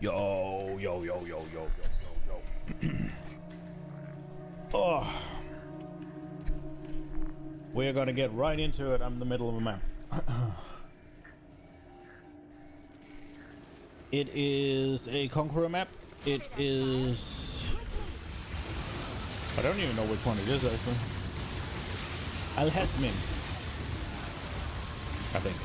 Yo, yo, yo, yo, yo, yo, yo, yo. Oh. We're gonna get right into it. I'm in the middle of a map. It is a Conqueror map. It is... I don't even know which one it is, actually. Al-Hasmin, I think.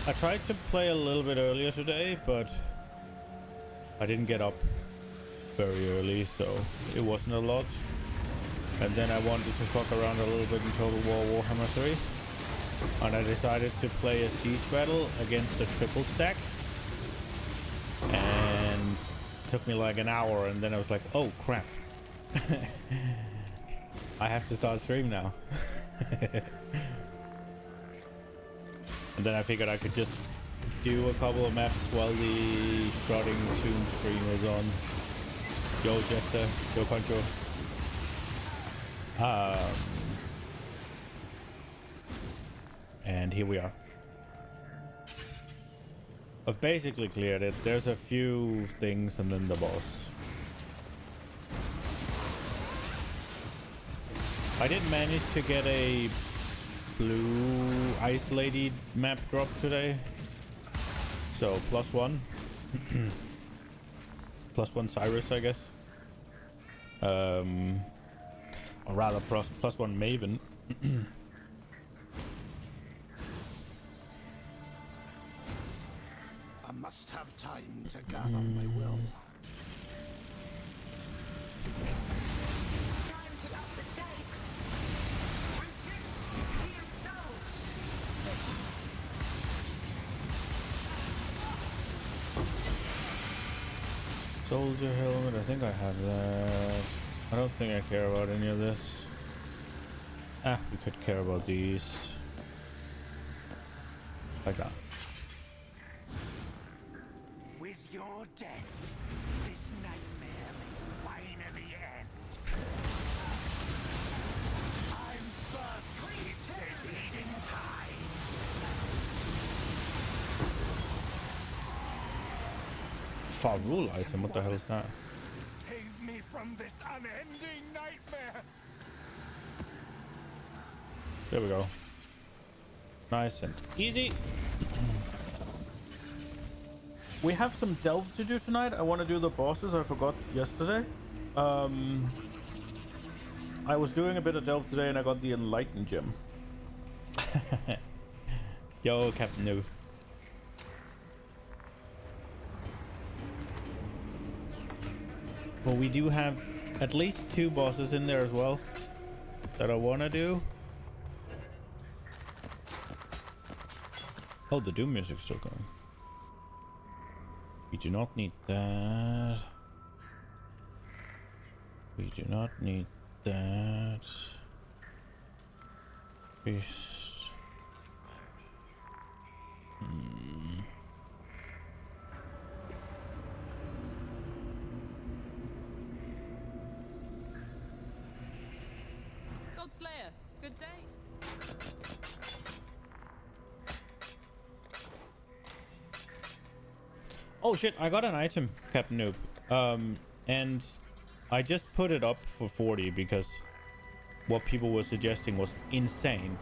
I tried to play a little bit earlier today, but I didn't get up very early, so it wasn't a lot. And then I wanted to fuck around a little bit in Total War Warhammer 3. And I decided to play a siege battle against a triple stack. And it took me like an hour, and then I was like, oh crap. I have to start stream now. And then I figured I could just do a couple of maps while the Shrouding Tomb stream was on. Yo Jester, yo Concho. And here we are. I've basically cleared it. There's a few things and then the boss. I did manage to get a blue ice lady map drop today. So +1. +1 Cyrus, I guess. Or rather +1 Maven. I must have time to gather my will. Time to up the stakes. Resist the assault. Soldier helmet, I think I have that. I don't think I care about any of this. We could care about these. Like that. With your death, this nightmare may wane at the end. I'm thirsty to bleed in time. Farul item, what the hell is that? Save me from this unending nightmare. There we go. Nice and easy. We have some delve to do tonight. I want to do the bosses. I forgot yesterday. I was doing a bit of delve today and I got the enlightened gem. Yo, Captain Noob. But we do have at least 2 bosses in there as well that I want to do. Oh, the Doom music's still going. We do not need that. We do not need that. Beast. Godslayer, good day. Oh shit, I got an item, Captain Noob. And I just put it up for 40 because what people were suggesting was insane.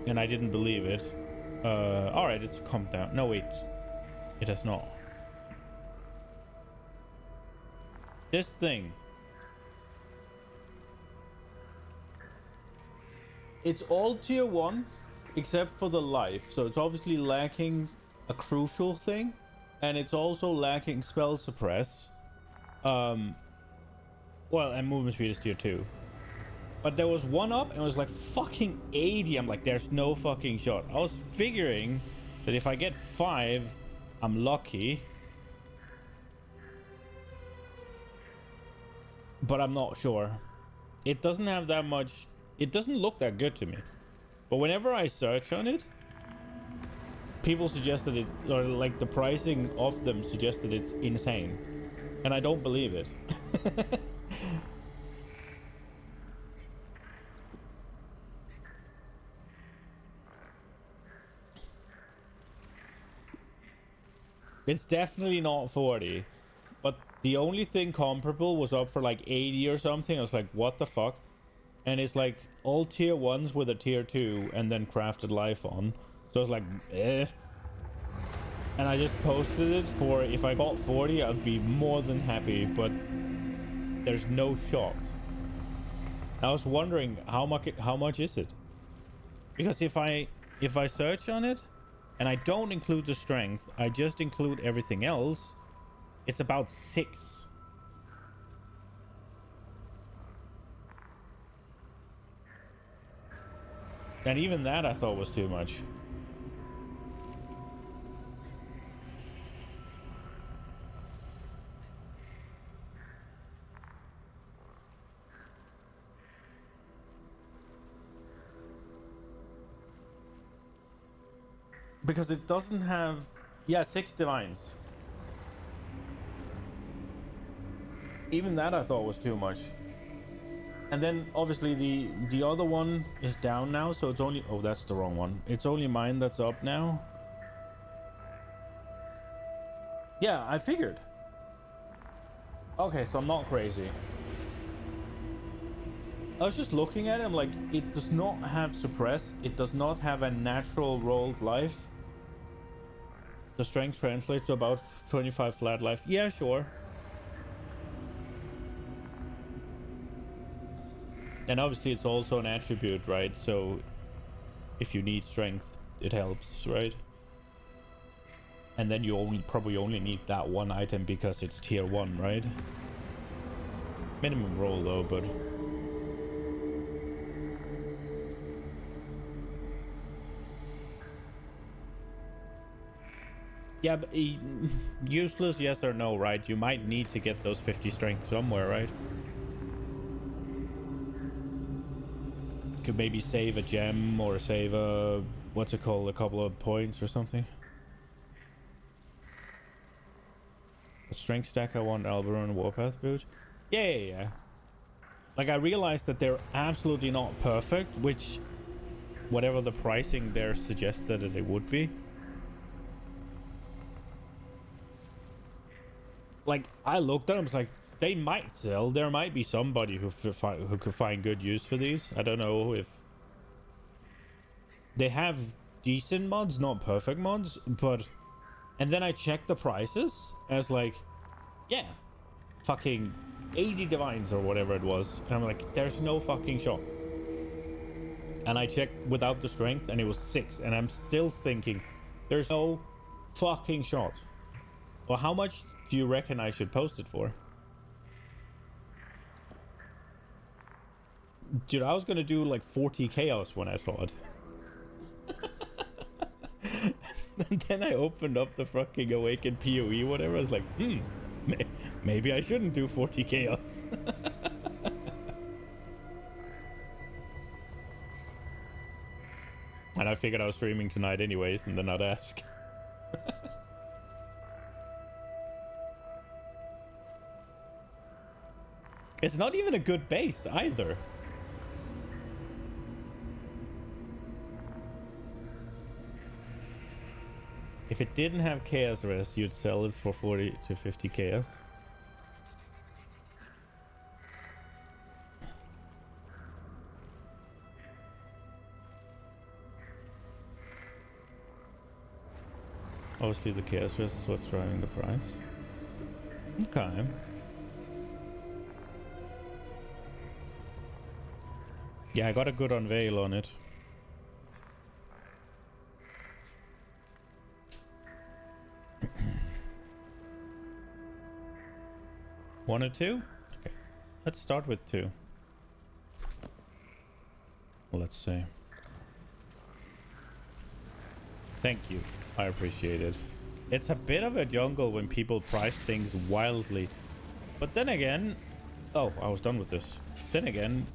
And I didn't believe it. Alright, it's come down. No, wait. It has not. This thing. It's all tier 1 except for the life. So it's obviously lacking a crucial thing, and it's also lacking spell suppress. Well, and movement speed is tier 2. But there was one up and it was like fucking 80. I'm like, there's no fucking shot. I was figuring that if I get 5, I'm lucky. But I'm not sure. It doesn't have that much. It doesn't look that good to me. But whenever I search on it, people suggest that it's, or like the pricing of them suggests that it's insane. And I don't believe it. It's definitely not 40. But the only thing comparable was up for like 80 or something. I was like, what the fuck? And it's like all tier 1s with a tier 2 and then crafted life on. So I was like, eh. And I just posted it for if I got 40, I'd be more than happy. But there's no shot. I was wondering how much is it? Because if I search on it and I don't include the strength, I just include everything else, it's about 6. And even that I thought was too much. Because it doesn't have... Yeah, 6 divines. Even that I thought was too much. And then obviously the other one is down now, so it's only... Oh, that's the wrong one. It's only mine that's up now. Yeah, I figured. Okay, so I'm not crazy. I was just looking at it, I'm like, it does not have suppress. It does not have a natural rolled life. The strength translates to about 25 flat life. Yeah, sure. And obviously it's also an attribute, right? So if you need strength, it helps, right? And then you probably only need that one item because it's tier 1, right? Minimum roll though, but... Yeah, but useless, yes or no, right? You might need to get those 50 strength somewhere, right? Could maybe save a gem or save a... What's it called? A couple of points or something. A strength stack, I want Alberon Warpath boot. Yeah. Like, I realized that they're absolutely not perfect, which... Whatever the pricing there suggested that it would be. Like, I looked at them, I was like, they might sell. There might be somebody who could find good use for these. I don't know if... They have decent mods, not perfect mods, but... And then I checked the prices, and it's like, yeah, fucking 80 divines or whatever it was. And I'm like, there's no fucking shot. And I checked without the strength, and it was 6. And I'm still thinking, there's no fucking shot. Well, how much do you reckon I should post it for? Dude, I was gonna do like 40 chaos when I saw it. And then I opened up the fucking Awakened PoE, whatever. I was like, maybe I shouldn't do 40 chaos. And I figured I was streaming tonight anyways, and then I'd ask. It's not even a good base either. If it didn't have chaos res, you'd sell it for 40 to 50 chaos. Obviously the chaos res is what's driving the price. Okay. Yeah, I got a good unveil on it. One or two? Okay. Let's start with 2. Let's see. Thank you. I appreciate it. It's a bit of a jungle when people price things wildly. But then again... Oh, I was done with this. Then again...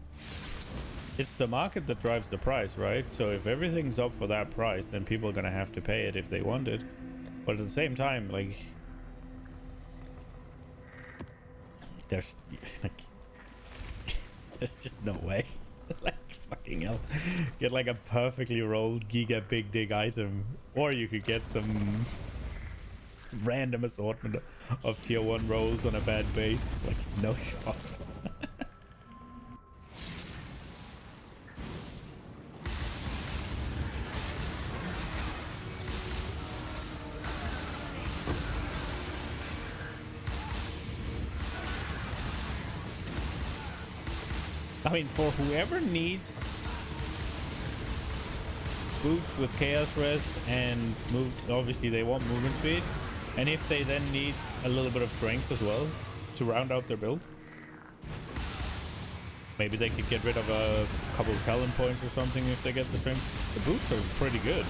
It's the market that drives the price, right? So if everything's up for that price, then people are gonna have to pay it if they want it. But at the same time, like... There's... like... There's just no way. Like, fucking hell. Get like a perfectly rolled Giga Big Dig item. Or you could get some... random assortment of tier 1 rolls on a bad base. Like, no shot. I mean, for whoever needs boots with chaos res and move, obviously they want movement speed, and if they then need a little bit of strength as well to round out their build, maybe they could get rid of a couple of talent points or something if they get the strength. The boots are pretty good,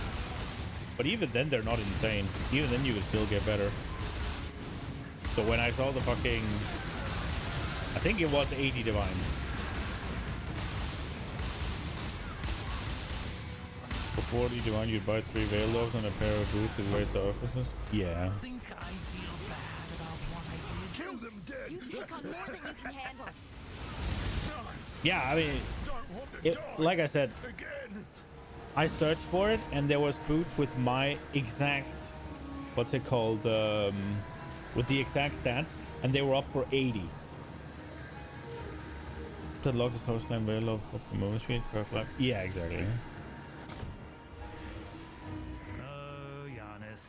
but even then they're not insane. Even then you could still get better. So when I saw the fucking, I think it was 80 divine. For 40 divine, you'd buy 3 veil logs and a pair of boots with weights surfaces. Yeah. I think I feel bad about what I did. Kill them dead. You take on more than you can handle. Yeah, I mean, Don't want to die like I said, again. I searched for it and there was boots with my exact, what's it called, with the exact stats, and they were up for 80. The log is host line veil log for movement speed, craft life. Yeah, exactly.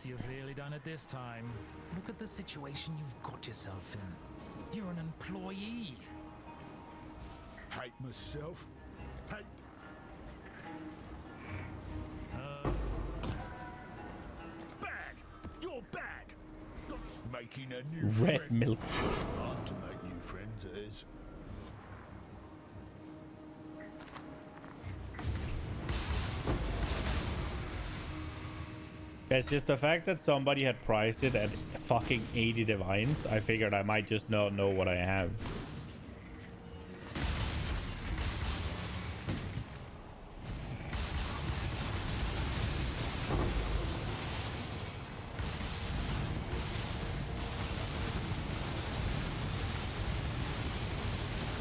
You've really done it this time. Look at the situation you've got yourself in. You're an employee. Hate myself. Hate. Bad. You're bad. Making a new Red friend. milk. Hard to make new friends, it is. It's just the fact that somebody had priced it at fucking 80 divines. I figured I might just not know what I have.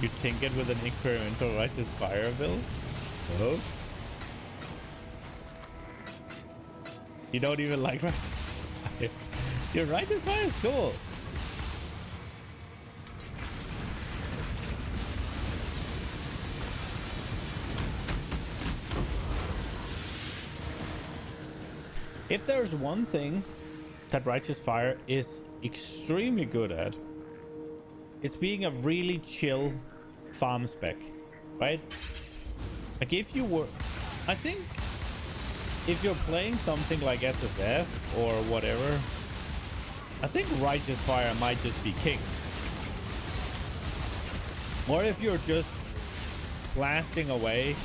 You tinkered with an experimental righteous fire build? Oh. You don't even like righteous fire. Your righteous fire is cool. If there's one thing that righteous fire is extremely good at, it's being a really chill farm spec, right? Like if you were, I think if you're playing something like SSF or whatever, I think righteous fire might just be king. Or if you're just blasting away,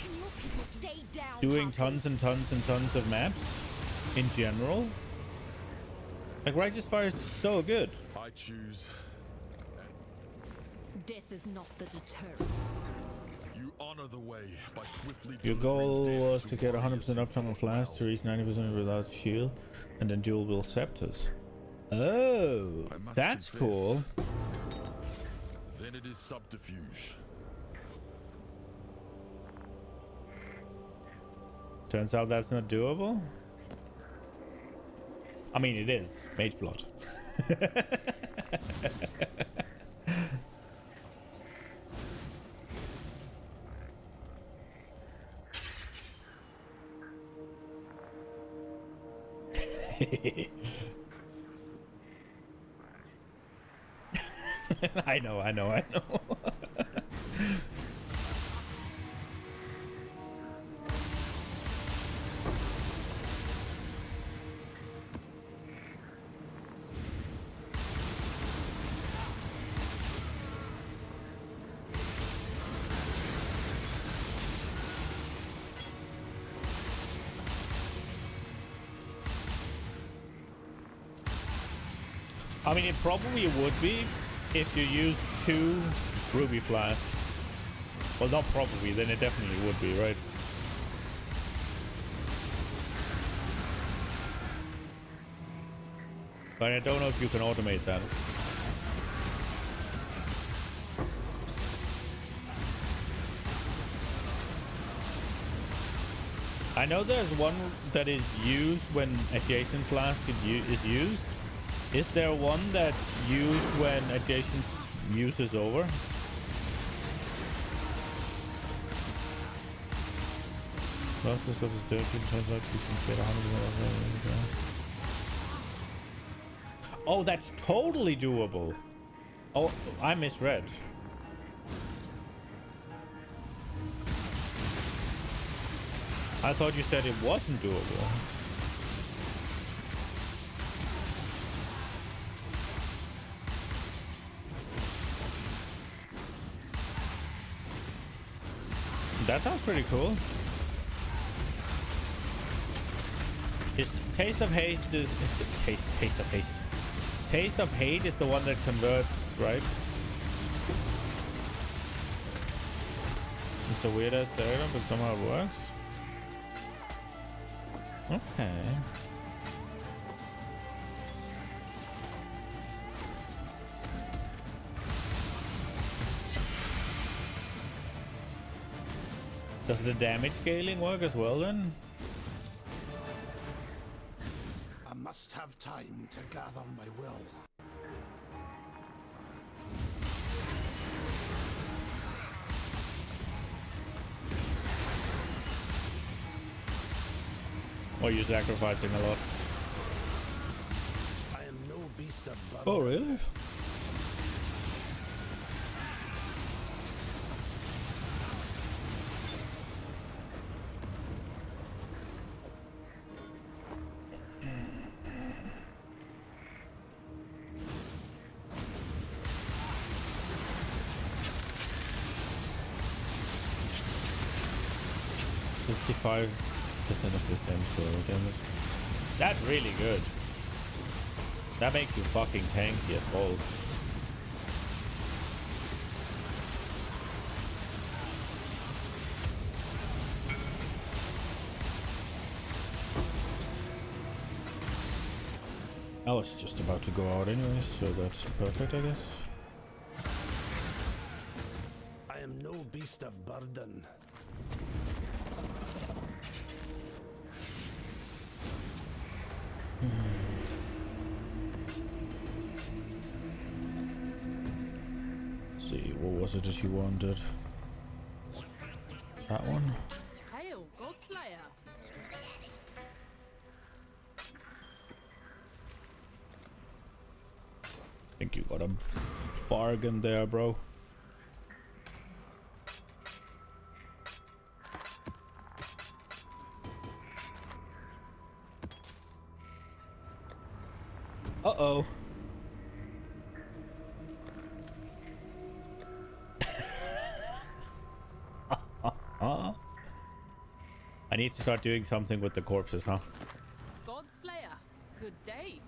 Can your people stay down? doing Papa? tons and tons and tons of maps in general, like righteous fire is so good. I choose. Death is not the deterrent. You honor the way by swiftly. Your delivering goal death was to get 100% warriors uptime on who flash fought to reach 90% without shield, and then dual wield scepters. Oh, I must that's confess. cool. Then it is subterfuge. Turns out that's not doable. I mean, it is. Mage blood. I know. I mean, it probably would be if you use 2 ruby flasks. Well, not probably, then it definitely would be, right? But I don't know if you can automate that. I know there's one that is used when adjacent flask is used, Is there one that's used when adjacent use is over? Process of the 13 turns out you can get 100. Oh, that's totally doable. Oh, I misread. I thought you said it wasn't doable. That sounds pretty cool. Is Taste of Haste is Taste of Haste. Taste of Hate is the one that converts, right? It's a weird ass area, but somehow it works. Okay. Does the damage scaling work as well then? I must have time to gather my will. Or you're sacrificing a lot? I am no beast of burden. Oh, really? Of this damage. That's really good. That makes you fucking tanky as balls. I was just about to go out anyways, so that's perfect, I guess. I am no beast of burden. Let's see, what was it that you wanted? That one? Hail, Godslayer. I think you got a bargain there, bro. Uh-oh. I need to start doing something with the corpses, huh? Godslayer. Good day.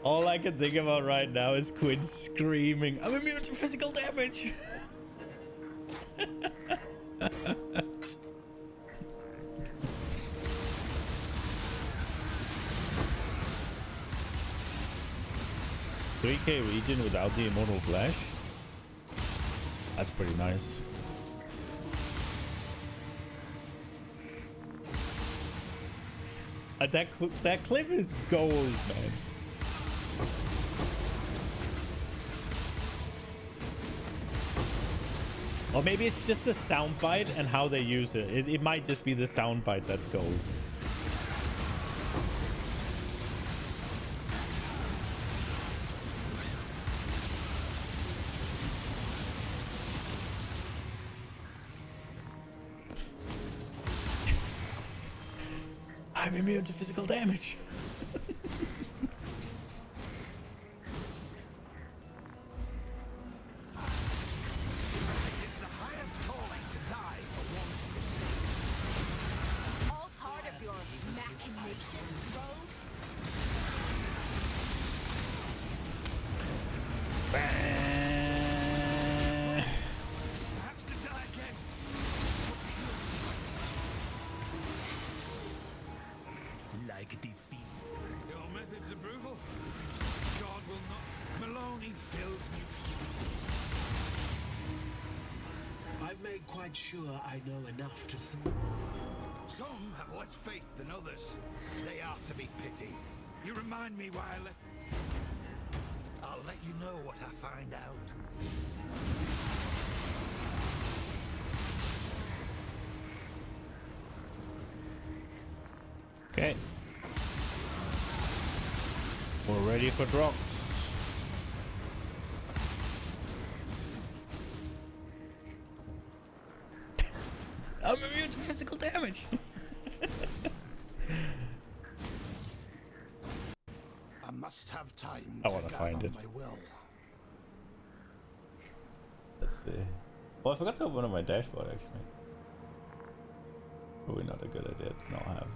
All I can think about right now is Quinn screaming, I'm immune to physical damage! 3k region without the immortal flash? That's pretty nice. That clip is gold, man. Or maybe it's just the soundbite and how they use it. It might just be the soundbite that's gold. I'm immune to physical damage. like defeat. Your methods are brutal. God will not. Maloney fills me. I've made quite sure I know enough to say. Some have less faith than others. They are to be pitied. You remind me why I left. I'll let you know what I find out. Okay. We're ready for drops. I'm immune to physical damage. I must have time I to wanna find gather it. my will. Let's see. Well, I forgot to open up my dashboard actually. Probably not a good idea to not have.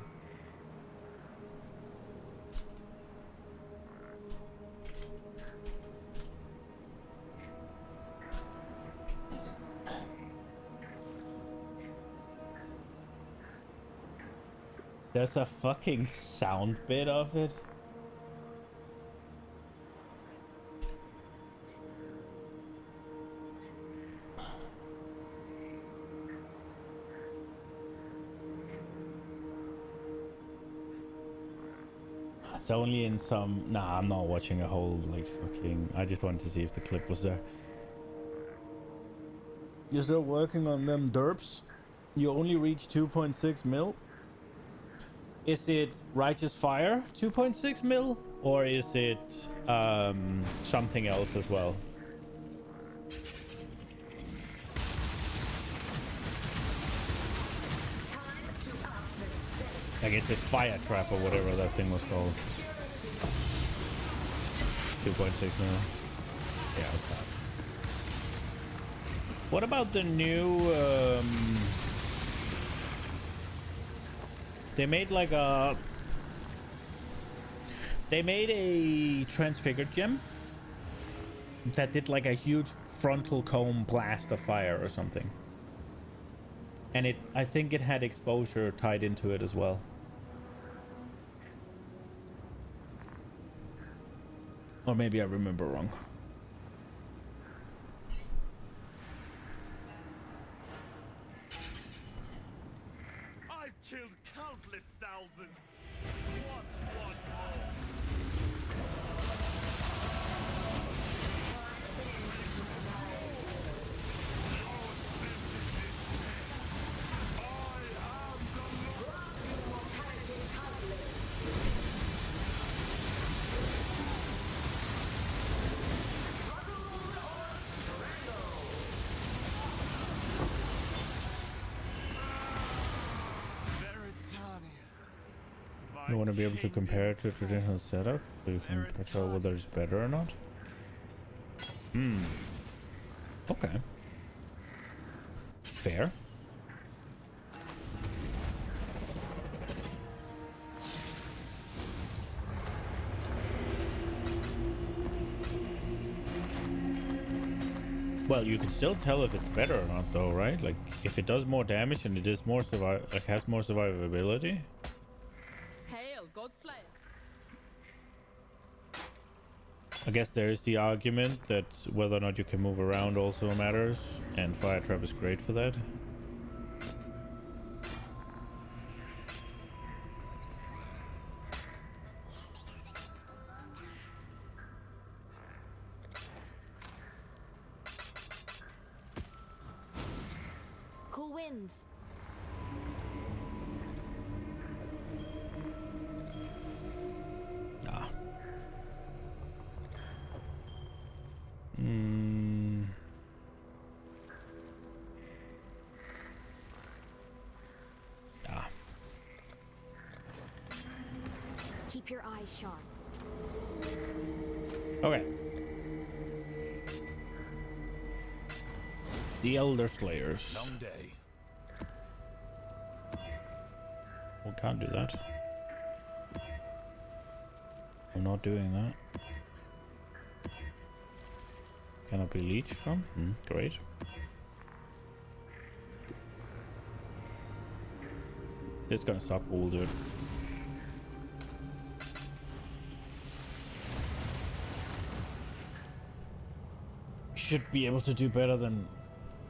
There's a fucking sound bit of it. It's only in some... Nah, I'm not watching a whole, like, fucking... I just wanted to see if the clip was there. You're still working on them derps? You only reached 2.6 mil? Is it Righteous Fire 2.6 mil? Or is it something else as well? I guess it's Fire Trap or whatever that thing was called. 2.6 mil. Yeah, okay. What about the new... They made like a... They made a transfigured gem that did like a huge frontal cone blast of fire or something. And it, I think it had exposure tied into it as well. Or maybe I remember wrong. I've killed countless thousands. What's one more? Our sentence is death. I am the Lord. You want to be able to compare it to a traditional setup so you can tell whether it's better or not? Okay. Fair. Well, you can still tell if it's better or not, though, right? Like, if it does more damage and it is more has more survivability. Hail, Godslayer. I guess there is the argument that whether or not you can move around also matters, and Fire Trap is great for that. Cool winds. Ah. Ah. Keep your eyes sharp. Okay. The Elder Slayers. Long day. We can't do that. I'm not doing that. Can I be leeched from? Great. This is gonna suck all, dude. should be able to do better than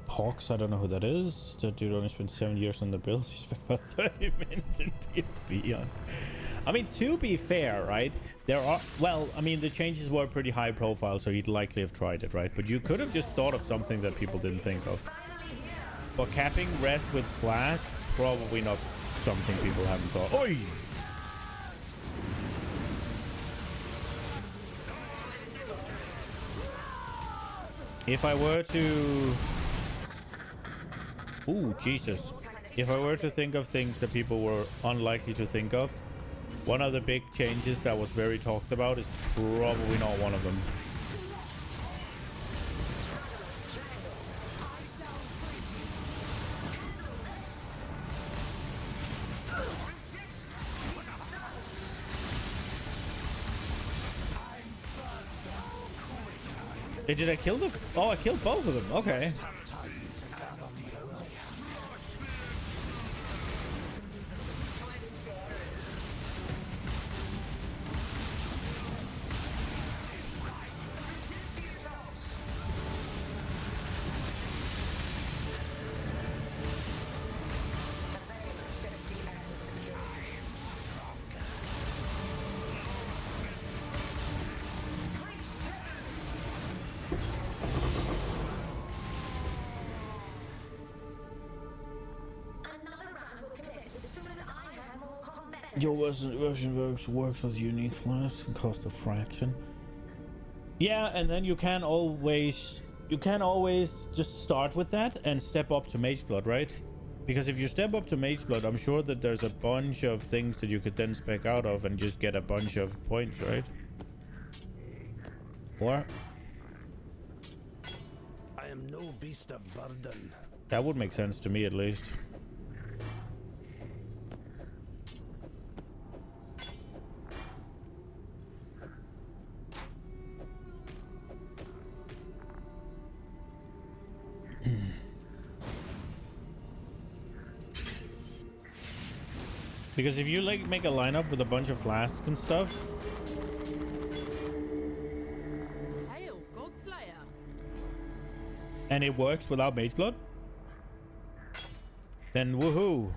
Hawks. I don't know who that is. That dude only spent 7 years on the build. He spent about 30 minutes in PvP on. I mean, to be fair, right? There are, well, I mean, the changes were pretty high profile, so he'd likely have tried it, right? But you could have just thought of something that people didn't think of. But capping rest with flask, probably not something people haven't thought. Oi! If I were to... Ooh, Jesus. If I were to think of things that people were unlikely to think of, one of the big changes that was very talked about is probably not one of them. Hey, did I kill the... Oh, I killed both of them. Okay. Your version works with unique flasks and cost a fraction. Yeah, and then you can always just start with that and step up to Mage Blood, right? Because if you step up to Mage Blood, I'm sure that there's a bunch of things that you could then spec out of and just get a bunch of points, right? Or I am no beast of burden. that would make sense to me at least. Because if you like make a lineup with a bunch of flasks and stuff, Hail, Godslayer. and it works without Mage Blood, then woohoo!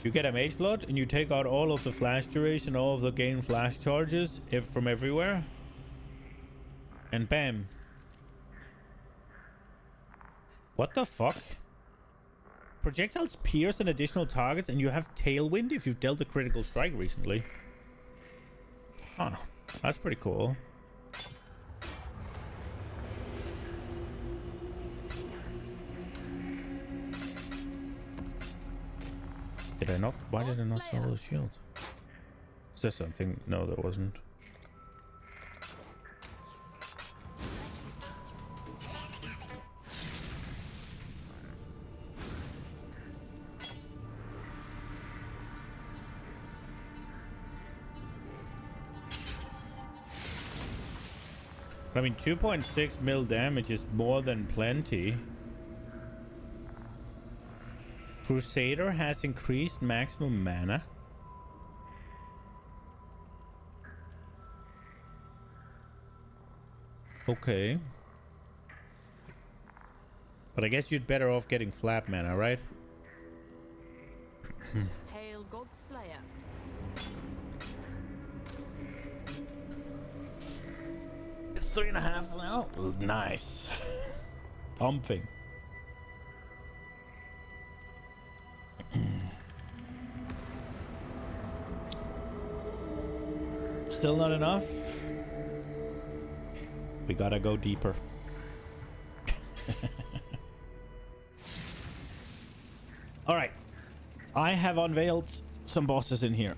You get a Mage Blood and you take out all of the flash duration, all of the gain flash charges from everywhere, and bam. What the fuck? Projectiles pierce an additional target and you have Tailwind if you've dealt a critical strike recently. Huh. That's pretty cool. Did I not? Why did I not sell the shield? Is there something? No, there wasn't. I mean, 2.6 mil damage is more than plenty. Crusader has increased maximum mana. Okay. But I guess you'd better off getting flat mana, right? Hail, Godslayer. It's 3.5 now. Ooh, nice. Pumping. Still not enough. We gotta go deeper. All right. I have unveiled some bosses in here.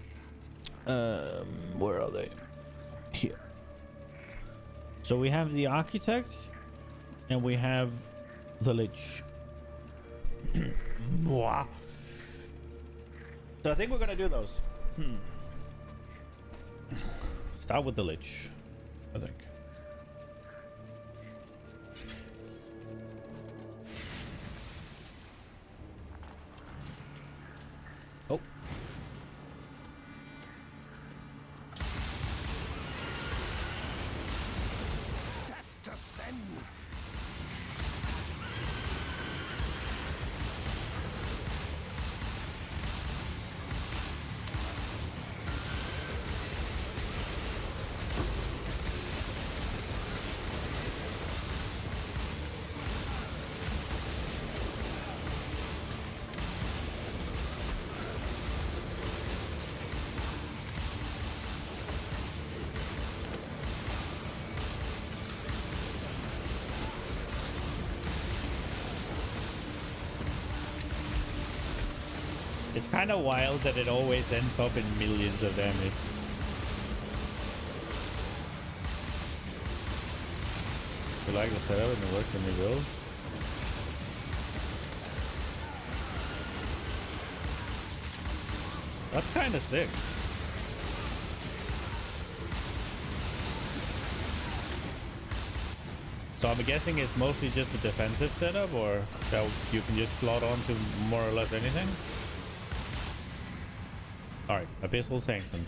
Where are they? Here. So we have the Architect, and we have the Lich. So I think we're gonna do those. Start with the Lich, I think. Oh. Death descend again. It's kind of wild that it always ends up in millions of damage. You like the setup and it works when you build? That's kind of sick. So I'm guessing it's mostly just a defensive setup, or that you can just slot onto more or less anything? Alright, Abyssal Sanction.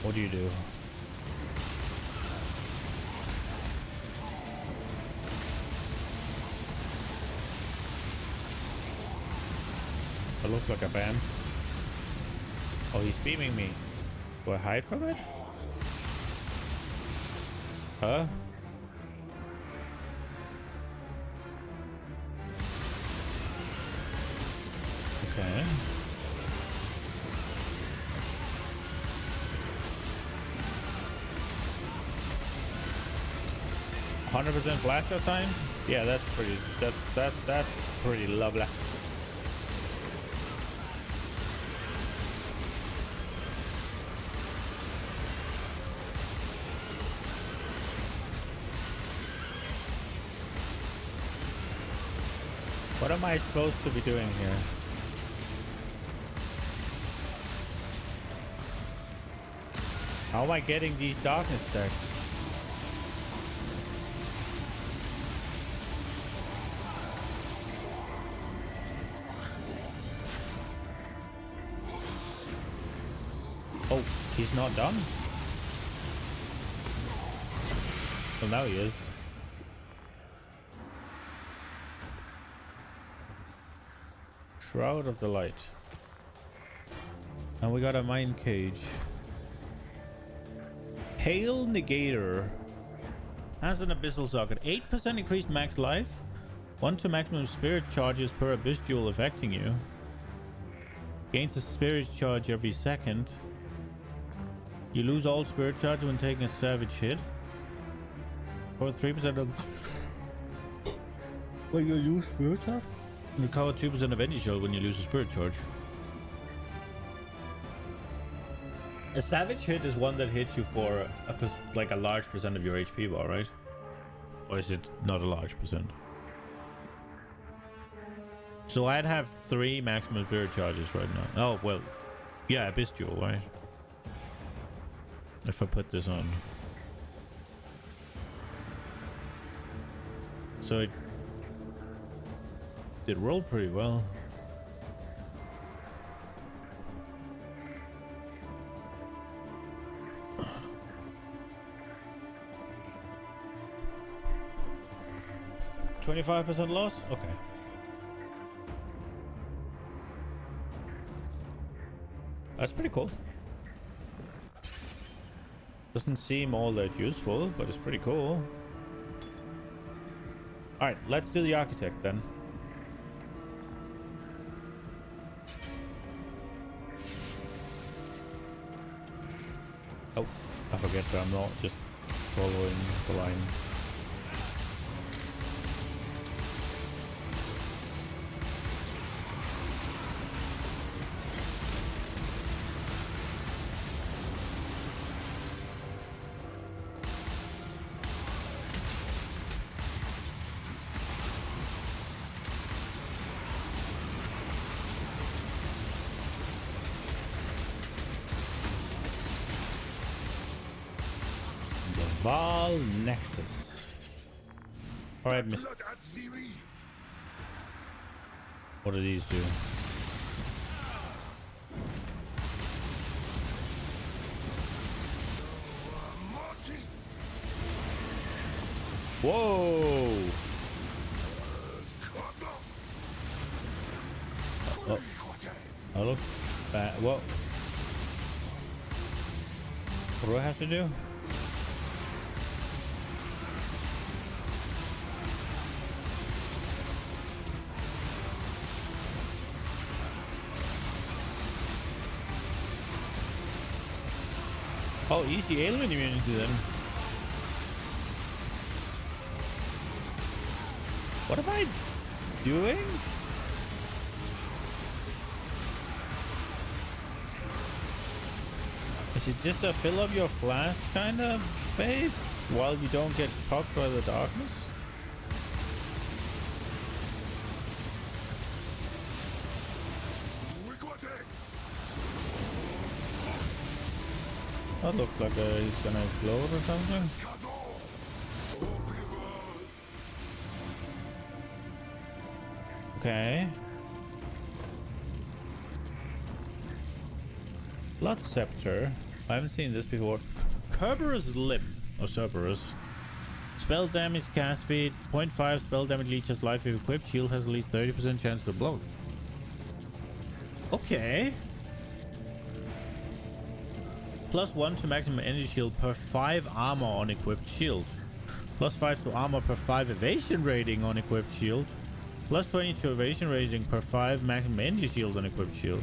What do you do? That looks like a ban. Oh, he's beaming me. Do I hide from it? Huh? Okay. %100% flash shot time? Yeah, that's pretty that's pretty lovely. What am I supposed to be doing here? How am I getting these darkness stacks? Oh, he's not done? Well, now he is. Shroud of the Light. And we got a mine cage. Hail Negator has an abyssal socket. 8% increased max life. 1 to maximum spirit charges per abyss jewel affecting you. Gains a spirit charge every second. You lose all spirit charge when taking a savage hit. Or 3% of... when you lose spirit charge? Recover 2% of any shield when you lose a spirit charge. A savage hit is one that hits you for like a large percent of your HP bar, right? Or is it not a large percent? So I'd have 3 maximum spirit charges right now. Oh, well, yeah, Abyss Jewel, right? If I put this on. So it did roll pretty well. $25% loss? Okay. That's pretty cool. Doesn't seem all that useful, but it's pretty cool. Alright, let's do the architect then. Oh, I forget that I'm not just following the line. Nexus. All right, Miss. What do these do? Whoa! Oh, I look bad. What? What do I have to do? Oh, easy alien immunity then. What am I doing? Is it just a fill up your flask kind of phase while you don't get caught by the darkness? That looks like he's gonna explode or something. Okay. Blood Scepter. I haven't seen this before. Kerberos Limb. Or Cerberus. Spell damage, cast speed, 0.5 spell damage leeches life if equipped. Shield has at least 30% chance to blow. Okay. +1 to maximum energy shield per 5 armor on equipped shield. +5 to armor per 5 evasion rating on equipped shield. +20 to evasion rating per 5 maximum energy shield on equipped shield.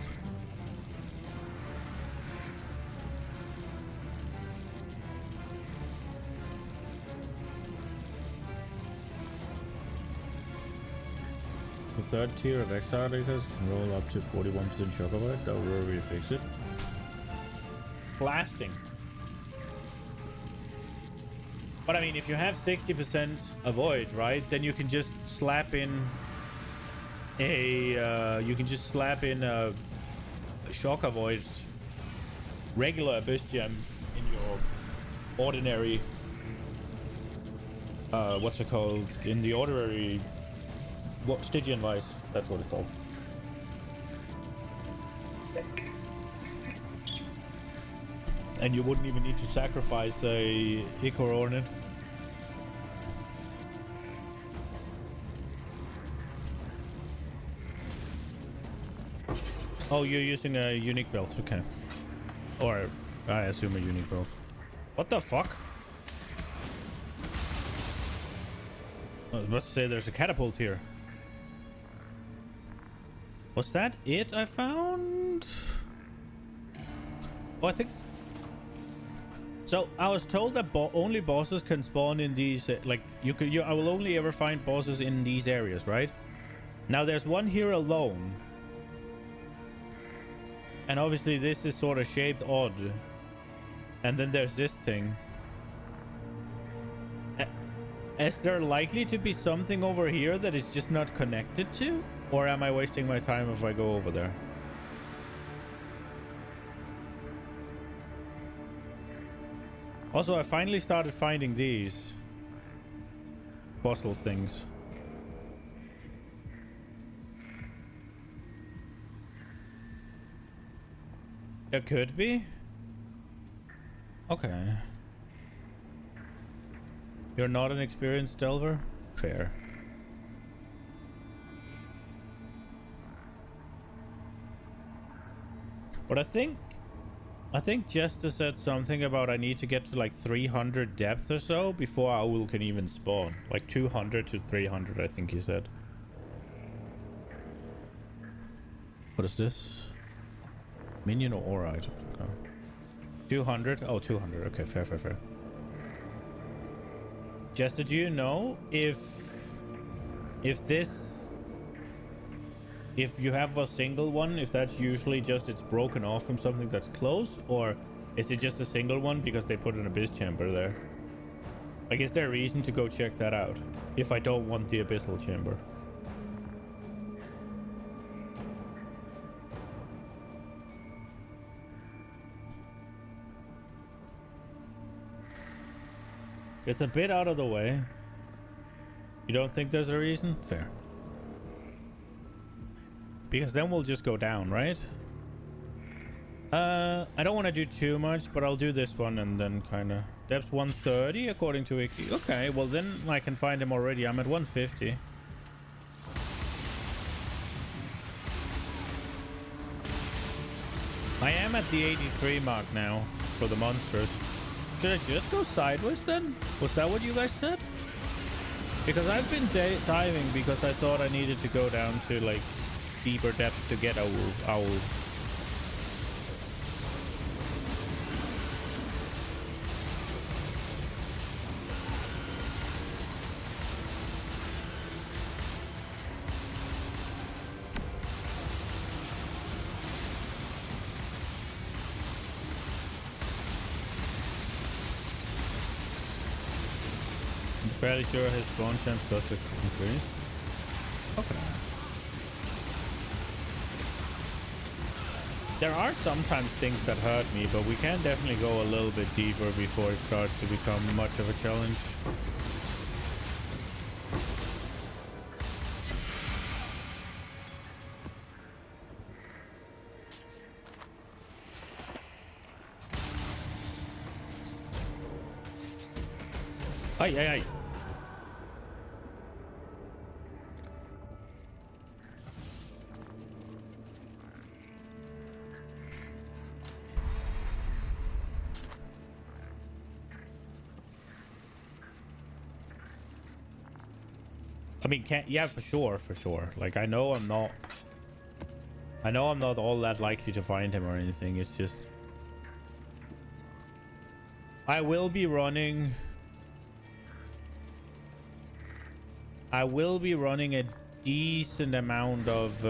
The third tier of Exile can roll up to 41% shock avoid. That will really fix it. Blasting. But I mean, if you have 60% avoid, right, then you can just slap in a a shock avoid regular abyss gem in your ordinary what's it called, in the ordinary Stygian Vice. That's what it's called. And you wouldn't even need to sacrifice a Ichor on it. Oh, you're using a unique belt, okay. Or I assume a unique belt. What the fuck? I was about to say there's a catapult here. Was that it I found? Oh, I think... So I was told that only bosses can spawn in these, like I will only ever find bosses in these areas, right? Now there's one here alone. And obviously this is sort of shaped odd. And then there's this thing. Is there likely to be something over here that is just not connected to? Or am I wasting my time if I go over there? Also, I finally started finding these fossil things. There could be? Okay. You're not an experienced delver? Fair. But I think Jester said something about I need to get to like 300 depth or so before Owl can even spawn. Like 200 to 300, I think he said. What is this? Minion or aura item? Okay. 200? Oh, 200. Okay, fair. Jester, do you know if you have a single one, if that's usually just it's broken off from something that's close, or is it just a single one because they put an abyss chamber there? Like, is there a reason to go check that out if I don't want the abyssal chamber? It's a bit out of the way. You don't think there's a reason? Fair. Because then we'll just go down, right? I don't want to do too much, but I'll do this one and then kind of Depth's 130 according to Wiki. Okay, well then I can find him already. I'm at 150. I am at the 83 mark now for the monsters. Should I just go sideways then? Was that what you guys said? Because I've been diving because I thought I needed to go down to like deeper depth to get owl. Fairly sure his spawn chance does increase. Okay. There are sometimes things that hurt me, but we can definitely go a little bit deeper before it starts to become much of a challenge. Ay, ay, ay. I mean, yeah, for sure. Like, I know I'm not all that likely to find him or anything. It's just I will be running a decent amount of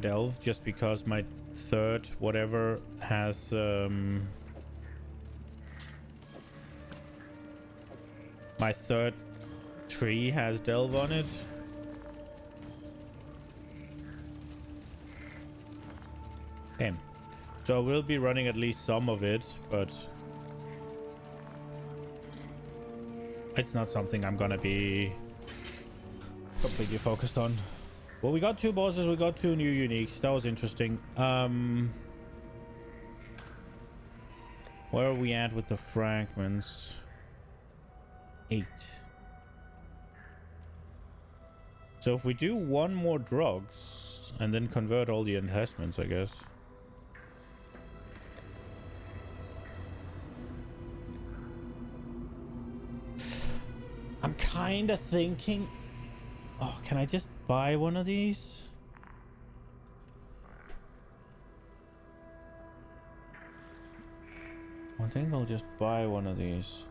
delve just because my third whatever has my third tree has delve on it. Okay. So I will be running at least some of it, but it's not something I'm gonna be completely focused on. Well, we got 2 bosses, we got 2 new uniques. That was interesting. Where are we at with the fragments? 8. So if we do 1 more drugs and then convert all the investments, I guess. I'm kind of thinking, oh, can I just buy one of these? I think I'll just buy one of these.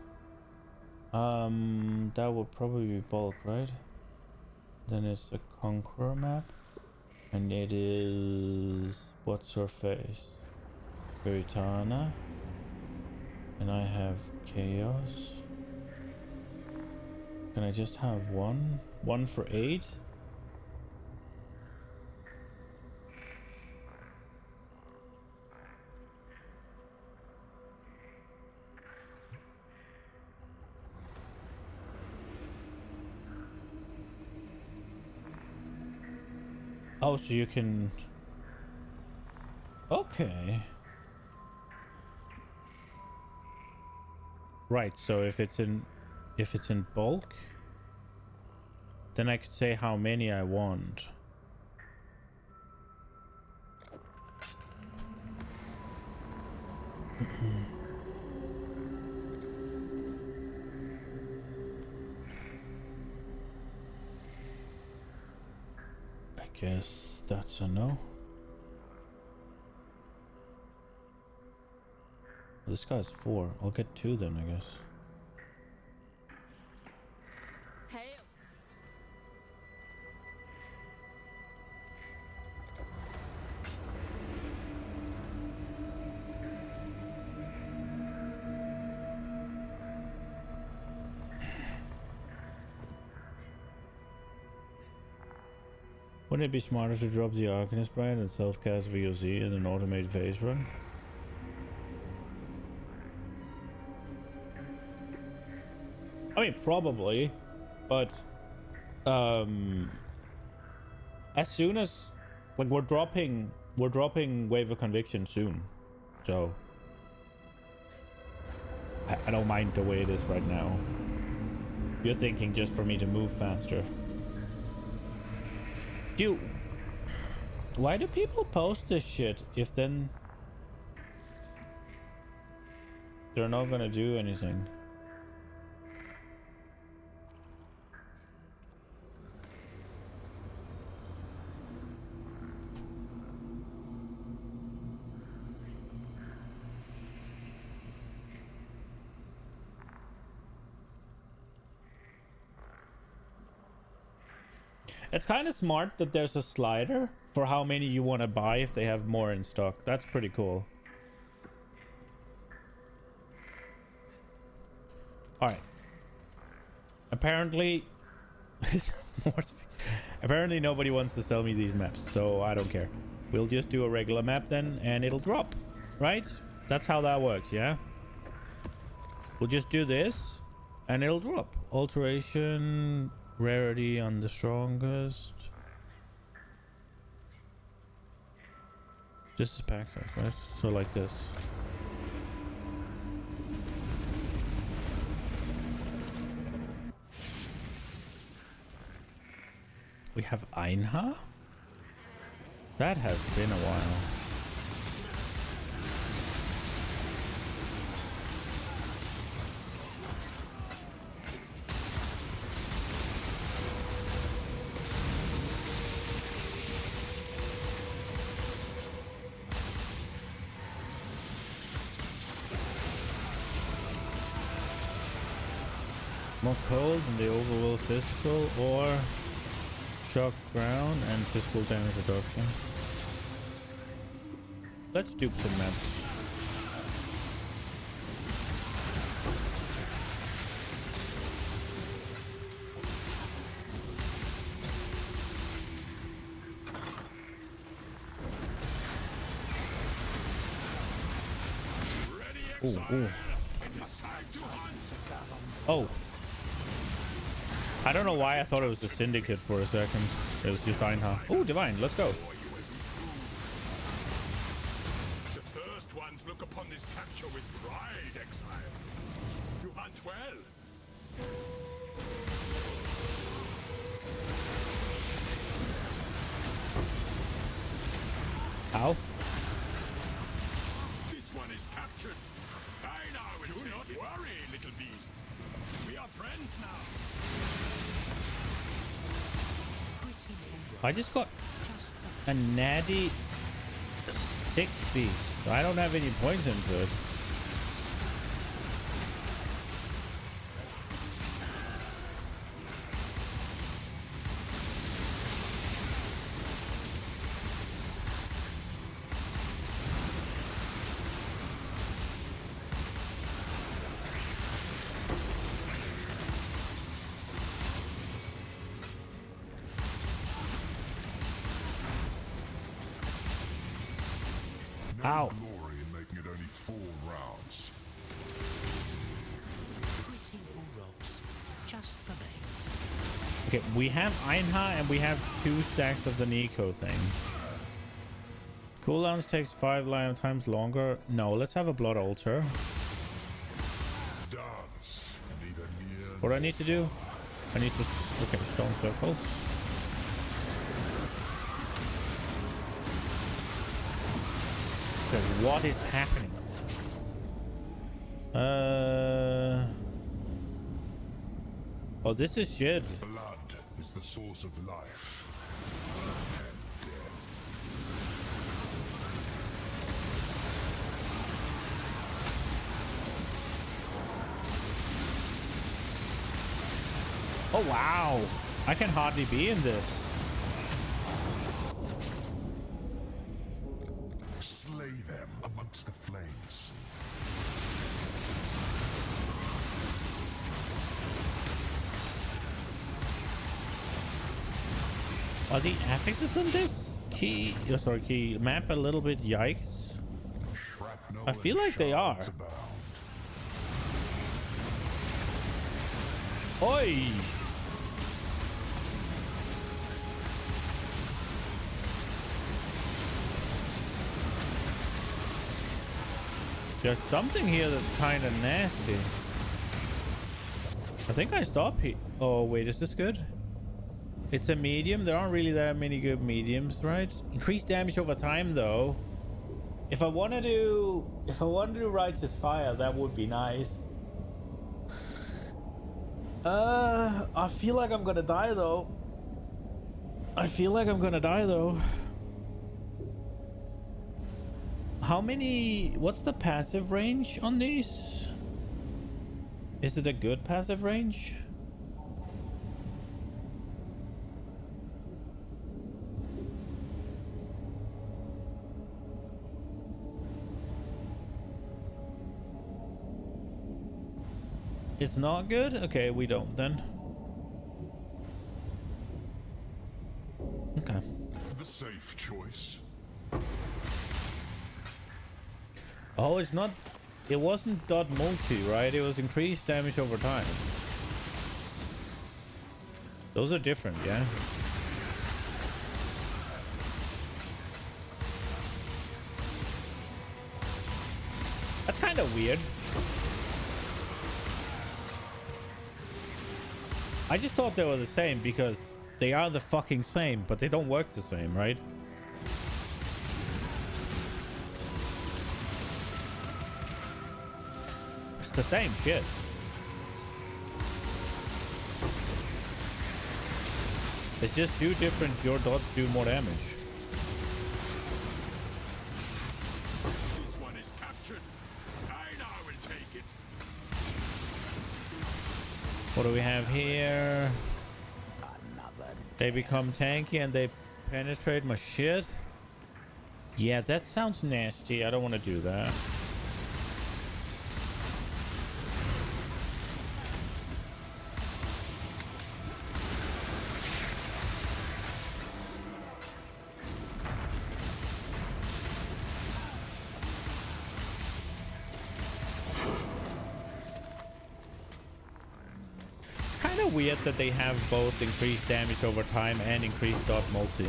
That would probably be bulk, right? Then it's a Conqueror map. And it is... what's her face? Veritana. And I have Chaos. Can I just have one? 1 for 8? Oh, so you can... Okay. Right, so if it's in bulk, then I could say how many I want. I guess that's a no. This guy's 4. I'll get 2 then, I guess. Hail. Wouldn't it be smarter to drop the Arcanist Brand and self-cast VOC in an automated phase run? I mean, probably, but as soon as, like, we're dropping Wave of Conviction soon, So I don't mind the way it is right now. You're thinking just for me to move faster. Dude, why do people post this shit if then they're not gonna do anything? It's kind of smart that there's a slider for how many you want to buy if they have more in stock. That's pretty cool. All right. Apparently, apparently nobody wants to sell me these maps, so I don't care. We'll just do a regular map then, and it'll drop, right? That's how that works, yeah? We'll just do this, and it'll drop. Alteration, rarity on the strongest. This is pack size, right? So like this. We have Einha? That has been a while. More cold and the overall physical, or shock ground and physical damage reduction. Let's dupe some maps. Ooh, ooh. Oh. I don't know why I thought it was a syndicate for a second. It was just Einha. Oh, divine. Let's go. The first ones look upon this capture with pride, Exile. You hunt well. Ow. This one is captured. I know it. Do not worry, little beast. We are friends now. I just got a natty 6 beast. I don't have any points into it. Ow. Glory in making it only 4 rounds. Pretty rocks, just for me. Okay, we have Einha and we have 2 stacks of the Nico thing. Cooldowns takes 5 lion times longer. No, let's have a blood altar. Dance. Need a near. What do I need to do? I need to... Okay, stone circles. Okay, what is happening? Oh, this is shit. Blood is the source of life. And death. Oh, wow. I can hardly be in this. Slay them amongst the flames. Are the affixes on this key map a little bit yikes? Shrapnel I feel and like they are. shards abound. Oi! There's something here that's kind of nasty. I think I stop here. Oh, wait, is this good? It's a medium. There aren't really that many good mediums, right? Increased damage over time, though. If I want to do Righteous Fire, that would be nice. I feel like I'm gonna die, though. How many... What's the passive range on these? Is it a good passive range? It's not good? Okay, we don't then. Okay. The safe choice. Oh, it's not... It wasn't dot multi, right? It was increased damage over time. Those are different, yeah? That's kind of weird. I just thought they were the same because they are the fucking same, but they don't work the same, right? It's the same shit. They just do different. Your dots do more damage. This one is captured. I now will take it. What do we have here? They become tanky and they penetrate my shit. Yeah, that sounds nasty. I don't want to do that. Weird that they have both increased damage over time and increased dot multi.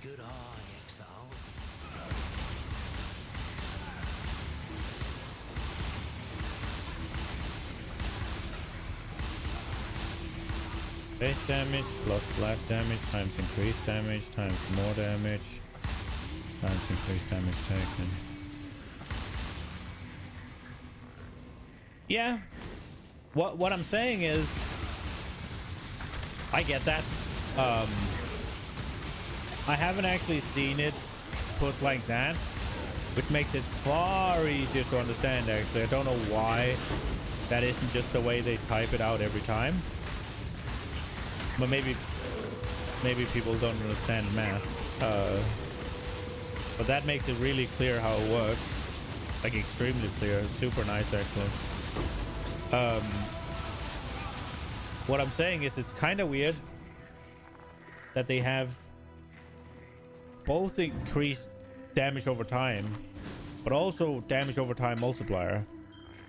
Good eye, Exile. Base damage plus blast damage times increased damage times more damage times increased damage taken. Yeah. What I'm saying is, I get that. I haven't actually seen it put like that, which makes it far easier to understand. Actually, I don't know why that isn't just the way they type it out every time. But maybe people don't understand math. But that makes it really clear how it works, like extremely clear. Super nice, actually. What I'm saying is it's kind of weird that they have both increased damage over time, but also damage over time multiplier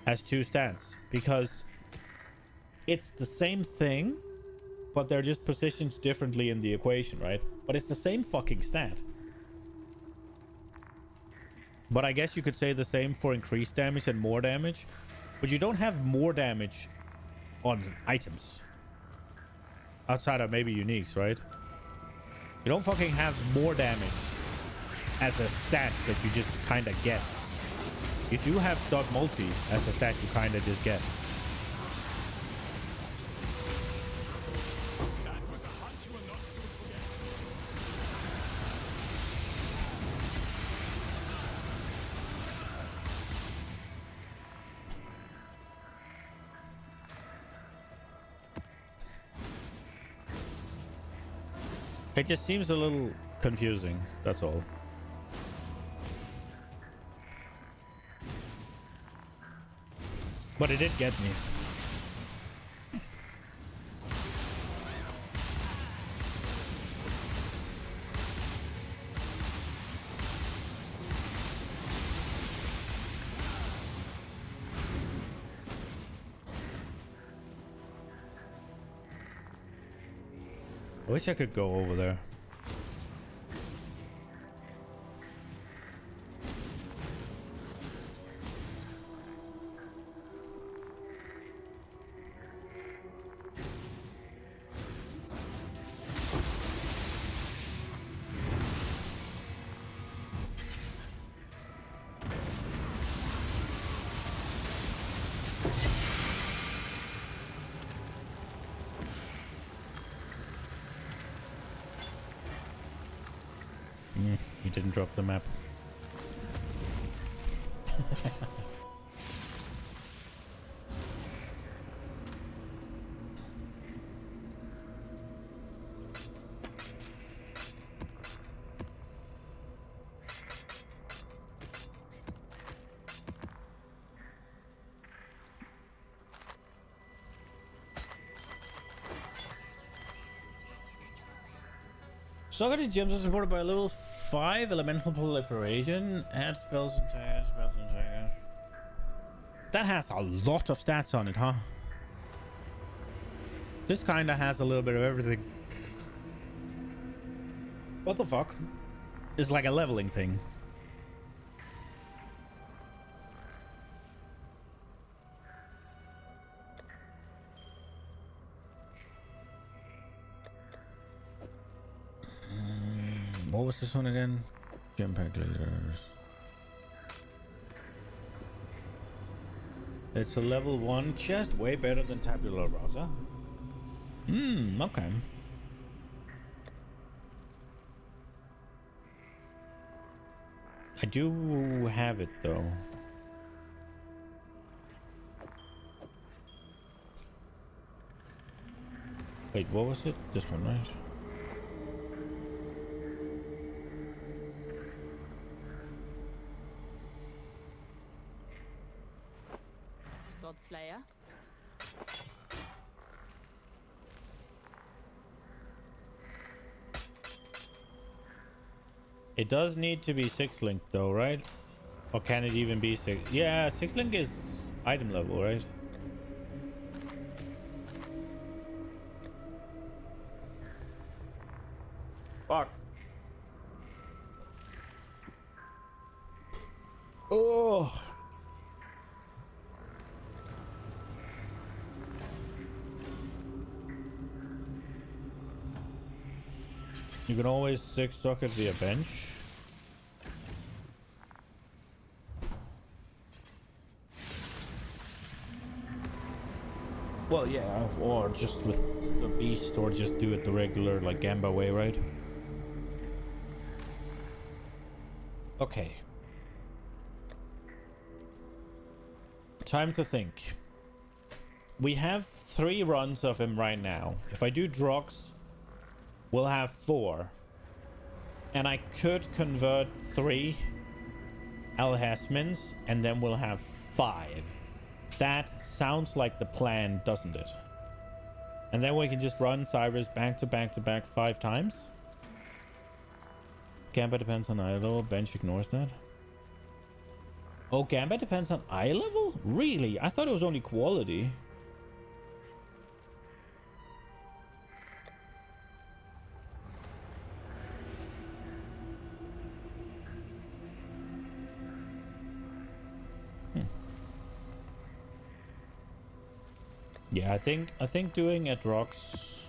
as two stats, because it's the same thing, but they're just positioned differently in the equation, right? But it's the same fucking stat. But I guess you could say the same for increased damage and more damage. But you don't have more damage on items. Outside of maybe uniques, right? You don't fucking have more damage as a stat that you just kind of get. You do have dot multi as a stat you kind of just get. That was a hunt you will not soon forget. It just seems a little confusing, that's all. But it did get me. I wish I could go over there. He didn't drop the map. Socrates gems are supported by level 5 elemental proliferation. Add spells and tags, That has a lot of stats on it, huh? This kinda has a little bit of everything. What the fuck? It's like a leveling thing. What was this one again? Gem pack leaders. It's a level 1 chest, way better than Tabula Rasa. Okay. I do have it though. Wait, what was it? This one, right? Slayer. It does need to be 6-link though, right? Or can it even be 6? Yeah, 6-link is item level, right? Fuck. Oh. You can always 6-socket via bench. Well, yeah, or just with the beast, or just do it the regular, like, Gamba way, right? Okay. Time to think. We have 3 runs of him right now. If I do Drox, we'll have 4. And I could convert 3 Alhasmins, and then we'll have 5. That sounds like the plan, doesn't it? And then we can just run Cyrus back to back to back 5 times. Gamba depends on eye level. Bench ignores that. Oh, Gamba depends on eye level? Really? I thought it was only quality. Yeah, I think doing a Drox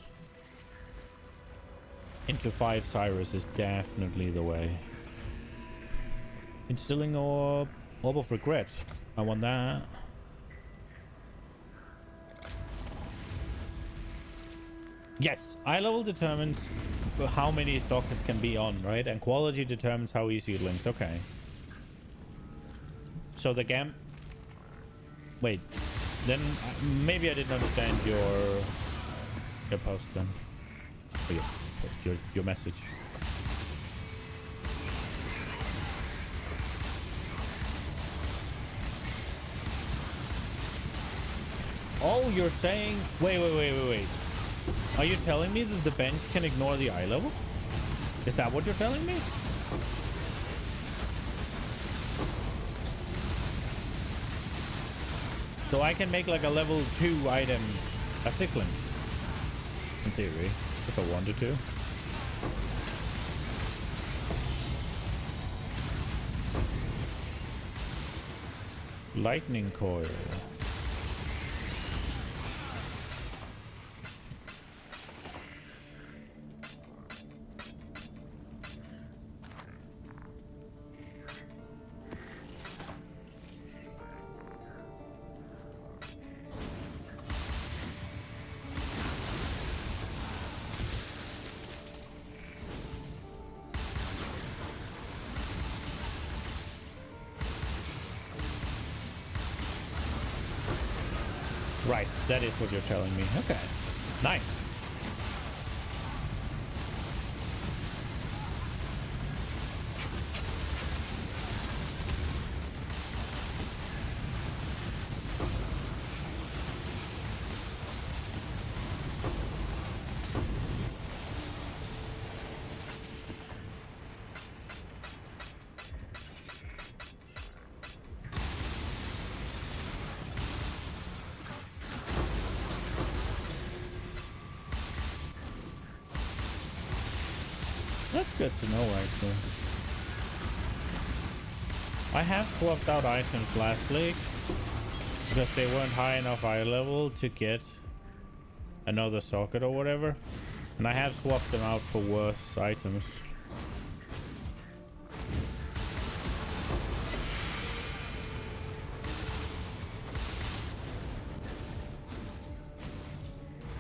into 5 Cyrus is definitely the way. Instilling Orb of Regret. I want that. Yes, eye level determines how many sockets can be on, right? And quality determines how easy it links. Okay. So the Wait. Then maybe I didn't understand your post then. Oh, yeah, your message. Oh, you're saying... Wait. Are you telling me that the bench can ignore the eye level? Is that what you're telling me? So I can make like a level 2 item a 6-link. In theory, if I wanted to. Lightning coil. Right, that is what you're telling me. Okay, nice. That's good to know, actually. I have swapped out items last league because they weren't high enough eye level to get another socket or whatever, and I have swapped them out for worse items.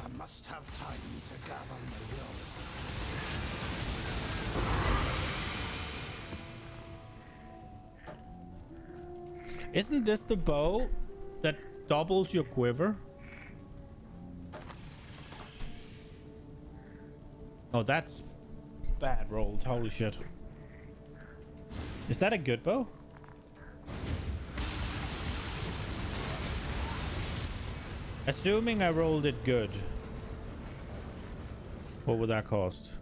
I must have time to gather my will. Isn't this the bow that doubles your quiver? Oh, that's bad rolls. Holy shit. Is that a good bow? Assuming I rolled it good, what would that cost?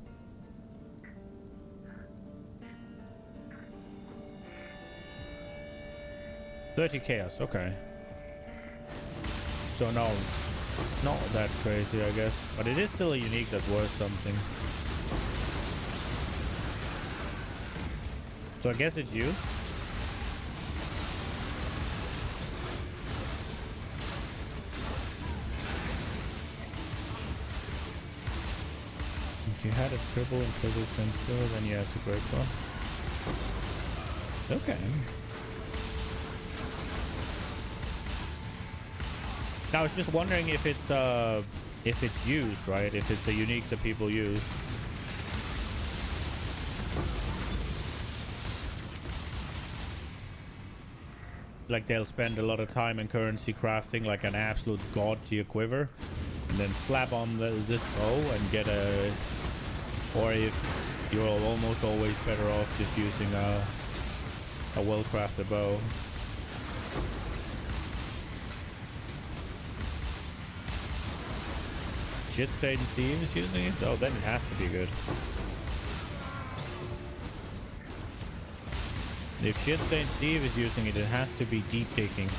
30 chaos, okay. So no, not that crazy, I guess. But it is still a unique that's worth something. So I guess it's you. If you had a triple and triple sensor, then yeah, it's a great one. Okay. I was just wondering if it's used, right? If it's a unique that people use. Like they'll spend a lot of time in currency crafting like an absolute god to your quiver, and then slap on this bow and get a. Or if you're almost always better off just using a well-crafted bow. Shitstain Steve is using it? Oh, then it has to be good. If Shitstain Steve is using it, it has to be deep digging.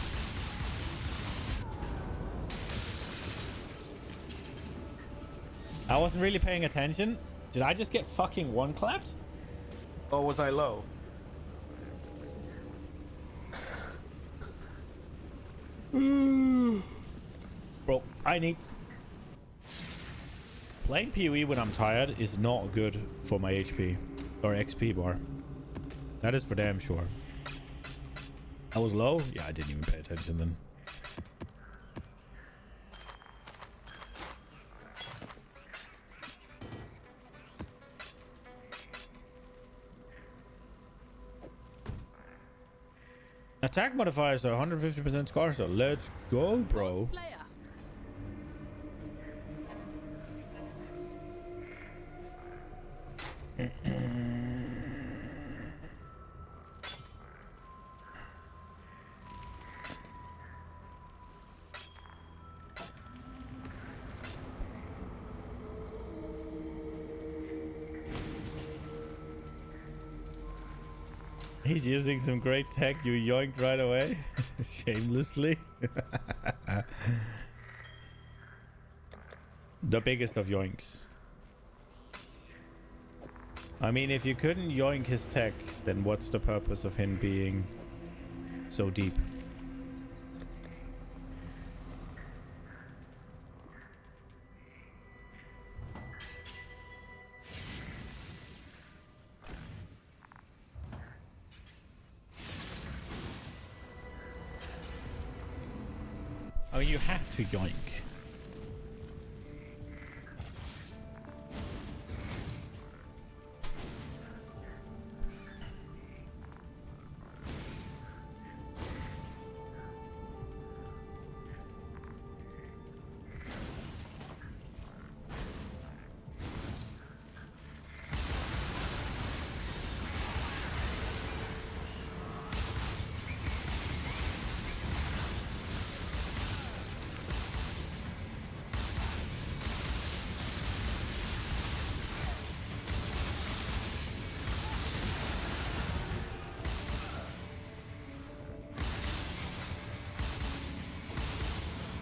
I wasn't really paying attention. Did I just get fucking one clapped? Or was I low? Bro, I need... Playing PoE when I'm tired is not good for my HP or XP bar. That is for damn sure. I was low? Yeah, I didn't even pay attention then. Attack modifiers are 150% scar, so let's go, bro. Slayer. He's using some great tech. You yoinked right away. Shamelessly. The biggest of yoinks. I mean, if you couldn't yoink his tech, then what's the purpose of him being so deep? I mean, you have to yoink.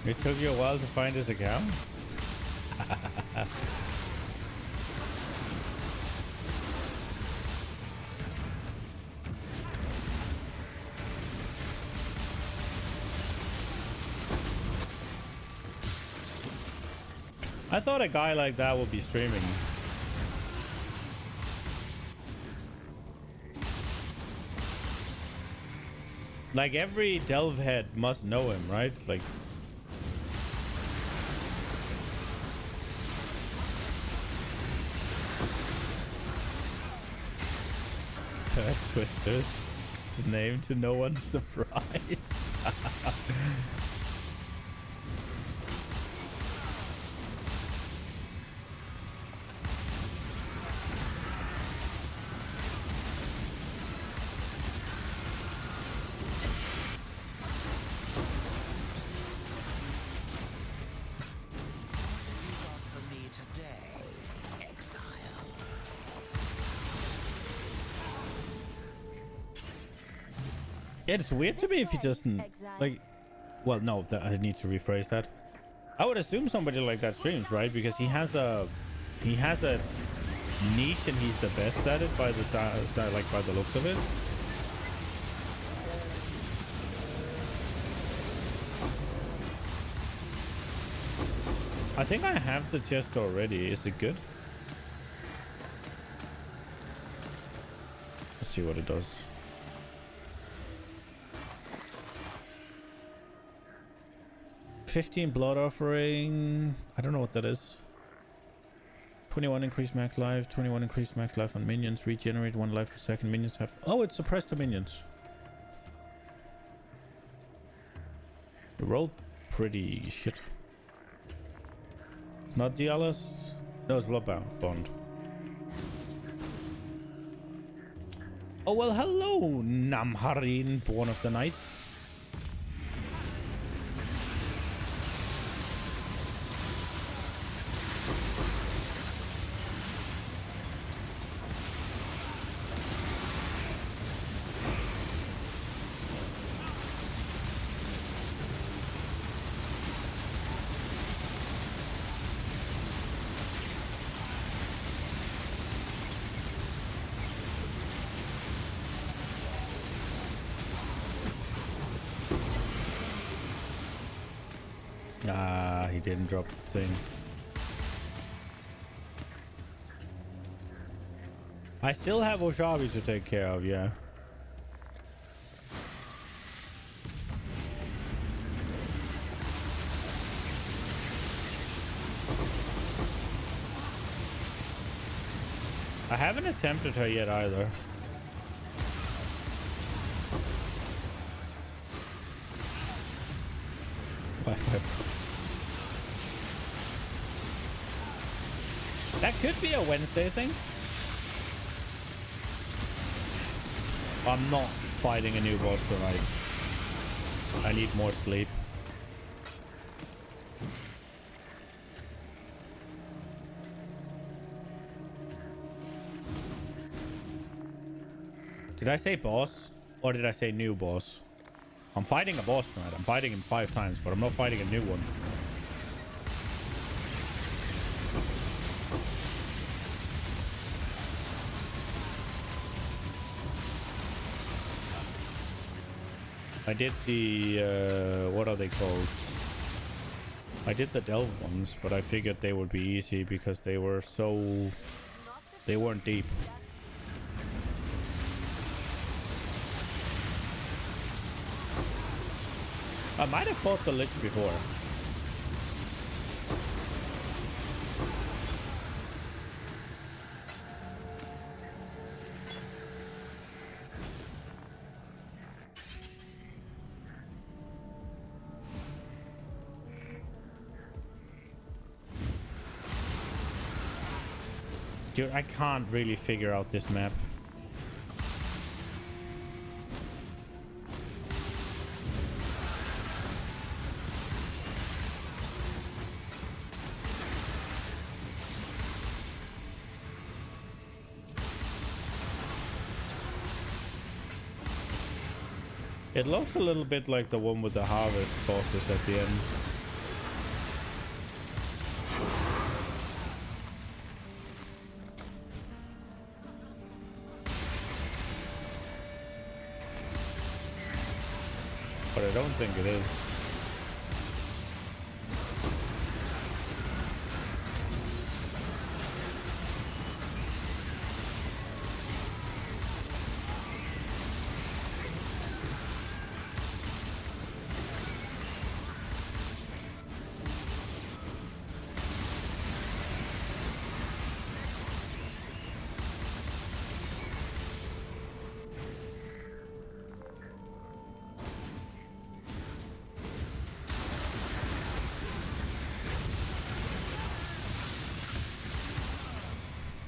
It took you a while to find his account? I thought a guy like that would be streaming. Like every delve head must know him, right? Like Twisters. Name to no one's surprise. For me today, Exile. Yeah, it's weird to me if he doesn't Exile. like. Well, no, I need to rephrase that. I would assume somebody like that streams, right? Because he has a niche and he's the best at it by the like by the looks of it. I think I have the chest already. Is it good? Let's see what it does. 15 blood offering. I don't know what that is. 21 increased max life. 21 increased max life on minions. Regenerate 1 life per second. Minions have. Oh, it's suppressed to minions. It rolled pretty shit. It's not Dialis. No, it's Bloodbound Bond. Oh, well, hello, Namharin, born of the night. Ah, he didn't drop the thing. I still have Oshabi to take care of, yeah. I haven't attempted her yet either. That could be a Wednesday thing. I'm not fighting a new boss tonight. I need more sleep. Did I say boss? Or did I say new boss? I'm fighting a boss tonight. I'm fighting him 5 times, but I'm not fighting a new one. I did the, what are they called? I did the delve ones, but I figured they would be easy because they were so... They weren't deep. I might have fought the Lich before. Dude, I can't really figure out this map. It looks a little bit like the one with the harvest bosses at the end. I don't think it is.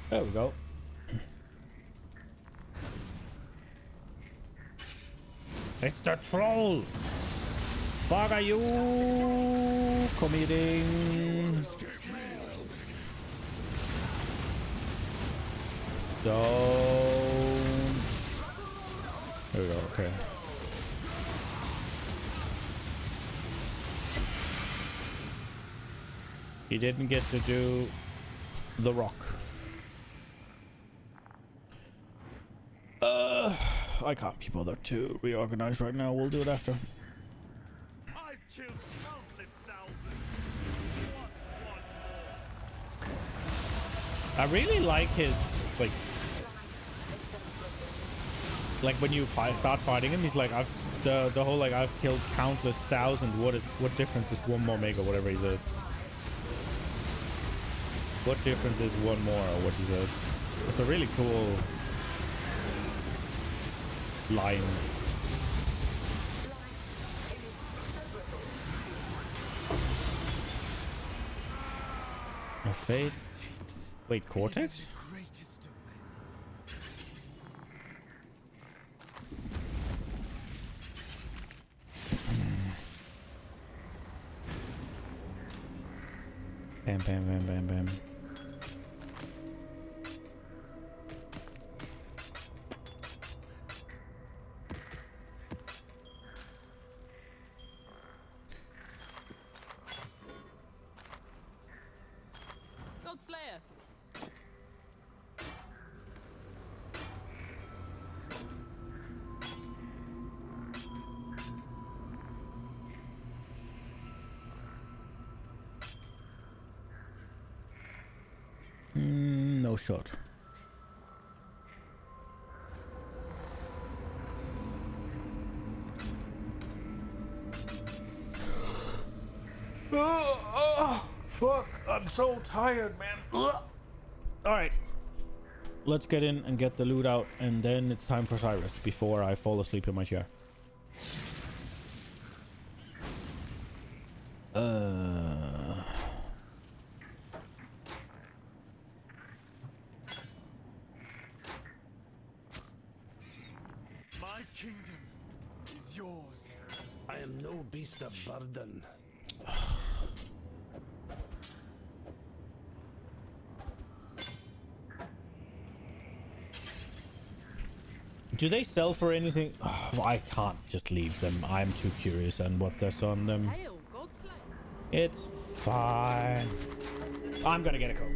There we go. It's the troll! Fuck are you committing? Don't. There we go, okay. He didn't get to do the rock. I can't be bothered to reorganize right now. We'll do it after. I've killed countless thousands. What's one more? I really like his like when you start fighting him, he's like, the whole like I've killed countless thousand. What difference is one more make or whatever he says? What difference is one more or what he says? It's a really cool line. A fate. Wait, Cortex? Bam, bam, bam, bam, bam. Slayer. No shot. Fuck, I'm so tired, man. All right, let's get in and get the loot out, and then it's time for Cyrus before I fall asleep in my chair. My kingdom is yours. I am no beast of burden. Do they sell for anything? Oh, I can't just leave them. I'm too curious on what there's on them. Hail, Godslayer. It's fine. I'm gonna get a Coke.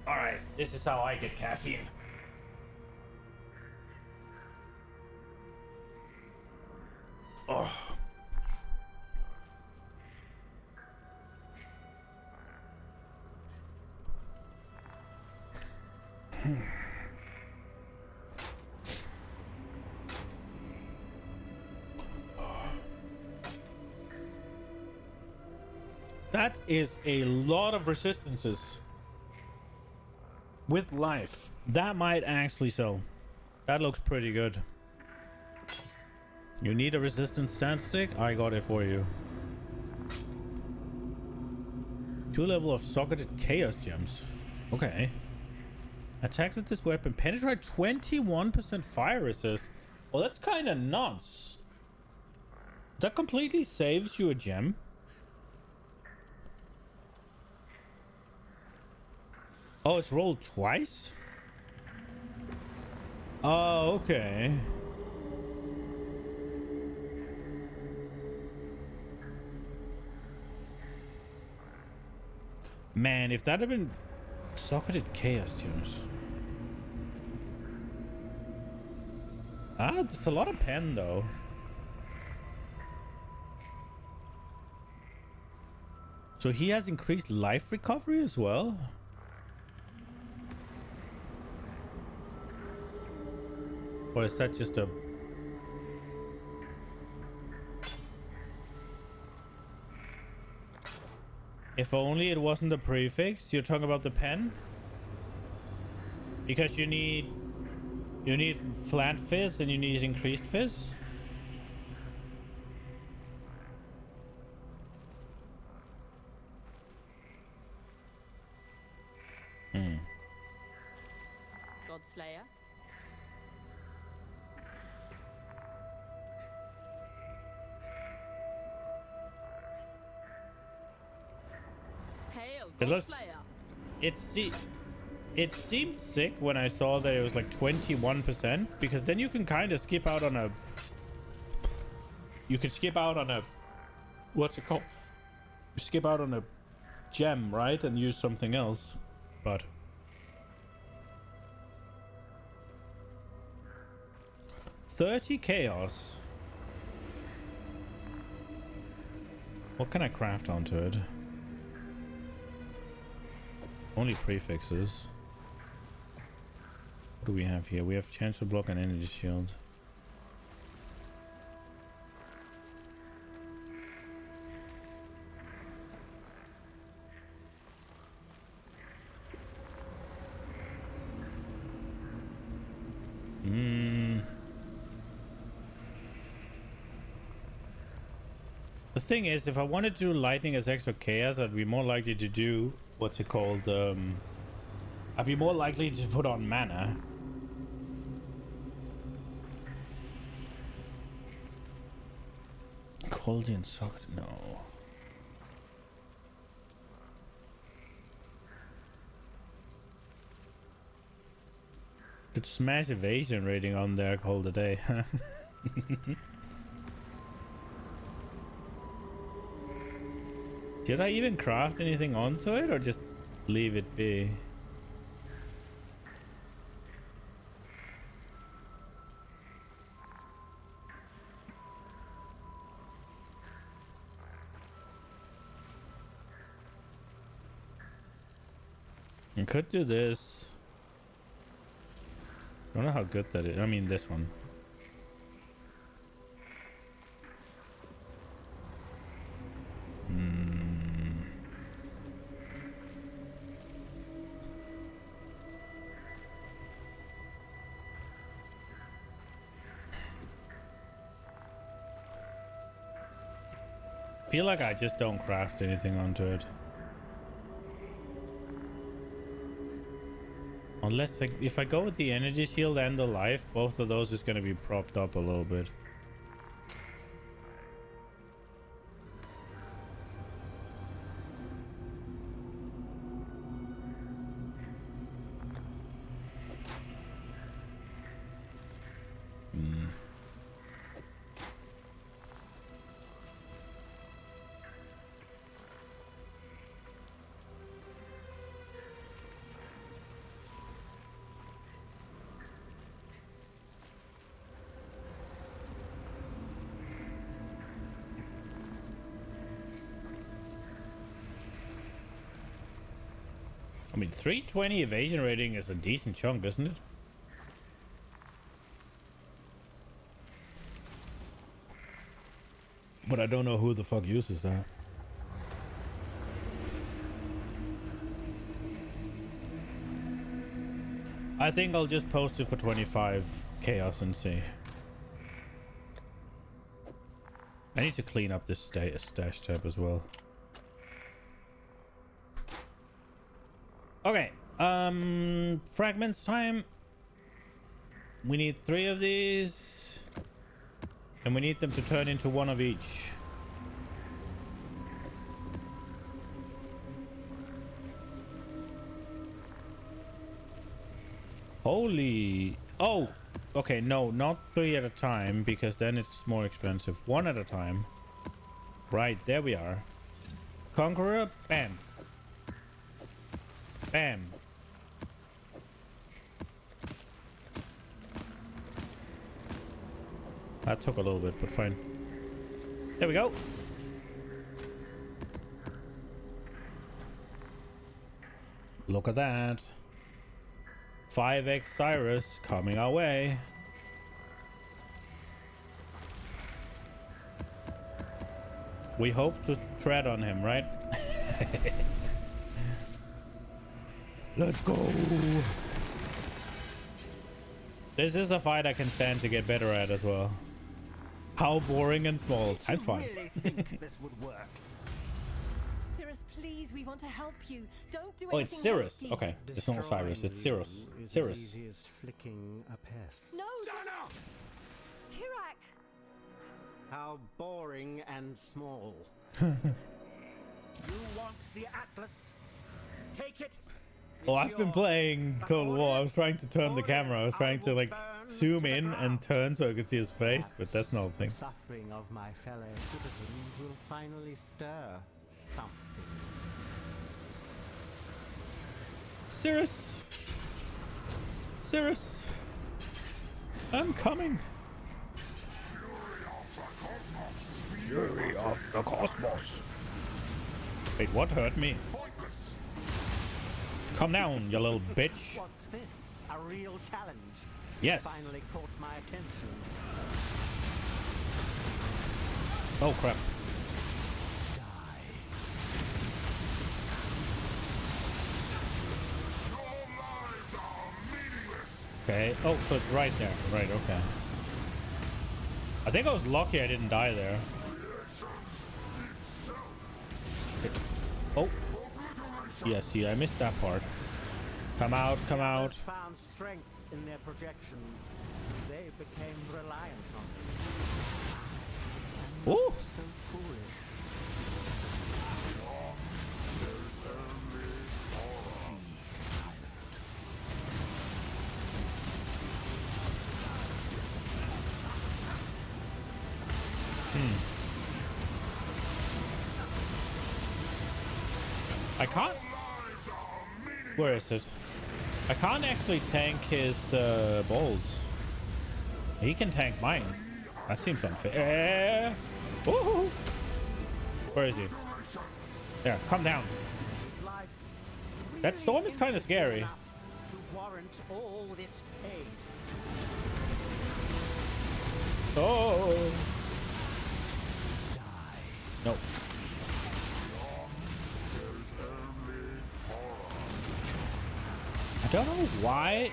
Alright, this is how I get caffeine. Oh. That is a lot of resistances with life. That might actually sell. That looks pretty good. You need a resistance stand stick? I got it for you. 2 level of socketed chaos gems. Okay. Attack with this weapon. Penetrate 21% fire resist. Well, that's kind of nuts. That completely saves you a gem. Oh, it's rolled twice? Oh, okay. Man, if that had been socketed chaos tunes. Ah, there's a lot of pen though. So he has increased life recovery as well? Or is that just a... If only it wasn't a prefix. You're talking about the pen? Because you need flat fizz and you need increased fizz? Godslayer. Hail, It looks- Godslayer. It seemed sick when I saw that it was like 21%, because then you can kind of skip out on a... You could skip out on a... What's it called? Skip out on a gem, right? And use something else. But... 30 chaos. What can I craft onto it? Only prefixes. What do we have here? We have chance to block and energy shield. The thing is, if I wanted to do lightning as extra chaos, I'd be more likely to do what's it called? I'd be more likely to put on mana. Quality and socket, no. Could smash evasion rating on there, call it a day. Did I even craft anything onto it or just leave it be? I could do this. I don't know how good that is. I mean, this one. I feel like I just don't craft anything onto it. Unless, like, if I go with the energy shield and the life, both of those is going to be propped up a little bit. I mean, 320 evasion rating is a decent chunk, isn't it? But I don't know who the fuck uses that. I think I'll just post it for 25 chaos and see. I need to clean up this stash tab as well. Okay, fragments time. We need 3 of these, and we need them to turn into 1 of each. Holy, oh, okay, no, not 3 at a time, because then it's more expensive. 1 at a time. Right, there we are. Conqueror, bam. Bam. That took a little bit, but fine. There we go. Look at that. 5x Cyrus coming our way. We hope to tread on him, right? Let's go. This is a fight I can stand to get better at as well. How boring and small. I'm fine. Really think this would work? Cirrus, please, we want to help you. Don't do Oh, it's anything Cirrus. hasty. Okay, it's not Cyrus. It's Cirrus. Cirrus. Easy as flicking a pest. No, Stunner! Hirak! How boring and small. You want the Atlas? Take it. Oh, I've been playing Total War. I was trying to turn the camera. I was trying to like zoom in and turn so I could see his face, but that's not a thing. The suffering of my fellow citizens will finally stir something. Cirrus! Cirrus! I'm coming! Fury of the cosmos! Wait, what hurt me? Come down, you little bitch! What's this? A real challenge? Yes! Finally caught my attention. Oh crap. Okay. Oh, so it's right there. Right, okay. I think I was lucky I didn't die there. Oh. Yeah, see, I missed that part. Come out, come out. Found strength in their projections. They became reliant on them. Ooh. So foolish. I can't. Where is it? I can't actually tank his balls. He can tank mine. That seems unfair. Woohoo! Where is he? There, come down. That storm is kind of scary. To warrant all this pain. Oh. No. I don't know why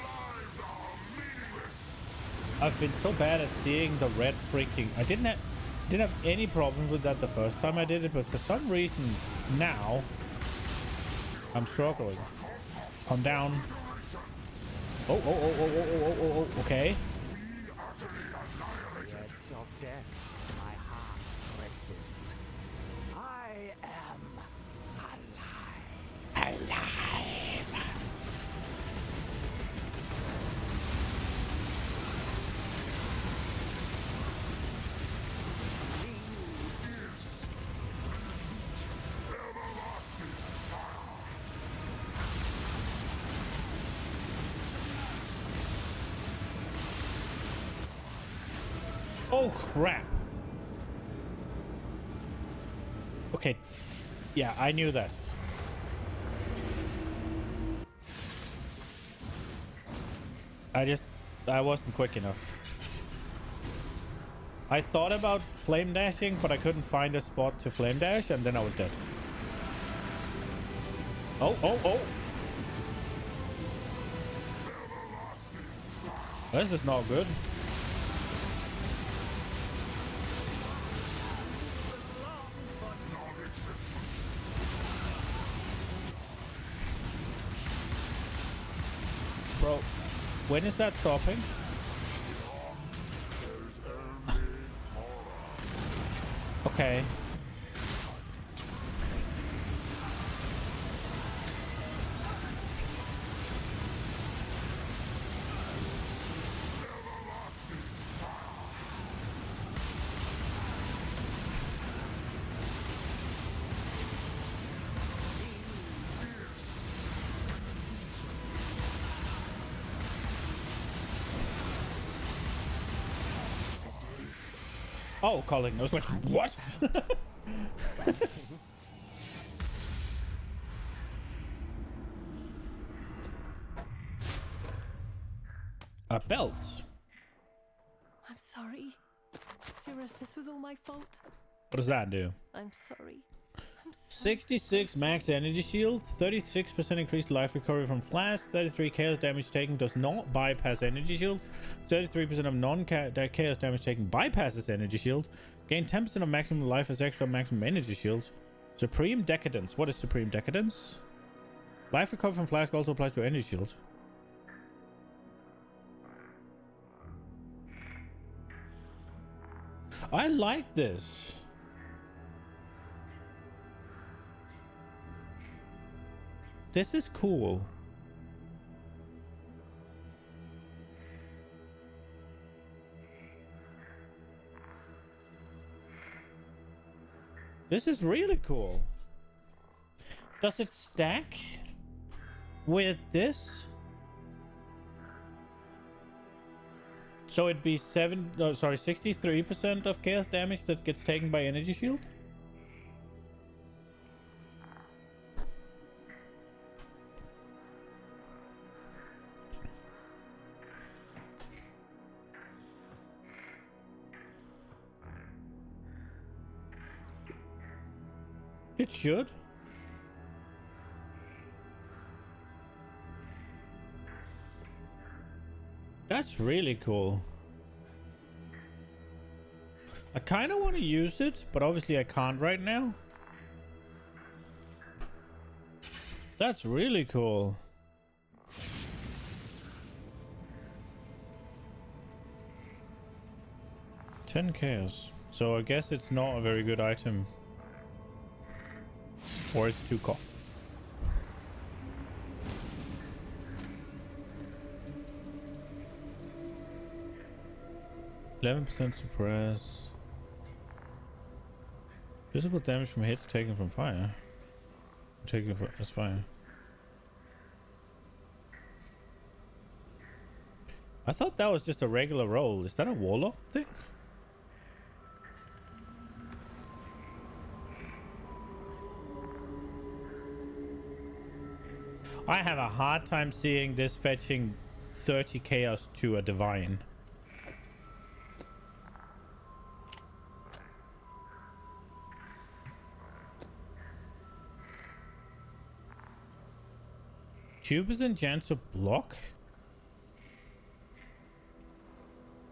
I've been so bad at seeing the red freaking. I didn't have any problems with that the first time I did it, but for some reason now I'm struggling. Come down. Oh, okay. The edge of death, my heart races. I am alive. Oh crap. Okay. Yeah, I knew that. I wasn't quick enough. I thought about flame dashing, but I couldn't find a spot to flame dash, and then I was dead. Oh. This is not good. Bro, when is that stopping? Okay. Oh, calling. I was like, what? A belt. I'm sorry. Cirrus, this was all my fault. What does that do? I'm sorry. 66 max energy shield, 36% increased life recovery from flash, 33 chaos damage taken does not bypass energy shield, 33% of non-chaos damage taken bypasses energy shield, gain 10% of maximum life as extra maximum energy shield. Supreme Decadence. What is Supreme Decadence? Life recovery from flash also applies to energy shield. I like this. This is cool. This is really cool. Does it stack with this? So it'd be 63% of chaos damage that gets taken by energy shield? It should. That's really cool. I kind of want to use it, but obviously I can't right now. That's really cool. $10 chaos. So I guess it's not a very good item. Or it's too cool. %, suppress. Physical damage from hits taken from fire. Taken as fire. I thought that was just a regular roll. Is that a warlock thing? I have a hard time seeing this fetching 30 chaos to a divine. Tubers and chance to block?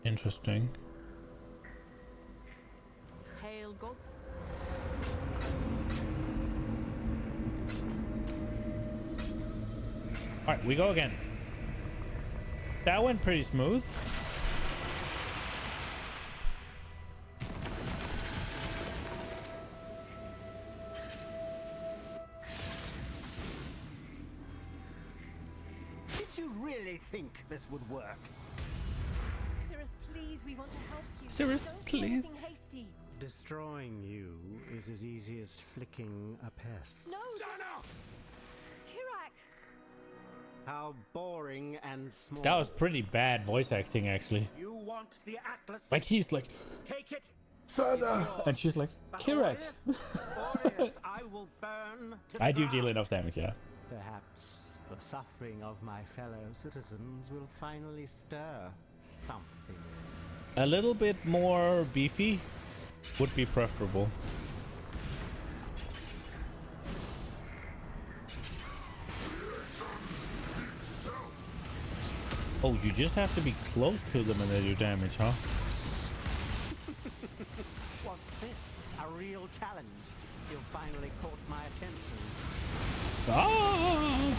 Interesting. Hail gods. Alright, we go again. That went pretty smooth. Did you really think this would work? Cirrus, please, we want to help you. Cirrus, Don't do please. anything hasty. Destroying you is as easy as flicking a pest. No! Kirak! How boring and small. That was pretty bad voice acting, actually. You want the Atlas? Like, he's like, Take it. Sana! And she's like, Kirak! I will burn to I the do deal ground. enough damage, yeah. Perhaps the suffering of my fellow citizens will finally stir something. A little bit more beefy would be preferable. Oh, you just have to be close to them and they do damage, huh? What's this? A real challenge. You finally caught my attention. Ah!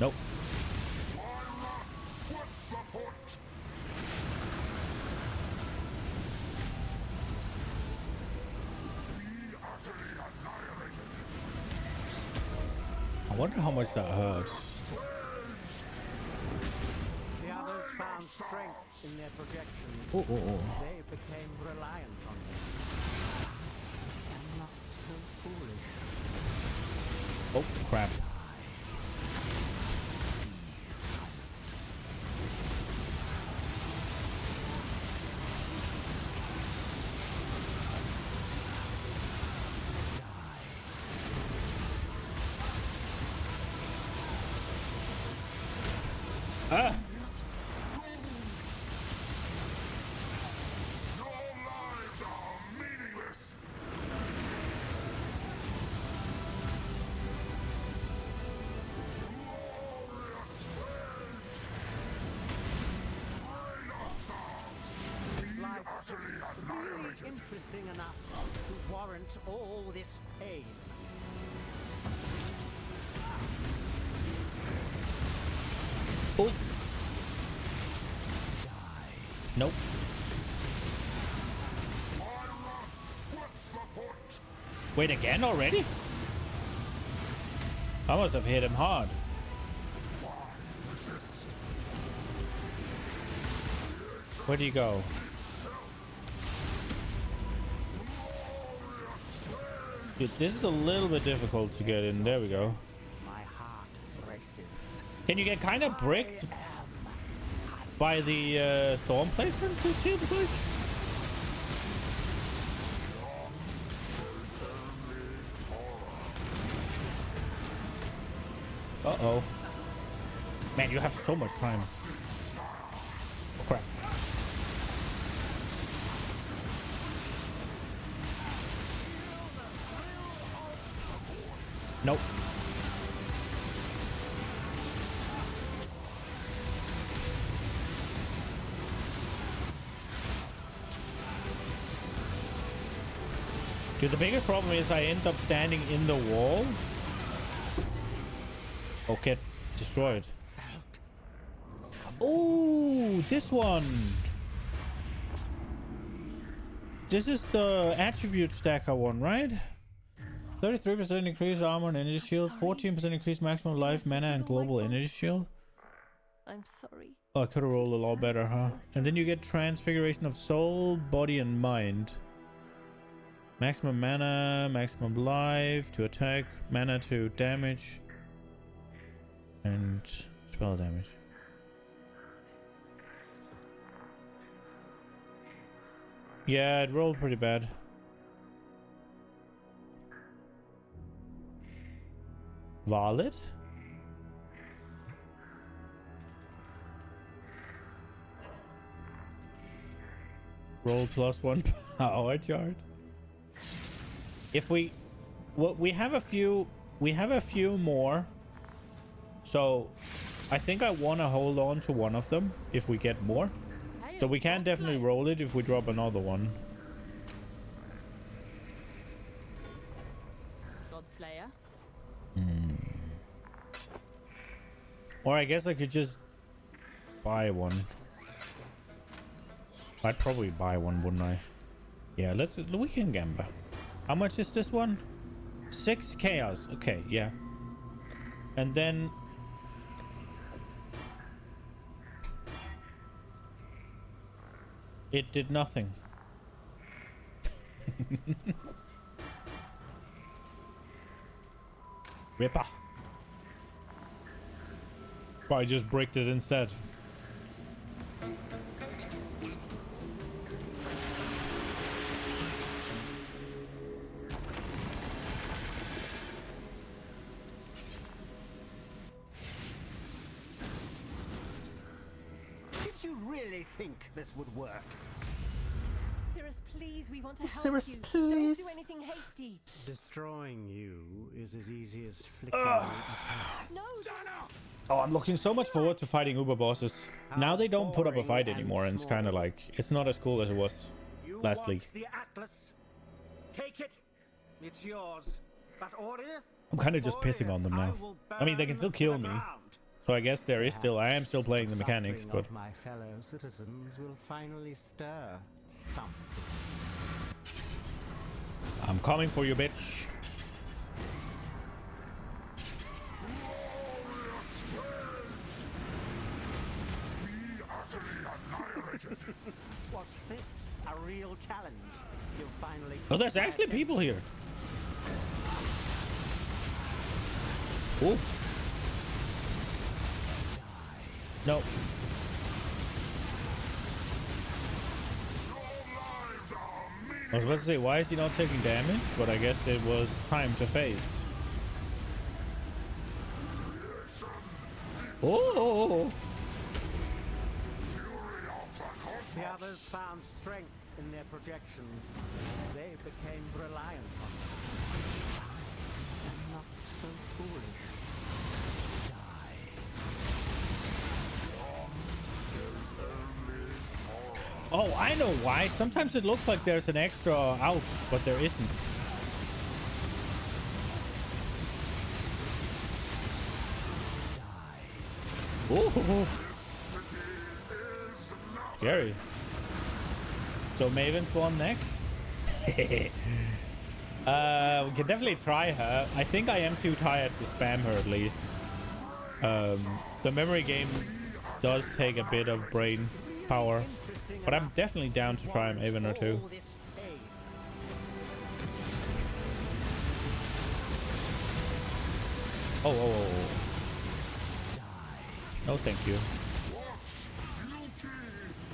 Nope. What's the point? Be utterly annihilated. I wonder how much that hurts. The others found strength in their projections. Oh, oh, oh. They became reliant on them. I'm not so foolish. Oh, crap. Ah! Your lives are meaningless. Glorious friends. Rain our stars. Be Life utterly really annihilated. interesting enough to warrant all this pain. Oh. Nope. What's the point? Wait, again already? I must have hit him hard. Resist. Where do you go? Dude, this is a little bit difficult to get in. There we go. My heart races. Can you get kind of bricked by the storm placement? It seems like. Uh-oh. Man, you have so much time. Oh, crap. Nope. Dude, the biggest problem is I end up standing in the wall. Okay, destroyed. Oh, this one. This is the attribute stacker one, right? 33% increased armor and energy shield, 14% increased maximum life, mana, and global energy shield. I'm sorry. Oh, I could have rolled a lot better, huh? And then you get transfiguration of soul, body, and mind. Maximum mana, maximum life to attack, mana to damage, and spell damage. Yeah, it rolled pretty bad. Valid? Roll +1 power chart. If we, well, we have a few more. So I think I want to hold on to one of them if we get more. So we can definitely roll it if we drop another one. Godslayer. Or I guess I could just buy one. I'd probably buy one, wouldn't I? Yeah, we can gamble. How much is this one? 6 chaos. Okay, yeah. And then it did nothing. Ripper. Oh, I just bricked it instead. Did you really think this would work? Cirrus, please, we want to help Cirrus, you. please. Don't do anything hasty. Destroying you is as easy as flickering a patch. No, Oh, I'm looking so much forward to fighting Uber bosses. Now they don't put up a fight anymore, and it's kind of like, it's not as cool as it was You last want league. the Atlas? Take it. It's yours. But Aurea? I'm kind of just pissing on them now. I mean, they can still kill me. So I guess there is still, I am still playing the mechanics, but Of my fellow citizens will finally stir something. I'm coming for you, bitch. What's this? A real challenge. You'll finally. Oh, there's actually people here. Oh. No. I was about to say, why is he not taking damage? But I guess it was time to face. Oh. The others found strength in their projections. They became reliant on them. And not so foolish. Die. Oh, I know why. Sometimes it looks like there's an extra out, but there isn't. Ooh. Scary. So Maven's one next. We can definitely try her. I think I am too tired to spam her at least. The memory game does take a bit of brain power, but I'm definitely down to try Maven or two. Oh. No, thank you.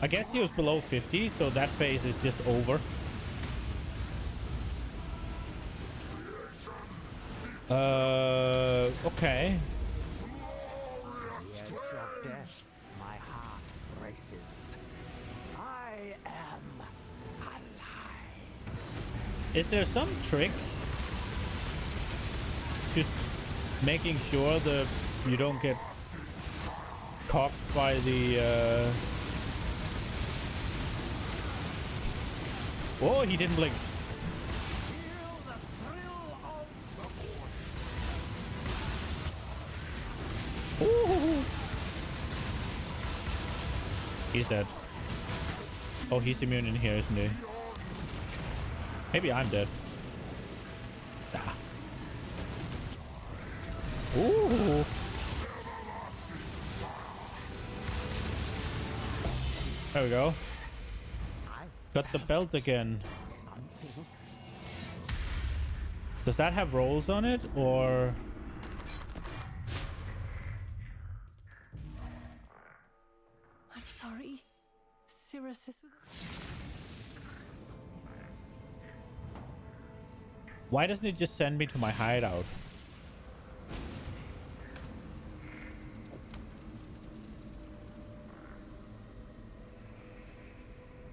I guess he was below 50, so that phase is just over. Okay. The edge of death, my heart races. I am alive. Is there some trick to making sure that you don't get cocked by the Oh, he didn't blink. Ooh. He's dead. Oh, he's immune in here, isn't he? Maybe I'm dead. Ah. Ooh. There we go. Got the belt again. Does that have rolls on it, or? I'm sorry. Cirrus, this was... Why doesn't it just send me to my hideout?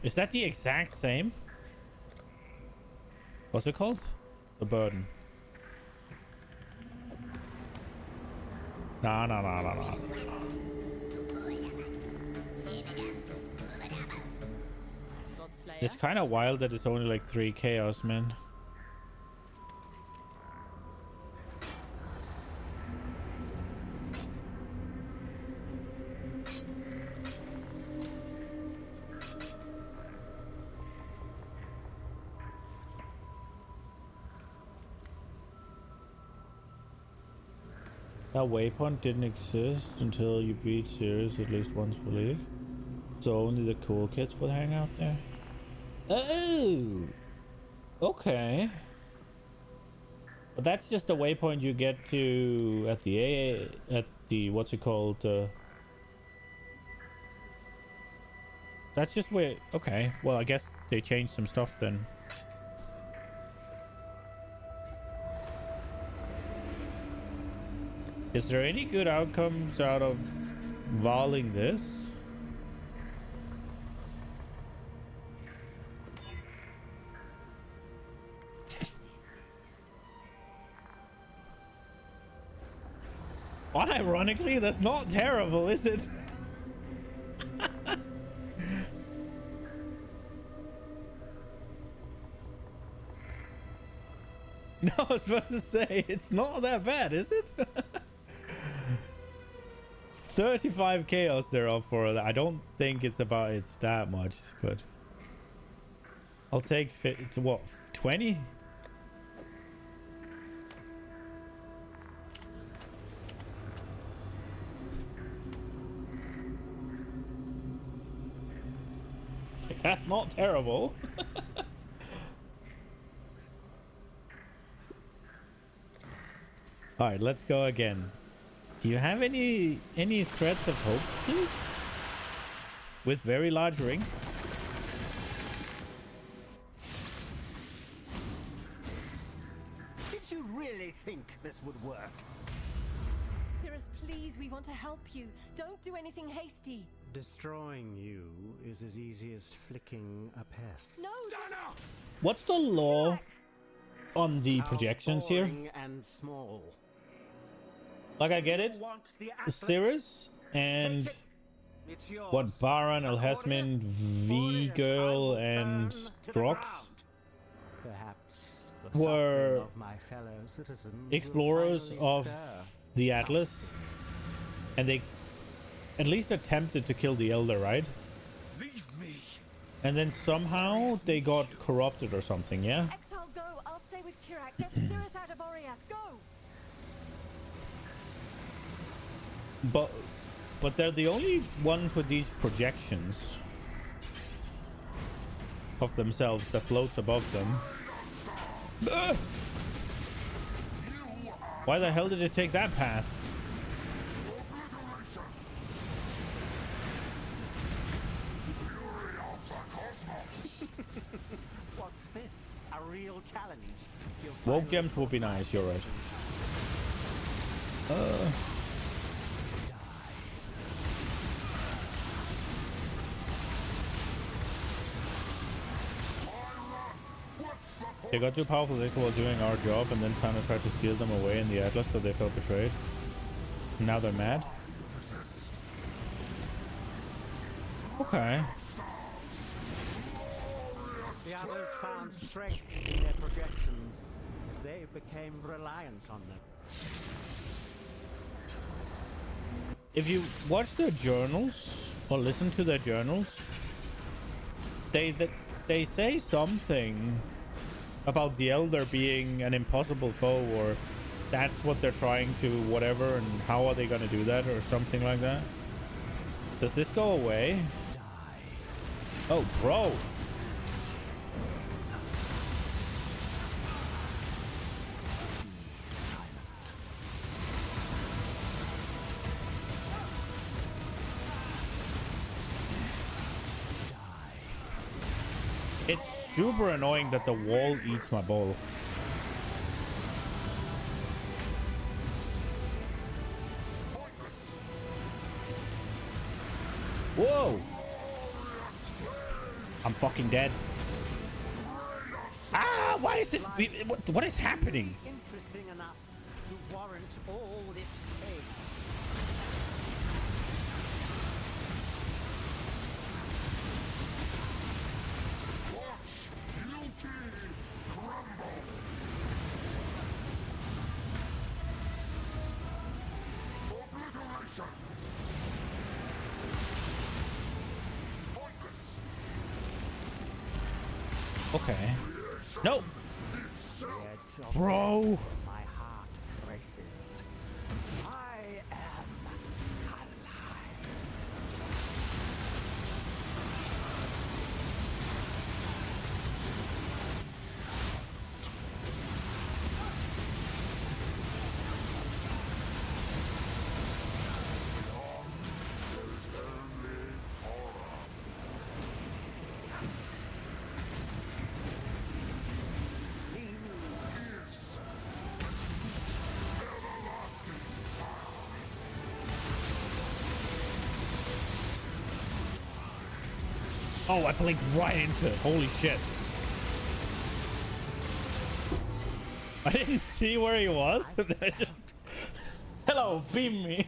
Is that the exact same? What's it called? The burden. Nah. It's kind of wild that it's only like 3 chaos, man. That waypoint didn't exist until you beat Sirius at least once per league. So only the cool kids would hang out there. Oh! Okay. But that's just a waypoint you get to at the at the what's it called? That's just where. Okay. Well, I guess they changed some stuff then. Is there any good outcomes out of volleying this? Unironically, that's not terrible, is it? No, I was about to say, it's not that bad, is it? It's 35 chaos they're up for. I don't think it's that much, but I'll take to what, 20? That's not terrible. All right, let's go again. Do you have any threats of hope, please? With very large ring. Did you really think this would work? Cirrus, please, we want to help you. Don't do anything hasty. Destroying you is as easy as flicking a pest. No! What's the law on the How projections here? boring and small. Like, I get it. You want the Atlas? Cirrus and Take it. It's yours. what, Baran, Alhasmin, V-Girl, and Drox Perhaps the were suffering of my fellow citizens will explorers finally of stir. the Atlas, and they at least attempted to kill the Elder, right? Leave me. And then somehow they got corrupted or something, yeah? Exile, go! I'll stay with Kirak. Get Cirrus out of Oriath. Go! But they're the only ones with these projections of themselves that floats above them. Why the hell did it take that path? What's this? A real challenge? You'll Woke finally gems would be nice, you're right. They got too powerful while doing our job, and then Sana tried to steal them away in the Atlas, so they felt betrayed. Now they're mad. Okay. The others found strength in their projections. They became reliant on them. If you watch their journals or listen to their journals, they say something about the Elder being an impossible foe, or that's what they're trying to whatever, and how are they going to do that, or something like that. Does this go away? Oh, bro. It's super annoying that the wall eats my bowl. Whoa! I'm fucking dead. Ah! Why is it? What is happening? Interesting enough to warrant all this pain. Okay. No! Bro! My heart races. I am alive. Oh, I blinked right into it. Holy shit. I didn't see where he was. I just... Hello, beam me.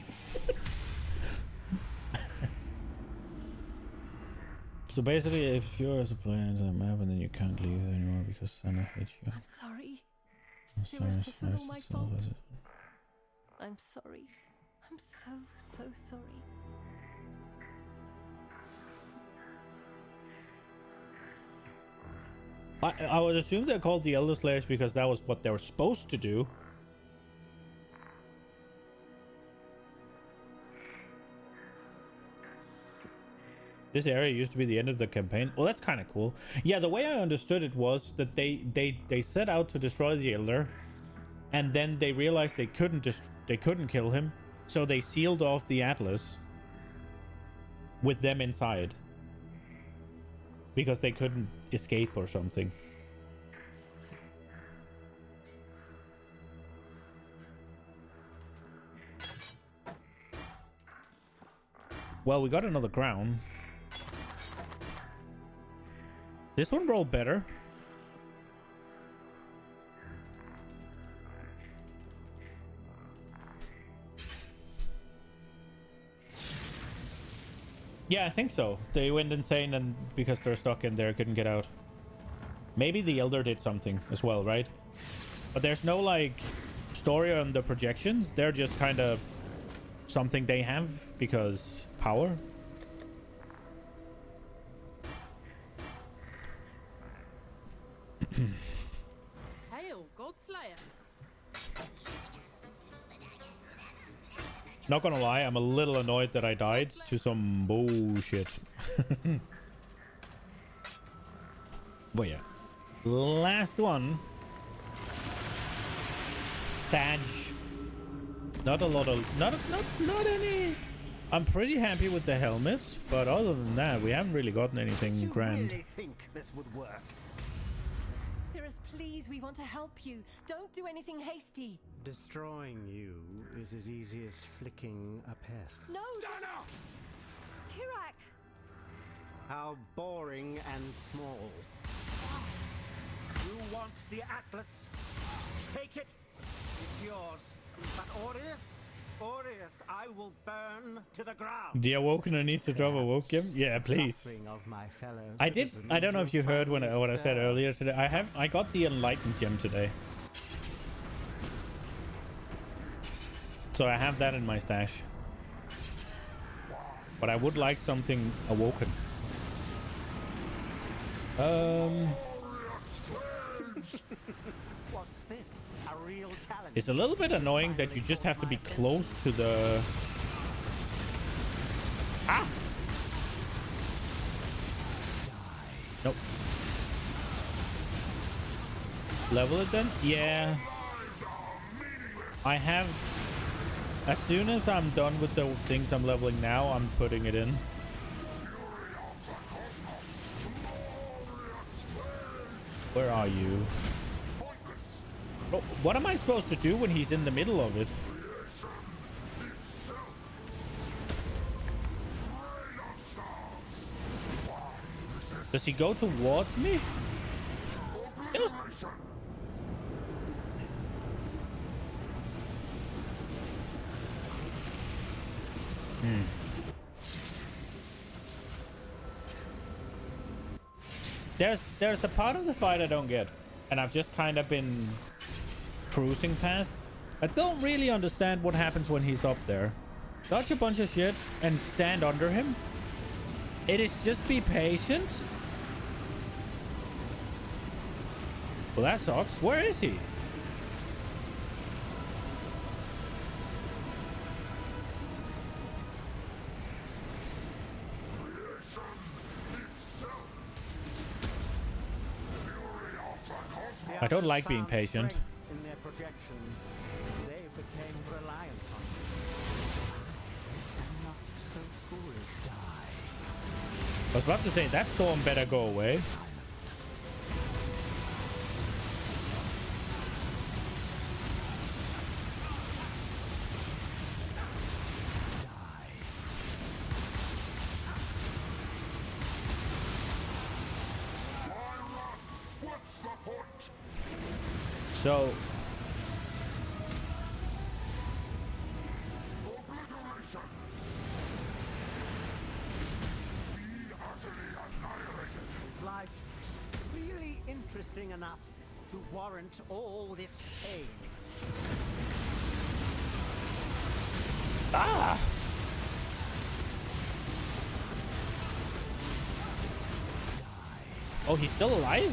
So basically, if you're a supplier into the map and then you can't leave anymore because Sana hates you. I'm sorry. Cirrus, this was all my fault. I'm sorry. I'm so sorry. I would assume they're called the Elder Slayers because that was what they were supposed to do. This area used to be the end of the campaign. Well, that's kind of cool. Yeah, the way I understood it was that they set out to destroy the Elder, and then they realized they couldn't kill him, so they sealed off the Atlas with them inside because they couldn't escape or something. Well, we got another crown. This one rolled better. Yeah, I think so. They went insane and because they're stuck in there, couldn't get out. Maybe the Elder did something as well, right? But there's no, like, story on the projections. They're just kind of something they have because power. Hail, Godslayer. Not gonna lie, I'm a little annoyed that I died to some bullshit. But yeah. Last one. Sag. Not a lot of... Not any... I'm pretty happy with the helmet, but other than that, we haven't really gotten anything You grand. really think this would work? Cirrus, please, we want to help you. Don't do anything hasty. Destroying you is as easy as flicking a pest. No! Stunner! Kirak! How boring and small. You want the Atlas? Take it. It's yours. But Orith, I will burn to the ground. The Awokener needs to drop Awoke him? Yeah, please. Suffering of my fellow I did. I don't know if you heard what I said earlier today. I got the Enlightened gem today. So I have that in my stash. But I would like something Awoken. What's this? A real challenge. It's a little bit annoying that you just have to be close to the... Ah! Nope. Level it then? Yeah. I have... As soon as I'm done with the things I'm leveling now, I'm putting it in. Where are you? Oh, what am I supposed to do when he's in the middle of it? Does he go towards me? There's a part of the fight I don't get, and I've just kind of been cruising past. I don't really understand what happens when he's up there. Dodge a bunch of shit and stand under him. It is just be patient. Well, that sucks. Where is he? I don't like being patient. In their projections, they became reliant on me. I'm not so foolish, die. I was about to say that storm better go away. So Is life really interesting enough to warrant all this pain? ah, oh, he's still alive?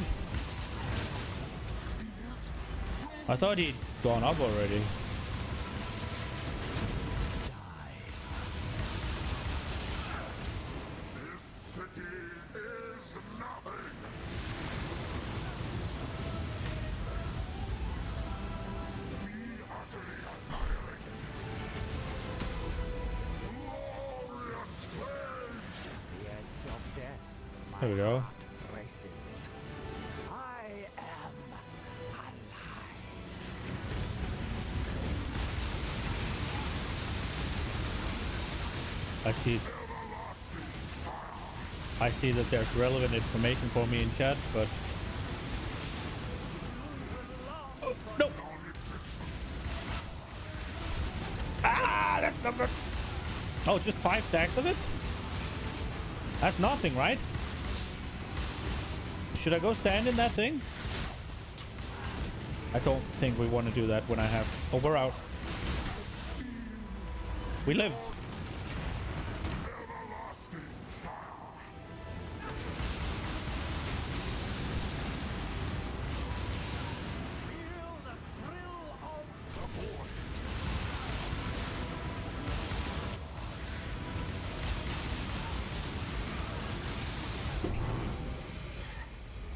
I thought he'd gone up already. This city is nothing. Be utterly annihilated. Glorious flames! The edge of death. My There we go. heart races. I am alive. I see. The I see that there's relevant information for me in chat, but... Oh, no! Ah, that's not good. Oh, just 5 stacks of it? That's nothing, right? Should I go stand in that thing? I don't think we want to do that when I have... Oh, we're out. We lived.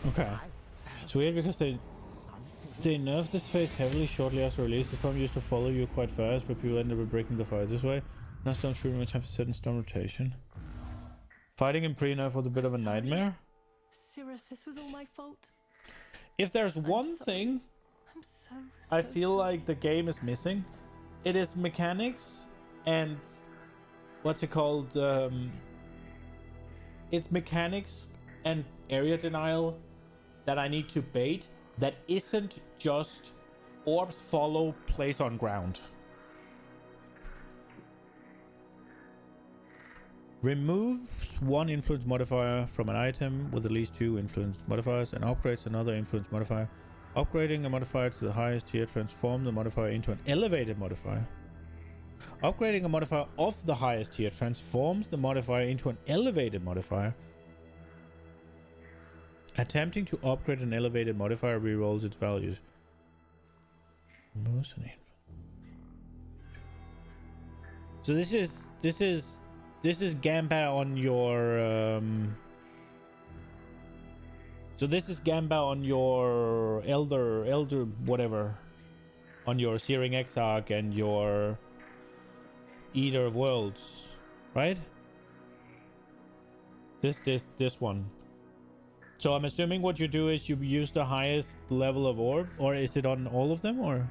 Okay. It's weird because they nerfed this phase heavily shortly after release. The storm used to follow you quite fast, but people ended up breaking the fire this way. Now storms pretty much have a certain storm rotation. Fighting in pre-nerf was a bit of a nightmare. Cirrus, this was all my fault. If there's one thing I feel like the game is missing, it is mechanics and what's it called? It's mechanics and area denial that I need to bait that isn't just orbs follow, place on ground. Removes 1 influence modifier from an item with at least 2 influence modifiers and upgrades another influence modifier. Upgrading a modifier to the highest tier transforms the modifier into an elevated modifier. Upgrading a modifier of the highest tier transforms the modifier into an elevated modifier. Attempting to upgrade an elevated modifier rerolls its values. So this is Gamba on your so this is Gamba on your elder whatever, on your Searing Exarch and your Eater of Worlds, right? This one. So I'm assuming what you do is you use the highest level of orb, or is it on all of them, or?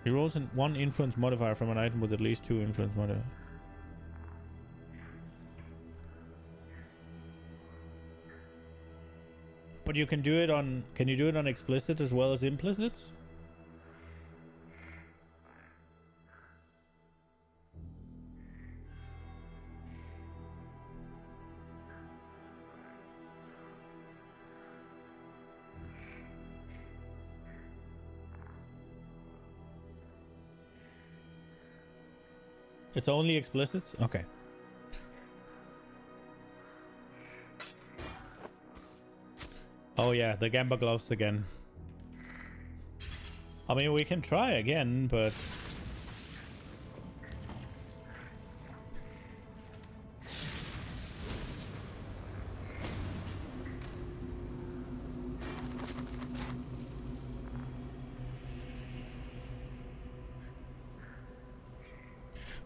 He rolls in 1 influence modifier from an item with at least 2 influence modifiers. But you can do it on, can you do it on explicit as well as implicits? It's only explicits? Okay. Oh yeah, the Gamba gloves again. I mean, we can try again, but...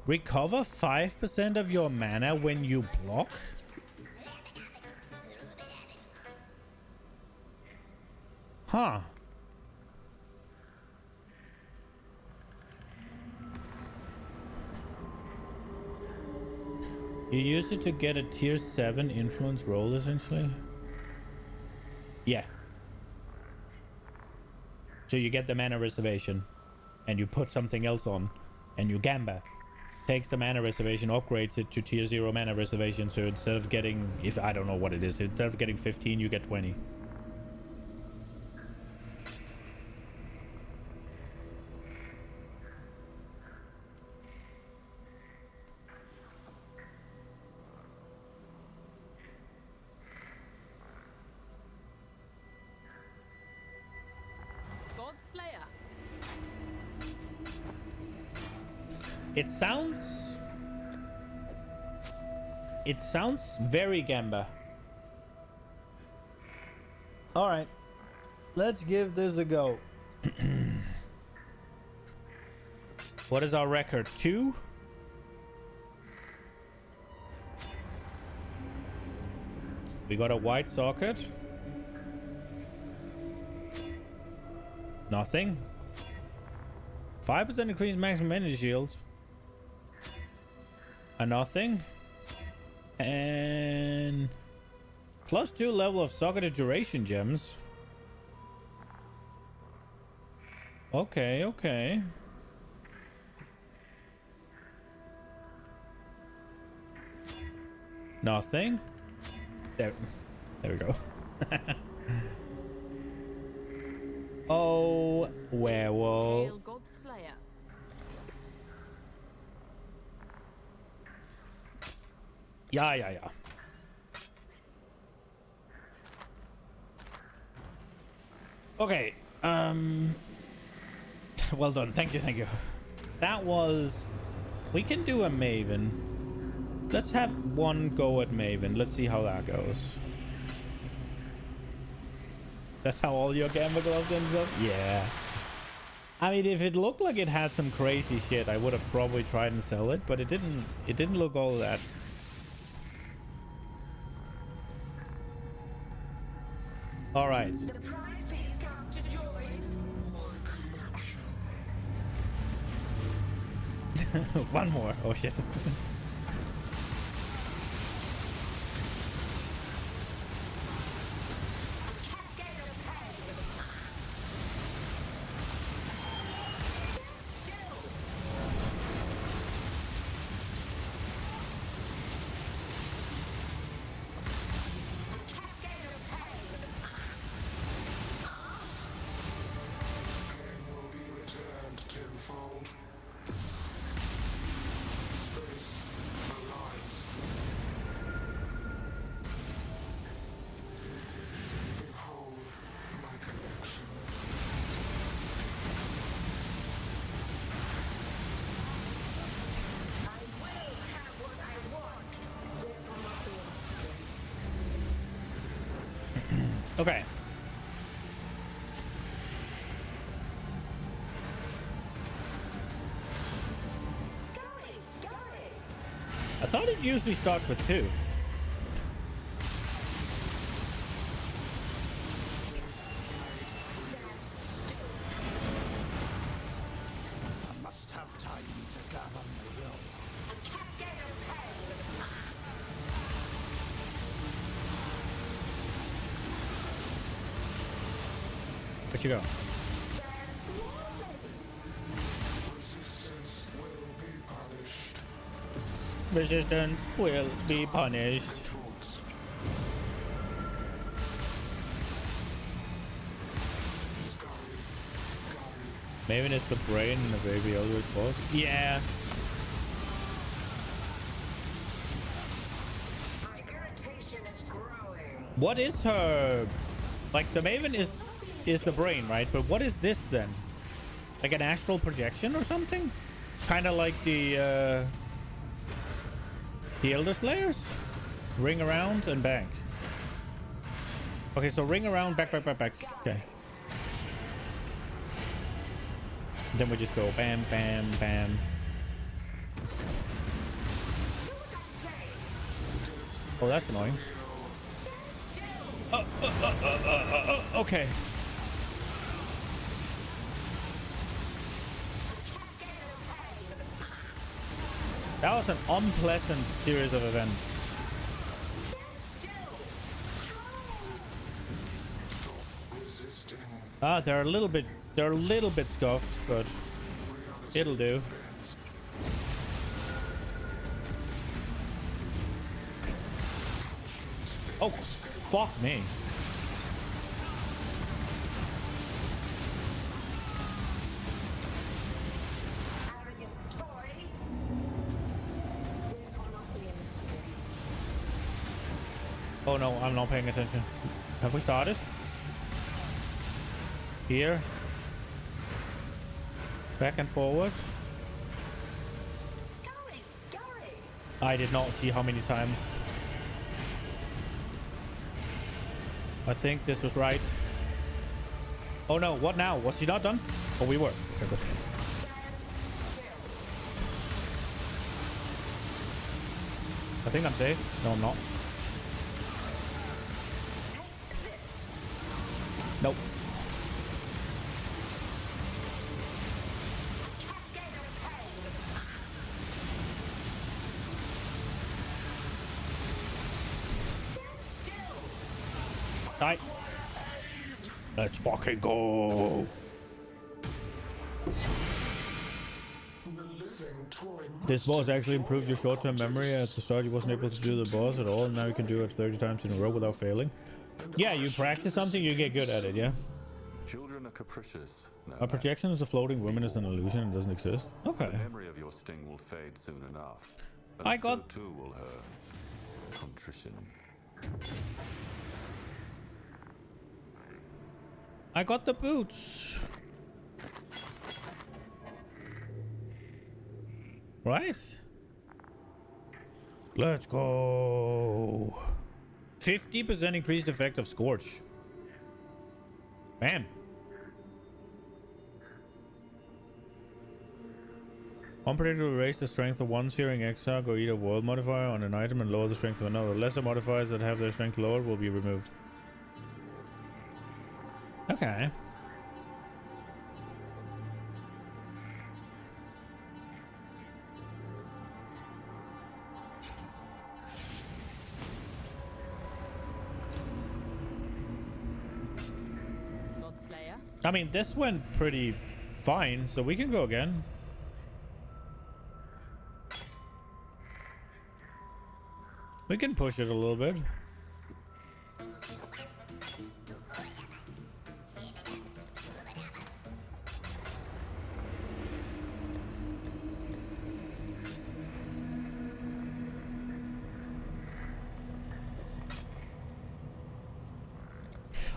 Recover 5% of your mana when you block? Huh. You use it to get a tier 7 influence roll, essentially? Yeah. So you get the mana reservation, and you put something else on, and you Gamba. Takes the mana reservation, upgrades it to tier 0 mana reservation, so instead of getting, if I don't know what it is, instead of getting 15, you get 20. It sounds very Gamba. All right, let's give this a go. What is our record? 2? We got a white socket. Nothing. 5% increased maximum energy shield. A nothing. And +2 level of socketed duration gems. Okay, okay. Nothing. There we go. Oh, werewolf. Hail God Slayer. Yeah. Okay. Well done. Thank you. That was... We can do a Maven. Let's have one go at Maven. Let's see how that goes. That's how all your Gamma gloves ended up? Yeah. I mean, if it looked like it had some crazy shit, I would have probably tried and sell it, but it didn't look all that. All right. The prize piece comes to join. One more. Oh shit. Okay. I thought it usually starts with 2. I must have time to gather my will. Where'd you go? Resistance will be punished. Maybe it's the brain and the baby always was. Yeah. My irritation is growing. What is her... Like, the Maven is the brain, right? But what is this then? Like an astral projection or something? Kind of like the Elder Slayers? Ring around and back. Okay, so ring around, back. Okay. Then we just go bam, bam, bam. Oh, that's annoying. Okay. That was an unpleasant series of events. Ah, they're a little bit scuffed, but it'll do. Oh, fuck me. Oh no, I'm not paying attention. Have we started? Here. Back and forward. Scurry. I did not see how many times. I think this was right. Oh no, what now? Was she not done? Oh, we were. Okay, good. I think I'm safe. No, I'm not. Nope. Die. Let's fucking go. This boss actually improved your short-term memory. At the start, you wasn't able to do the boss at all. And now you can do it 30 times in a row without failing. Yeah, you practice something, you get good at it, yeah? Children are capricious. No, A projection is a floating woman is an illusion and doesn't exist. Okay. the memory of your sting will fade soon enough. And I so got- too will her contrition. I got the boots. Right. Let's go. 50% increased effect of Scorch. Bam. Unpredictable will raise the strength of one searing Exile, go either world modifier on an item and lower the strength of another. Lesser modifiers that have their strength lowered will be removed. Okay. I mean, this went pretty fine, so we can go again. We can push it a little bit.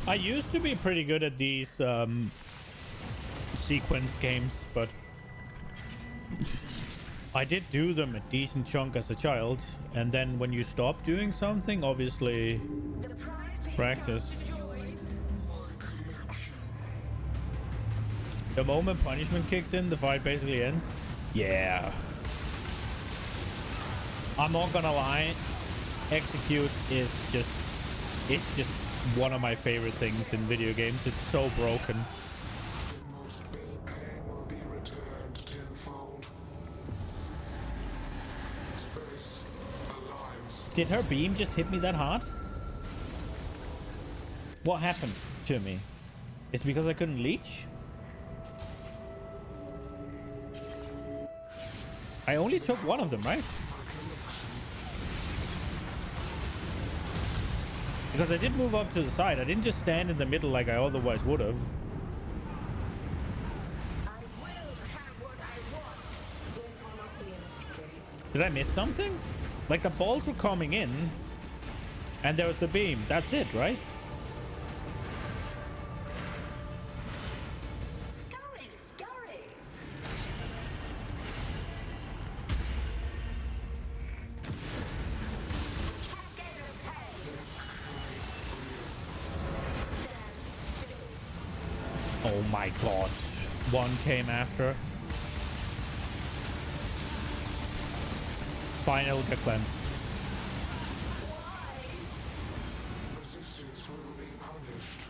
I used to be pretty good at these sequence games, but I did do them a decent chunk as a child, and then when you stop doing something, obviously practice. The moment punishment kicks in, the fight basically ends. Yeah. I'm not gonna lie, execute is just, it's just one of my favorite things in video games. It's so broken. Did her beam just hit me that hard? What happened to me? It's because I couldn't leech? I only took one of them, right? Because I did move up to the side. I didn't just stand in the middle like I otherwise would have. Did I miss something? Like the balls were coming in and there was the beam. That's it, right? Scurry, scurry. Cascade of pain. Oh my god. One came after. Fine, it'll get cleansed. Resistance will be punished.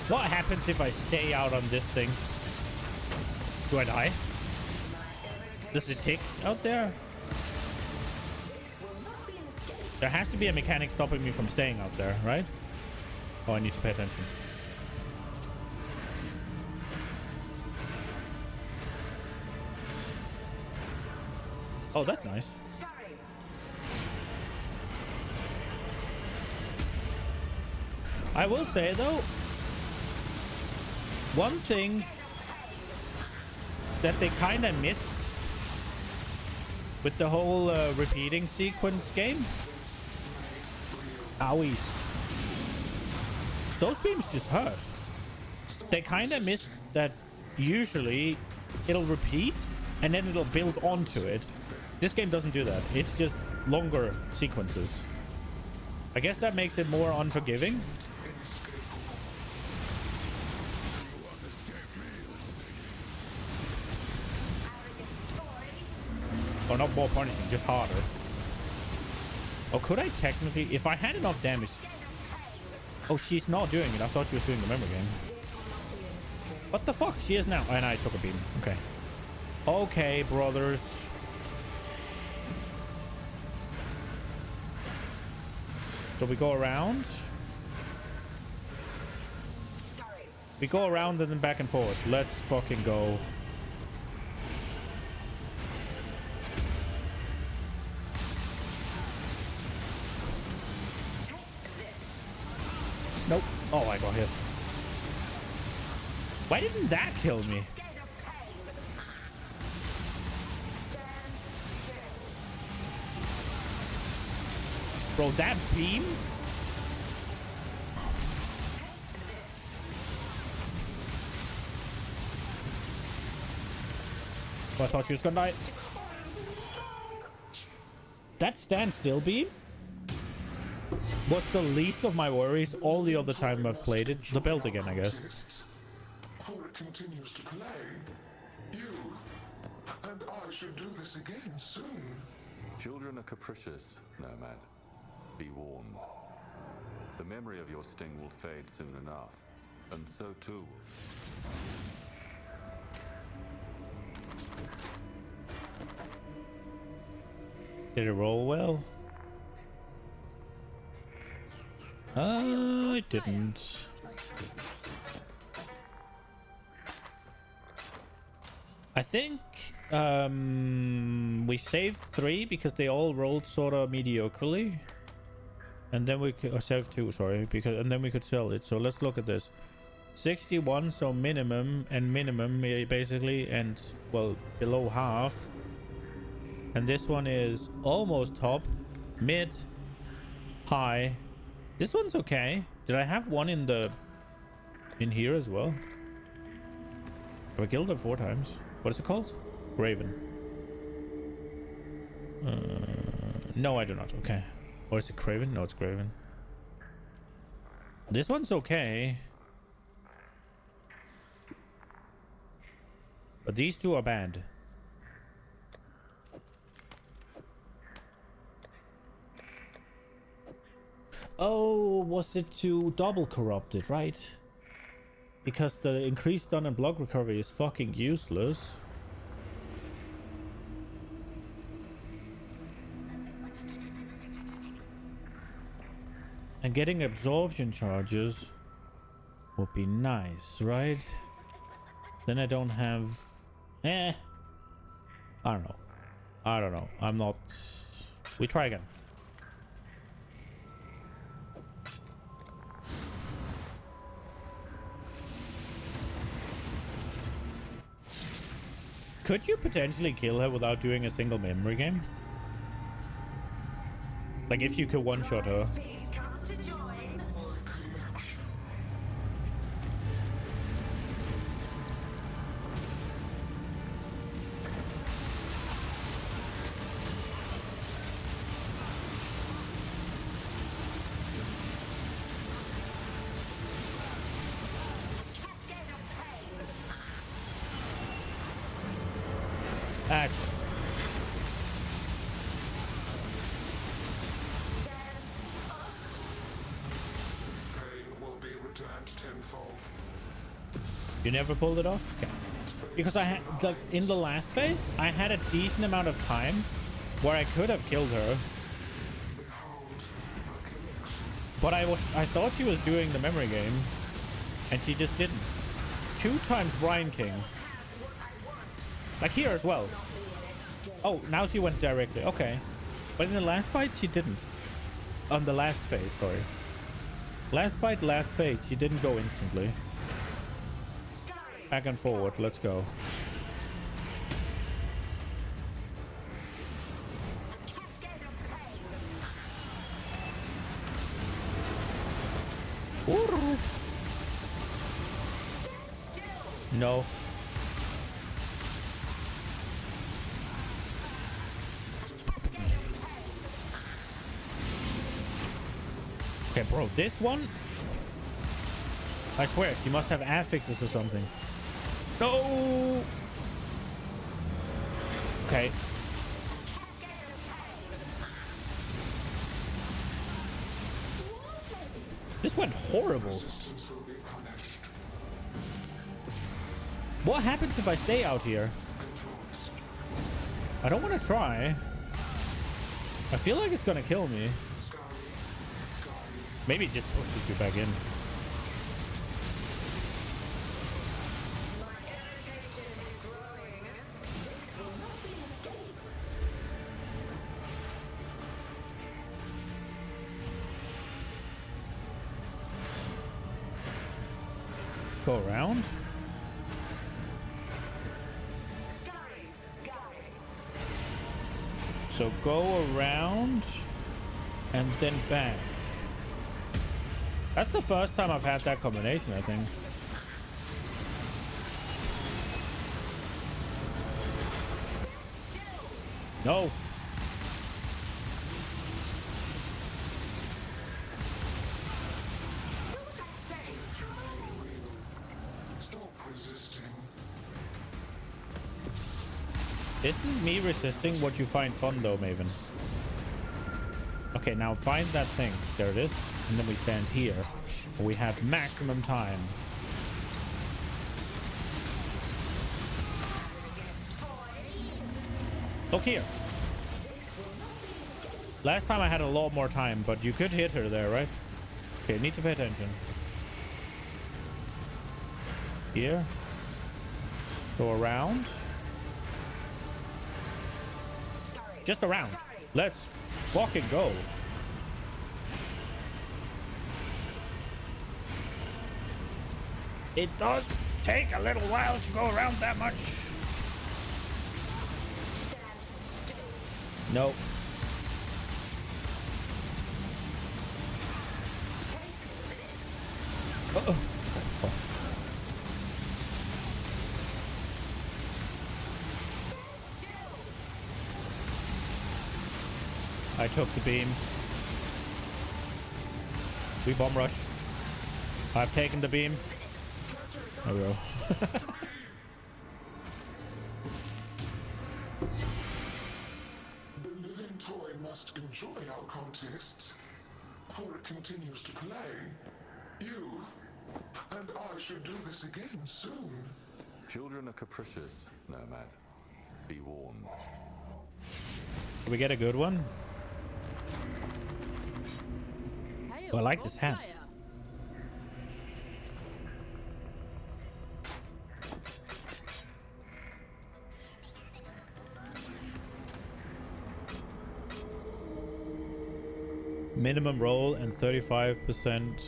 What happens if I stay out on this thing? Do I die? Does it tick out there? There has to be a mechanic stopping me from staying out there, right? Oh, I need to pay attention. Oh, that's nice. I will say, though, one thing that they kind of missed with the whole repeating sequence game. Owies. Those beams just hurt. They kind of missed that usually it'll repeat and then it'll build onto it. This game doesn't do that. It's just longer sequences. I guess that makes it more unforgiving. Oh, not more punishing, just harder. Oh, could I technically... If I had enough damage... Oh, she's not doing it. I thought she was doing the memory game. What the fuck? She is now. And I took a beam. Okay. Okay, brothers. So we go around. We go around and then back and forth. Let's fucking go. Nope. Oh, I got hit. Why didn't that kill me? Bro, that beam? Oh, I thought she was gonna die. That standstill beam was the least of my worries all the other time I've played it. The belt again, I guess. For it continues to play. You and I should do this again soon. Children are capricious, Nomad. Be warned. The memory of your sting will fade soon enough, and so too. Did it roll well? I didn't. I think we saved 3 because they all rolled sort of mediocrely. And then we could save 2, sorry, and then we could sell it. So let's look at this. 61, so minimum and minimum basically, and well, below half. And this one is almost top, mid, high. This one's okay. Did I have one in here as well? Have I killed it 4 times? What is it called? Graven. No, I do not. Okay. Or is it Craven? No, it's Graven. This one's okay. But these 2 are bad. Oh, was it to double corrupted, right? Because the increased stun and block recovery is fucking useless. And getting absorption charges would be nice, right? Then I don't have... I don't know. I don't know. I'm not... We try again. Could you potentially kill her without doing a single memory game? Like if you could one-shot her. You never pulled it off? Okay. Because I had in the last phase, I had a decent amount of time where I could have killed her. But I thought she was doing the memory game, and she just didn't. 2 times Brian King. Like here as well. Oh, now she went directly. Okay. But in the last fight, she didn't. On the last phase, sorry. Last fight, last phase, she didn't go instantly. Back and forward, let's go. Ooh. No. Okay, bro, this one, I swear, she must have affixes or something. No! Okay. This went horrible. Resistance will be punished. What happens if I stay out here? I don't want to try. I feel like it's gonna kill me. Maybe it just pushes you back in. Go around? So go around and then back. That's the first time I've had that combination, I think. No. Stop resisting. Isn't me resisting what you find fun though, Maven? Okay, now find that thing. There it is. And then we stand here. We have maximum time. Look here. Last time I had a lot more time, but you could hit her there, right? Okay, need to pay attention. Here. Go around. Just around. Let's fucking go. It does take a little while to go around that much. Nope. Uh-oh. Oh. I took the beam. We bomb rush. I've taken the beam. There we go. The living toy must enjoy our contests, for it continues to play. You and I should do this again soon. Children are capricious, Nomad. Be warned. Can we get a good one? Hail, Oh, I like this hat. Godslayer. Minimum roll and 35%.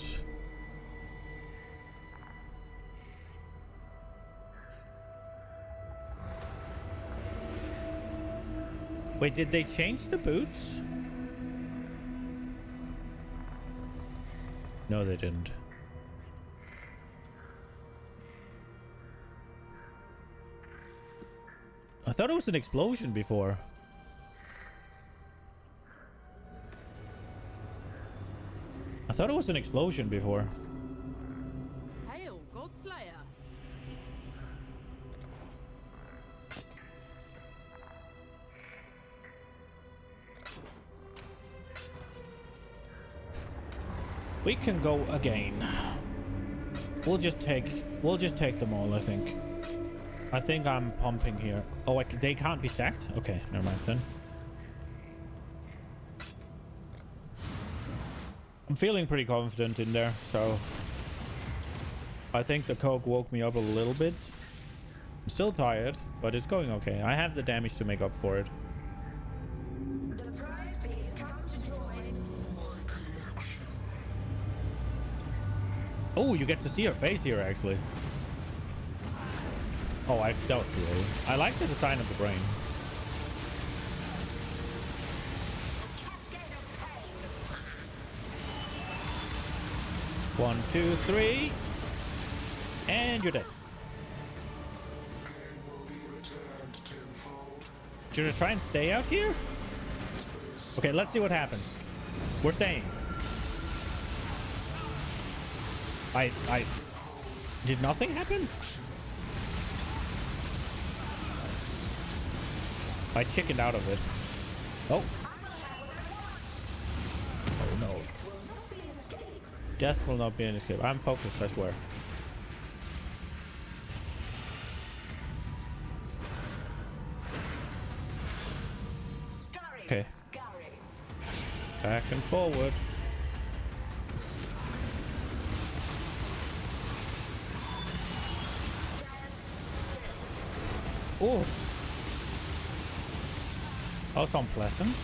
Wait, did they change the boots? No, they didn't. I thought it was an explosion before. I thought it was an explosion before. Hail, Godslayer. We can go again. We'll just take them all, I think. I think I'm pumping here. Oh, they can't be stacked? Okay, never mind then. I'm feeling pretty confident in there, so I think the coke woke me up a little bit. I'm still tired, but it's going okay. I have the damage to make up for it. The prize piece comes to join. Oh, you get to see her face here, actually. Oh, that was too early. I like the design of the brain. One, two, three. And you're dead. Should I try and stay out here? Okay, let's see what happens. We're staying. Did nothing happen? I chickened out of it. Oh. Oh no. Death will not be an escape. I'm focused, I swear. Okay. Back and forward. Oh. That was unpleasant.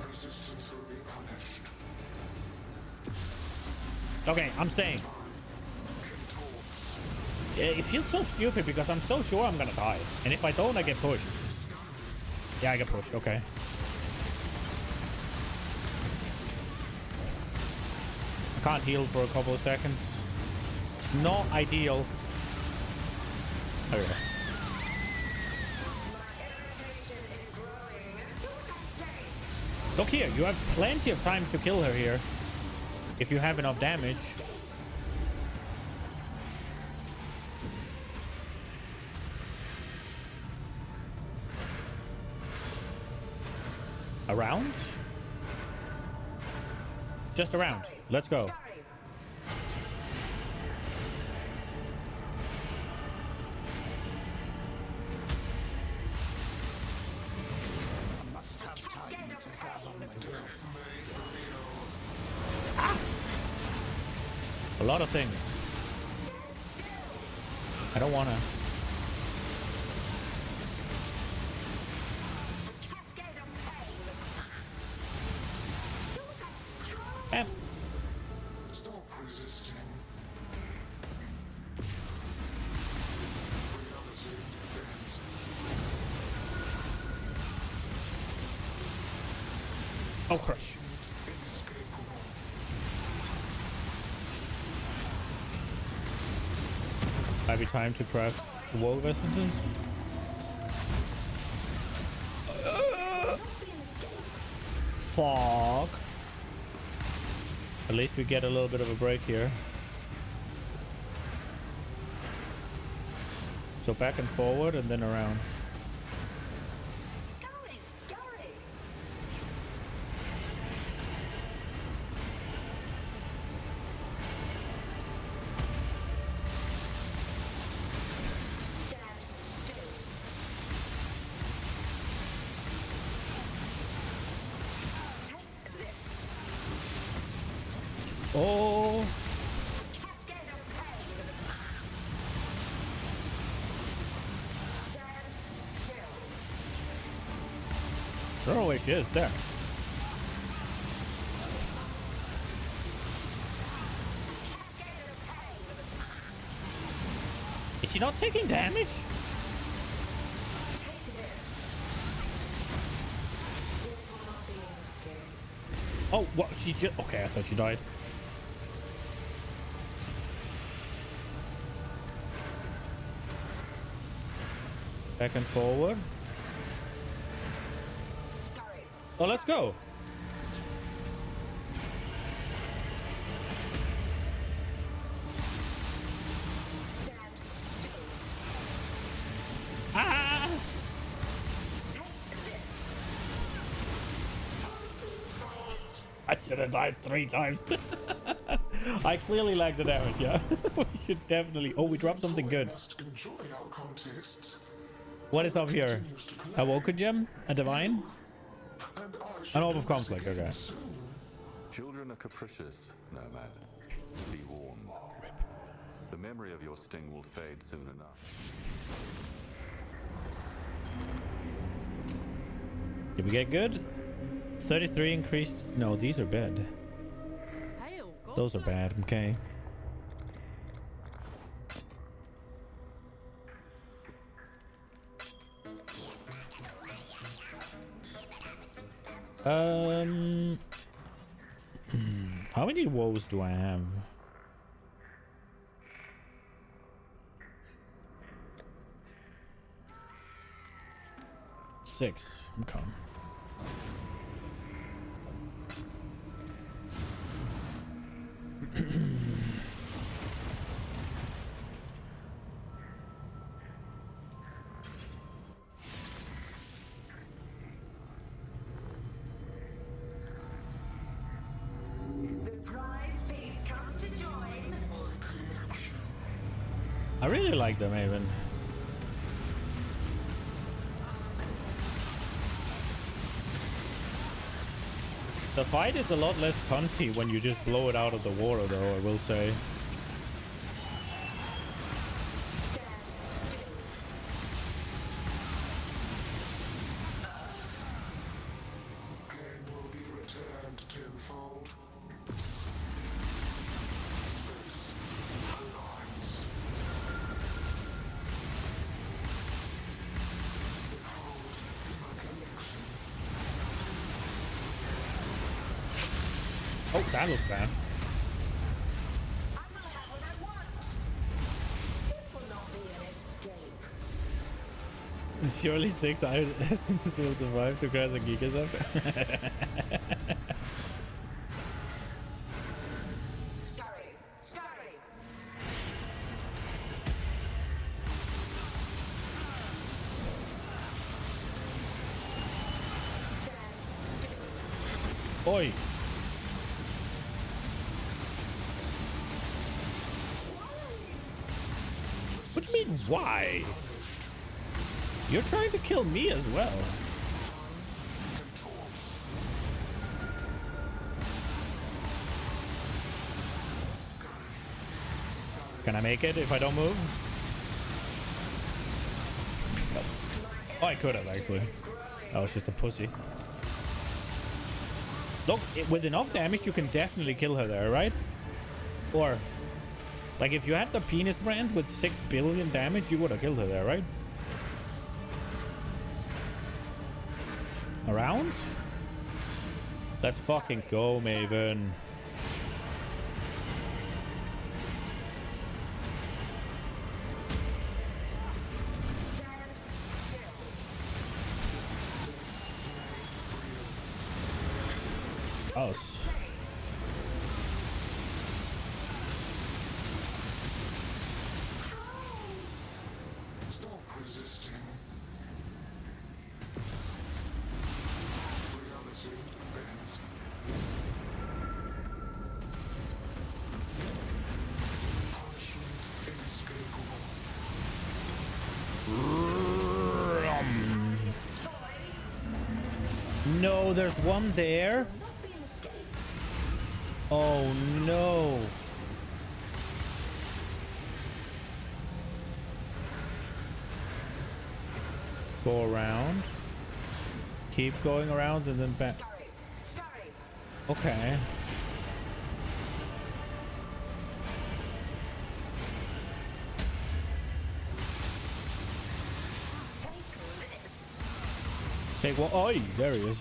Resistance will be punished. Okay, I'm staying. It feels so stupid because I'm so sure I'm gonna die. And if I don't, I get pushed. Yeah, I get pushed. Okay. I can't heal for a couple of seconds. It's not ideal. Okay. Look here, you have plenty of time to kill her here. If you have enough damage. Around? Just around. Let's go. I must have time to gather my breath. A lot of things. I don't wanna. Bam. Stop resisting. Oh, crush. Might be time to craft wall essences. Fuck. At least we get a little bit of a break here. So back and forward and then around. Oh. I don't know where she is. There. Is she not taking damage? Oh, what? She just... Okay, I thought she died. Back and forward. Oh, let's go. Ah! I should have died 3 times. I clearly lagged the damage, yeah. We should definitely... Oh, we dropped something good. What is up here? A Woken Gem? A Divine? An Orb of Conflict, okay. Children are capricious, Nomad. Be warned. The memory of your sting will fade soon enough. Did we get good? 33 increased... No, these are bad. Those are bad, okay. How many woes do I have? Six. Okay. I really like the Maven. The fight is a lot less cunty when you just blow it out of the water, though, I will say. Oh, that looks bad. Surely 6 iron essences will survive to cause a gigas up. Oi! What do you mean, why? You're trying to kill me as well. Can I make it if I don't move? Nope. Oh, I could have, actually. I was just a pussy. Look, with enough damage, you can definitely kill her there, right? Or... like, if you had the penis brand with 6 billion damage, you would have killed her there, right? Around? Let's fucking go, Maven. Oh. No, there's one there. Oh no. Go around. Keep going around and then back. Okay. Take what? Oh, there he is.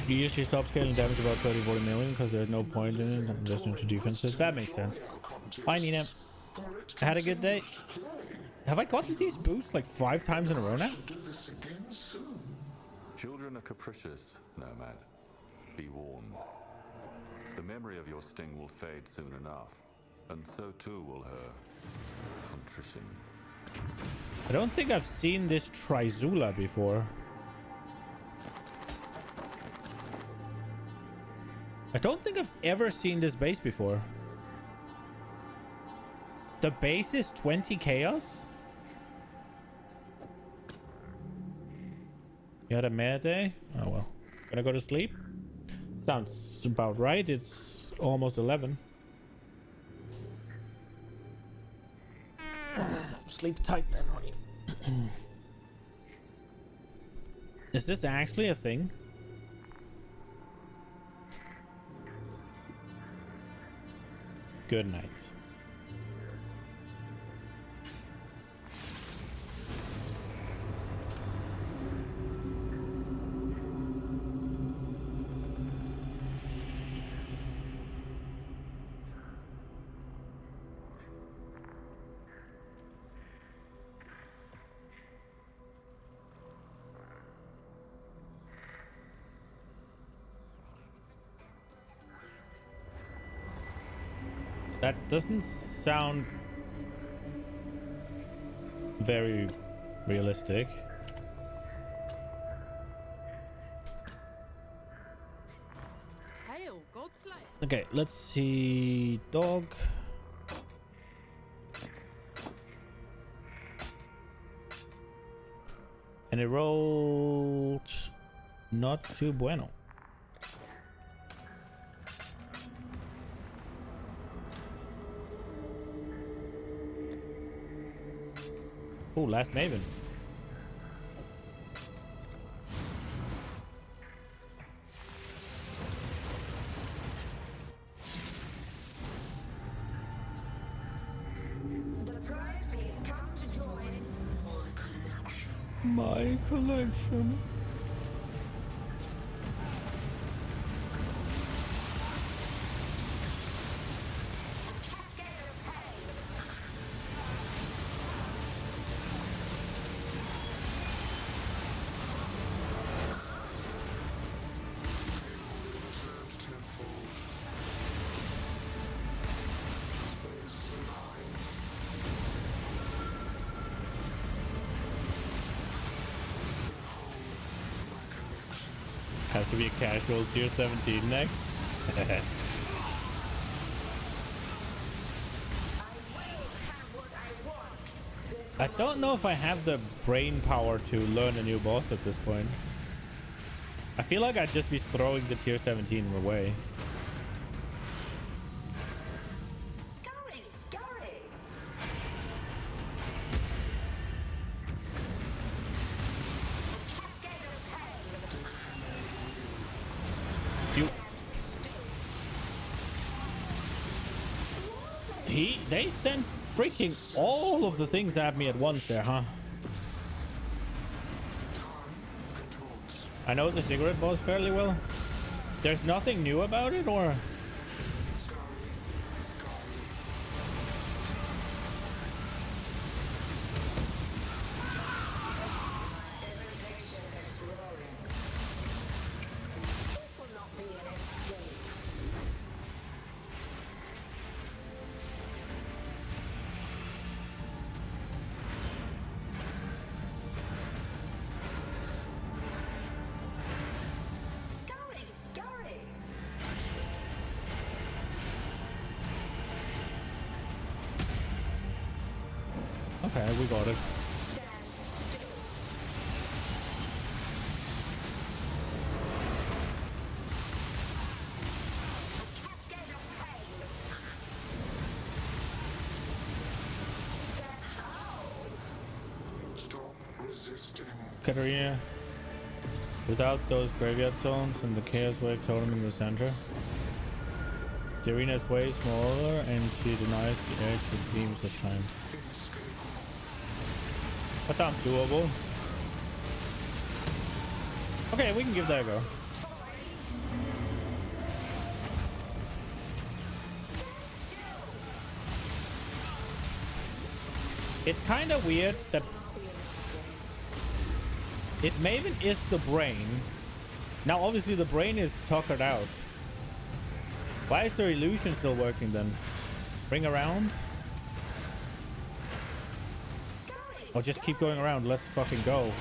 You usually stop scaling damage about 30-40 million because there's no point in it just into defenses. That makes sense. Bye, Nina. Had a good day. Have I gotten these boosts like 5 times in a row now? Children are capricious, Nomad. Be warned. The memory of your sting will fade soon enough, and so too will her contrition. I don't think I've seen this Trizula before. I don't think I've ever seen this base before. The base is 20 chaos? You had a mad day? Oh well. Gonna go to sleep? Sounds about right. It's almost 11. Sleep tight then, honey. Is this actually a thing? Good night. That doesn't sound very realistic. Hail, God Slayer. Okay, let's see. Dog. And it rolled not too bueno. Oh, last Maven. The prize piece comes to join My collection. Has to be a casual tier 17 next. I don't know if I have the brain power to learn a new boss at this point. I feel like I'd just be throwing the tier 17 away. Scurry, scurry. They sent freaking all of the things at me at once there, huh? I know the cigarette boss fairly well. There's nothing new about it, or? Okay, we got it. Stop resisting. Katarina, without those graveyard zones and the Chaos Wave totem in the center, the arena is way smaller and she denies the edge with beams at times. That sounds doable. Okay, we can give that a go. It's kind of weird that if Maven is the brain, now obviously the brain is tuckered out. Why is their illusion still working then? Bring around? Or just keep going around. Let's fucking go.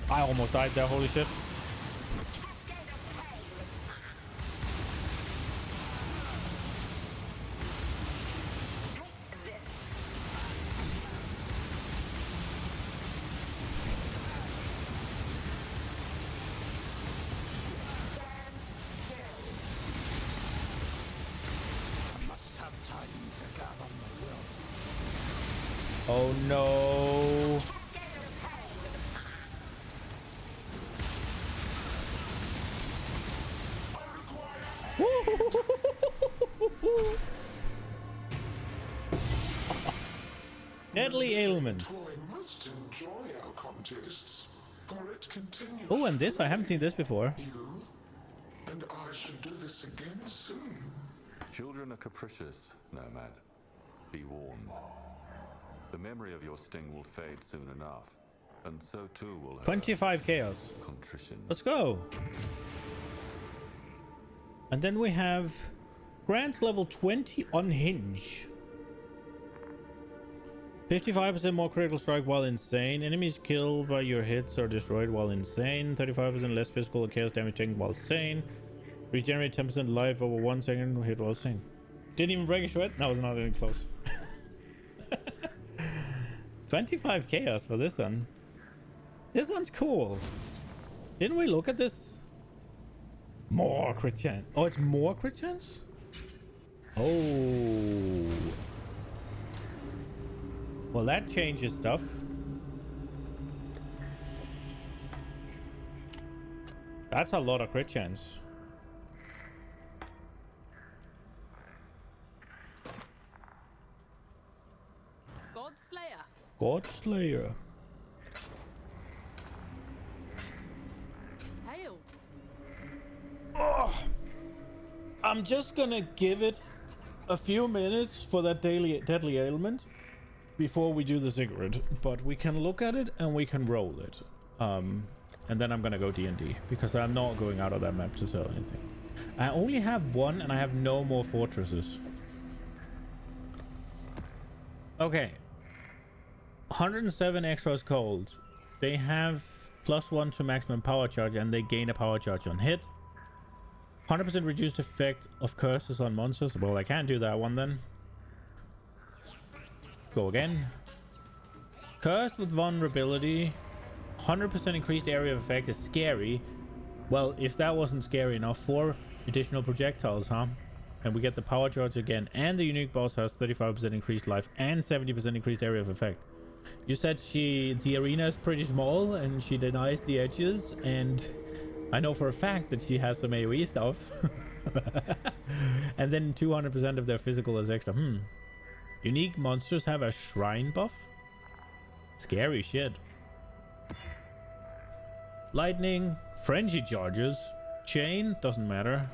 I almost died there. Holy shit. Oh no. Deadly ailments. Must enjoy our contests, for it continues. Oh, and this, I haven't seen this before. You and I should do this again soon. Children are capricious, Nomad. Be warned. The memory of your sting will fade soon enough, and so too will her 25 chaos. contrition. contrition. Let's go. And then we have Grant's level 20 Unhinge. 55% more critical strike while insane. Enemies killed by your hits are destroyed while insane. 35% less physical and chaos damage taken while sane. Regenerate 10% life over 1 second hit while sane. Didn't even break a sweat? That was not even close. 25 chaos for this one. This one's cool. Didn't we look at this? More crit chance. Oh, it's more crit chance? Oh. Well, that changes stuff. That's a lot of crit chance. God Slayer. Hail. Oh, I'm just gonna give it a few minutes for that deadly ailment before we do the cigarette, but we can look at it and we can roll it. And then I'm gonna go D&D because I'm not going out of that map to sell anything. I only have one and I have no more fortresses. Okay. 107 extras cold. They have +1 to maximum power charge and they gain a power charge on hit. 100% reduced effect of curses on monsters. Well, I can't do that one then. Go again. Cursed with vulnerability. 100% increased area of effect is scary. Well, if that wasn't scary enough, 4 additional projectiles, huh? And we get the power charge again. And the unique boss has 35% increased life and 70% increased area of effect. You said the arena is pretty small and she denies the edges, and I know for a fact that she has some AoE stuff. And then 200% of their physical is extra. Unique monsters have a shrine buff? Scary shit. Lightning, frenzy charges, chain, doesn't matter.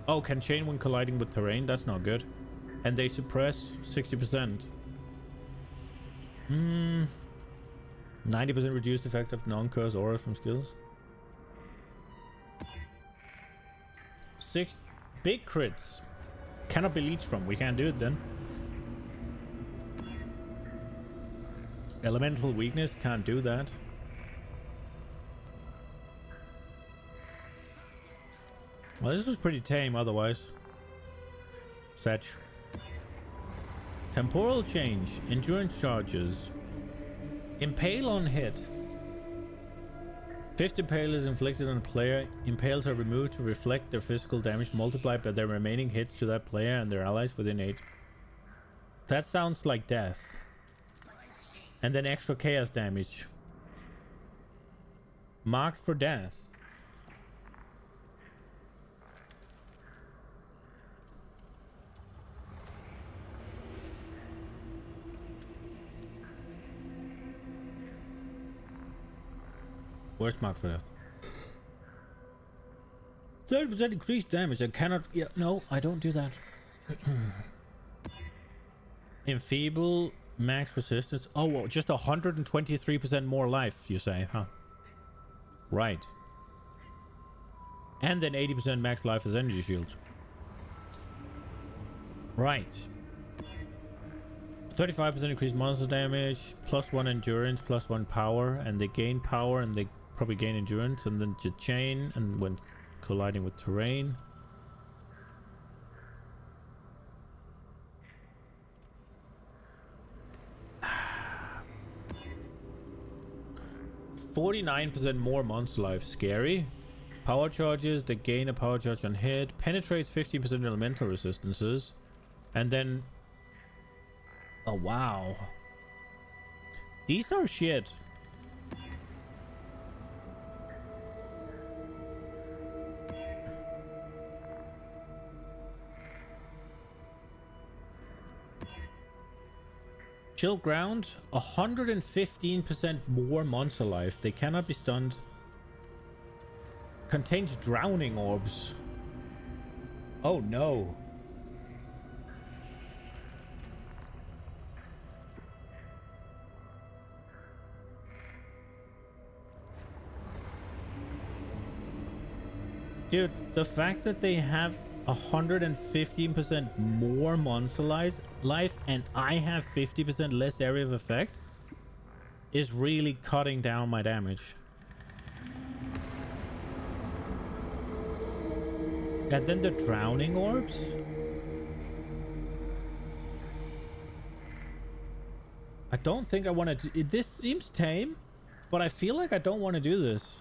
Oh, can chain when colliding with terrain? That's not good. And they suppress 60%. 90% reduced effect of non-curse auras from skills. 6 big crits. Cannot be leached from. We can't do it then. Elemental weakness. Can't do that. Well, this was pretty tame otherwise. Setch. Temporal change. Endurance charges. Impale on hit. 50 impale is inflicted on a player. Impales are removed to reflect their physical damage multiplied by their remaining hits to that player and their allies within 8. That sounds like death. And then extra chaos damage. Marked for death. Where's marked for death? 30% increased damage. I cannot. Yeah, no, I don't do that. Enfeeble, max resistance. Oh, well, just 123% more life, you say, huh? Right. And then 80% max life as energy shield. Right. 35% increased monster damage, +1 endurance, +1 power, and they gain power and they probably gain endurance, and then the chain, and when colliding with terrain. %49% more monster life. Scary. Power charges, they gain a power charge on hit, penetrates 15% elemental resistances, and then... Oh, wow. These are shit. Chill ground, 115% more monster life. They cannot be stunned. Contains drowning orbs. Oh no. Dude, the fact that they have 115% more monster life and I have 50% less area of effect is really cutting down my damage. And then the drowning orbs. I don't think I want to. This seems tame, but I feel like I don't want to do this.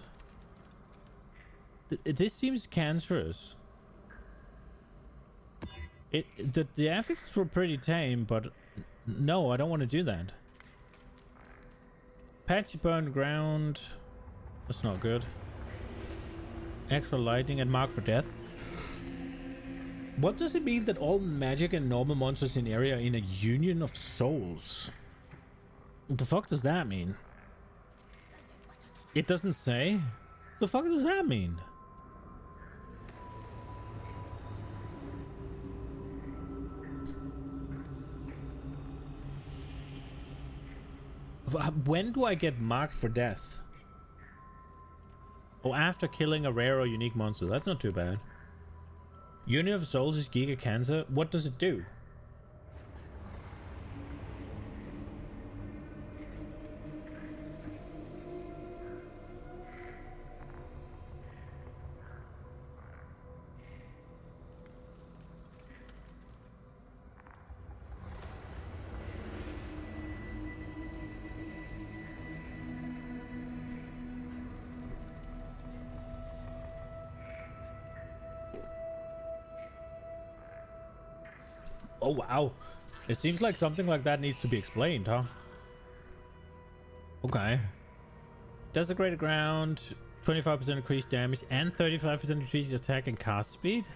This seems cancerous. The affixes were pretty tame, but no, I don't want to do that. Patchy burned ground. That's not good. Extra lightning and mark for death. What does it mean that all magic and normal monsters in the area are in a union of souls? What the fuck does that mean? It doesn't say. What the fuck does that mean? When do I get marked for death? Oh, after killing a rare or unique monster. That's not too bad. Union of Souls is Giga Cancer. What does it do? Oh, wow. It seems like something like that needs to be explained, huh? Okay. Desecrated ground, 25% increased damage, and 35% increased attack and cast speed.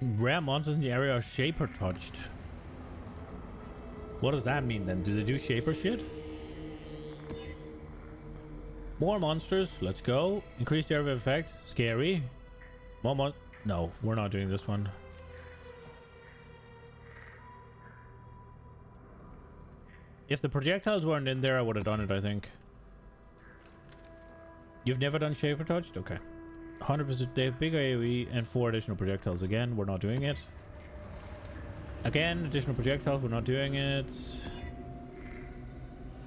Rare monsters in the area are Shaper touched. What does that mean then? Do they do Shaper shit? More monsters. Let's go. Increased area of effect. Scary. More No, we're not doing this one. If the projectiles weren't in there, I would have done it, I think. You've never done Shaper Touched? Okay. 100%. They have big AoE and 4 additional projectiles. Again, we're not doing it. Again, additional projectiles. We're not doing it.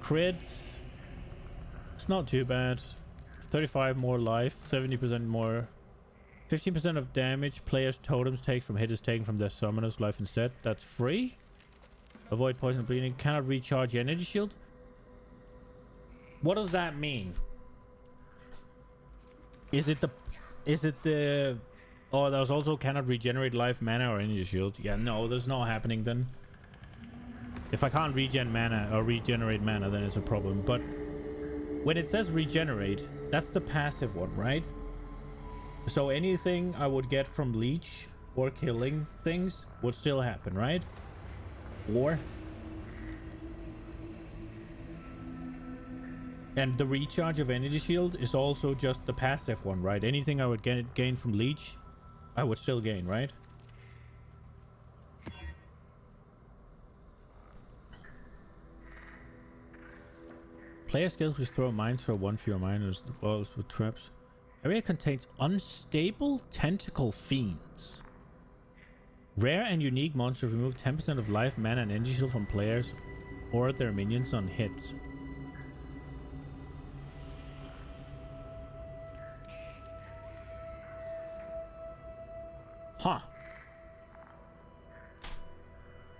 Crits. It's not too bad. 35 more life. 70% more. 15% of damage players' totems take from hit is taken from their summoner's life instead. That's free. Avoid poison and bleeding. Cannot recharge your energy shield. What does that mean? Is it the... Oh, there's also cannot regenerate life, mana, or energy shield. Yeah, no, that's not happening then. If I can't regen mana or regenerate mana, then it's a problem. But when it says regenerate, that's the passive one, right? So anything I would get from leech or killing things would still happen, right? Or... And the recharge of energy shield is also just the passive one, right? Anything I would gain from leech, I would still gain, right? Player skills which throw mines for 1 fewer miners, balls with traps. Area contains unstable tentacle fiends. Rare and unique monsters remove 10% of life, mana, and energy shield from players or their minions on hits. Huh.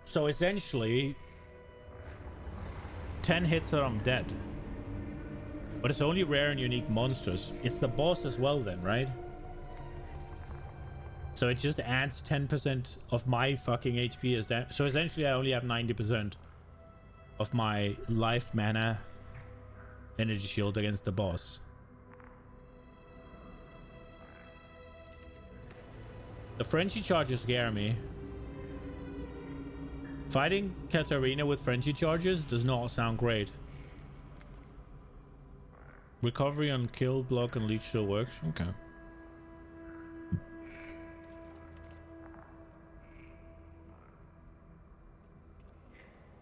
So essentially, 10 hits and I'm dead. But it's only rare and unique monsters. It's the boss as well then, right? So it just adds 10% of my fucking HP as damage. So essentially I only have 90% of my life, mana, energy shield against the boss. The Frenzy charges scare me. Fighting Katarina with Frenzy charges does not sound great. Recovery on kill, block, and leech still works. Okay.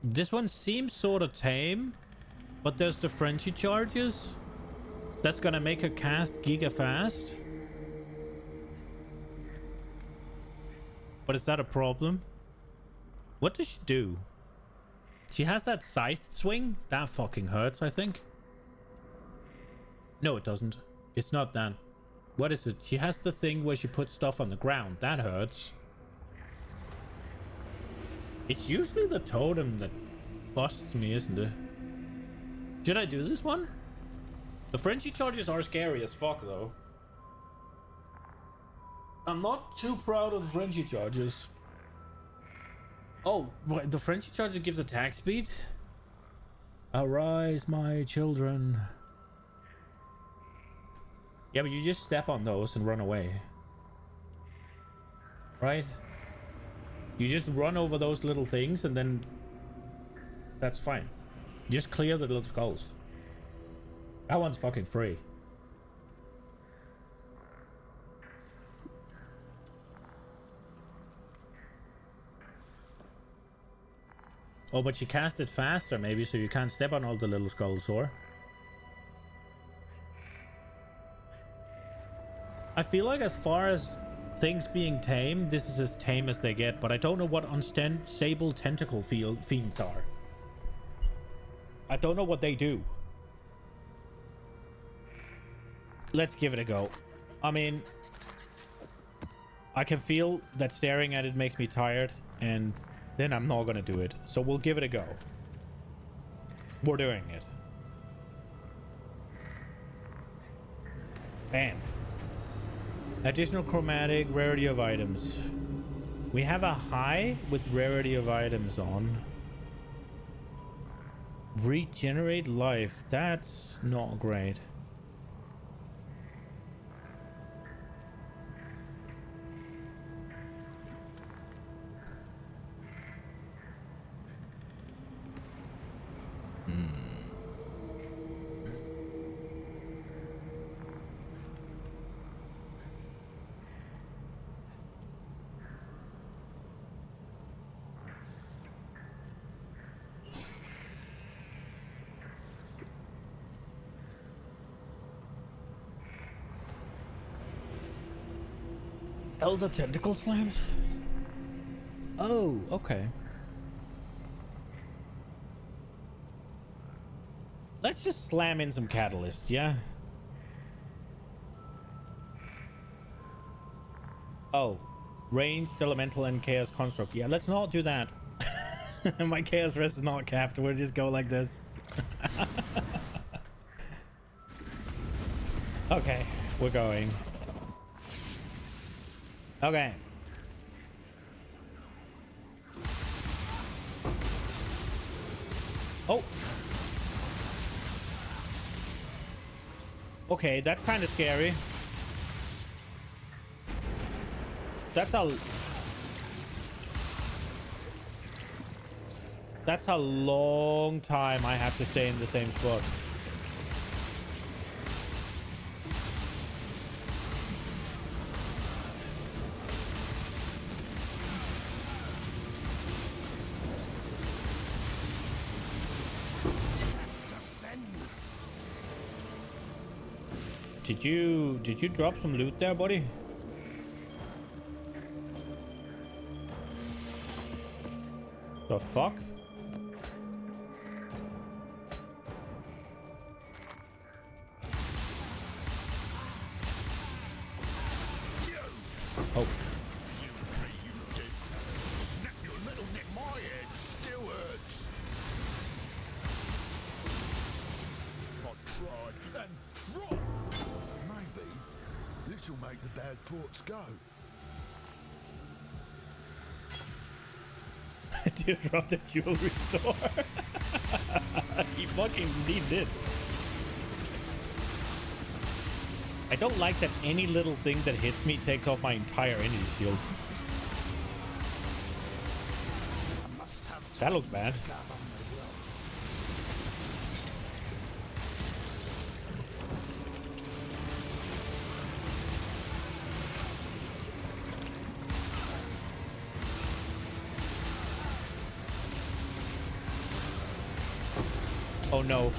This one seems sort of tame, but there's the Frenzy charges. That's gonna make her cast giga fast. But is that a problem? What does she do? She has that scythe swing. That fucking hurts, I think. No, it doesn't. It's not that. What is it? She has the thing where she puts stuff on the ground. That hurts. It's usually the totem that busts me, isn't it? Should I do this one? The frenzy charges are scary as fuck, though. I'm not too proud of the frenzy charges. Oh, wait, the frenzy charges gives attack speed? Arise, my children. Yeah, but you just step on those and run away. Right? You just run over those little things and then... That's fine. Just clear the little skulls. That one's fucking free. Oh, but she cast it faster maybe, so you can't step on all the little skulls, or? I feel like as far as things being tame, this is as tame as they get, but I don't know what unstable tentacle fiends are. I don't know what they do. Let's give it a go. I mean, I can feel that staring at it makes me tired, and then I'm not gonna do it. So we'll give it a go. We're doing it. Bam. Additional chromatic, rarity of items. We have a high with rarity of items on. Regenerate life. That's not great. Elder tentacle slams? Oh, okay. Let's just slam in some catalyst, yeah? Oh, ranged, elemental, and chaos construct. Yeah, let's not do that. My chaos rest is not capped. We'll just go like this. Okay, we're going. Okay. Oh. Okay, that's kind of scary. That's a long time I have to stay in the same spot. Did you drop some loot there, buddy? The fuck? Oh. This'll make the bad thoughts go. Dude dropped a jewelry store. He fucking indeed did. I don't like that any little thing that hits me takes off my entire energy shield. That looks bad. Oh no.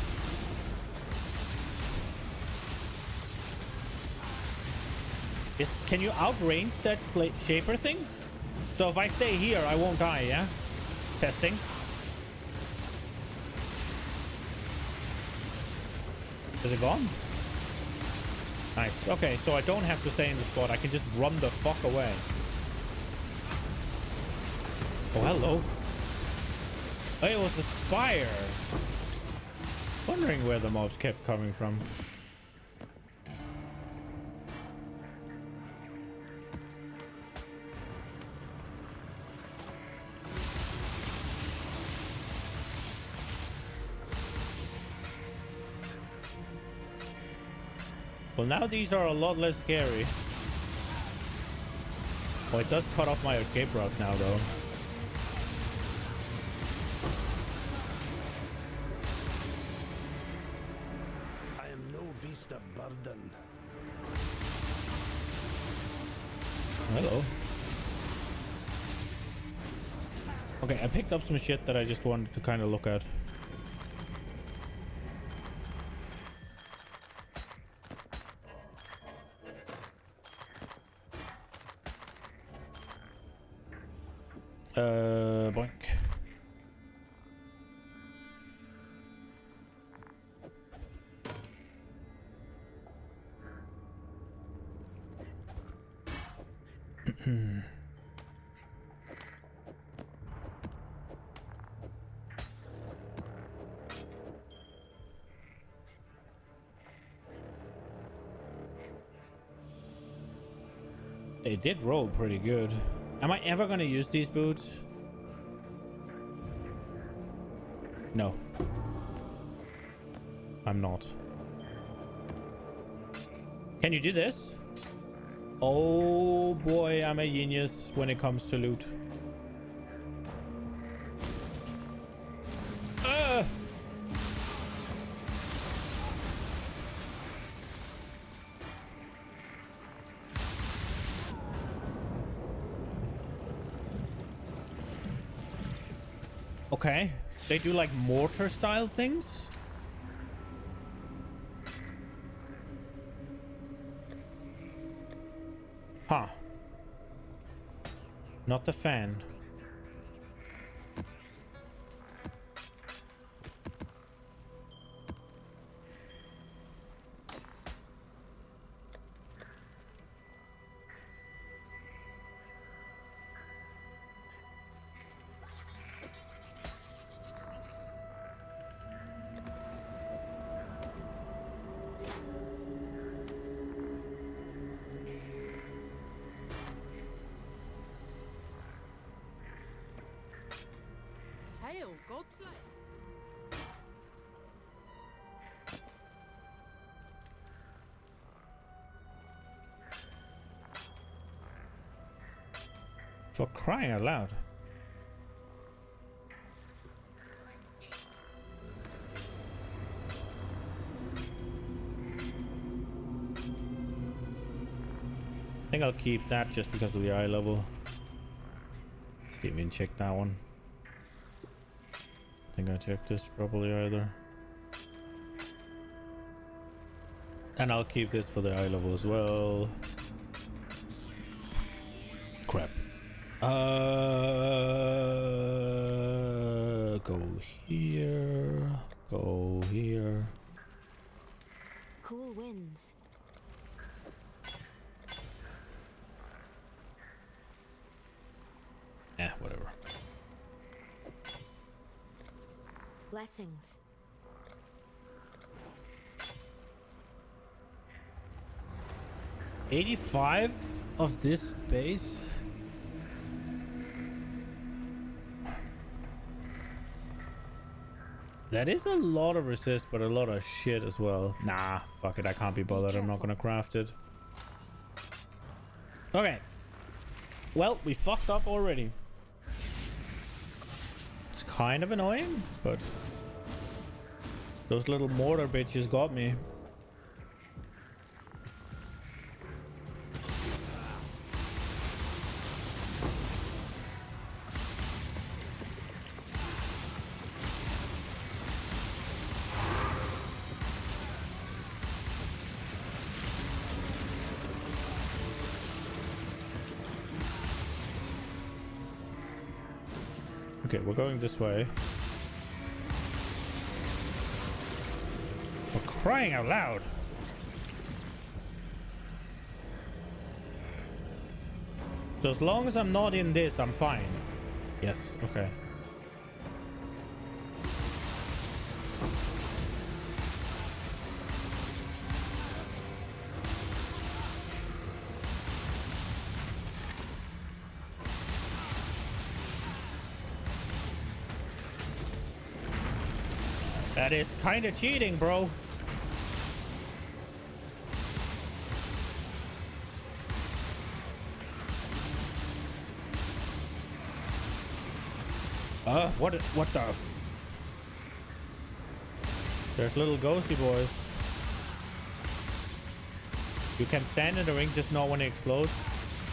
Can you outrange that shaper thing? So if I stay here, I won't die, yeah? Testing. Is it gone? Nice. Okay, so I don't have to stay in the spot. I can just run the fuck away. Oh, hello. Oh, it was a spire. Wondering where the mobs kept coming from. Well, now these are a lot less scary. Oh, it does cut off my escape route now, though. I am no beast of burden. Hello. Okay, I picked up some shit that I just wanted to kind of look at. Boink. They did roll pretty good. Am I ever gonna use these boots? No. I'm not. Can you do this? Oh boy, I'm a genius when it comes to loot. Okay. They do like mortar style things? Huh. Not the fan. Hail, Godslayer. For crying out loud. I think I'll keep that just because of the eye level. Didn't even check that one. I think I checked this properly either. And I'll keep this for the eye level as well. Crap. Go here. Go here. Cool winds. Whatever. Blessings. $85 of this base. That is a lot of resist, but a lot of shit as well. Nah, fuck it. I can't be bothered. I'm not gonna craft it. Okay. Well, we fucked up already. It's kind of annoying, but those little mortar bitches got me. Okay, we're going this way. For crying out loud. So as long as I'm not in this, I'm fine. Yes, okay. That is kind of cheating, bro. What the? There's little ghosty boys. You can stand in the ring, just not when it explodes.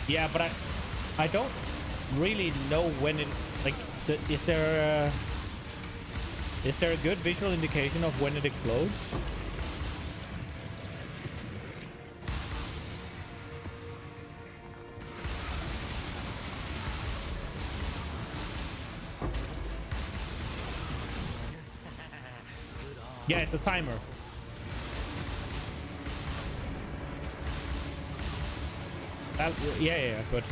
Yeah, but I don't really know when it, like, is there a good visual indication of when it explodes? Yeah, it's a timer. Yeah, but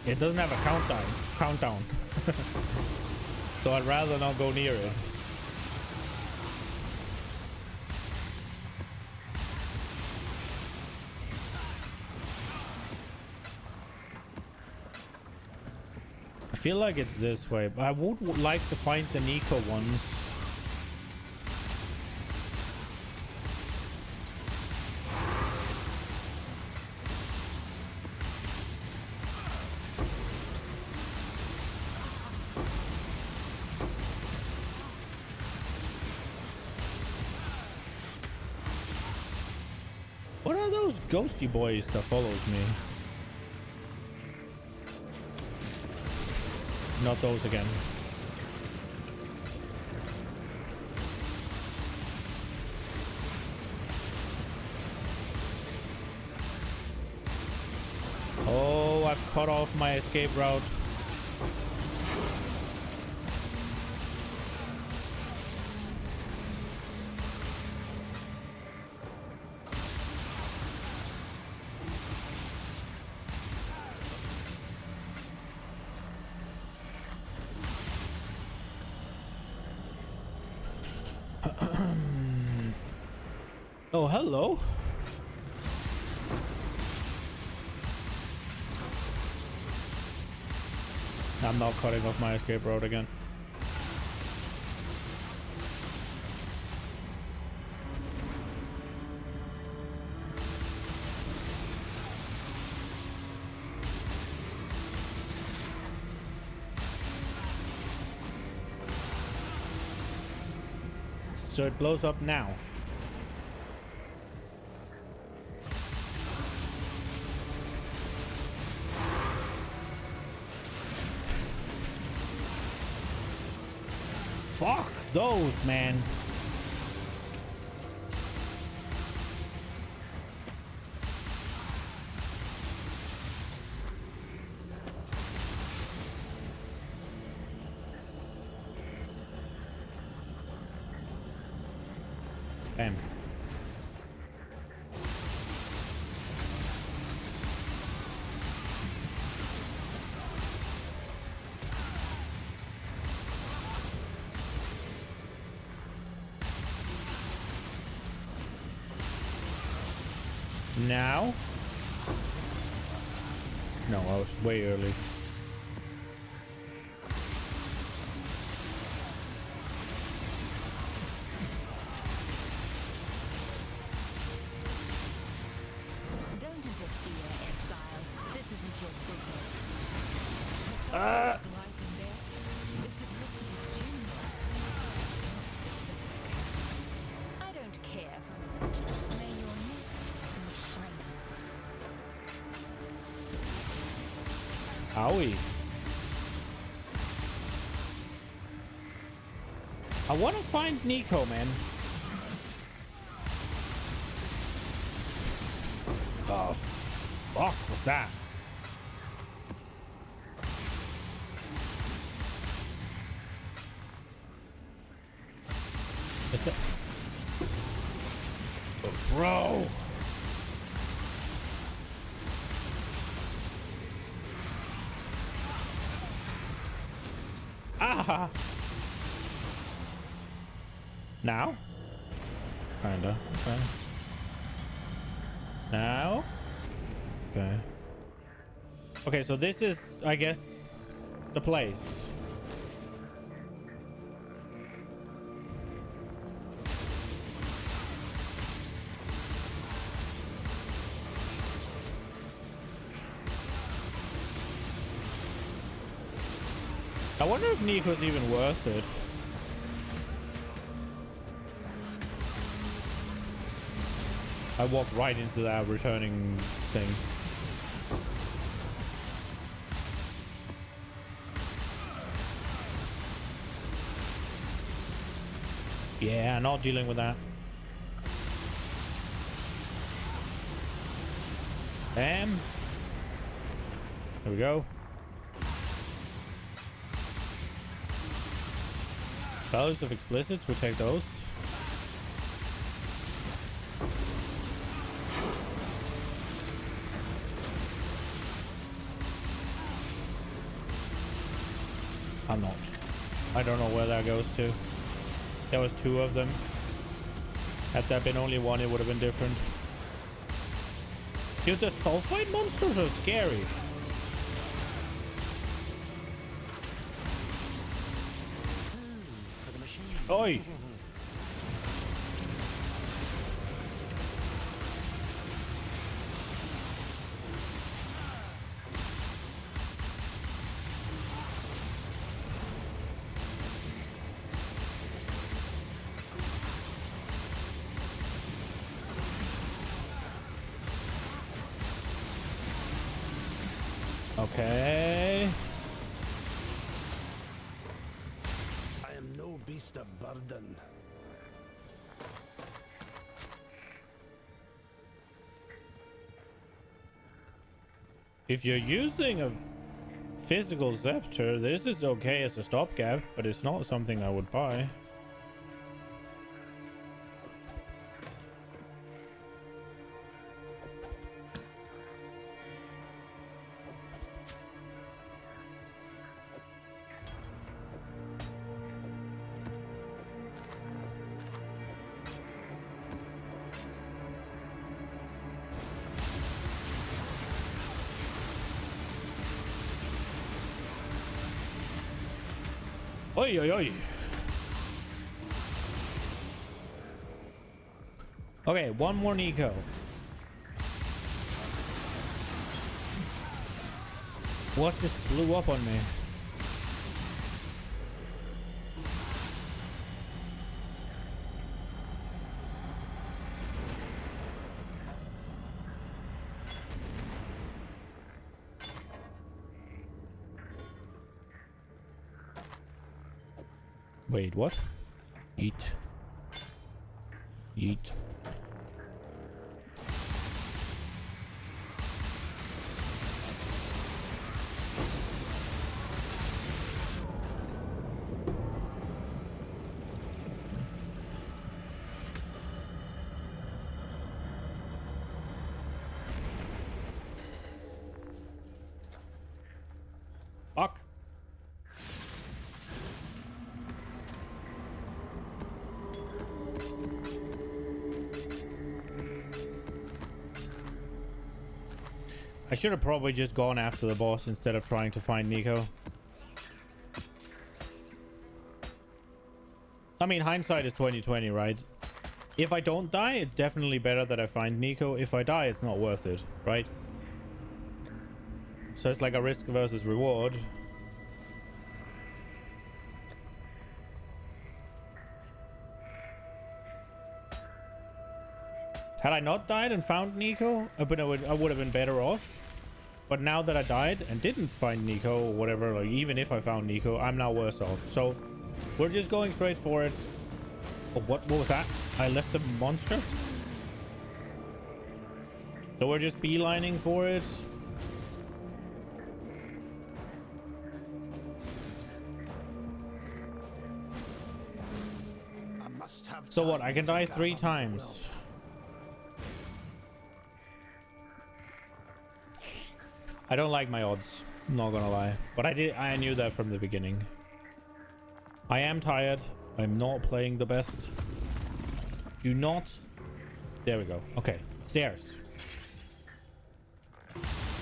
it doesn't have a countdown. So I'd rather not go near it. I feel like it's this way, but I would like to find the Nico ones. What are those ghosty boys that follows me? Not those again. Oh, I've cut off my escape route. Oh, hello. I'm not cutting off my escape route again. So it blows up now. Fuck those, man. Bam. Now? No, I was way early. Don't interfere, Exile. This isn't your business. Life in there is supposed to be general, not specific. I don't care for may your nest be shiny. Owie. I want to find Nico, man. Oh, fuck was that? Is that... Oh, bro! Ah! Now? Kinda. Okay. Now? Okay. Okay, so this is, I guess, the place. I wonder if Nico's even worth it. I walked right into that returning thing. Yeah, not dealing with that. Bam. There we go. Values of explicits, we'll take those. I'm not. I don't know where that goes to. There was 2 of them. Had there been only 1, it would have been different. Dude, the sulfide monsters are scary. Oi! Okay. I am no beast of burden. If you're using a physical scepter, this is okay as a stopgap, but it's not something I would buy. Oi, oi, oi. Okay, one more Nico. What just blew up on me? Wait, what? Eat. Eat. Fuck. I should have probably just gone after the boss instead of trying to find Nico. I mean, hindsight is 20/20, right? If I don't die, it's definitely better that I find Nico. If I die, it's not worth it, right? So it's like a risk versus reward. Had I not died and found Nico, I would have been better off. But now that I died and didn't find Nico or whatever, like even if I found Nico, I'm now worse off. So we're just going straight for it. Oh, what was that? I left the monster? So we're just beelining for it. A must have So what? time I can to die gather 3 my times. will. I don't like my odds. Not gonna lie. But I knew that from the beginning. I am tired. I'm not playing the best. Do not. There we go. Okay. Stairs.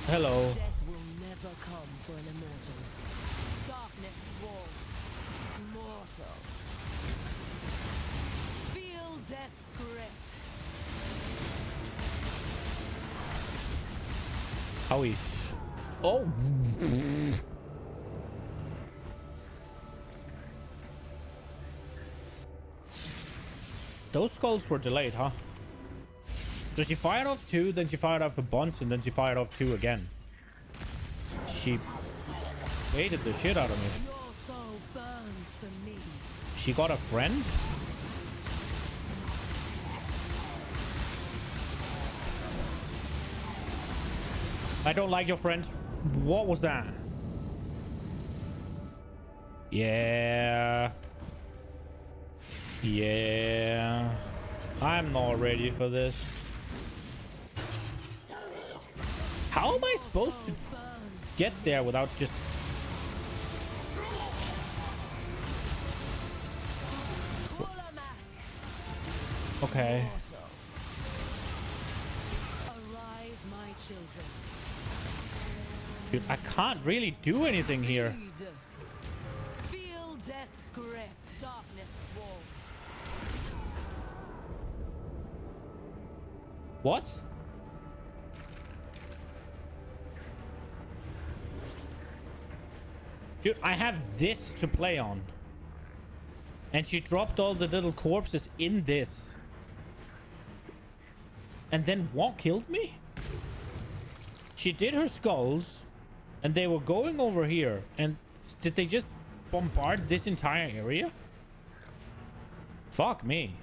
Hello. Death will never come for an immortal. Darkness walls. Mortal. Feel death's grip. Howie. Oh. Those skulls were delayed, huh? So she fired off 2, then she fired off a bunch, and then she fired off 2 again. She baited the shit out of me. Your soul burns for me. She got a friend? I don't like your friend. What was that? Yeah. Yeah. I'm not ready for this. How am I supposed to get there without just... Okay. Arise, my children. Dude, I can't really do anything here. Feel death's grip. Darkness wall. What? Dude, I have this to play on. And she dropped all the little corpses in this. And then what killed me? She did her skulls. And they were going over here. And did they just bombard this entire area? Fuck me.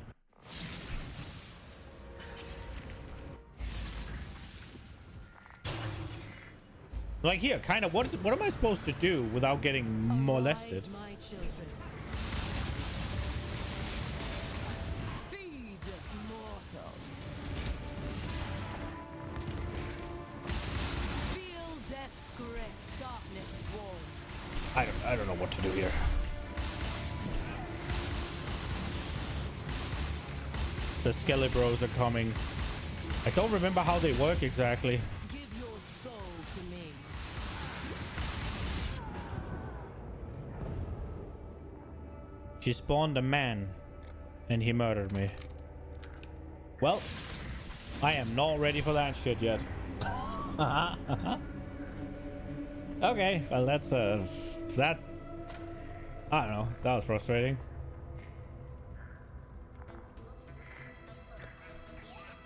Like here, kind of, what am I supposed to do without getting molested? My children. Feed mortal. Feel death's grip. Darkness walls. I don't know what to do here. The Skelebros are coming. I don't remember how they work exactly. Give your soul to me. She spawned a man and he murdered me. Well, I am not ready for that shit yet. Okay, well that's that, I don't know, that was frustrating.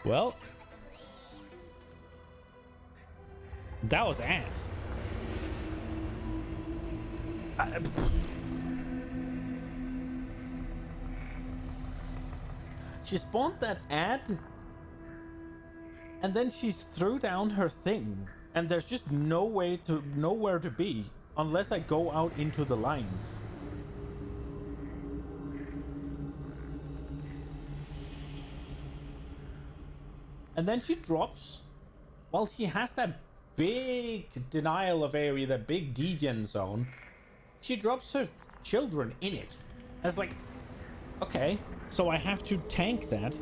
Well, that was ass. She spawned that ad, and then she threw down her thing, and there's just nowhere to be unless I go out into the lines. And then she drops, while she has that big denial of area, that big degen zone, she drops her children in it. I was like, okay, so I have to tank that.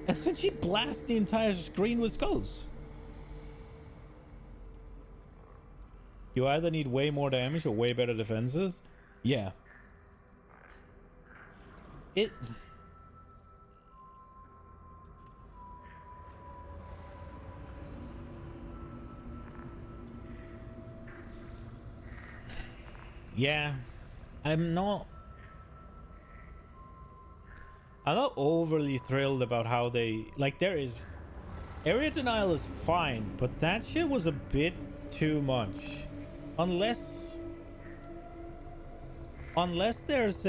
And then she blasts the entire screen with skulls. You either need way more damage or way better defenses. Yeah. Yeah, I'm not overly thrilled about how they, like, there is area denial is fine, but that shit was a bit too much. Unless there's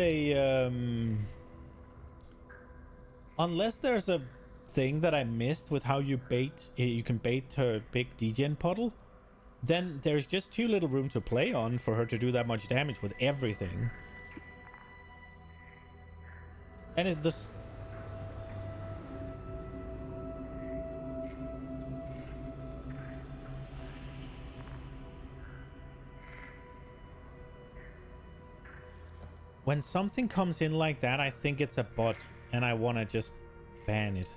a thing that I missed with how you can bait her big degen puddle. Then there's just too little room to play on for her to do that much damage with everything. And it's this. When something comes in like that, I think it's a bot, and I want to just ban it.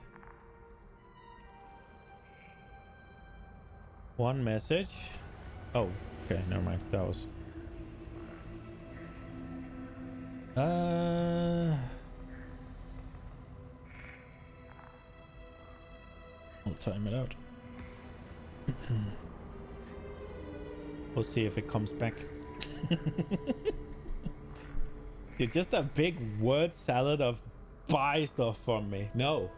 One message. Oh, okay, never mind. That was. I'll time it out. We'll see if it comes back. Dude, just a big word salad of buy stuff from me. No.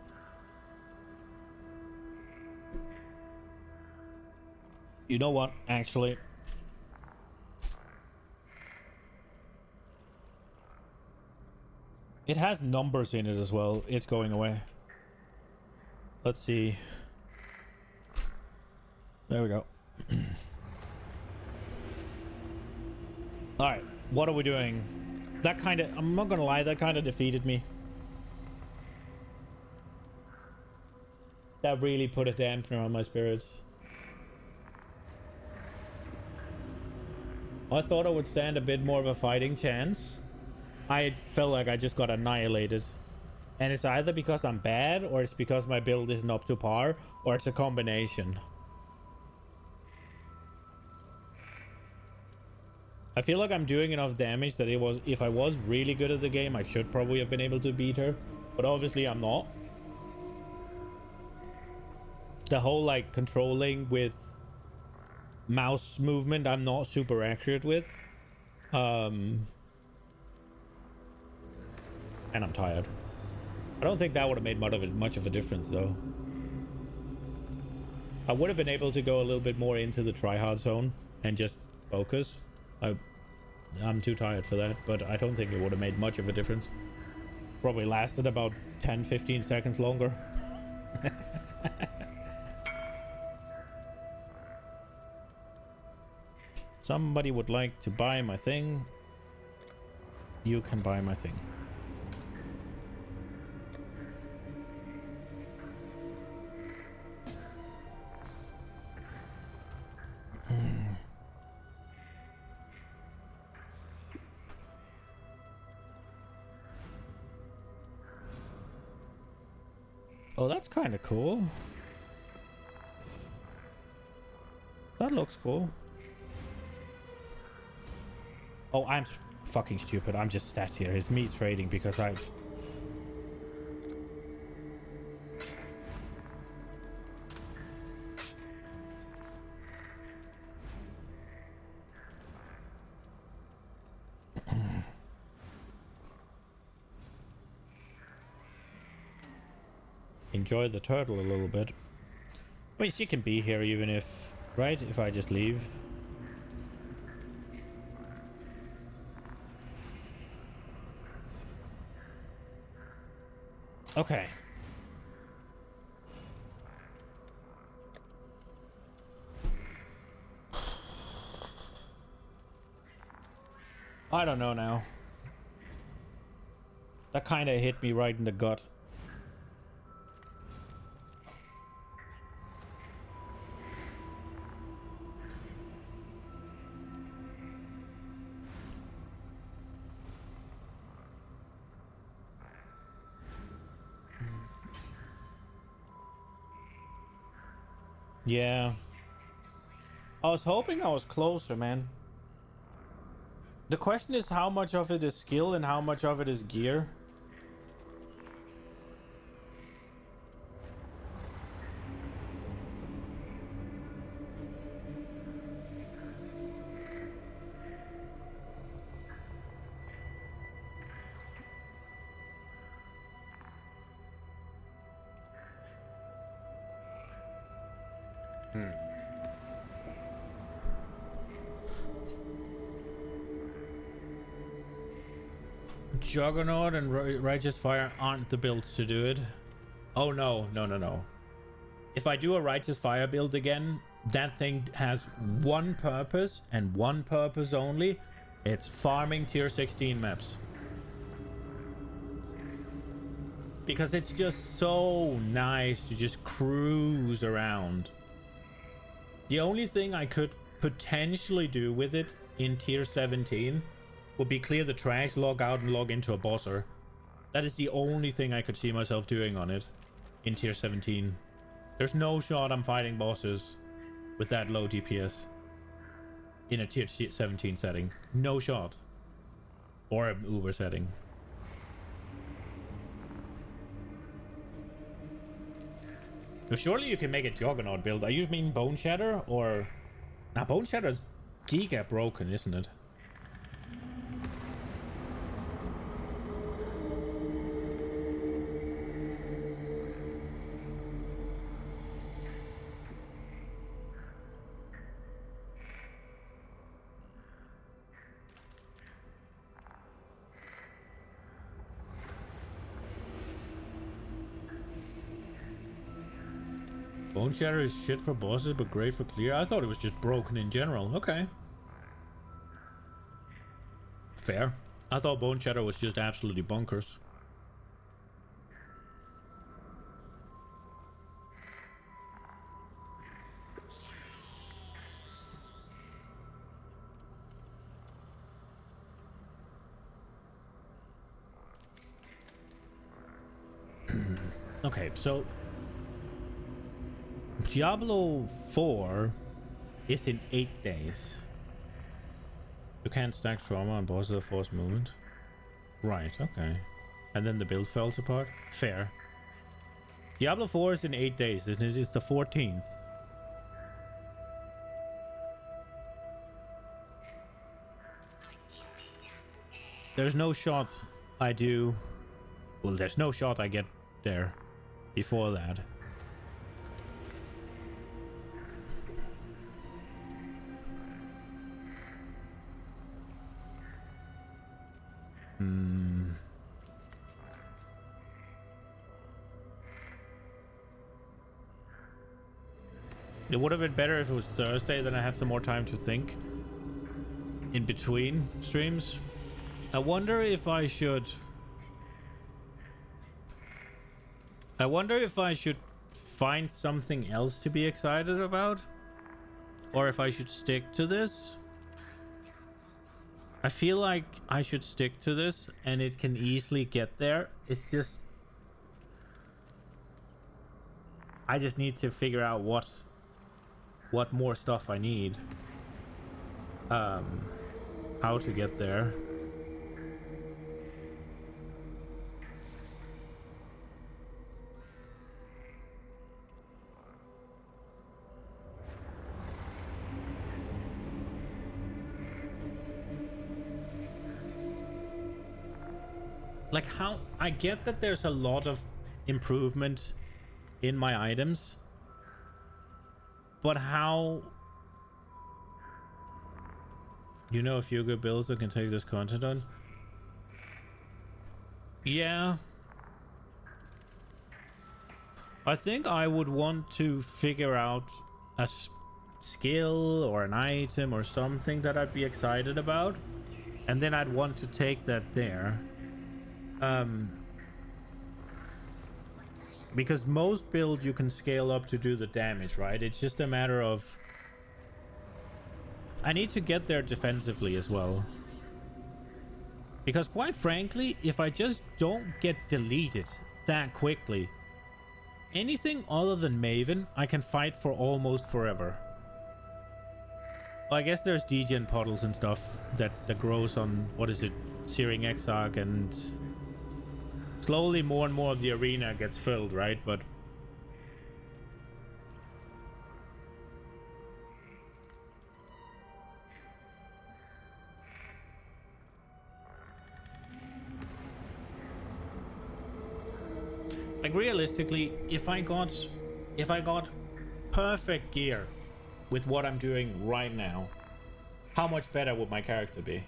You know what? Actually, it has numbers in it as well. It's going away. Let's see. There we go. All right, what are we doing? That kind of, I'm not gonna lie, that kind of defeated me. That really put a dampener on my spirits. I thought I would stand a bit more of a fighting chance. I felt like I just got annihilated. And it's either because I'm bad, or it's because my build isn't up to par, or it's a combination. I feel like I'm doing enough damage that it was, if I was really good at the game, I should probably have been able to beat her. But obviously I'm not. The whole like controlling with mouse movement, I'm not super accurate with. And I'm tired. I don't think that would have made much of a difference though. I would have been able to go a little bit more into the tryhard zone and just focus. I'm too tired for that, but I don't think it would have made much of a difference. Probably lasted about 10-15 seconds longer. Somebody would like to buy my thing. You can buy my thing. Oh, that's kind of cool. That looks cool. Oh, I'm fucking stupid. I'm just sat here. It's me trading because I... enjoy the turtle a little bit. I mean, she can be here even if... right? If I just leave. Okay. I don't know now. That kind of hit me right in the gut. Yeah. I was hoping I was closer, man. The question is how much of it is skill and how much of it is gear. Juggernaut and Righteous Fire aren't the builds to do it. Oh no, no, no, no. If I do a Righteous Fire build again, that thing has one purpose and one purpose only. It's farming tier 16 maps. because it's just so nice to just cruise around. The only thing I could potentially do with it in tier 17 would be clear the trash, log out, and log into a bosser. That is the only thing I could see myself doing on it in tier 17. There's no shot I'm fighting bosses with that low DPS in a tier 17 setting. No shot. Or an Uber setting. So surely you can make a Juggernaut build. Are you mean Bone Shatter or... Nah, Bone Shatter's giga broken, isn't it? Bone Shatter is shit for bosses, but great for clear. I thought it was just broken in general. Okay. Fair. I thought Bone Shatter was just absolutely bonkers. Okay, so Diablo 4 is in 8 days. You can't stack trauma on bosses of forced movement. Right, okay. And then the build falls apart. Fair. Diablo 4 is in 8 days, and it is the 14th. There's no shot I do... Well, there's no shot I get there before that. It would have been better if it was Thursday, then I had some more time to think in between streams. I wonder if I should find something else to be excited about, or if I should stick to this. I feel like I should stick to this, and it can easily get there. It's just... I just need to figure out what more stuff I need. How to get there. Like, how I get that there's a lot of improvement in my items, but how, you know, a few good builds that can take this content on? Yeah, I think I would want to figure out a skill or an item or something that I'd be excited about, and then I'd want to take that there. Because most build you can scale up to do the damage, right? It's just a matter of... I need to get there defensively as well. Because quite frankly, if I just don't get deleted that quickly, anything other than Maven, I can fight for almost forever. Well, I guess there's degen puddles and stuff that grows on, what is it, Searing Exarch, and slowly more and more of the arena gets filled, right? But like, realistically, if I got perfect gear with what I'm doing right now, how much better would my character be?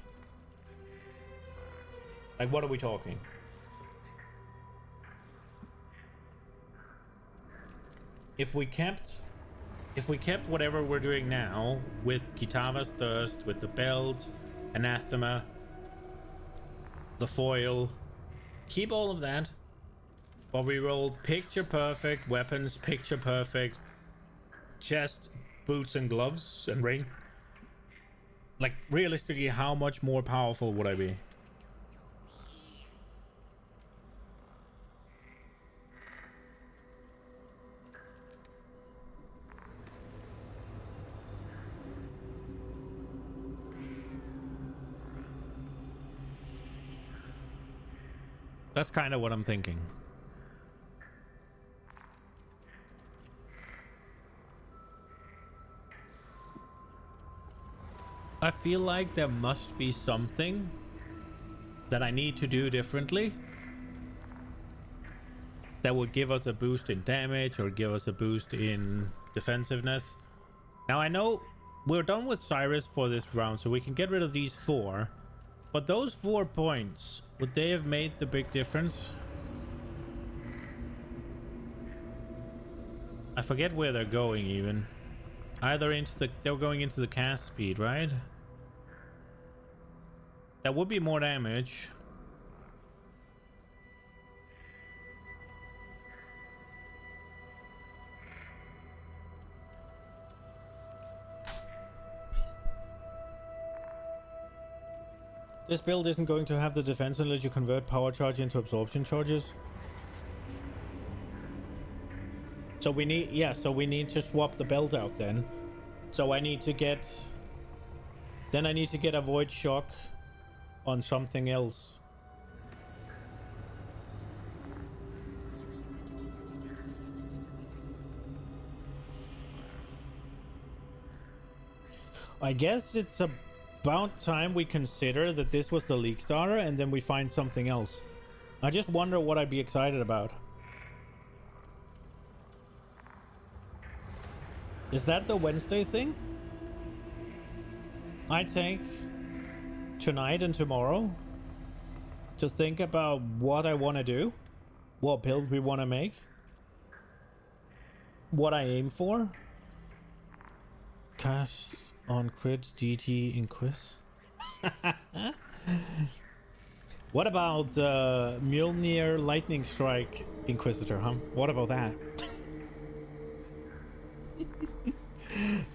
Like, what are we talking? If we kept whatever we're doing now with Kitava's Thirst, with the belt, Anathema, the foil, keep all of that, But we roll picture perfect, weapons picture perfect, chest, boots and gloves and ring. Like, realistically, how much more powerful would I be? That's kind of what I'm thinking. I feel like there must be something that I need to do differently that would give us a boost in damage or give us a boost in defensiveness. Now I know we're done with Cyrus for this round, so we can get rid of these 4. But those 4 points, would they have made the big difference? I forget where they're going even. Either into the... They're going into the cast speed, right? That would be more damage. This build isn't going to have the defense unless you convert power charge into absorption charges. So we need, yeah, so we need to swap the belt out then. So I need to get, then I need to get a void shock on something else. I guess it's about time we consider that this was the leak starter and then we find something else. I just wonder what I'd be excited about. Is that the Wednesday thing? I take tonight and tomorrow to think about what I want to do, what build we want to make, what I aim for. Cast on crit GT in quiz. What about Mjolnir Lightning Strike Inquisitor, huh? What about that?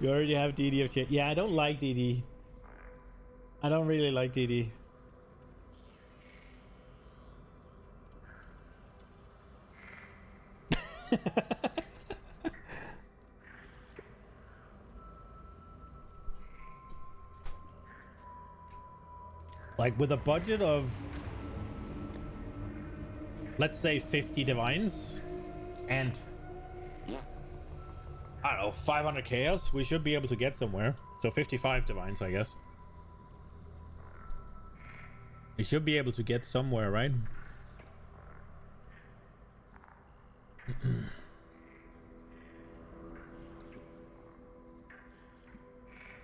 You already have DD of shit. Yeah, I don't like DD. I don't really like DD. Like with a budget of, let's say 50 divines and I don't know, 500 chaos, we should be able to get somewhere. So 55 divines, I guess. We should be able to get somewhere, right?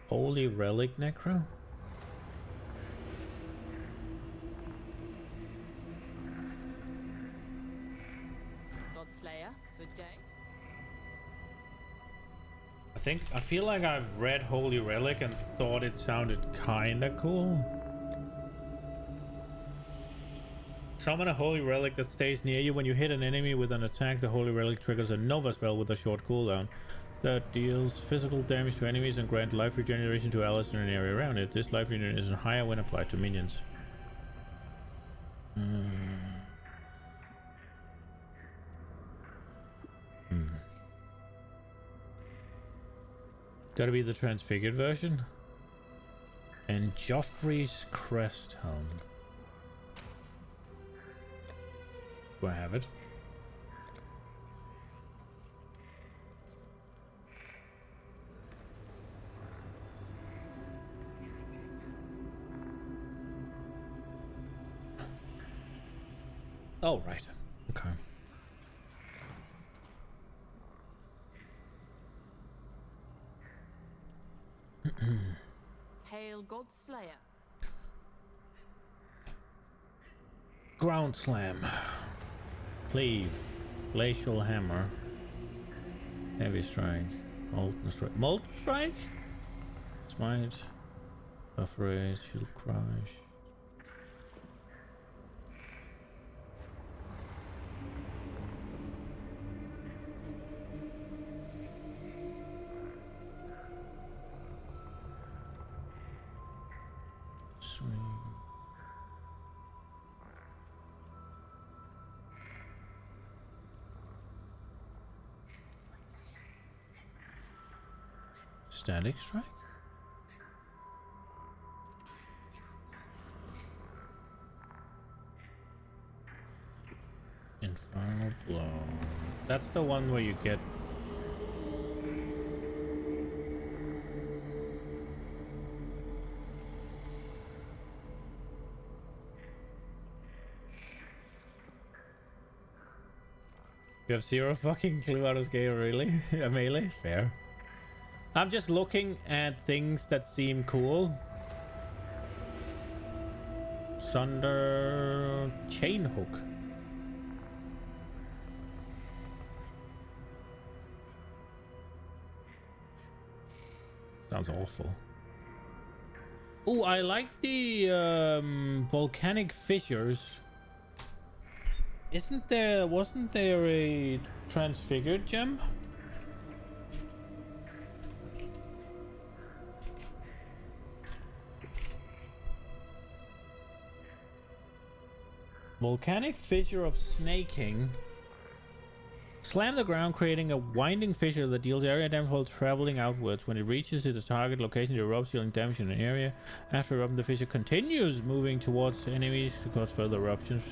Holy Relic Necro? Godslayer, good day. I feel like I've read Holy Relic and thought it sounded kinda cool. Summon a Holy Relic that stays near you. When you hit an enemy with an attack, the Holy Relic triggers a Nova spell with a short cooldown that deals physical damage to enemies and grants life regeneration to allies in an area around it. This life regeneration is higher when applied to minions. Gotta be the transfigured version. And Joffrey's crest helm. Do I have it? Oh, right. Okay. Hail Godslayer. Ground slam. Cleave. Glacial hammer. Heavy strike. Molten strike. Molten strike? Smite. Perforate. Shield crush. swing. Static strike? Infernal blow. That's the one where you get you have zero fucking clue how to scale, really? A melee? Fair. I'm just looking at things that seem cool. Sunder chain hook. Sounds awful. Oh, I like the volcanic fissures. Wasn't there a transfigured gem? Volcanic fissure of snaking. Slam the ground, creating a winding fissure that deals area damage while traveling outwards. When it reaches the target location, it erupts, dealing damage in an area. After erupting, the fissure continues moving towards enemies to cause further eruptions.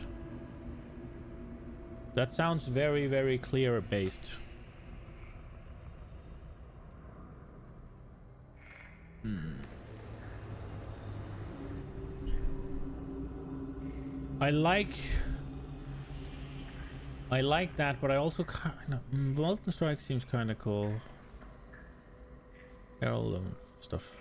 That sounds very, very clear based. I like that, but I also kind of... Molten Strike seems kind of cool. Herald and stuff.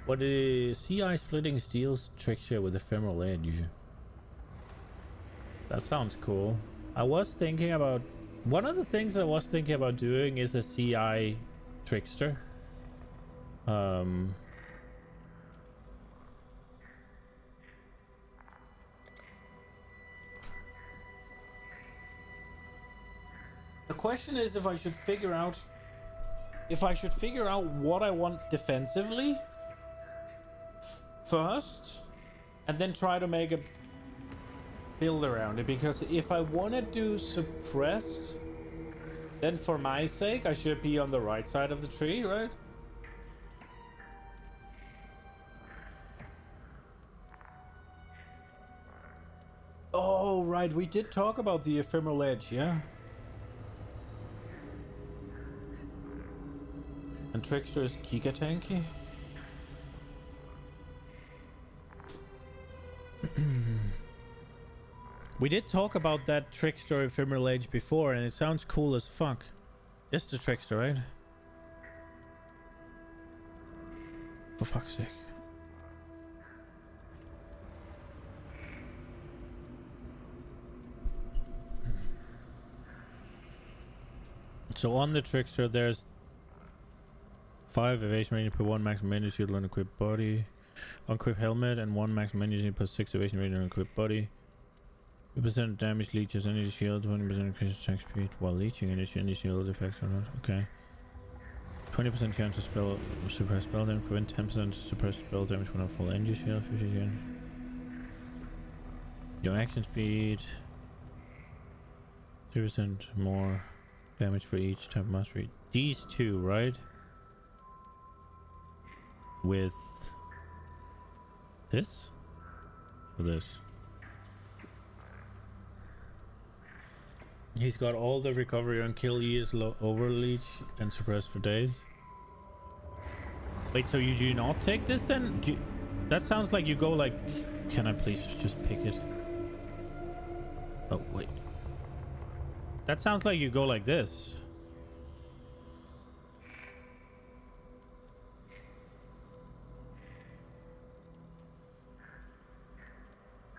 What is CI splitting steel's trickshare with ephemeral edge? That sounds cool. I was thinking about... One of the things I was thinking about doing is a CI trickster. The question is if I should figure out what I want defensively first, and then try to make a build around it, because if I want to do suppress, then for my sake I should be on the right side of the tree, right? Oh right, we did talk about the ephemeral edge, yeah. And Trickster is Giga Tanky. We did talk about that Trickster ephemeral edge before, and it sounds cool as fuck. It's the Trickster, right? For fuck's sake. So on the Trickster, there's 5 evasion rating per 1 maximum energy shield on equipped body, unequipped helmet, and 1 maximum energy per 6 evasion rating on equipped body. 2% damage leeches energy shield, 20% increase attack speed while leeching energy shield effects or not. Okay. 20% chance to suppress spell damage, prevent 10% suppress spell damage when on full energy shield. 50%. Your action speed. 3% more damage for each type of mastery. These two, right? With this? Or this? He's got all the recovery on kill years, overleach, and suppress for days. Wait, so you do not take this then? That sounds like you go like... Can I please just pick it? Oh, wait. That sounds like you go like this.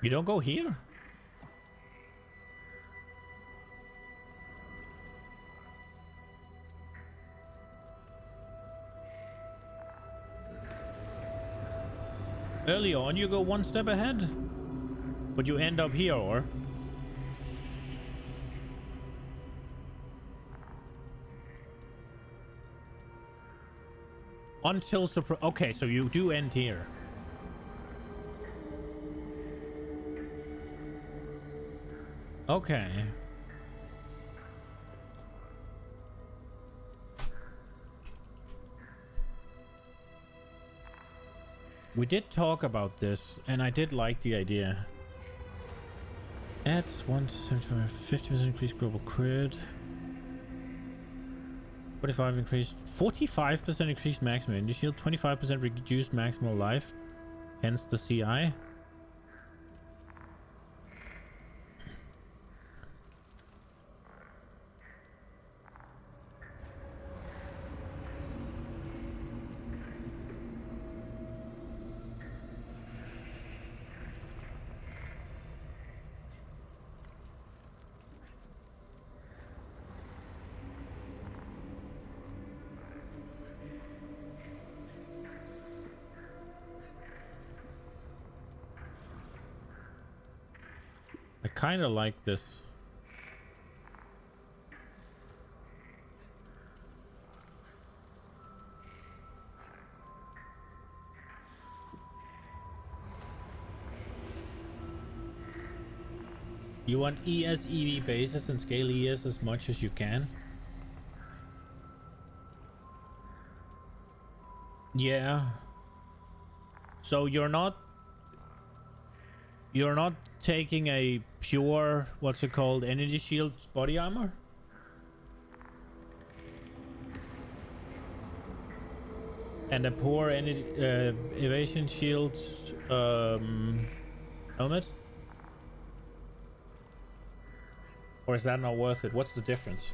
You don't go here? Early on, you go one step ahead, but you end up here, or? Until okay, so you do end here. Okay. We did talk about this, and I did like the idea. Adds 1 to 75, 50% increased global crit. 45 increased, 45% increased maximum energy shield, 25% reduced maximal life, hence the CI. I kind of like this. You want ES EV bases and scale ES as much as you can? Yeah. So you're not taking a pure, what's it called, energy shield body armor? And a poor energy evasion shield helmet? Or is that not worth it? What's the difference?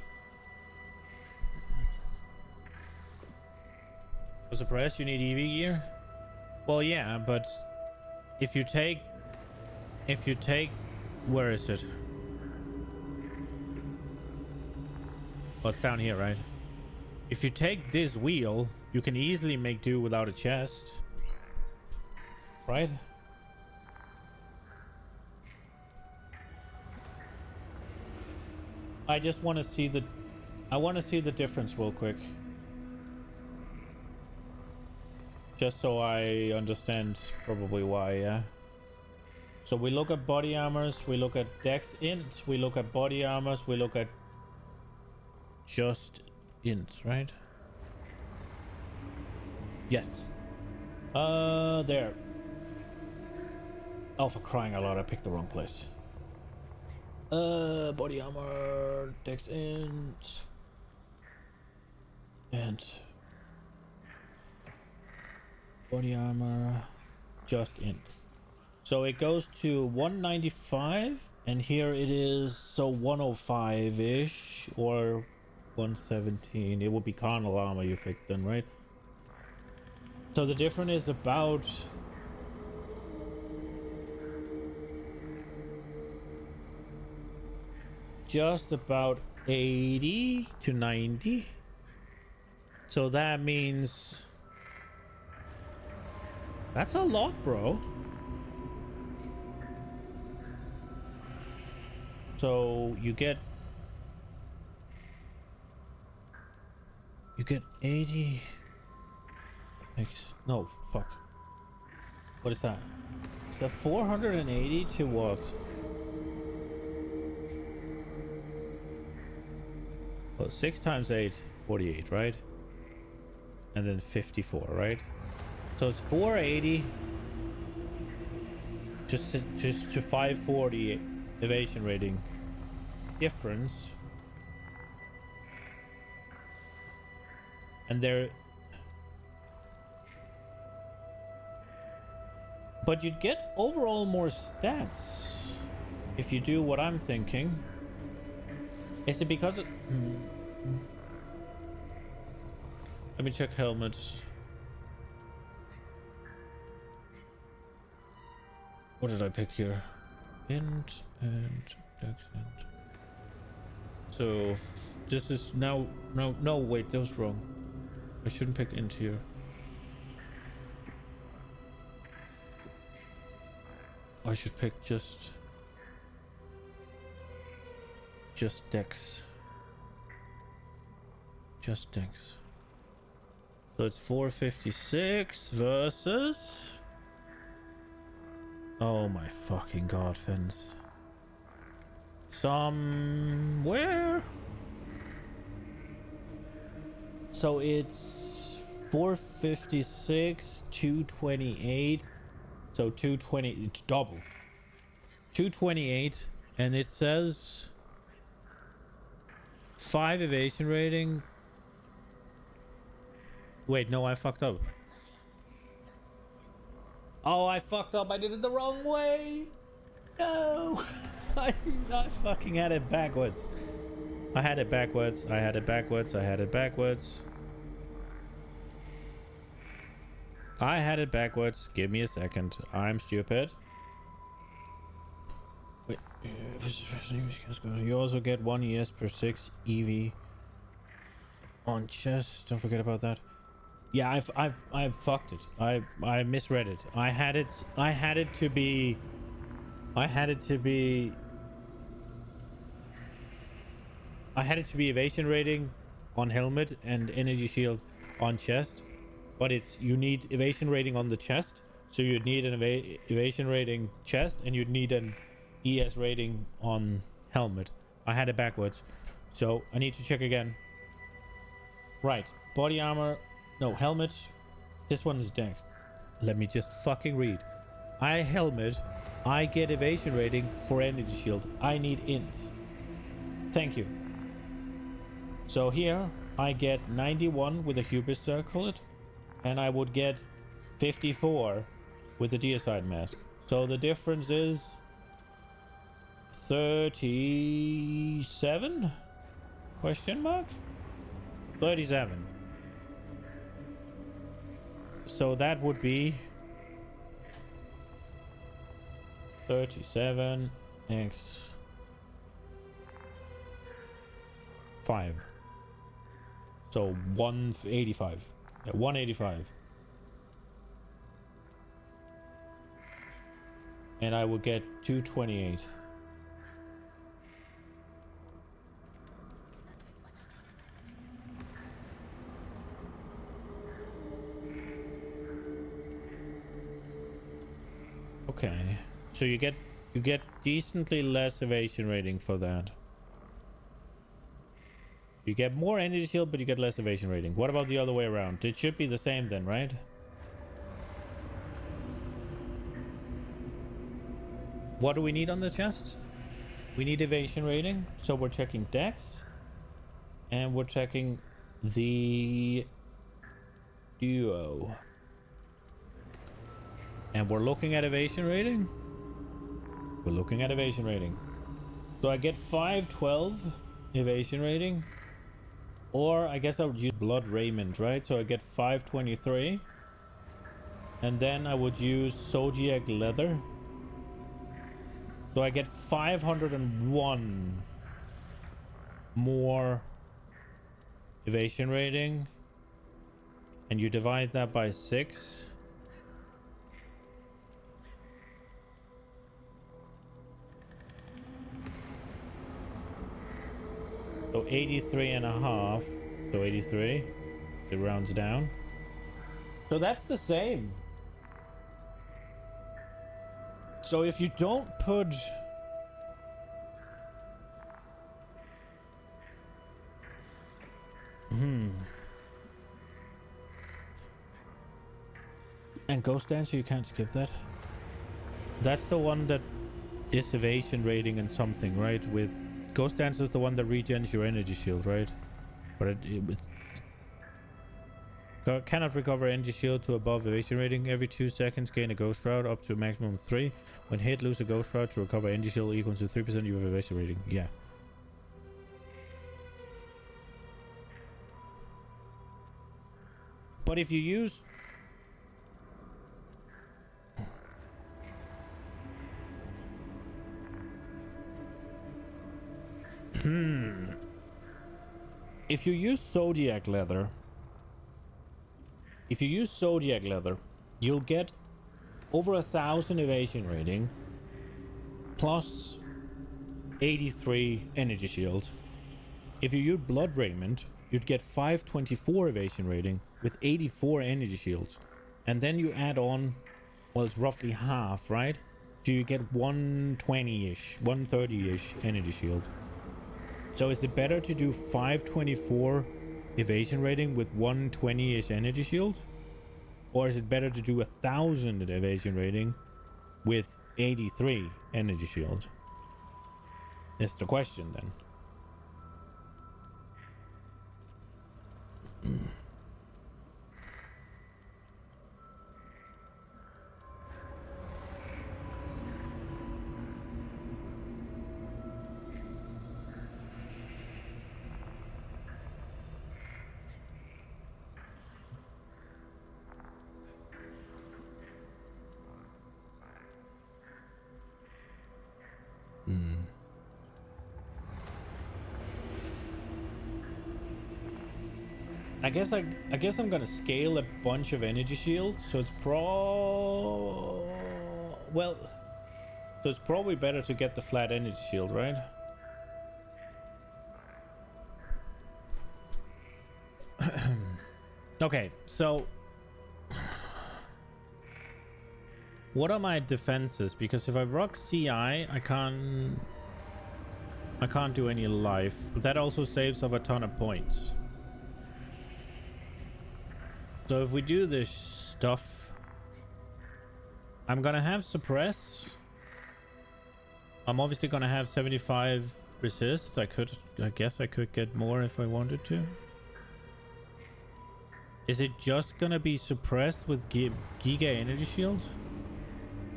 For suppress you need EV gear? Well, yeah, but if you take where is it? Well, it's down here, right? If you take this wheel, you can easily make do without a chest, right? I just want to see the difference real quick, just so I understand probably why. Yeah. So we look at body armors, we look at dex int, we look at body armors, we look at just int, right? Yes. There. Oh, for crying out loud, I picked the wrong place. Body armor, dex int, and body armor, just int. So it goes to 195, and here it is, so 105-ish, or 117. It would be carnal armor you picked then, right? So the difference is about... just about 80 to 90. So that means... that's a lot, bro. So you get 80. No, fuck. What is that? Is that 480 to what? Well, 6 times 8, 48, right? And then 54, right? So it's 480 just to 540 evasion rating difference. And there... but you'd get overall more stats if you do what I'm thinking. Is it because it... let me check helmets. What did I pick here? int and accent. So this is now no wait, that was wrong. I shouldn't pick int here. I should pick just dex. Just dex. So it's 456 versus. Oh my fucking god, Fins. Somewhere. So it's 456, 228. So 220, it's double. 228, and it says 5 evasion rating. Wait, no, I fucked up. Oh, I fucked up. I did it the wrong way. No. I fucking had it backwards. I had it backwards. I had it backwards. I had it backwards. I had it backwards. Give me a second. I'm stupid. Wait. You also get 1 ES per 6 EV on chest. Don't forget about that. Yeah, I've fucked it. I misread it. I had it to be evasion rating on helmet and energy shield on chest, but you need evasion rating on the chest, so you'd need an evasion rating chest and you'd need an ES rating on helmet. I had it backwards, so I need to check again. Right, body armor. No, helmet. This one is dex. Let me just fucking read. Helmet. I get evasion rating for energy shield. I need int. Thank you. So here I get 91 with a hubris circlet, and I would get 54 with the deicide mask. So the difference is 37? Question mark? 37. So that would be 37 x 5. So 185. Yeah, 185. And I would get 228. Okay, so you get decently less evasion rating for that. You get more energy shield, but you get less evasion rating. What about the other way around? It should be the same then, right? What do we need on the chest? We need evasion rating, so we're checking dex, and we're checking the duo. And we're looking at evasion rating. We're looking at evasion rating. So I get 512 evasion rating. Or I guess I would use blood raiment, right? So I get 523. And then I would use zodiac leather. So I get 501 more evasion rating. And you divide that by 6. So 83 and a half. So 83. It rounds down. So that's the same. So if you don't put... And Ghost Dancer, you can't skip that. That's the one that is evasion rating and something, right? With Ghost Dancer is the one that regens your energy shield, right? But cannot recover energy shield to above evasion rating. Every 2 seconds gain a ghost route up to a maximum of 3. When hit, lose a ghost route to recover energy shield equal to 3% of your evasion rating. Yeah. But if you use... If you use Zodiac leather, you'll get over 1,000 evasion rating plus 83 energy shield. If you use Blood Raiment, you'd get 524 evasion rating with 84 energy shields. And then you add on, well, it's roughly half, right? So you get 120-ish, 130-ish energy shield. So is it better to do 524 evasion rating with 120-ish energy shield? Or is it better to do 1,000 evasion rating with 83 energy shield? That's the question then. I guess I'm gonna scale a bunch of energy shields, so it's it's probably better to get the flat energy shield, right? Okay, so what are my defenses? Because if I rock CI, I can't do any life. But that also saves off a ton of points. So if we do this stuff, I'm gonna have suppress. I'm obviously gonna have 75 resist. I guess I could get more if I wanted to. Is it just gonna be suppressed with Giga energy shields?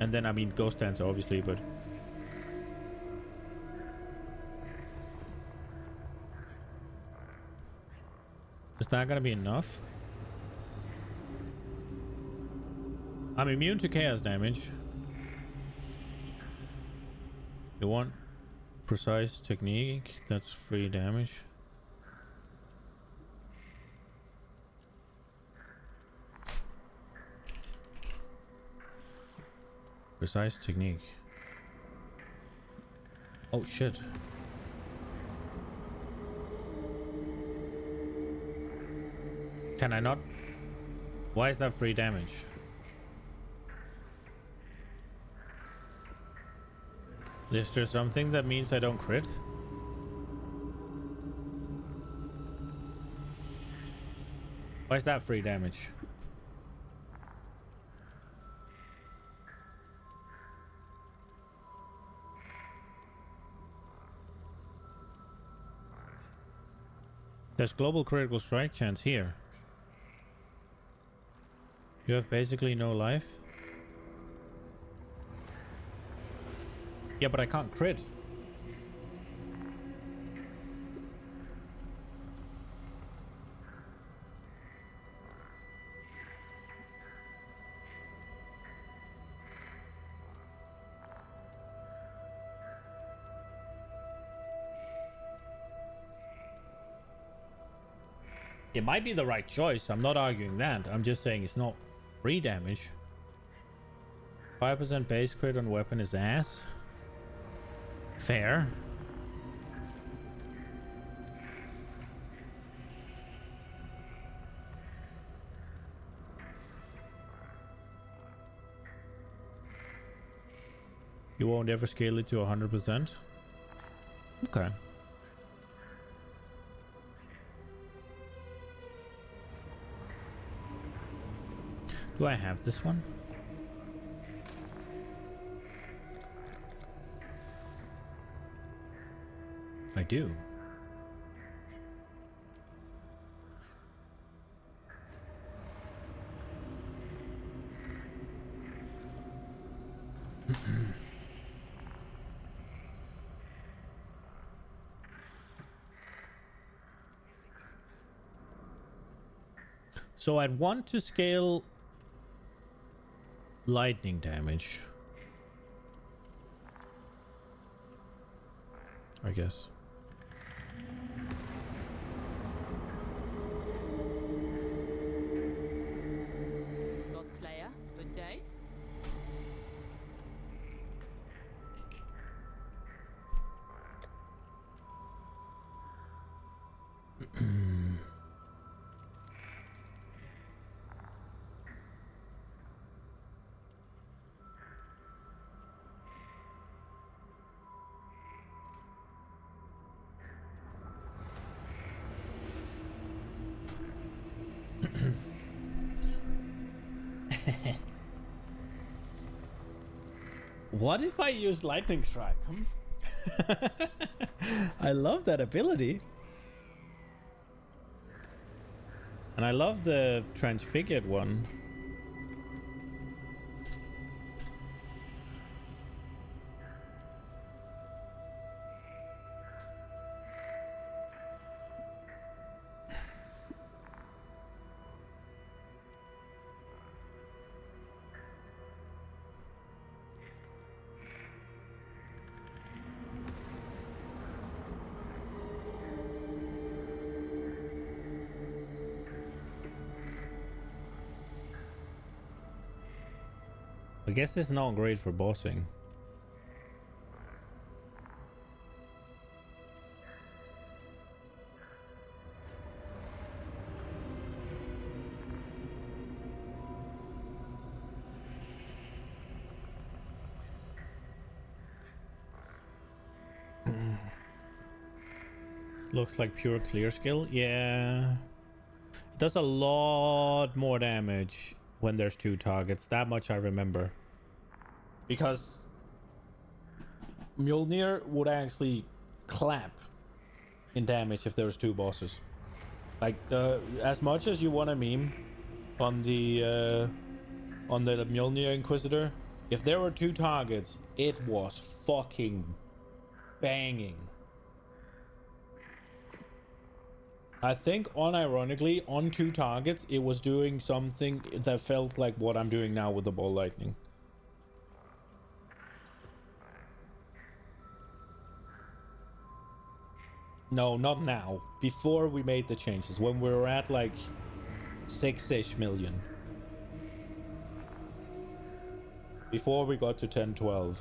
And then, I mean, Ghost Dancer, obviously, but... is that gonna be enough? I'm immune to chaos damage. You want precise technique? That's free damage. Precise technique. Oh shit. Can I not? Why is that free damage? Is there something that means I don't crit? Why is that free damage? There's global critical strike chance here. You have basically no life. Yeah, but I can't crit. It might be the right choice. I'm not arguing that. I'm just saying it's not free damage. 5% base crit on weapon is ass. Fair. You won't ever scale it to 100%? Okay. Do I have this one? I do. So I'd want to scale lightning damage, I guess. What if I use lightning strike? I love that ability. And I love the transfigured one. I guess it's not great for bossing. Looks like pure clear skill. Yeah. It does a lot more damage when there's 2 targets. That much I remember. Because Mjolnir would actually clap in damage if there was 2 bosses. Like as much as you want a meme on the Mjolnir Inquisitor, if there were 2 targets, it was fucking banging. I think unironically on 2 targets it was doing something that felt like what I'm doing now with the ball lightning. No, not now. Before we made the changes, when we were at like 6-ish million. Before we got to 10, 12.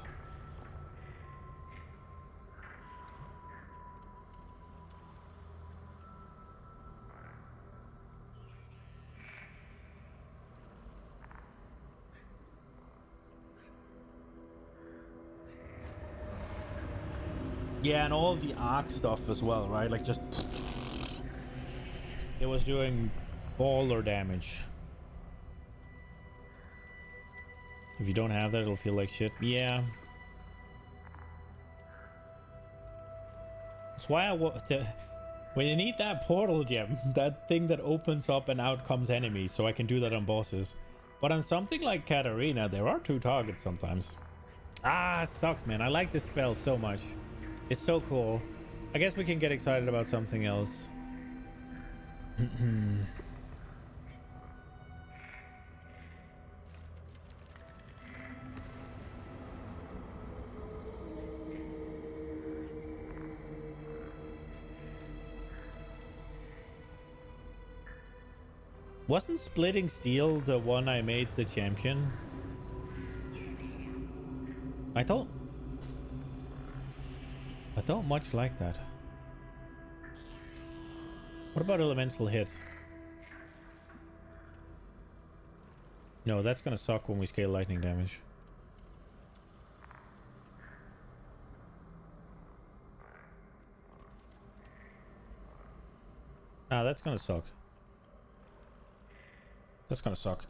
Yeah, and all the arc stuff as well, right? Like just... It was doing baller damage. If you don't have that, it'll feel like shit. Yeah. That's why when you need that portal gem, that thing that opens up and out comes enemies, so I can do that on bosses. But on something like Katarina, there are 2 targets sometimes. Ah, it sucks, man. I like this spell so much. It's so cool. I guess we can get excited about something else. Wasn't Splitting Steel the one I made the champion? I don't much like that. What about Elemental Hit? No, that's gonna suck when we scale lightning damage. Ah, that's gonna suck. That's gonna suck.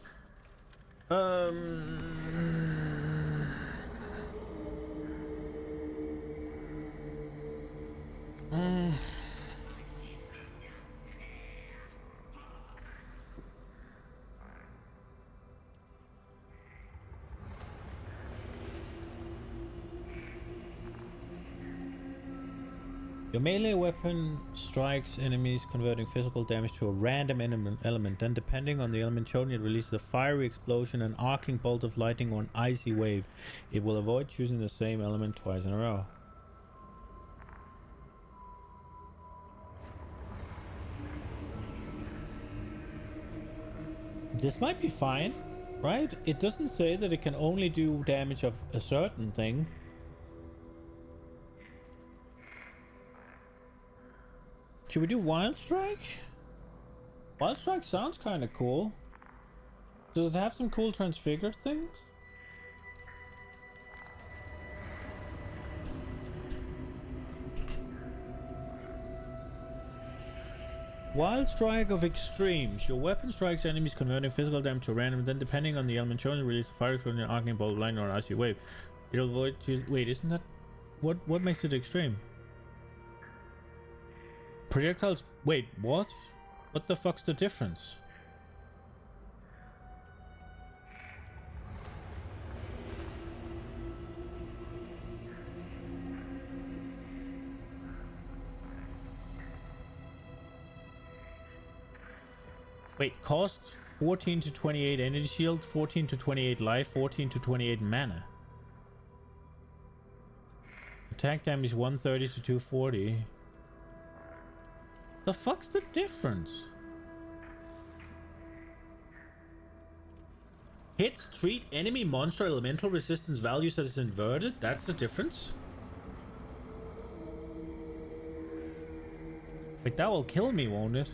Your melee weapon strikes enemies, converting physical damage to a random element. Then, depending on the element chosen, it releases a fiery explosion, an arcing bolt of lightning, or an icy wave. It will avoid choosing the same element twice in a row. This might be fine, right? It doesn't say that it can only do damage of a certain thing. Should we do Wild Strike? Wild Strike sounds kind of cool. Does it have some cool transfigured things? Wild Strike of Extremes. Your weapon strikes enemies, converting physical damage to random. Then, depending on the element chosen, release a fire explosion, an arcing bolt, lightning, or icy wave. It'll avoid you. Wait, isn't that what makes it extreme? Projectiles. Wait, what? What the fuck's the difference? Wait, cost 14 to 28 energy shield, 14 to 28 life, 14 to 28 mana. Attack damage 130 to 240. The fuck's the difference? Hits treat enemy monster elemental resistance values as inverted. That's the difference. Wait, that will kill me, won't it?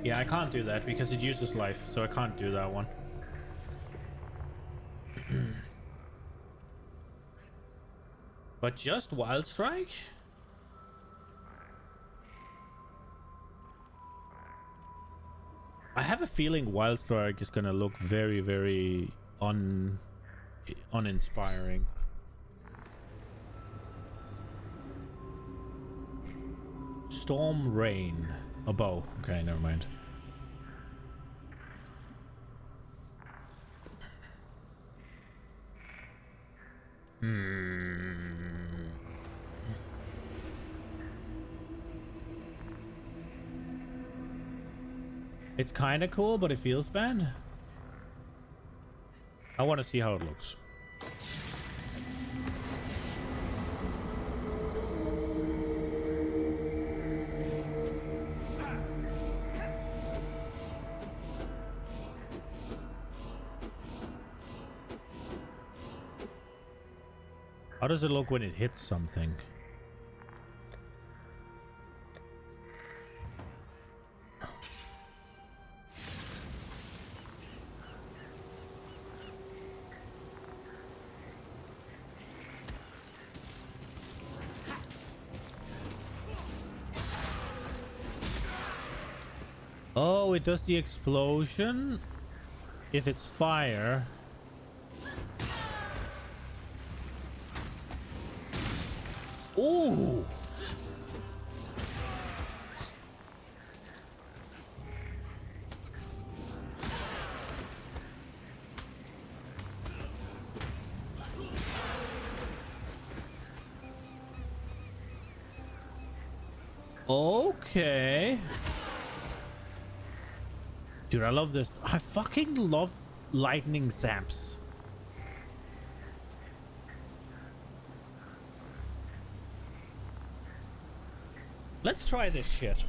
Yeah, I can't do that because it uses life, so I can't do that one. But just Wild Strike? I have a feeling Wild Strike is gonna look very, very uninspiring. Storm Rain. A bow. Okay, never mind. It's kind of cool, but it feels bad. I want to see how it looks. How does it look when it hits something? Oh, it does the explosion if it's fire. Ooh. Okay. Dude, I love this. I fucking love lightning zaps. Let's try this shit.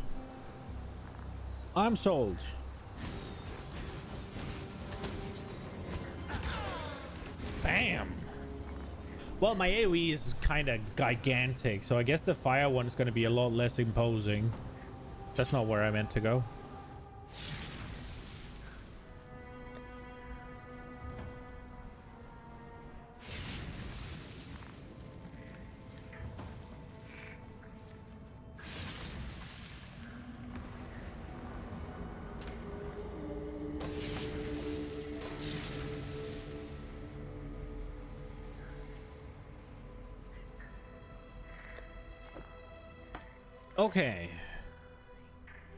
I'm sold. Bam. Well, my AoE is kind of gigantic, so I guess the fire one is going to be a lot less imposing. That's not where I meant to go. Okay,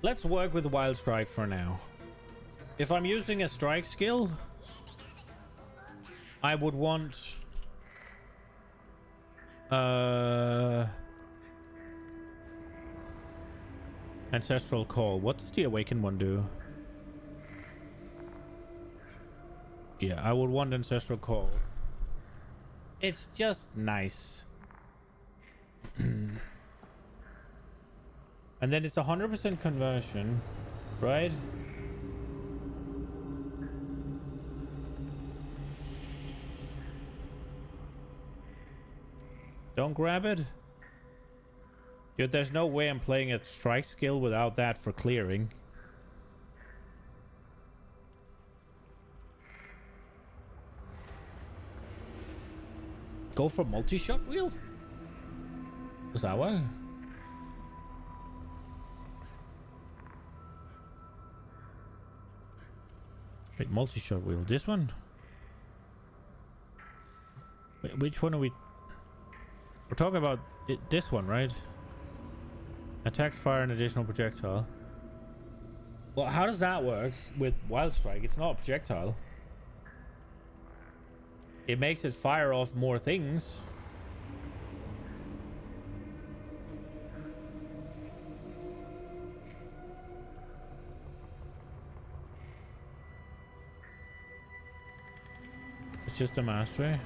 let's work with Wild Strike for now. If I'm using a strike skill, I would want Ancestral Call. What does the Awaken one do? Yeah, I would want Ancestral Call. It's just nice. And then it's 100% conversion, right? Don't grab it. Dude, there's no way I'm playing a strike skill without that for clearing. Go for multi-shot wheel? Does that work? Wait, multi-shot wheel. This one? Wait, which one are we... We're talking about this one, right? Attacks fire an additional projectile. Well, how does that work with Wild Strike? It's not a projectile. It makes it fire off more things. It's just a mastery.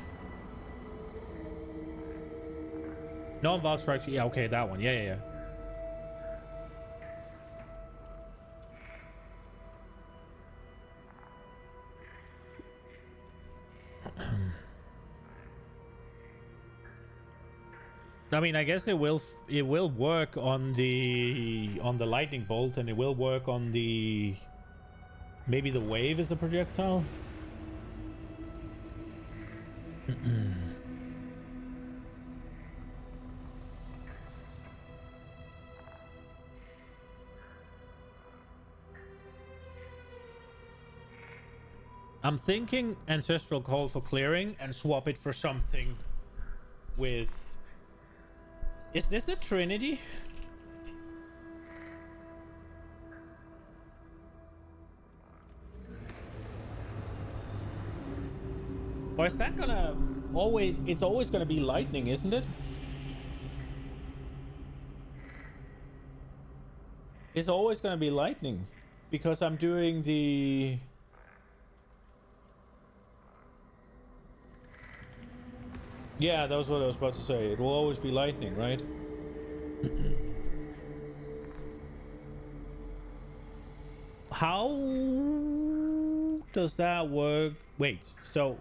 Non-Wild Strike. Yeah, okay, that one. Yeah. I mean, I guess it will work on the lightning bolt, and it will work on the maybe the wave is a projectile. I'm thinking Ancestral Call for clearing and swap it for something with... Is this a Trinity? Or is that gonna always... It's always gonna be lightning, isn't it? It's always gonna be lightning. Because I'm doing the... Yeah, that was what I was about to say. It will always be lightning, right? How does that work? Wait, so...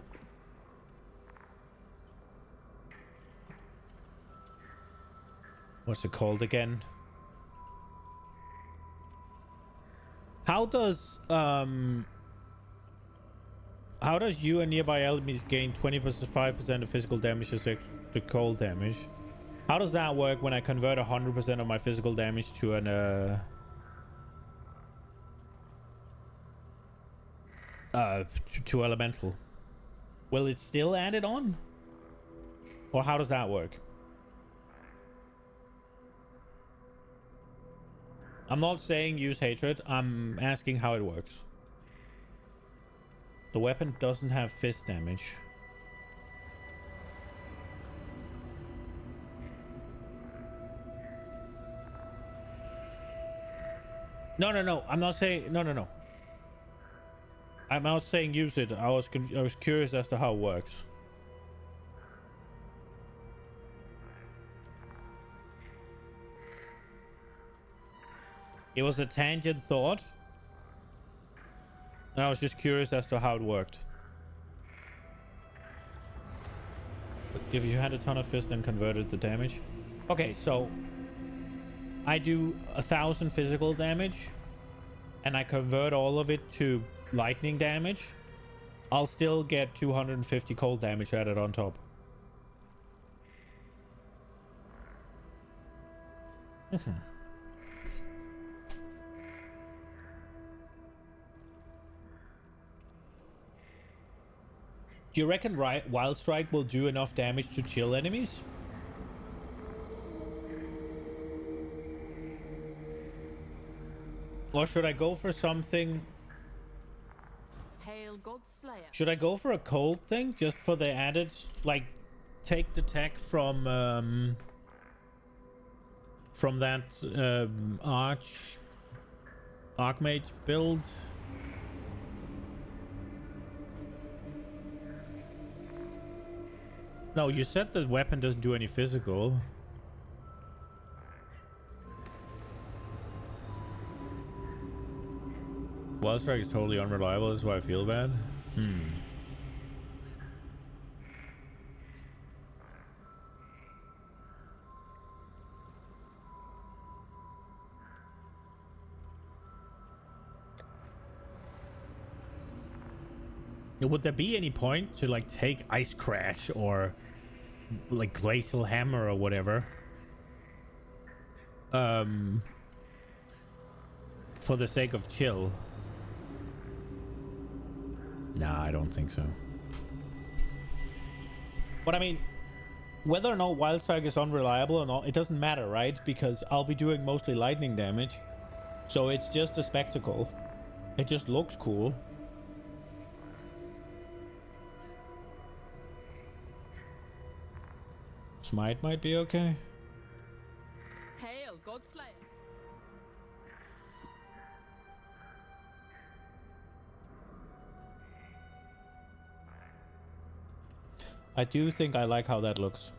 What's it called again? How does you and nearby enemies gain 25% of physical damage to cold damage? How does that work when I convert 100% of my physical damage to an to elemental? Will it still add it on? Or how does that work? I'm not saying use hatred. I'm asking how it works. The weapon doesn't have fist damage. No. I'm not saying... No. I'm not saying use it. I was curious as to how it works. It was a tangent thought. I was just curious as to how it worked. If you had a ton of fist and converted the damage. Okay, so I do 1,000 physical damage and I convert all of it to lightning damage. I'll still get 250 cold damage added on top. Do you reckon Wild Strike will do enough damage to chill enemies? Or should I go for something... Hail God Slayer. Should I go for a cold thing just for the added... Like, take the tech from that Archmage build? No, you said the weapon doesn't do any physical. Wild Strike is totally unreliable, that's why I feel bad. Would there be any point to like take Ice Crash or like glacial hammer or whatever. For the sake of chill. Nah, I don't think so. But I mean, whether or not Wild Strike is unreliable or not, it doesn't matter, right? Because I'll be doing mostly lightning damage. So it's just a spectacle. It just looks cool. Smite might be okay. Hail, Godslayer. I do think I like how that looks.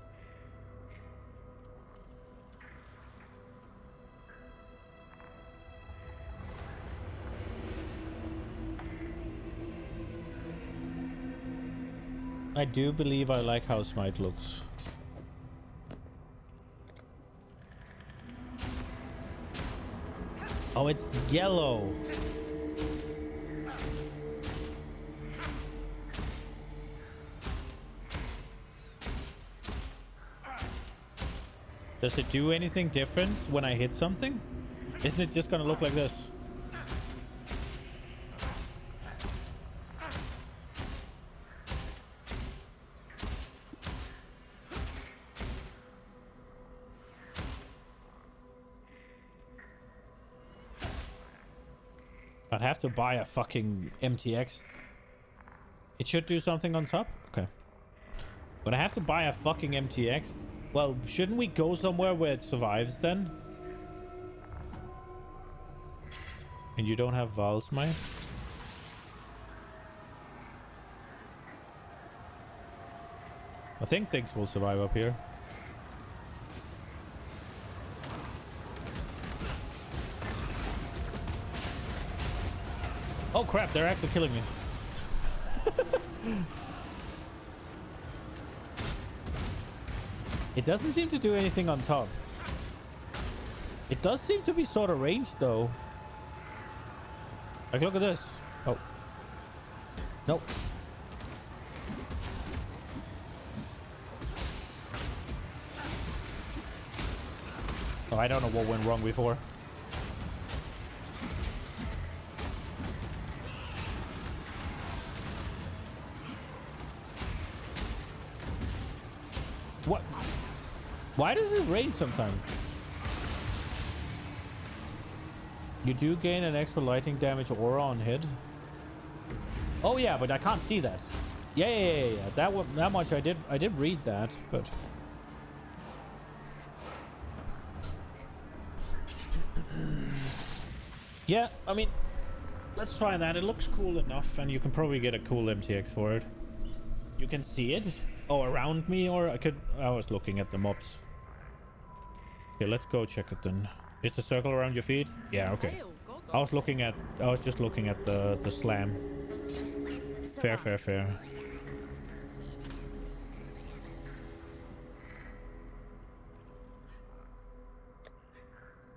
I do believe I like how Smite looks. Oh, it's yellow. Does it do anything different when I hit something? Isn't it just gonna look like this? I'd have to buy a fucking MTX. It should do something on top? Okay. But I have to buy a fucking MTX. Well, shouldn't we go somewhere where it survives then? And you don't have Val Smite? I think things will survive up here. Oh crap, they're actually killing me. It doesn't seem to do anything on top. It does seem to be sort of ranged though. Like, look at this. Oh. Nope. Oh, I don't know what went wrong before. What? Why does it rain sometimes? You do gain an extra lightning damage aura on hit. Oh yeah, but I can't see that. Yeah. That much I did read that, but yeah, I mean, let's try that. It looks cool enough, and you can probably get a cool MTX for it. You can see it. Oh, around me, or I was looking at the mobs. Okay, let's go check it then. It's a circle around your feet? Yeah, okay. I was just looking at the slam. Fair.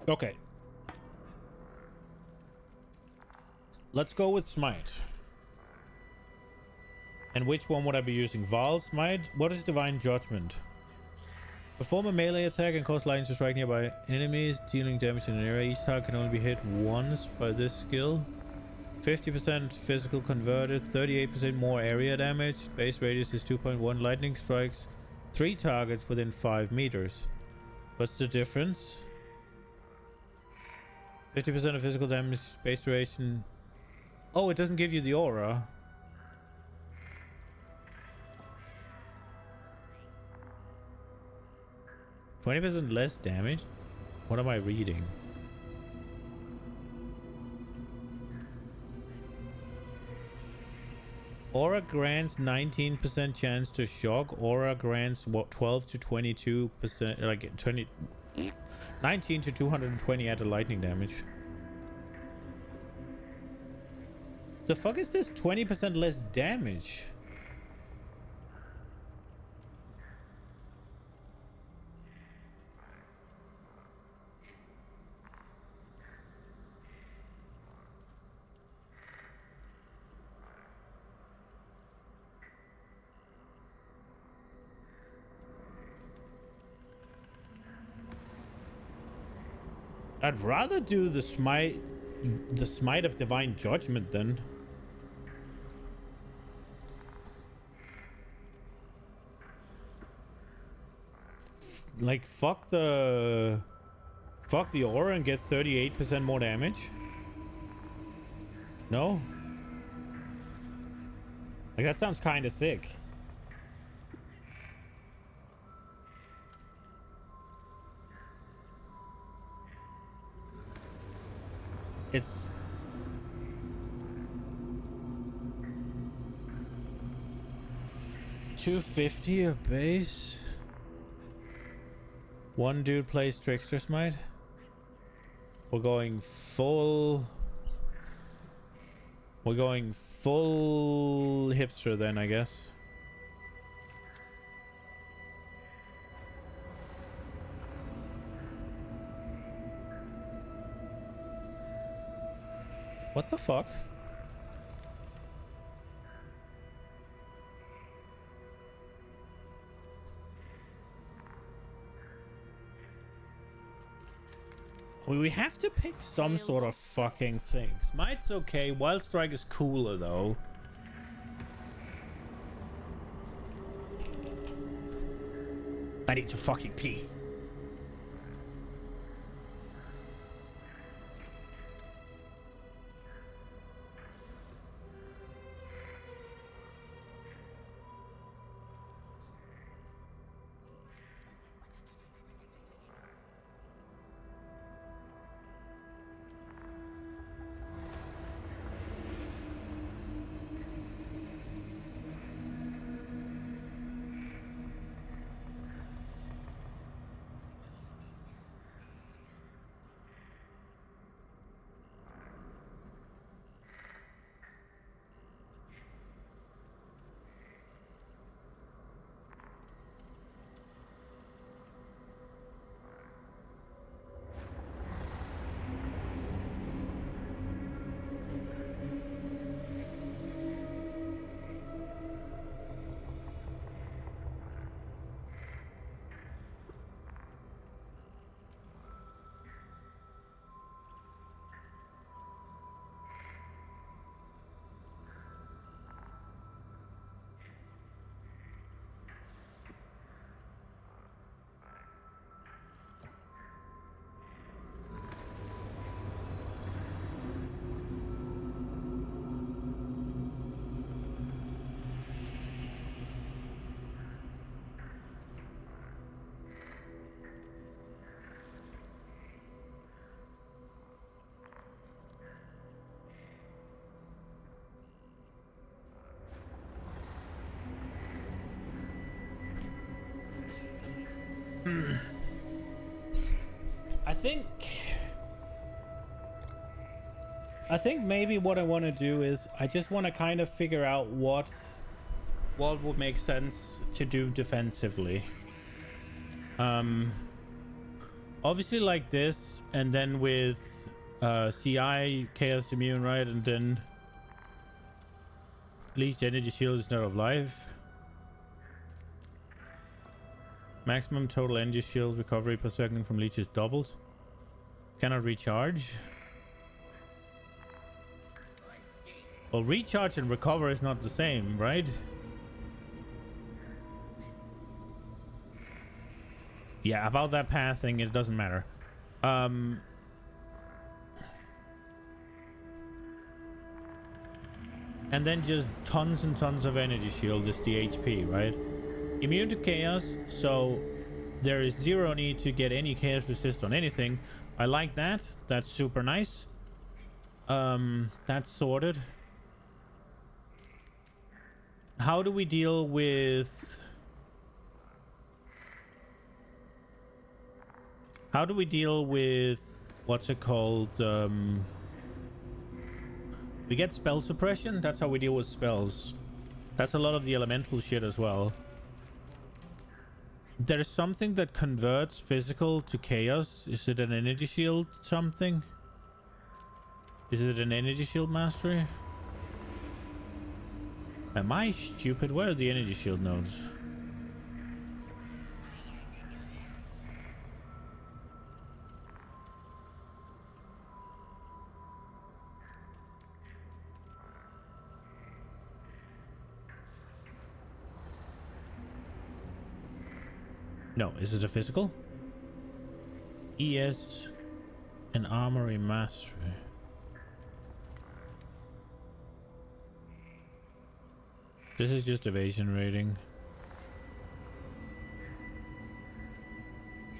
Okay. Let's go with Smite. And which one would I be using? Val, Smite? What is Divine Judgment? Perform a melee attack and cause lightning to strike nearby enemies, dealing damage in an area. Each target can only be hit once by this skill. 50% physical converted, 38% more area damage. Base radius is 2.1. Lightning strikes 3 targets within 5 meters. What's the difference? 50% of physical damage, base duration. Oh, it doesn't give you the aura. 20% less damage? What am I reading? Aura grants 19% chance to shock. Aura grants what, 12 to 22%, like 19 to 220 added lightning damage. The fuck is this? 20% less damage? I'd rather do the smite of divine judgment then. Like fuck the aura and get 38% more damage. No? Like that sounds kind of sick. It's $250 a base. One dude plays Trickster Smite. We're going full hipster then, I guess. What the fuck? We have to pick some sort of fucking thing. Smite's okay. Wild Strike is cooler though. I need to fucking pee. I think maybe what I want to do is I just want to kind of figure out what would make sense to do defensively. Obviously like this, and then with CI Chaos Immune, right? And then Leech Energy Shield is not of life. Maximum total energy shield recovery per second from leech is doubled. Cannot recharge. Well, recharge and recover is not the same, right? Yeah, about that path thing, it doesn't matter. And then just tons and tons of energy shield is the HP, right? Immune to chaos, so there is zero need to get any chaos resist on anything. I like that. That's super nice. That's sorted. How do we deal with... How do we deal with... What's it called? We get spell suppression. That's how we deal with spells. That's a lot of the elemental shit as well. There's something that converts physical to chaos. Is it an energy shield something? Is it an energy shield mastery? Am I stupid? Where are the energy shield nodes? No, is it a physical? ES and Armory Mastery. This is just evasion rating.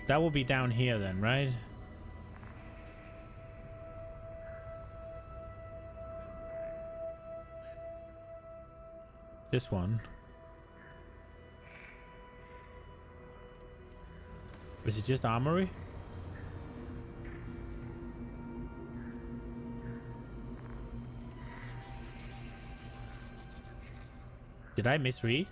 That will be down here then, right? This one. Is it just armory? Did I misread?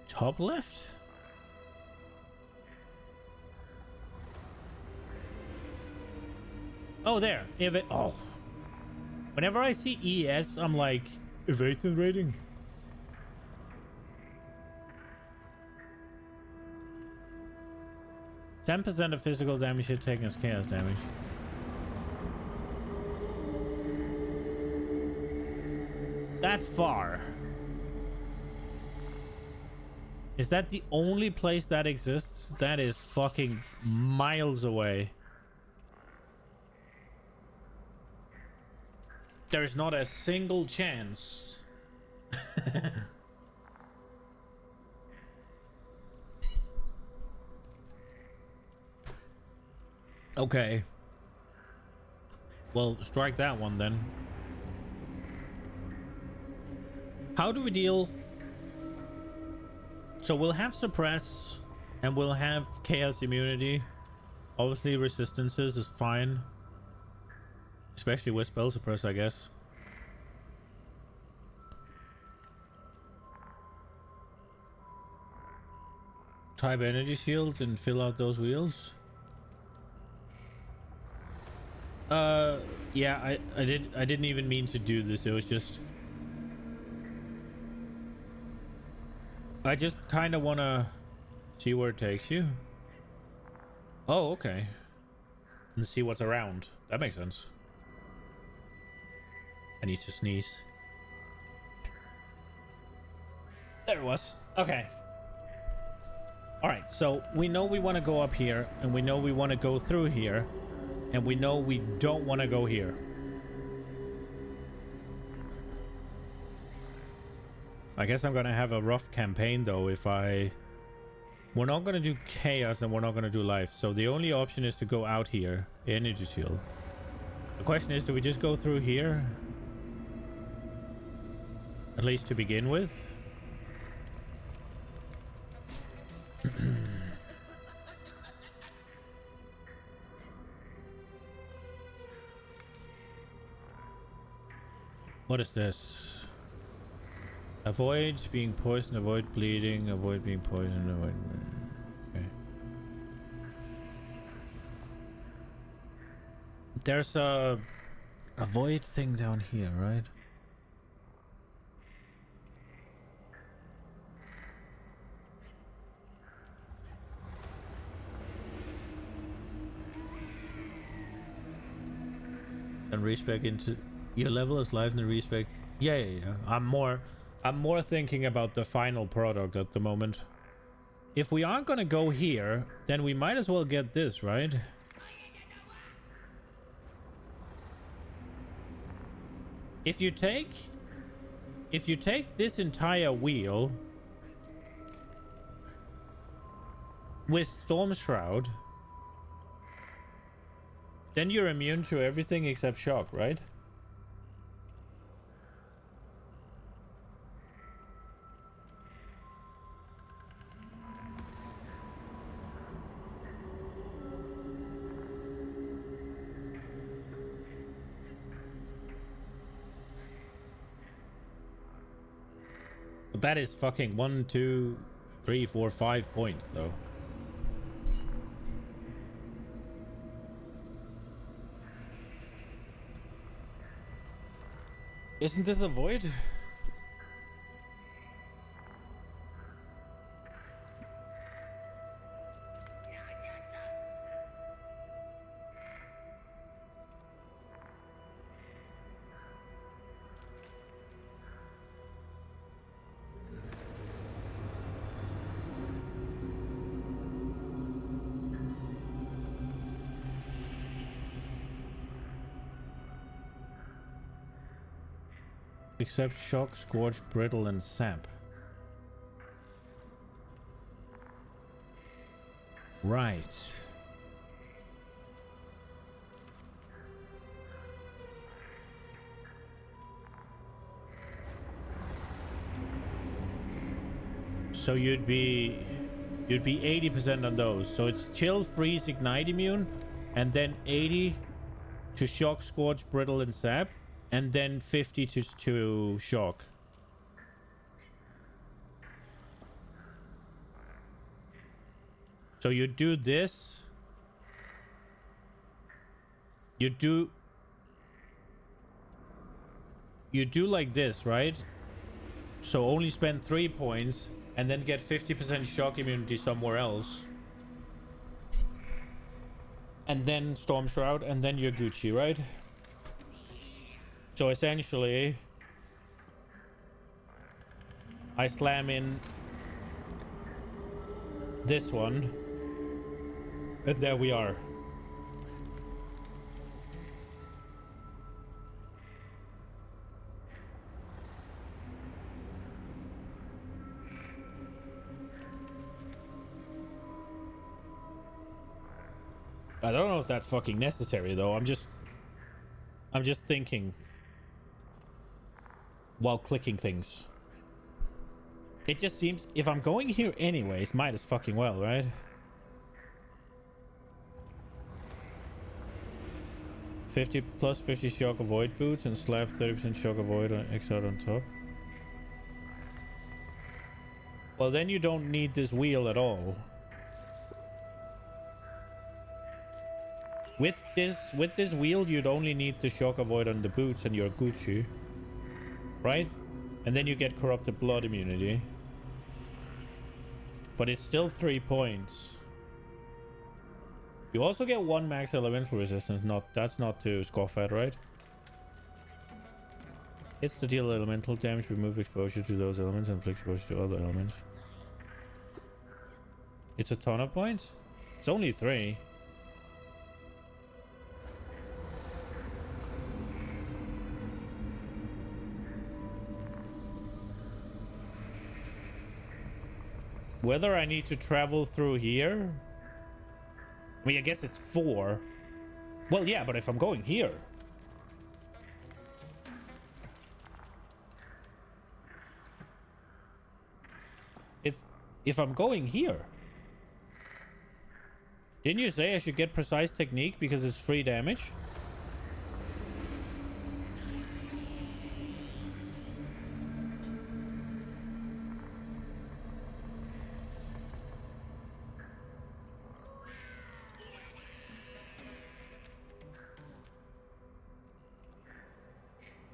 Top left? Oh, there. Oh. Whenever I see ES, I'm like, evasion rating? 10% of physical damage hit taken as chaos damage. That's far. Is that the only place that exists? That is fucking miles away. There's not a single chance. Okay. Well, strike that one then. How do we deal? So we'll have suppress and we'll have chaos immunity. Obviously resistances is fine. Especially with spell suppress, I guess. Type energy shield and fill out those wheels. Yeah, I didn't even mean to do this. It was just I just kind of want to see where it takes you. Oh, okay. And see what's around. That makes sense. I need to sneeze. There it was. Okay. All right, so we know we want to go up here, and we know we want to go through here, and we know we don't want to go here. I guess I'm gonna have a rough campaign though if we're not gonna do chaos and we're not gonna do life. So the only option is to go out here, energy shield. The question is, do we just go through here? At least to begin with. What is this? Avoid being poisoned, avoid bleeding, avoid being poisoned, avoid... Okay. There's a avoid thing down here, right? And reach back into... Your level is life and reach back... Yeah. I'm more thinking about the final product at the moment. If we aren't gonna go here, then we might as well get this, right? If you take this entire wheel with Storm Shroud, then you're immune to everything except shock, right? That is fucking 1, 2, 3, 4, 5 points though. Isn't this a void? Except shock, scorch, brittle, and sap. Right. So you'd be 80% on those. So it's chill, freeze, ignite, immune, and then 80 to shock, scorch, brittle, and sap, and then 50 to shock. So you do this. You do like this, right? So only spend 3 points and then get 50% shock immunity somewhere else. And then Storm Shroud, and then you're Gucci, right? So essentially, I slam in this one, and there we are. I don't know if that's fucking necessary though. I'm just thinking while clicking things. It just seems if I'm going here anyways, might as fucking well, right? +50 shock avoid boots and slap 30% shock avoid on Exile on top. Well, then you don't need this wheel at all. With this wheel, you'd only need the shock avoid on the boots and you're Gucci. Right? And then you get corrupted blood immunity. But it's still 3 points. You also get 1 max elemental resistance. That's not to scoff at, right? It's to deal elemental damage, remove exposure to those elements, and inflict exposure to other elements. It's a ton of points? It's only 3. Whether I need to travel through here? I mean, I guess it's 4. Well, yeah, but if I'm going here. If I'm going here. Didn't you say I should get precise technique because it's free damage?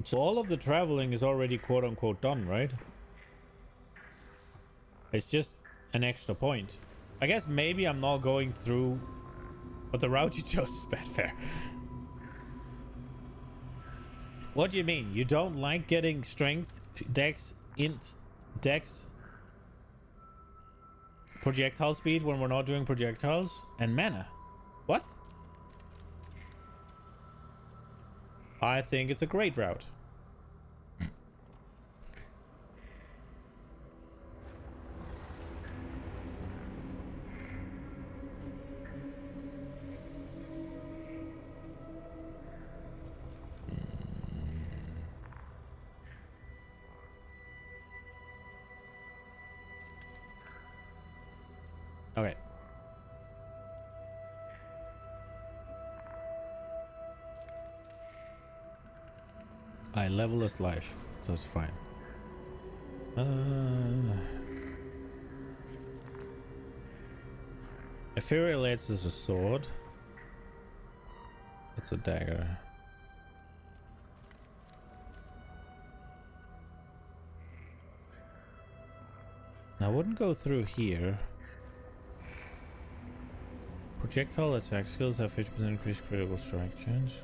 So all of the traveling is already quote-unquote done, right? It's just an extra point. I guess maybe I'm not going through... But the route you chose is bad fair. What do you mean? You don't like getting strength, dex, int, dex, projectile speed when we're not doing projectiles, and mana? What? I think it's a great route. Okay. I level as life, so it's fine. Ethereal Edge is a sword. It's a dagger. I wouldn't go through here. Projectile attack skills have 50% increased critical strike chance.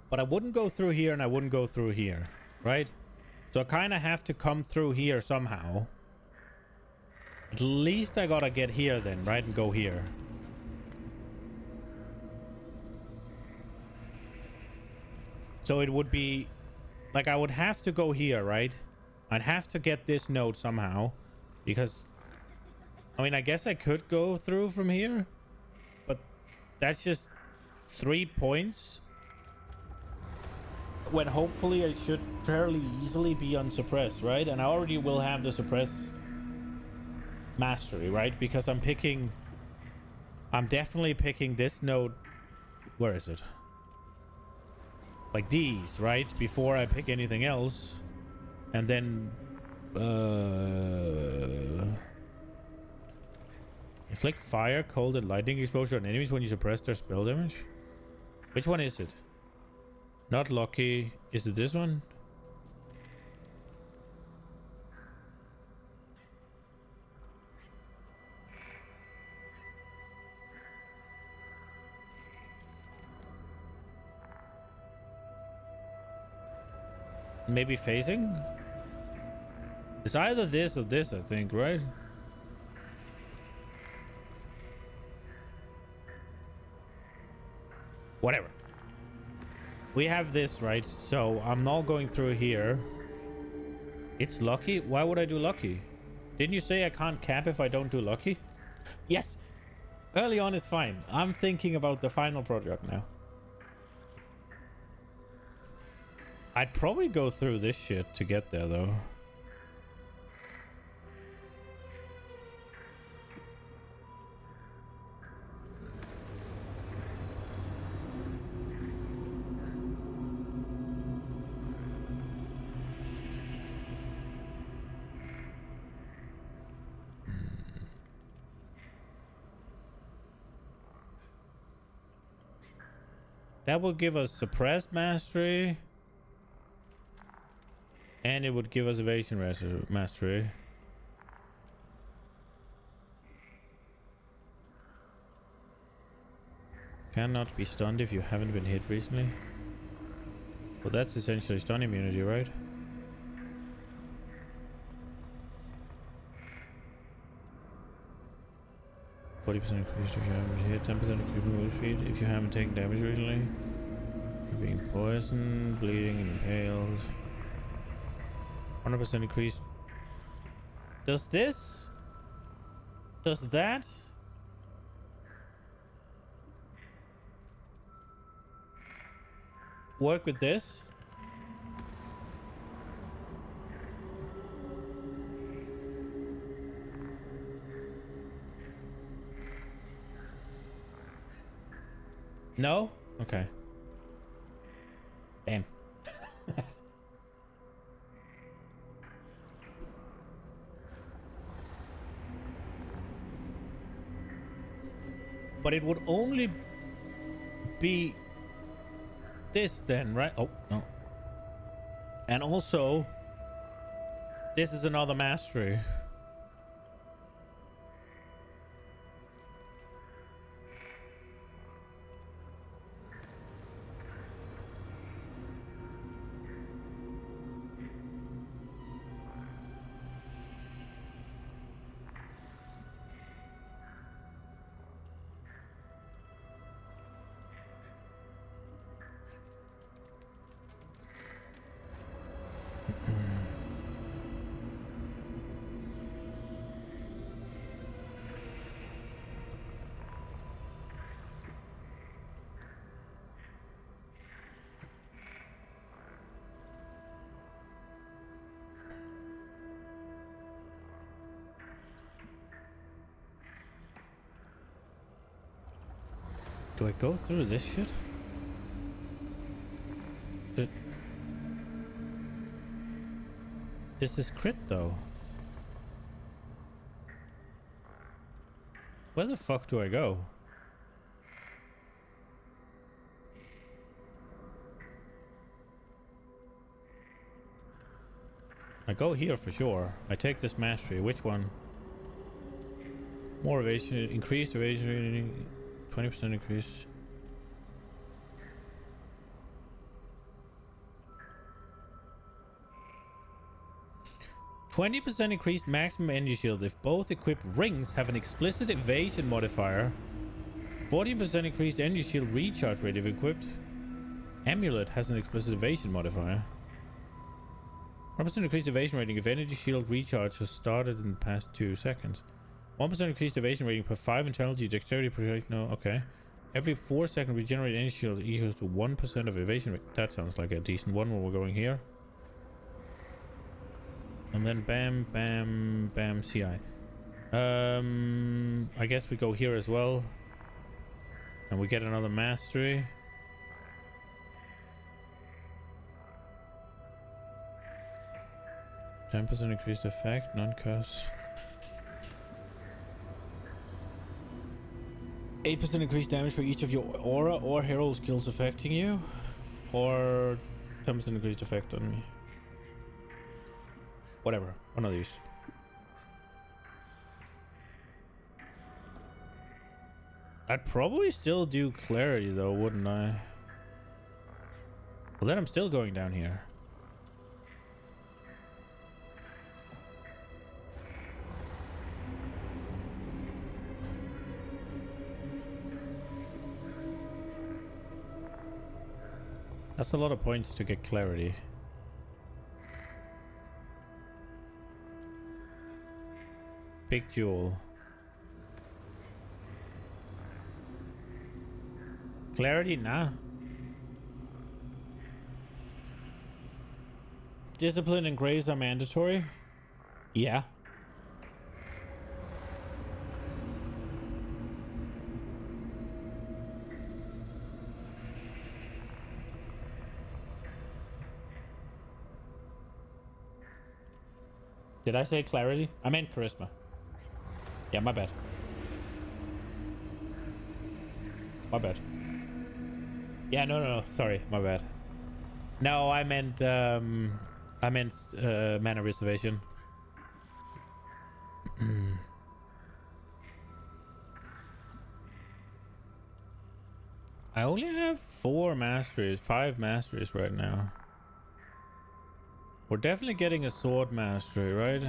But I wouldn't go through here and I wouldn't go through here, right? So I kind of have to come through here somehow. At least I gotta get here then, right? And go here. So it would be... like, I would have to go here, right? I'd have to get this node somehow. Because... I mean, I guess I could go through from here. But that's just 3 points. When hopefully I should fairly easily be unsuppressed, right? And I already will have the suppress mastery, right? Because I'm picking... I'm definitely picking this node. Where is it? Like these, right? Before I pick anything else. And then... inflict fire, cold, and lightning exposure on enemies when you suppress their spell damage. Which one is it? Not lucky. Is it this one? Maybe phasing? It's either this or this, I think, right? Whatever. We have this, right? So I'm not going through here. It's lucky? Why would I do lucky? Didn't you say I can't cap if I don't do lucky? Yes! Early on is fine. I'm thinking about the final project now. I'd probably go through this shit to get there, though. That will give us suppressed mastery. And it would give us evasion mastery. Cannot be stunned if you haven't been hit recently. Well, that's essentially stun immunity, right? %, increase if you haven't been hit. 10% increase move speed if you haven't taken damage recently. You're being poisoned, bleeding, and impaled. 100% increase. Does this? Does that? Work with this? No? Okay. Damn. But it would only be this then, right? Oh, no. And also, this is another mastery. Do I go through this shit? This is crit though. Where the fuck do I go? I go here for sure. I take this mastery. Which one? More evasion, increased evasion, 20% increase. 20% increased maximum energy shield if both equipped rings have an explicit evasion modifier. 14% increased energy shield recharge rate if equipped. Amulet has an explicit evasion modifier. 1% increased evasion rating if energy shield recharge has started in the past 2 seconds. 1% increased evasion rating per 5 intelligence, dexterity per... No, okay. Every 4 seconds regenerate energy shield equals to 1% of evasion rate. That sounds like a decent one when we're going here. And then bam, bam, bam, CI. I guess we go here as well. And we get another mastery. %10 increased effect, non-curse. 8% increased damage for each of your aura or hero skills affecting you. Or 10% increased effect on me. Whatever, one of these. I'd probably still do clarity though, wouldn't I? Well, then I'm still going down here. That's a lot of points to get clarity. Big jewel. Clarity? Nah. Discipline and grace are mandatory? Yeah. Did I say clarity? I meant charisma. Yeah, my bad. My bad. Yeah, no, sorry, my bad. No, I meant mana reservation. I only have 5 masteries right now. We're definitely getting a sword mastery, right?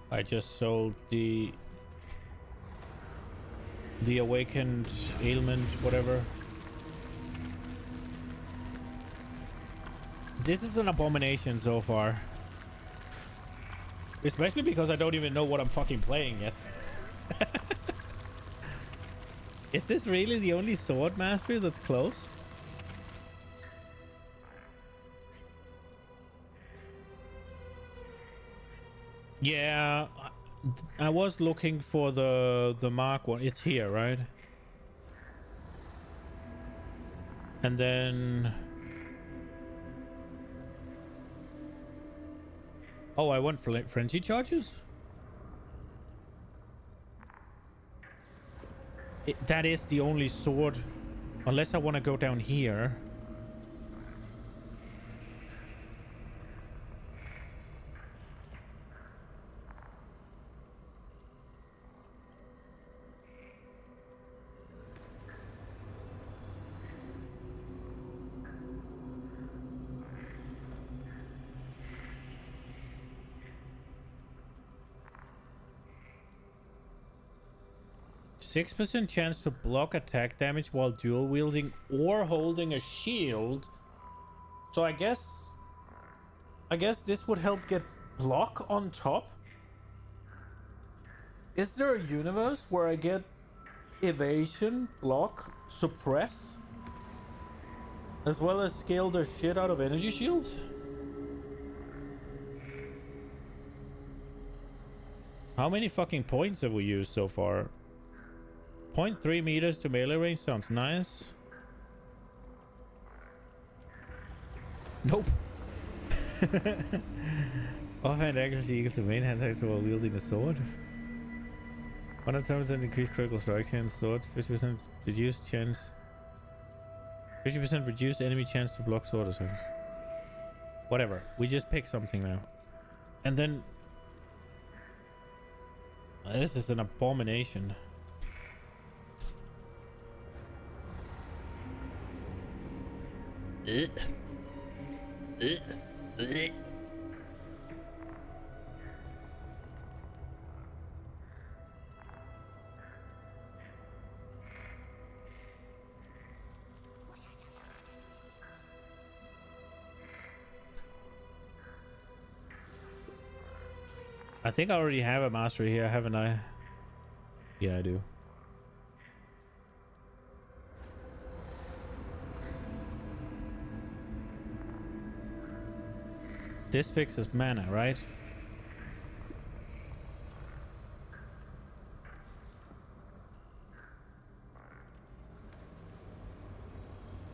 I just sold the awakened ailment, whatever. This is an abomination so far. Especially because I don't even know what I'm fucking playing yet. Is this really the only sword mastery that's close? Yeah, I was looking for the Mark one. It's here, right? And then... Oh, I want frenzy charges? That is the only sword. Unless I want to go down here. %6 chance to block attack damage while dual wielding or holding a shield. So I guess this would help get block on top. Is there a universe where I get evasion, block, suppress, as well as scale the shit out of energy shields? How many fucking points have we used so far? 0.3 meters to melee range sounds nice. Nope. Offhand accuracy equals to main hand attacks while wielding a sword. 110% increased critical strike chance sword. 50% reduced chance. 50% reduced enemy chance to block sword attacks. Whatever. We just pick something now. And then... this is an abomination. I think I already have a mastery here, haven't I? Yeah, I do. This fixes mana, right?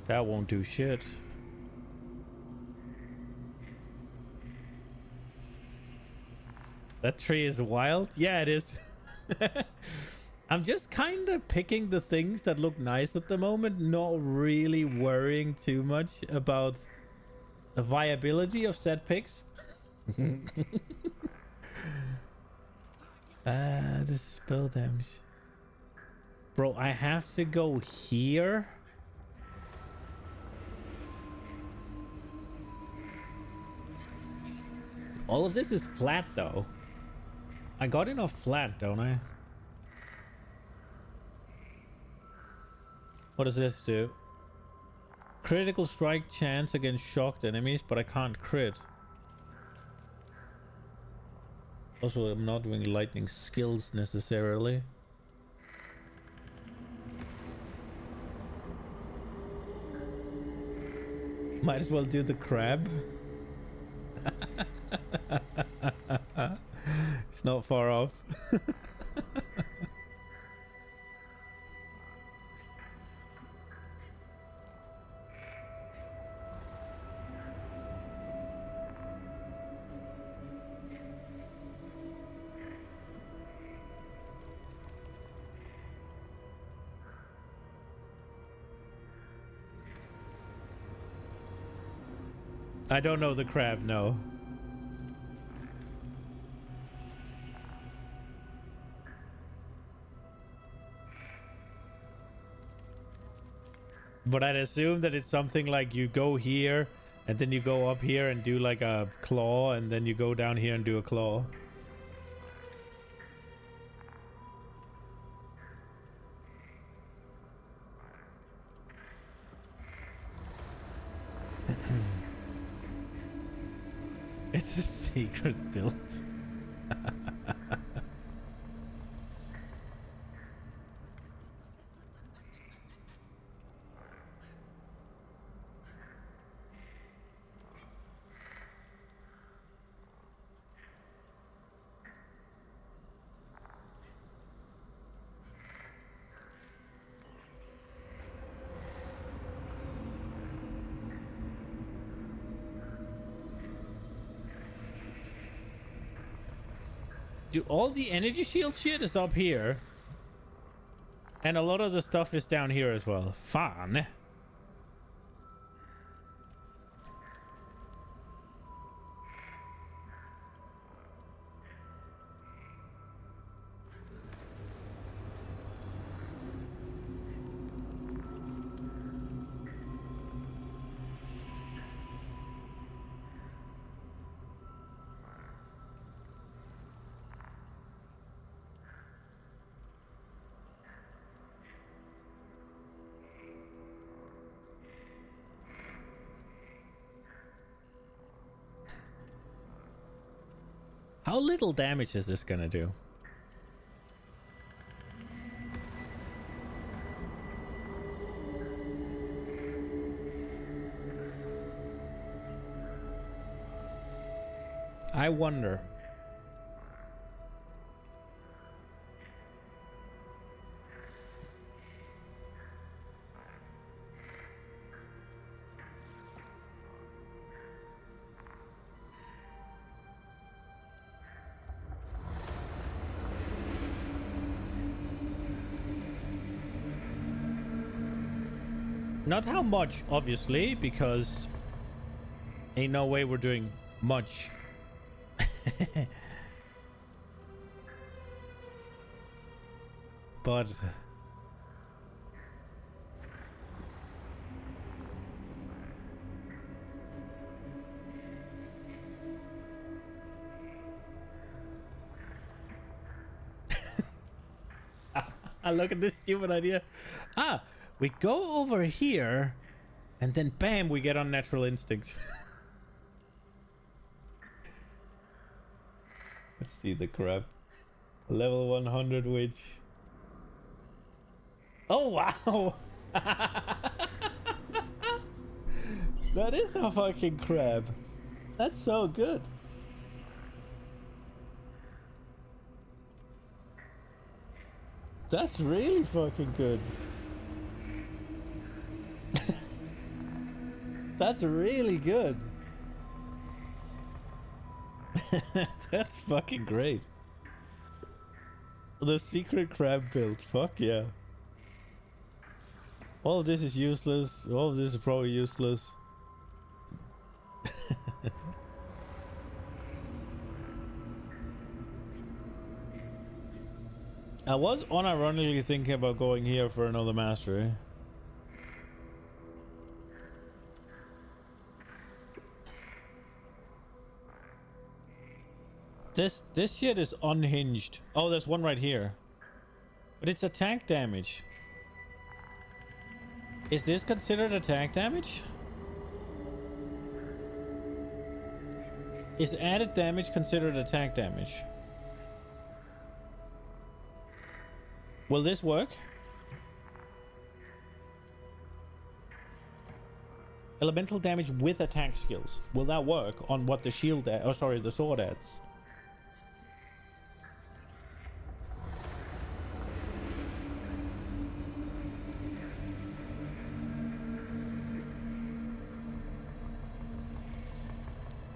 That won't do shit. That tree is wild? Yeah, it is. I'm just kind of picking the things that look nice at the moment, not really worrying too much about the viability of set picks. This is spell damage. Bro, I have to go here? All of this is flat though. I got enough flat, don't I? What does this do? Critical strike chance against shocked enemies, but I can't crit. Also, I'm not doing lightning skills necessarily. Might as well do the crab. It's not far off. I don't know the crab, no. But I'd assume that it's something like you go here and then you go up here and do like a claw and then you go down here and do a claw. It's a secret build. Do all the energy shield shit is up here. And a lot of the stuff is down here as well. Fun. How little damage is this gonna do? I wonder. Not how much, obviously, because ain't no way we're doing much. But look at this stupid idea. We go over here and then bam, we get unnatural instincts. Let's see the crab. Level 100 witch. Oh wow. That is a fucking crab. That's so good. That's really fucking good. That's really good. That's fucking great. The secret crab build. Fuck yeah. All of this is useless. All of this is probably useless. I was unironically thinking about going here for another mastery. This shit is unhinged. Oh, there's one right here. But it's attack damage. Is this considered attack damage? Is added damage considered attack damage? Will this work? Elemental damage with attack skills. Will that work on what the shield oh sorry, the sword adds?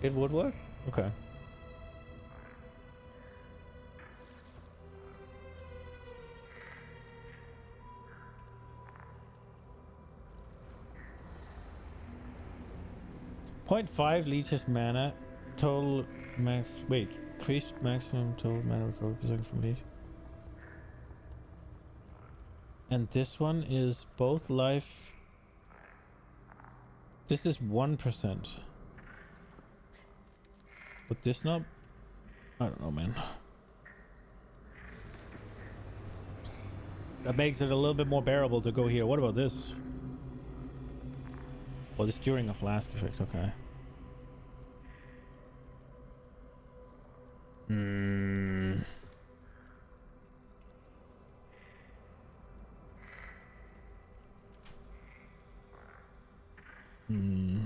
It would work? Okay. .5 leeches mana. Total max. Wait. Increased maximum total mana recovery per second from leech. And this one is both life. This is 1%. Would this not? I don't know, man. That makes it a little bit more bearable to go here. What about this? Well, this during a flask effect. Okay. Hmm. Hmm.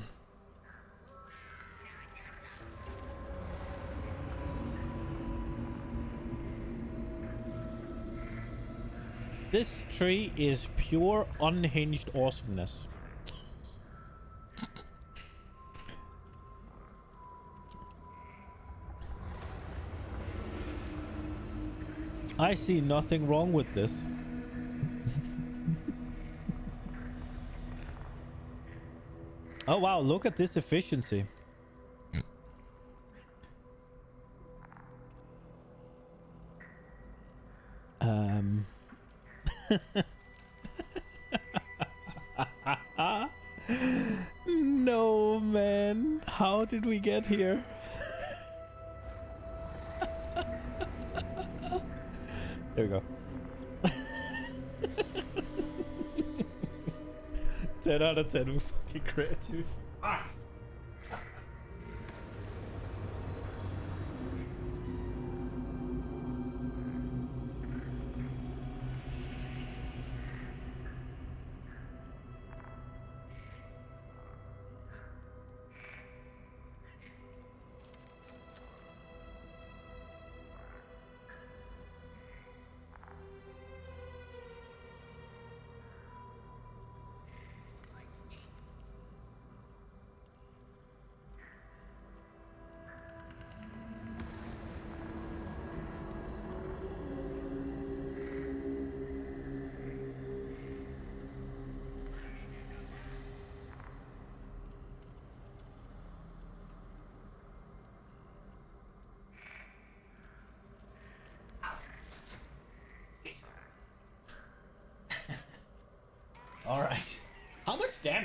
This tree is pure unhinged awesomeness. I see nothing wrong with this. Oh wow, look at this efficiency. No, man. How did we get here? There we go. 10 out of 10 was fucking creative. Ah.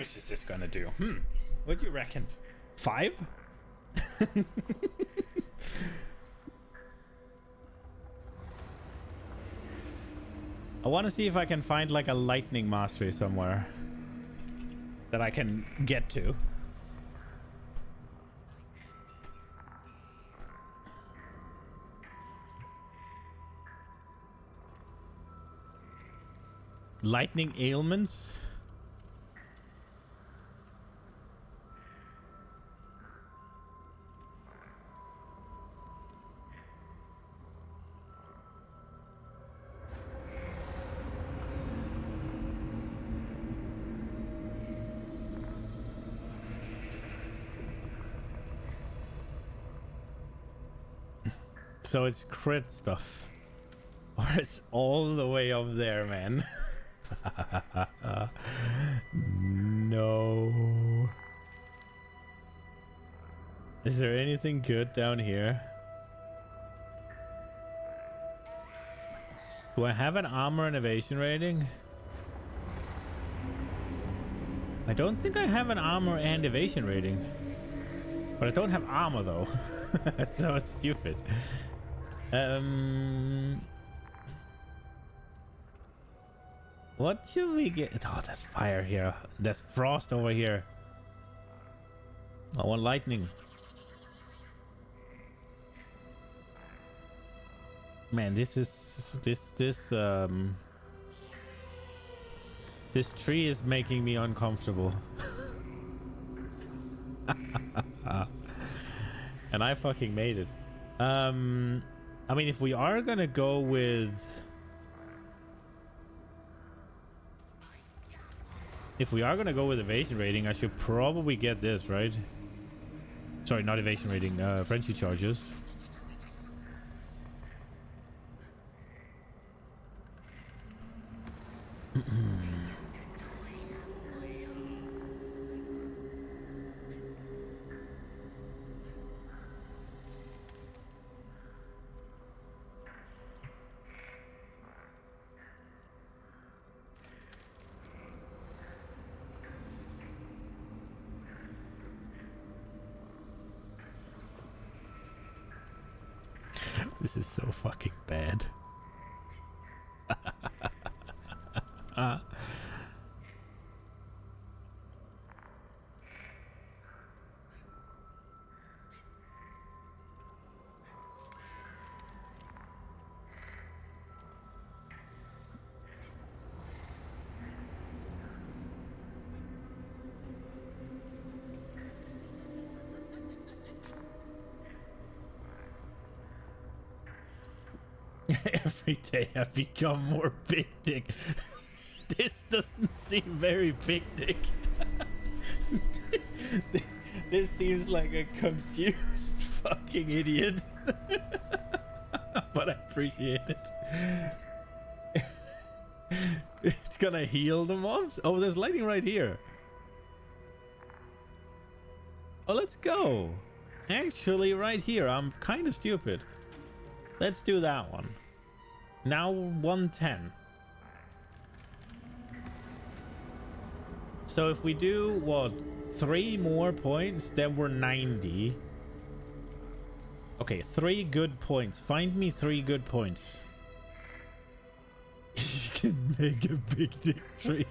damage is this gonna do? What do you reckon? 5? I want to see if I can find like a lightning mastery somewhere that I can get to. Lightning ailments? So it's crit stuff. Or it's all the way up there, man. No. Is there anything good down here? Do I have an armor and evasion rating? I don't think I have an armor and evasion rating. But I don't have armor though. So it's stupid. What should we get? Oh, there's fire here. There's frost over here. I want lightning. Man, this tree is making me uncomfortable. And I fucking made it. I mean, if we are gonna go with... If we are gonna go with evasion rating, I should probably get this, right? Sorry, not evasion rating, friendship charges. This is so fucking bad. Every day I become more big dick. This doesn't seem very big dick. This seems like a confused fucking idiot. But I appreciate it. It's gonna heal the mobs? Oh, there's lightning right here. Oh, let's go. Actually, right here. I'm kind of stupid. Let's do that one. Now 110. So if we do, what, 3 more points, then we're 90. Okay, 3 good points. Find me 3 good points. You can make a big dick tree.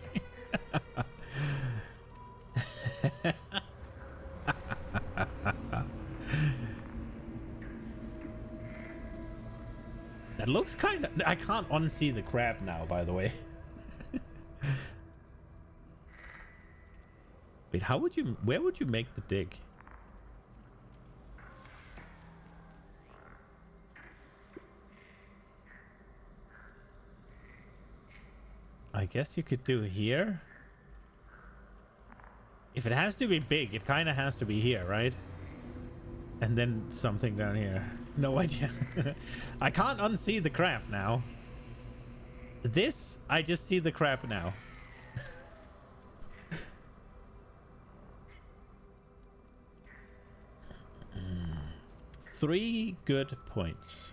That looks kind of... I can't unsee the crab now, by the way. Wait, how would you... Where would you make the dig? I guess you could do here. If it has to be big, it kind of has to be here, right? And then something down here. No idea. I can't unsee the crap now. This, I just see the crap now. 3 good points.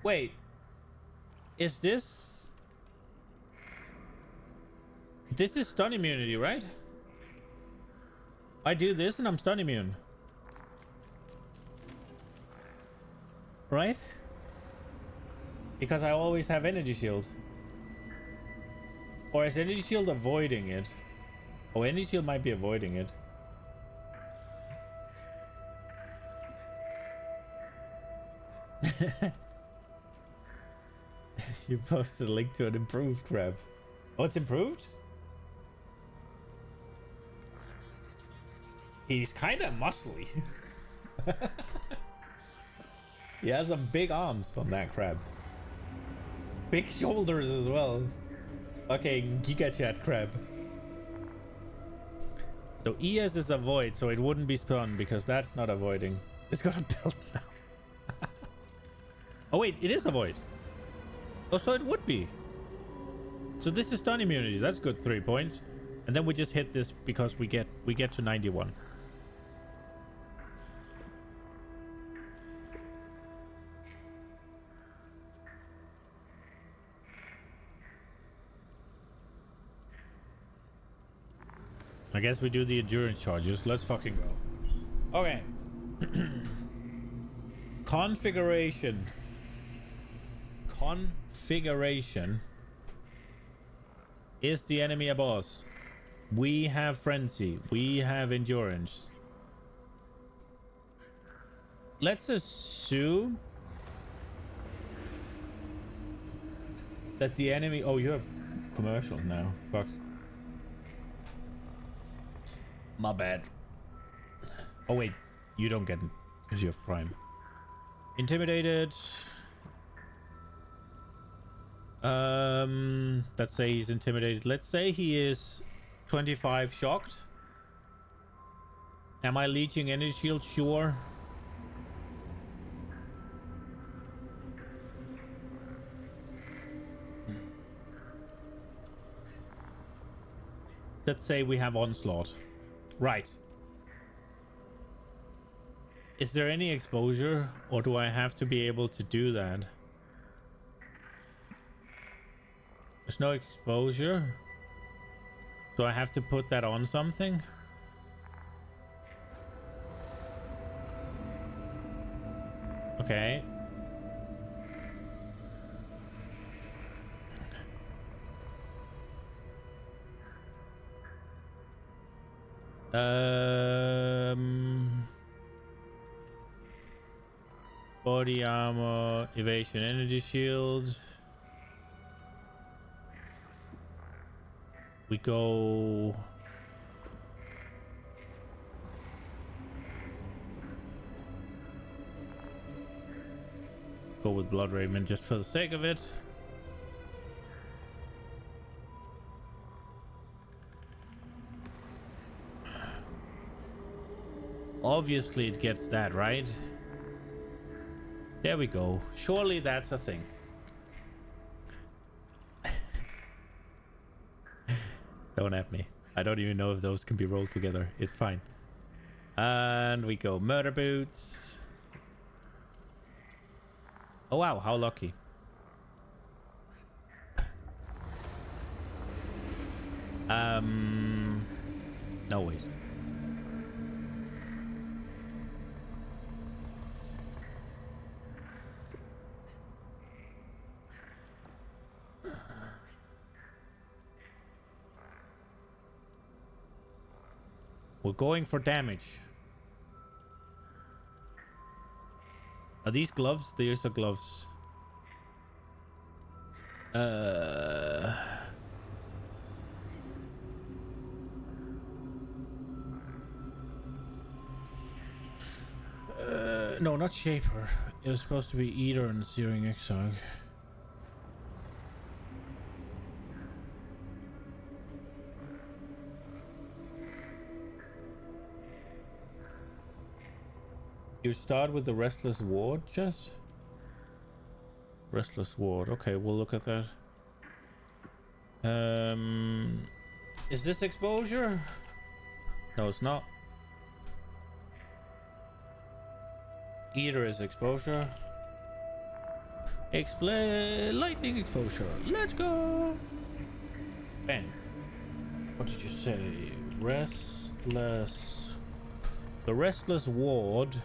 Wait. Is this... This is stun immunity, right? I do this and I'm stun immune. Right? Because I always have energy shield. Or is energy shield avoiding it? Oh, energy shield might be avoiding it. You posted a link to an improved crab. Oh, it's improved? He's kind of muscly. He has some big arms on that crab. Big shoulders as well. Okay, Giga Chat crab. So ES is avoid, so it wouldn't be spun because that's not avoiding. It's got a belt now. Oh wait, it is avoid. Oh, so it would be. So this is stun immunity. That's good, 3 points. And then we just hit this because we get to 91. I guess we do the endurance charges. Let's fucking go. Okay. Configuration. Configuration. Is the enemy a boss? We have frenzy. We have endurance. Let's assume that the enemy... Oh, you have commercial now. Fuck. My bad. Oh wait, you don't get it because you have prime. Intimidated. Let's say he's intimidated. Let's say he is 25 shocked. Am I leeching energy shield? Sure. Let's say we have onslaught. Right. Is there any exposure, or do I have to be able to do that? There's no exposure. Do I have to put that on something? Okay. Body armor, evasion, energy shield. We go. Go with Blood Raven just for the sake of it. Obviously it gets that, right? There we go. Surely that's a thing. Don't at me. I don't even know if those can be rolled together. It's fine. And we go murder boots. Oh wow, how lucky. No wait. We're going for damage. Are these gloves? These are gloves. No, not Shaper. It was supposed to be Eater and Searing Exile. You start with the Restless Ward, Jess? Restless Ward. Okay, we'll look at that. Is this exposure? No, it's not. Eater is exposure. Lightning exposure. Let's go. Bang. What did you say? Restless. The Restless Ward.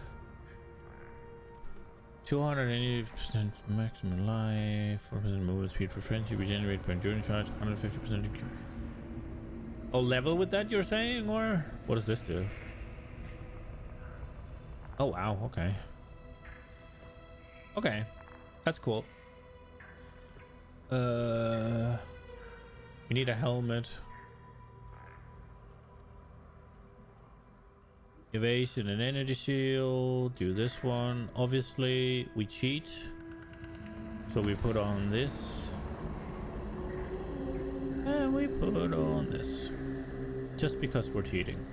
280% maximum life. 4% movement speed for friends. You regenerate per endurance charge. 150%. Oh, level with that, you're saying? Or what does this do? Oh, wow. Okay. Okay. That's cool. We need a helmet. Evasion and energy shield. Do this one. Obviously, we cheat. So we put on this. And we put on this. Just because we're cheating.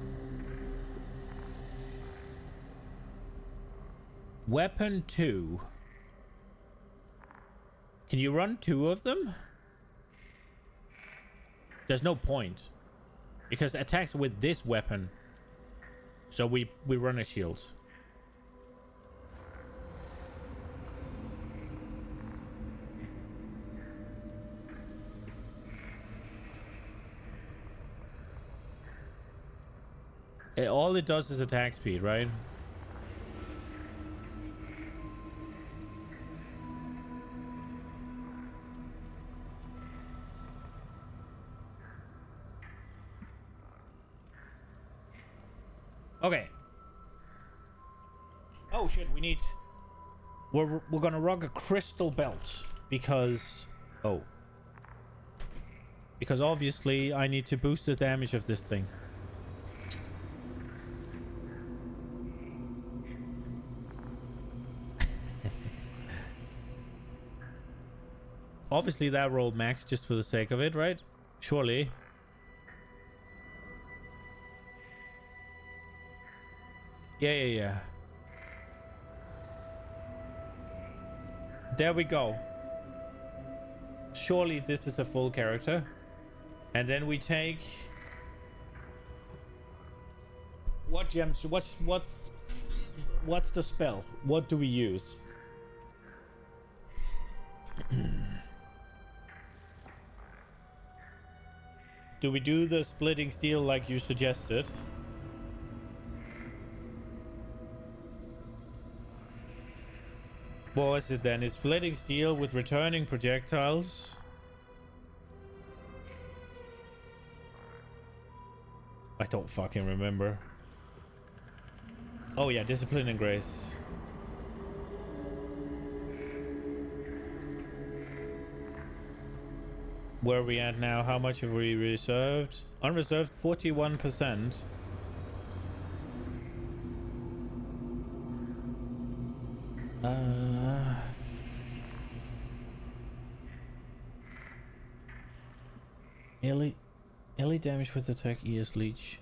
Weapon 2. Can you run 2 of them? There's no point. Because attacks with this weapon. So we run a shield. All it does is attack speed, right? Okay. Oh shit, we need... We're gonna rock a crystal belt because... Oh. Because obviously I need to boost the damage of this thing. Obviously that rolled max just for the sake of it, right? Surely. Yeah. There we go. Surely this is a full character. And then we take... What gems? What's the spell? What do we use? Do we do the splitting steel like you suggested? What was it then? It's splitting steel with returning projectiles. I don't fucking remember. Oh yeah, discipline and grace. Where are we at now? How much have we reserved? Unreserved 41%. Melee damage with attack ES leech.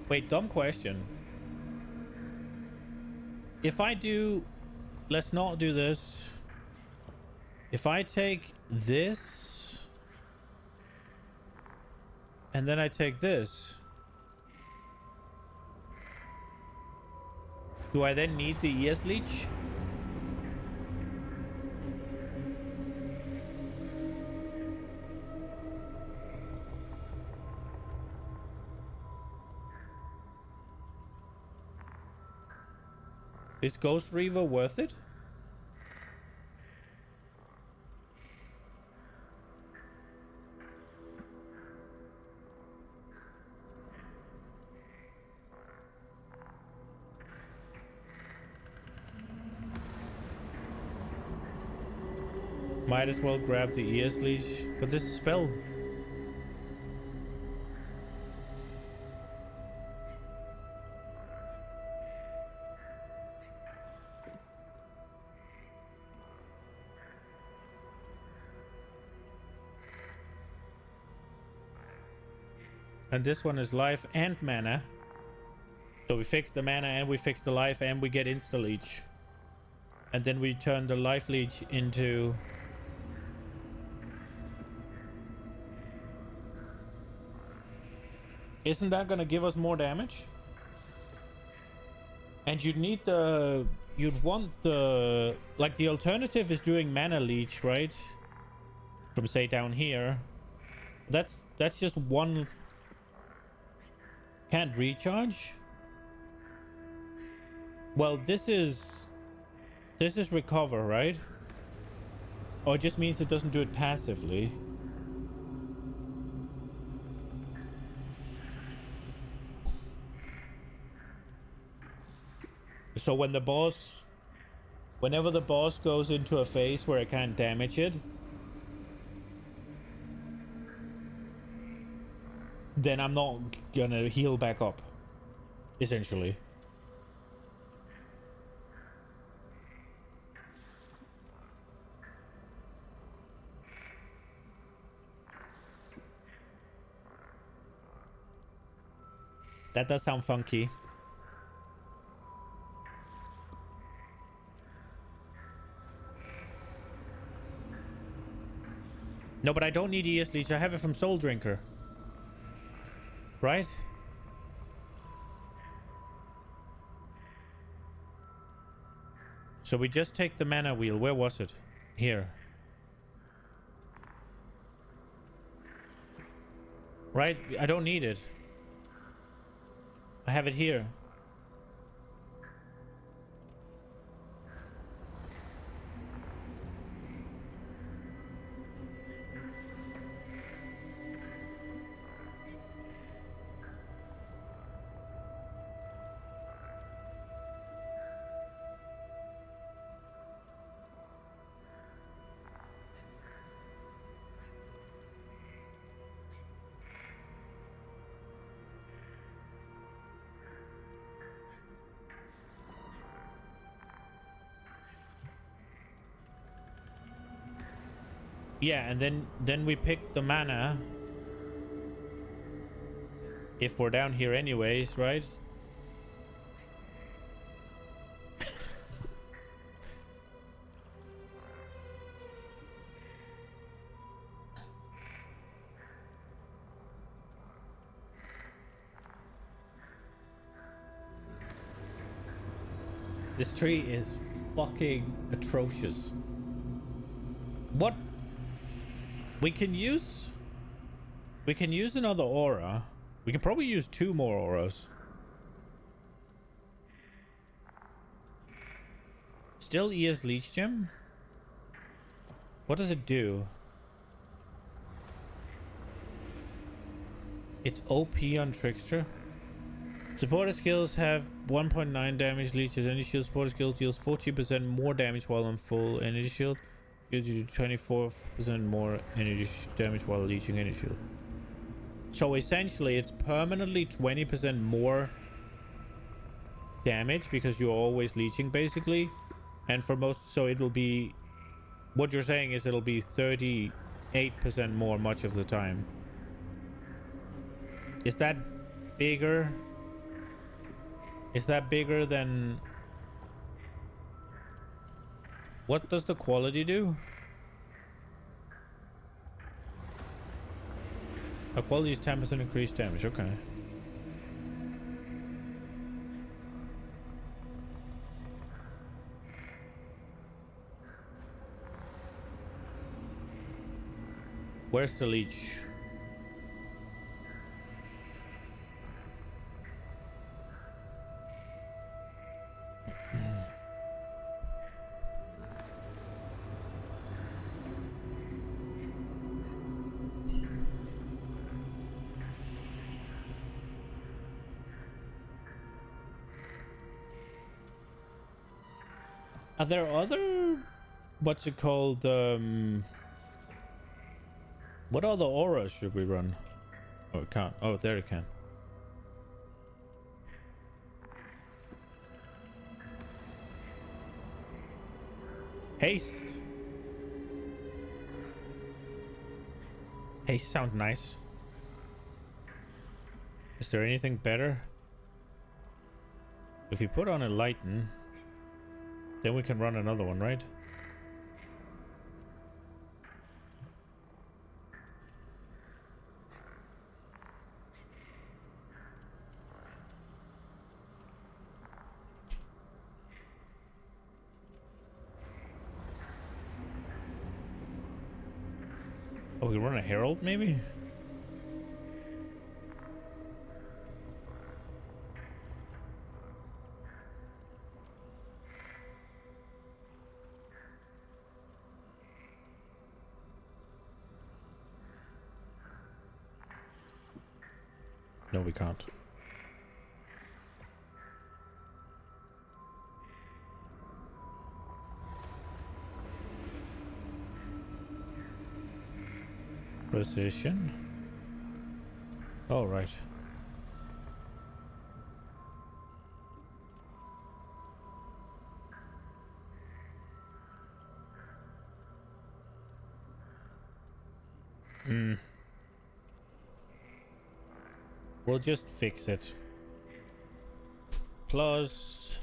Wait, dumb question. If I do... Let's not do this. If I take this... And then I take this... Do I then need the ES leech? Is Ghost Reaver worth it? Might as well grab the ES leash, but this spell. And this one is life and mana. So we fix the mana and we fix the life and we get insta leech. And then we turn the life leech into... Isn't that gonna give us more damage? And you'd need the... You'd want the... Like, the alternative is doing mana leech, right? From, say, down here. That's just one... Can't recharge? Well, this is recover, right? Or it just means it doesn't do it passively. So when the boss... Whenever the boss goes into a phase where I can't damage it, then I'm not gonna heal back up, essentially. That does sound funky. No, but I don't need ES Leech. I have it from Soul Drinker. Right? So we just take the mana wheel. Where was it? Here. Right? I don't need it. I have it here. Yeah, and then we pick the mana. If we're down here anyways, right? This tree is fucking atrocious. What? We can use another aura. We can probably use 2 more auras. Still ES Leech Gem? What does it do? It's OP on Trickster. Supporter skills have 1.9 damage leeches. Any shield supporter skill deals 40% more damage while on full energy shield. Gives you 24% more energy damage while leeching any shield. So essentially it's permanently 20% more damage because you're always leeching basically. And for most, so it'll be, what you're saying is it'll be 38% more much of the time. Is that bigger? Is that bigger than... What does the quality do? A quality is 10% increased damage. Okay. Where's the leech? Are there other... What's it called? What other auras should we run? Oh, it can't. Oh, there it can. Haste. Haste sounds nice. Is there anything better? If we put on a lighten, then we can run another one, right? Oh, we run a herald, maybe? No, we can't. Precision. All right. We'll just fix it. Plus,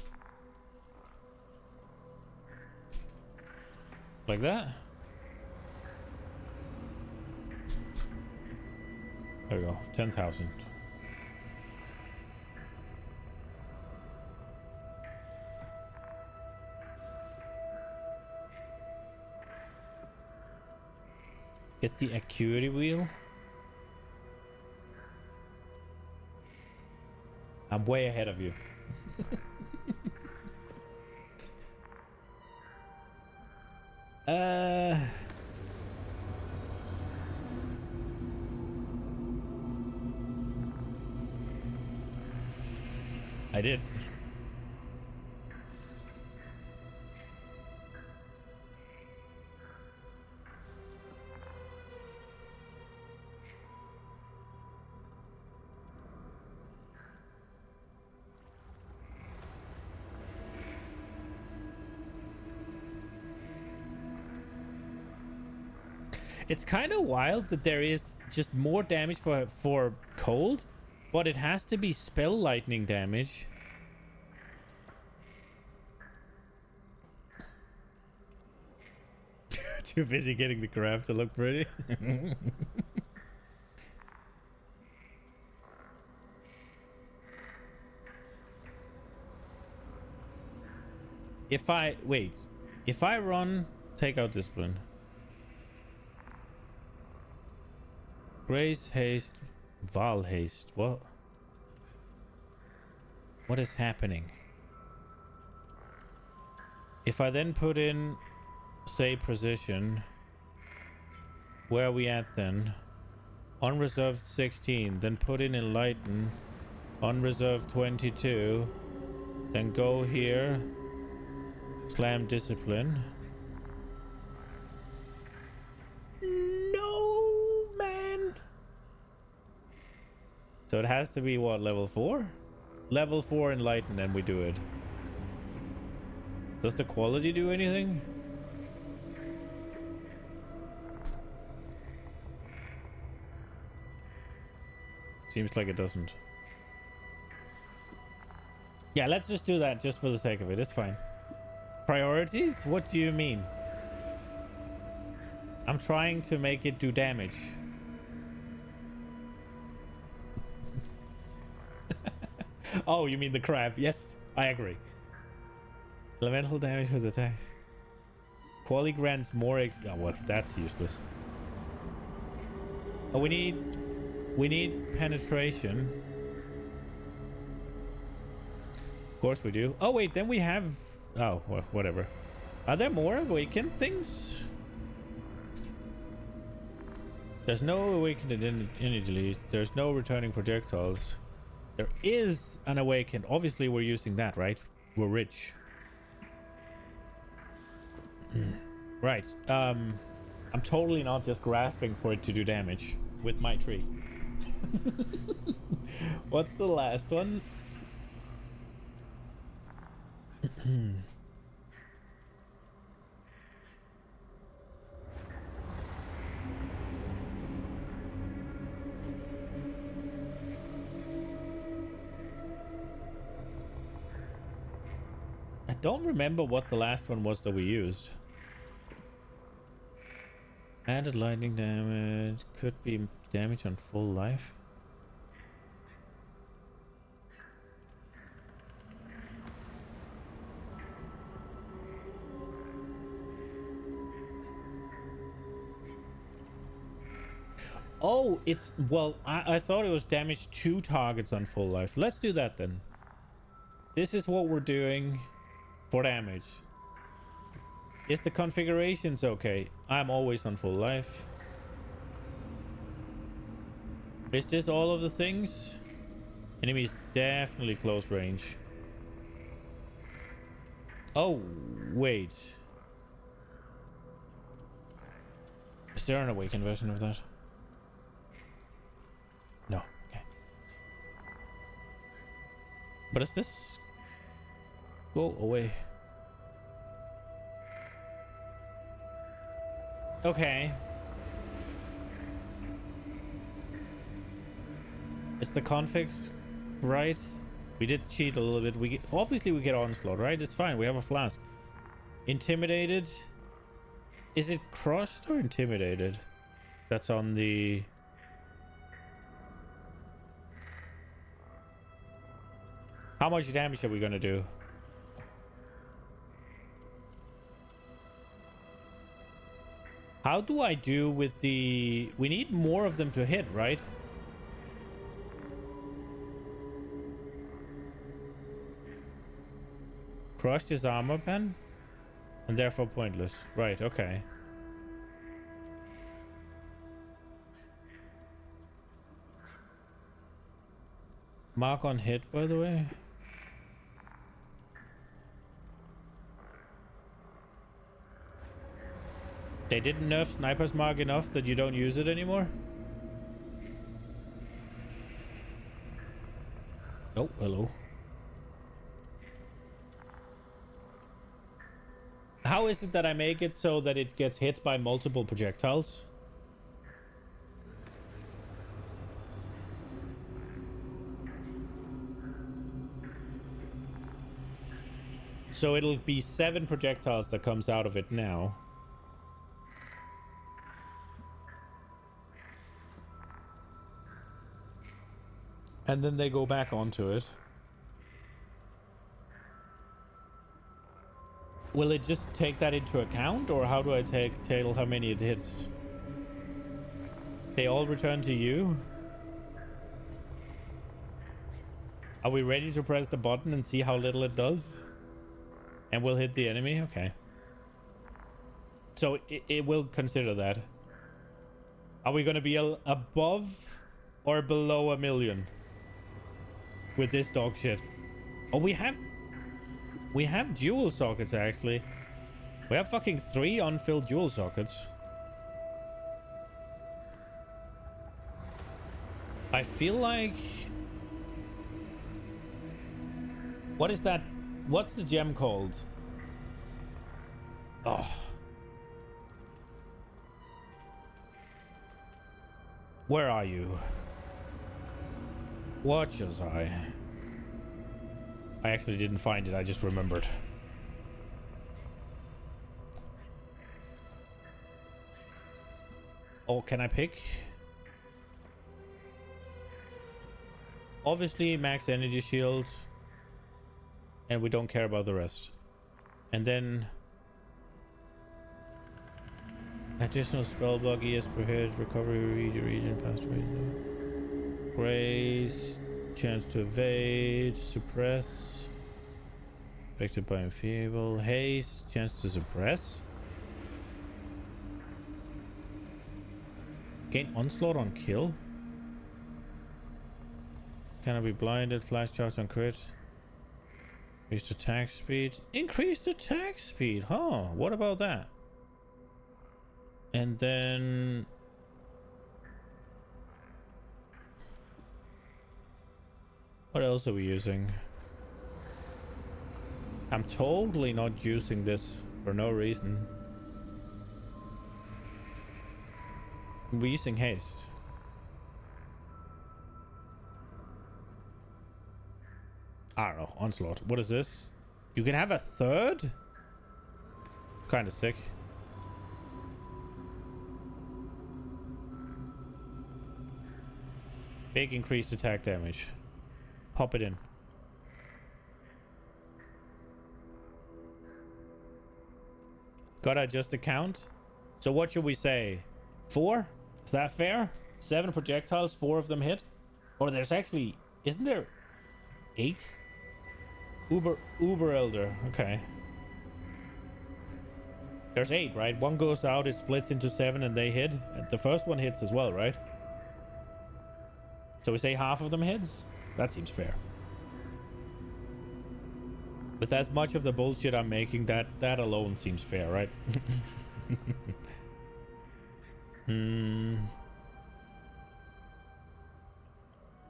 like that. There we go. 10,000. Get the acuity wheel. I'm way ahead of you. I did. It's kind of wild that there is just more damage for cold, but it has to be spell lightning damage. Too busy getting the craft to look pretty. If I run, take out discipline. Grace, haste, Val haste. What? What is happening? If I then put in, say, precision, where are we at then? Unreserved 16, then put in enlighten, unreserved 22, then go here, slam discipline. No, man. So it has to be what, level 4? Level 4 enlighten, and we do it. Does the quality do anything? Seems like it doesn't. Yeah, let's just do that just for the sake of it. It's fine. Priorities? What do you mean? I'm trying to make it do damage. Oh, you mean the crab? Yes, I agree. Elemental damage with attacks. Quality grants more oh, what? That's useless. Oh, we need penetration. Of course we do. Oh wait, then we have... Oh, well, whatever. Are there more awakened things? There's no awakened energy. There's no returning projectiles. There is an awakened. Obviously we're using that, right? We're rich. Right. I'm totally not just grasping for it to do damage with my tree. What's the last one? I don't remember what the last one was that we used. Added lightning damage. Could be damage on full life. Oh, it's... Well, I thought it was damage 2 targets on full life. Let's do that then. This is what we're doing for damage. Is the configurations okay? I'm always on full life. Is this all of the things? Enemies definitely close range. Oh, wait. Is there an awakened version of that? No. Okay. But is this... Go away. Okay. Is the configs right? We did cheat a little bit. Obviously we get onslaught, right? It's fine. We have a flask. Intimidated. Is it crushed or intimidated? That's on the... How much damage are we gonna do? How do I do with the... We need more of them to hit, right? Crushed his armor pen? And therefore pointless. Right, okay. Mark on hit, by the way. They didn't nerf Sniper's Mark enough that you don't use it anymore? Oh, hello. How is it that I make it so that it gets hit by multiple projectiles? So it'll be 7 projectiles that comes out of it now. And then they go back onto it. Will it just take that into account, or how do I tell how many it hits? They all return to you? Are we ready to press the button and see how little it does? And we'll hit the enemy? Okay. So it will consider that. Are we going to be above or below 1 million? With this dog shit. Oh, we have dual sockets, actually. We have fucking 3 unfilled dual sockets. I feel like... What is that? What's the gem called? Oh. Where are you? Watcher's Eye. I actually didn't find it, I just remembered. Oh, can I pick? Obviously, max energy shield. And we don't care about the rest. And then... Additional spell block, ES per hit, recovery, region, faster range. Grace, chance to evade, suppress. Affected by enfeeble, haste, chance to suppress. Gain onslaught on kill. Cannot be blinded, flash charge on crit. Increased attack speed. Increased attack speed, huh? What about that? And then... What else are we using? I'm totally not using this for no reason. We're using haste. I don't know. Onslaught. What is this? You can have a third? Kind of sick. Big increased attack damage. Pop it in. Gotta adjust the count. So what should we say? 4? Is that fair? 7 projectiles, 4 of them hit. Or there's actually... Isn't there 8? Uber Elder. Okay. There's 8, right? One goes out, it splits into 7, and they hit. And the first one hits as well, right? So we say half of them hits? That seems fair. With as much of the bullshit I'm making, that alone seems fair, right?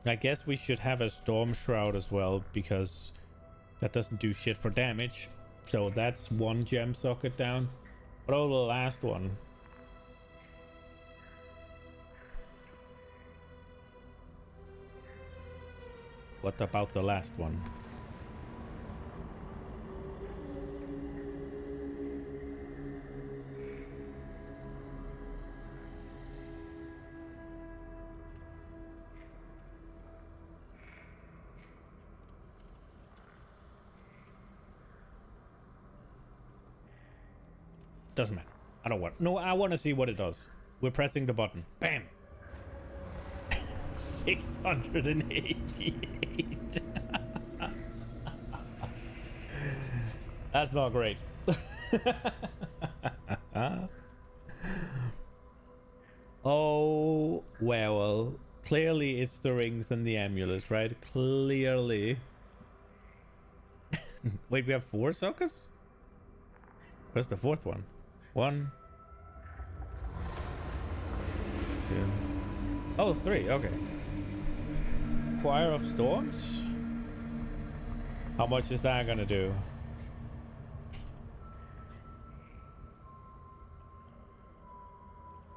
I guess we should have a Storm Shroud as well, because that doesn't do shit for damage. So that's 1 gem socket down. What about the last one? What about the last one? Doesn't matter. I don't want... No, I want to see what it does. We're pressing the button. Bam! 688. That's not great. Oh, well. Clearly it's the rings and the amulets, right? Clearly. Wait, we have 4 sockets? Where's the 4th one? 1, 2. Oh, 3. Okay. Choir of Storms? How much is that gonna do?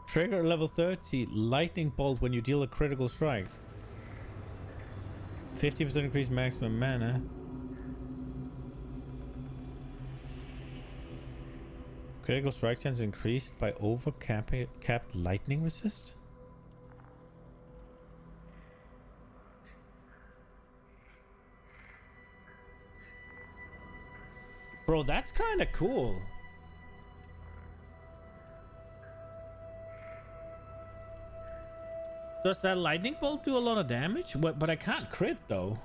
Trigger level 30. Lightning bolt when you deal a critical strike. 50% increase maximum mana. Critical strike chance increased by capped lightning resist? Bro, that's kind of cool. Does that lightning bolt do a lot of damage? But I can't crit though.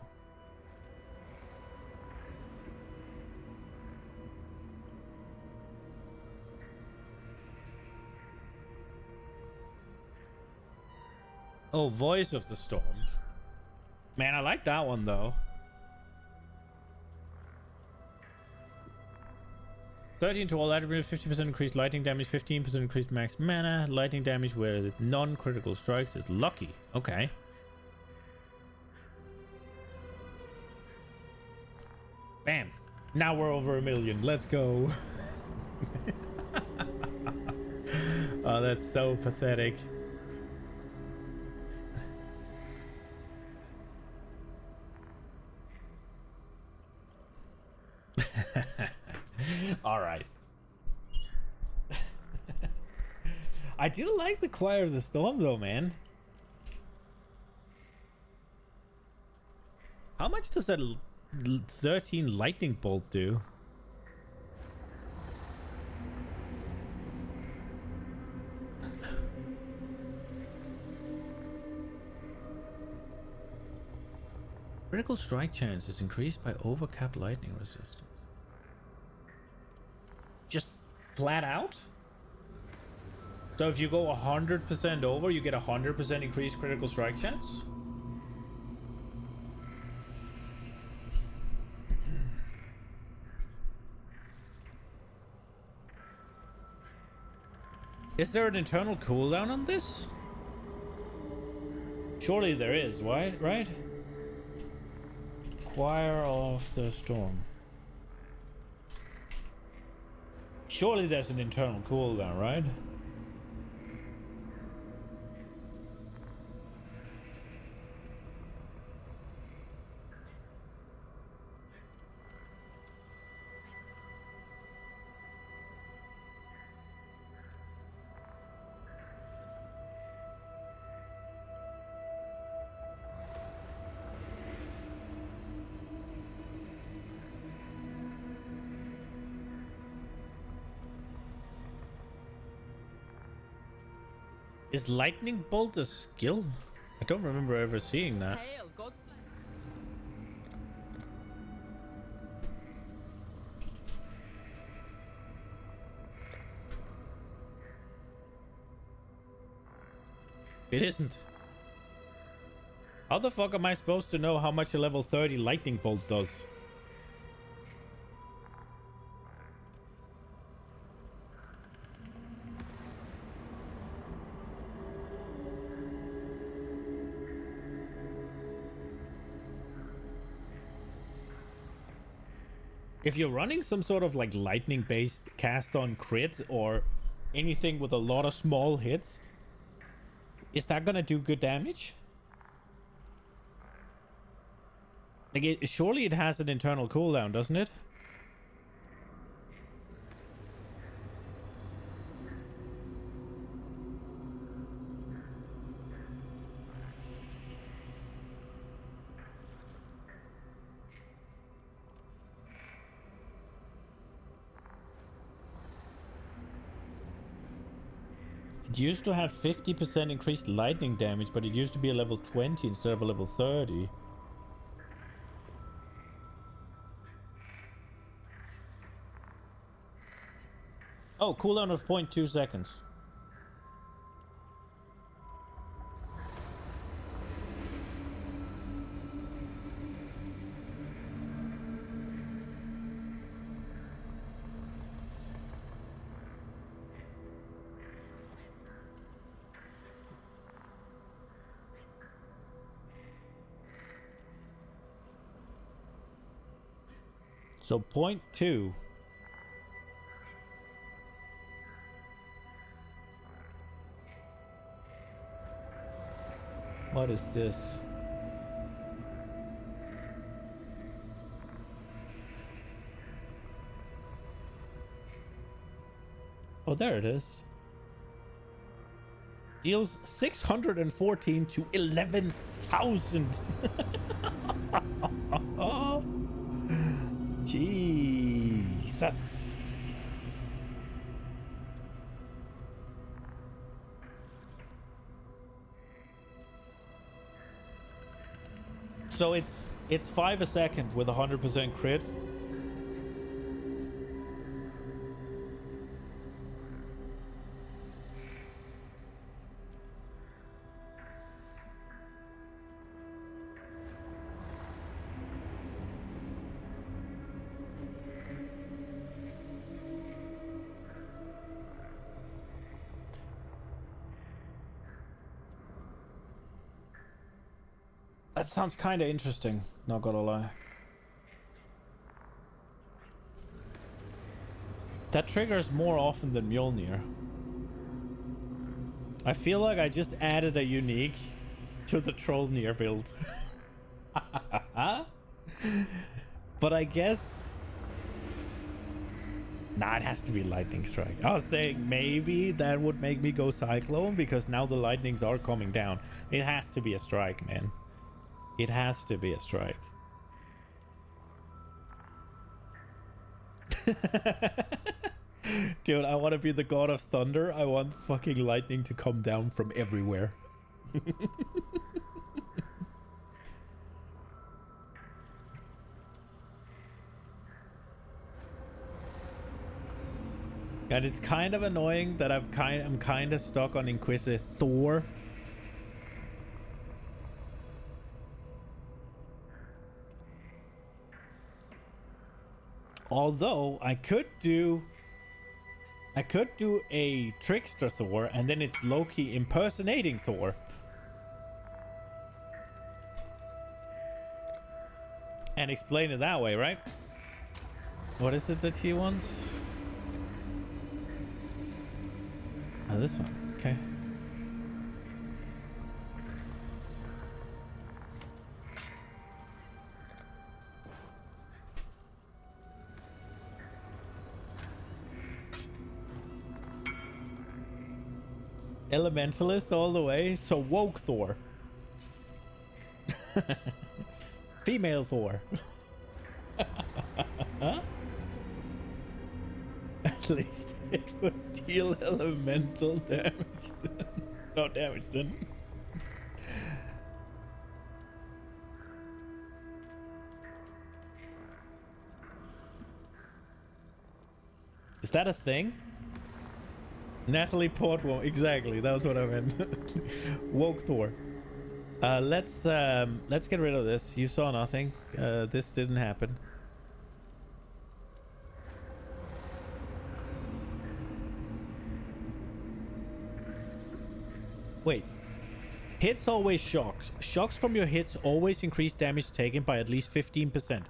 Oh, Voice of the Storm. Man, I like that one though. 13 to all attributes, 50% increased lightning damage, 15% increased max mana. Lightning damage with non-critical strikes is lucky. Okay. Bam. Now we're over 1 million. Let's go. Oh, that's so pathetic. All right. I do like the Choir of the Storm though, man. How much does that 13 lightning bolt do? Critical strike chance is increased by overcapped lightning resistance. Just flat out? So if you go 100% over, you get 100% increased critical strike chance? Is there an internal cooldown on this? Surely there is, right? Choir of the Storm. Surely there's an internal cooldown, right? Is lightning bolt a skill? I don't remember ever seeing that. Hail, Godslayer. It isn't. How the fuck am I supposed to know how much a level 30 lightning bolt does? If you're running some sort of like lightning based cast on crit or anything with a lot of small hits, is that gonna do good damage? Like, surely it has an internal cooldown, doesn't it? It used to have 50% increased lightning damage, but it used to be a level 20 instead of a level 30. Oh, cooldown of 0.2 seconds. So 0.2. What is this? Oh, there it is. Deals 614 to 11,000. Jesus. So it's 5 a second with 100% crit. That sounds kind of interesting, not gonna lie. That triggers more often than Mjolnir. I feel like I just added a unique to the Trollnir build. But I guess... Nah, it has to be Lightning Strike. I was thinking maybe that would make me go Cyclone, because now the lightnings are coming down. It has to be a strike, man. It has to be a strike. Dude, I want to be the god of thunder. I want fucking lightning to come down from everywhere. And it's kind of annoying that I'm kind of stuck on Inquisitor Thor. Although I could do a trickster Thor, and then it's Loki impersonating Thor. And explain it that way, right? What is it that he wants? Oh, this one. Okay. Elementalist all the way, so woke Thor. Female Thor. At least it would deal elemental damage. No damage then. Is that a thing? Natalie Portman, exactly. That was what I meant. Woke Thor. Let's get rid of this. You saw nothing. This didn't happen. Wait. Hits always shocks. Shocks from your hits always increase damage taken by at least 15%.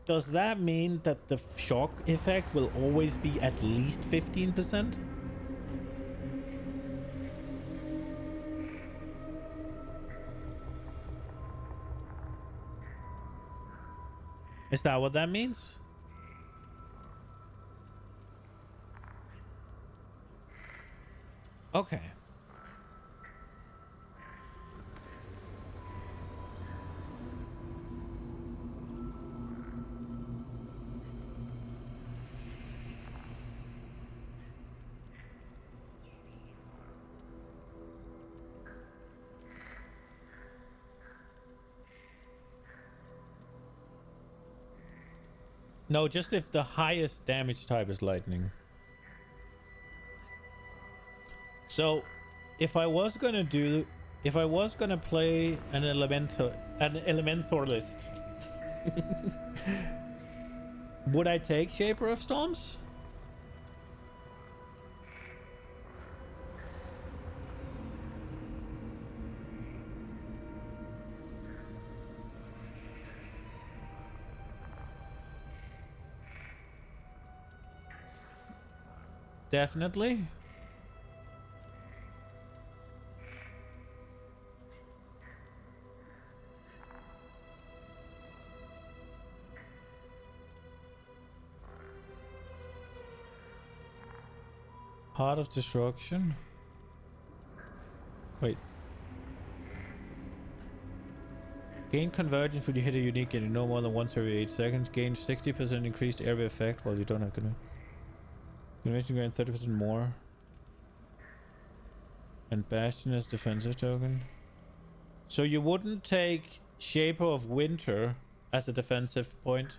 Does that mean that the shock effect will always be at least 15%? Is that what that means? Okay. No, just if the highest damage type is lightning. So, if I was gonna play an elementalist, would I take Shaper of Storms? Definitely. Heart of Destruction. Wait. Gain convergence when you hit a unique enemy no more than once every 8 seconds. Gain 60% increased area effect while you don't have convergence. Convention grant 30% more. And Bastion as defensive token. So you wouldn't take Shaper of Winter as a defensive point?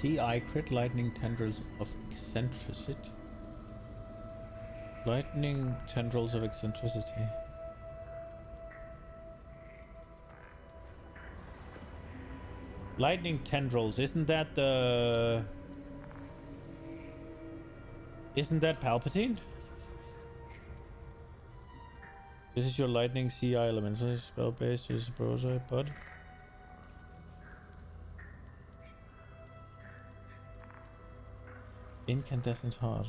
See, I crit lightning tendrils of eccentricity. Lightning tendrils of eccentricity. Lightning tendrils, isn't that the... Isn't that Palpatine? This is your lightning CI elemental spell base, this is Brosite, bud. Incandescent heart.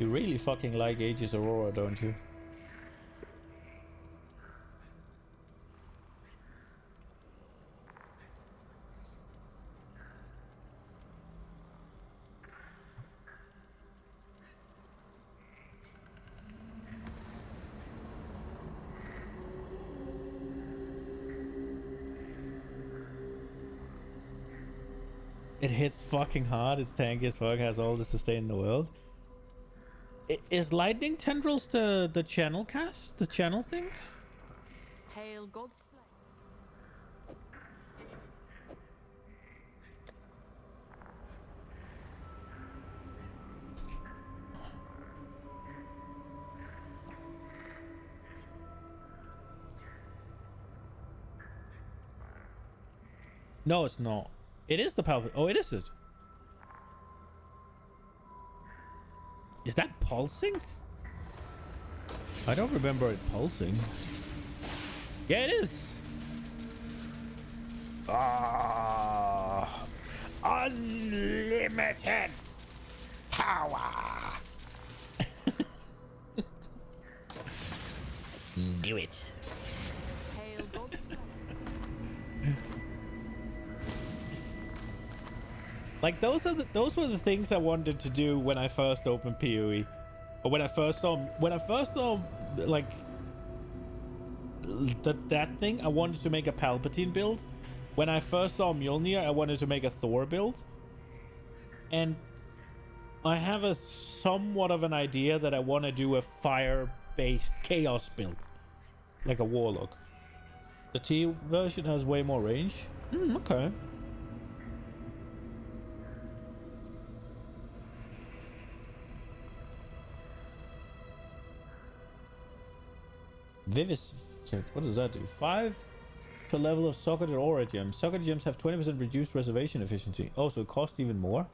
You really fucking like Aegis Aurora, don't you? It hits fucking hard. It's tanky as fuck. Has all the sustain in the world. Is lightning tendrils the channel cast? The channel thing? Hail Godslayer. No, it's not. It is the power. Oh, it is it. Is that pulsing? I don't remember it pulsing. Yeah, it is. Ah, unlimited power. Do it. Hail Godslayer. Like those were the things I wanted to do when I first opened PoE, or when I first saw like that thing. I wanted to make a Palpatine build. When I first saw Mjolnir, I wanted to make a Thor build, and I have a somewhat of an idea that I want to do a fire-based chaos build, like a warlock. The T version has way more range. Okay. Vivisect, what does that do? 5 to level of socketed aura gems. Socketed gems have 20% reduced reservation efficiency. Oh, so it costs even more?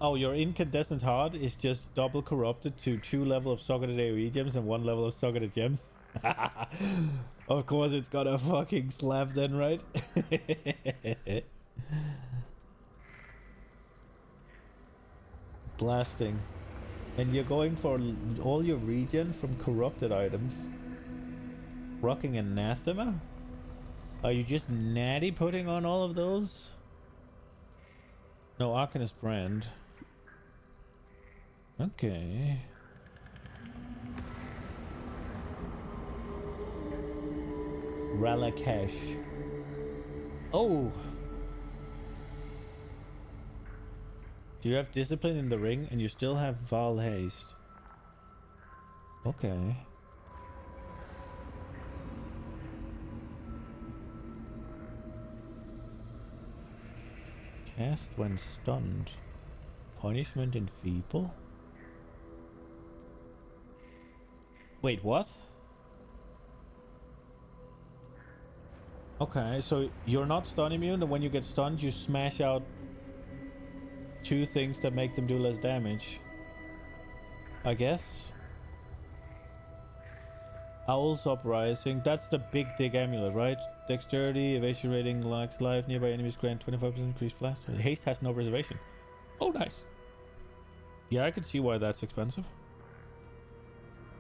Oh, your incandescent heart is just double corrupted to 2 level of socketed AoE gems and 1 level of socketed gems. Of course it's gonna fucking slap then, right? Blasting. And you're going for all your regen from corrupted items. Rocking Anathema? Are you just natty putting on all of those? No, Arcanist Brand. Okay. Ralakesh. Oh! Do you have discipline in the ring and you still have Val Haste? Okay. Cast when stunned. Punishment enfeeble? Wait, what? Okay, so you're not stun immune, and when you get stunned, you smash out 2 things that make them do less damage. I guess. Owl's Uprising. That's the big dig amulet, right? Dexterity, evasion rating, lax life, nearby enemies grant 25% increased flash. Haste has no reservation. Oh, nice. Yeah, I can see why that's expensive.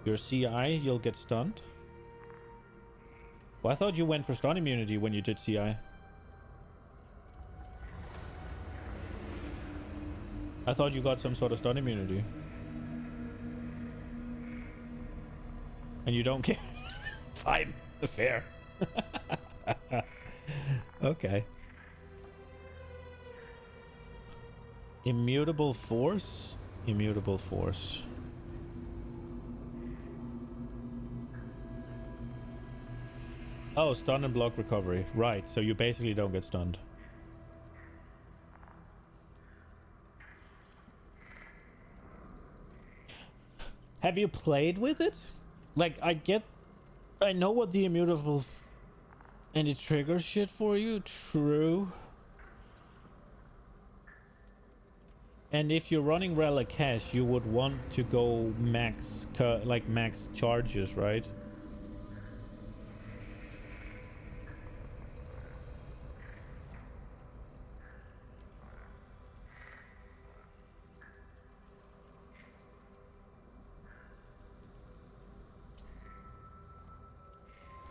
Your CI, you'll get stunned. Well, I thought you went for stun immunity when you did CI. I thought you got some sort of stun immunity. And you don't care. Fine. Fair. Okay. Immutable force? Immutable force. Oh, stun and block recovery. Right, so you basically don't get stunned. Have you played with it? Like, I know what the immutable and it triggers shit for you. True. And if you're running Ralakesh, you would want to go max charges, right?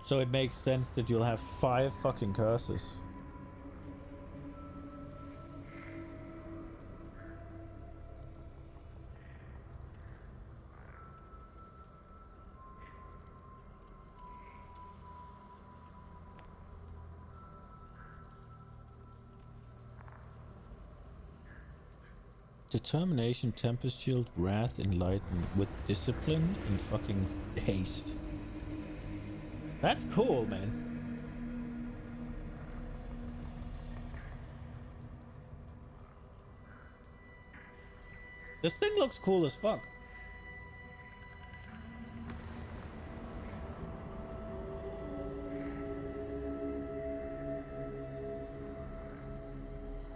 So it makes sense that you'll have 5 fucking curses. Determination, Tempest Shield, Wrath, Enlighten with Discipline and fucking Haste. That's cool, man. This thing looks cool as fuck.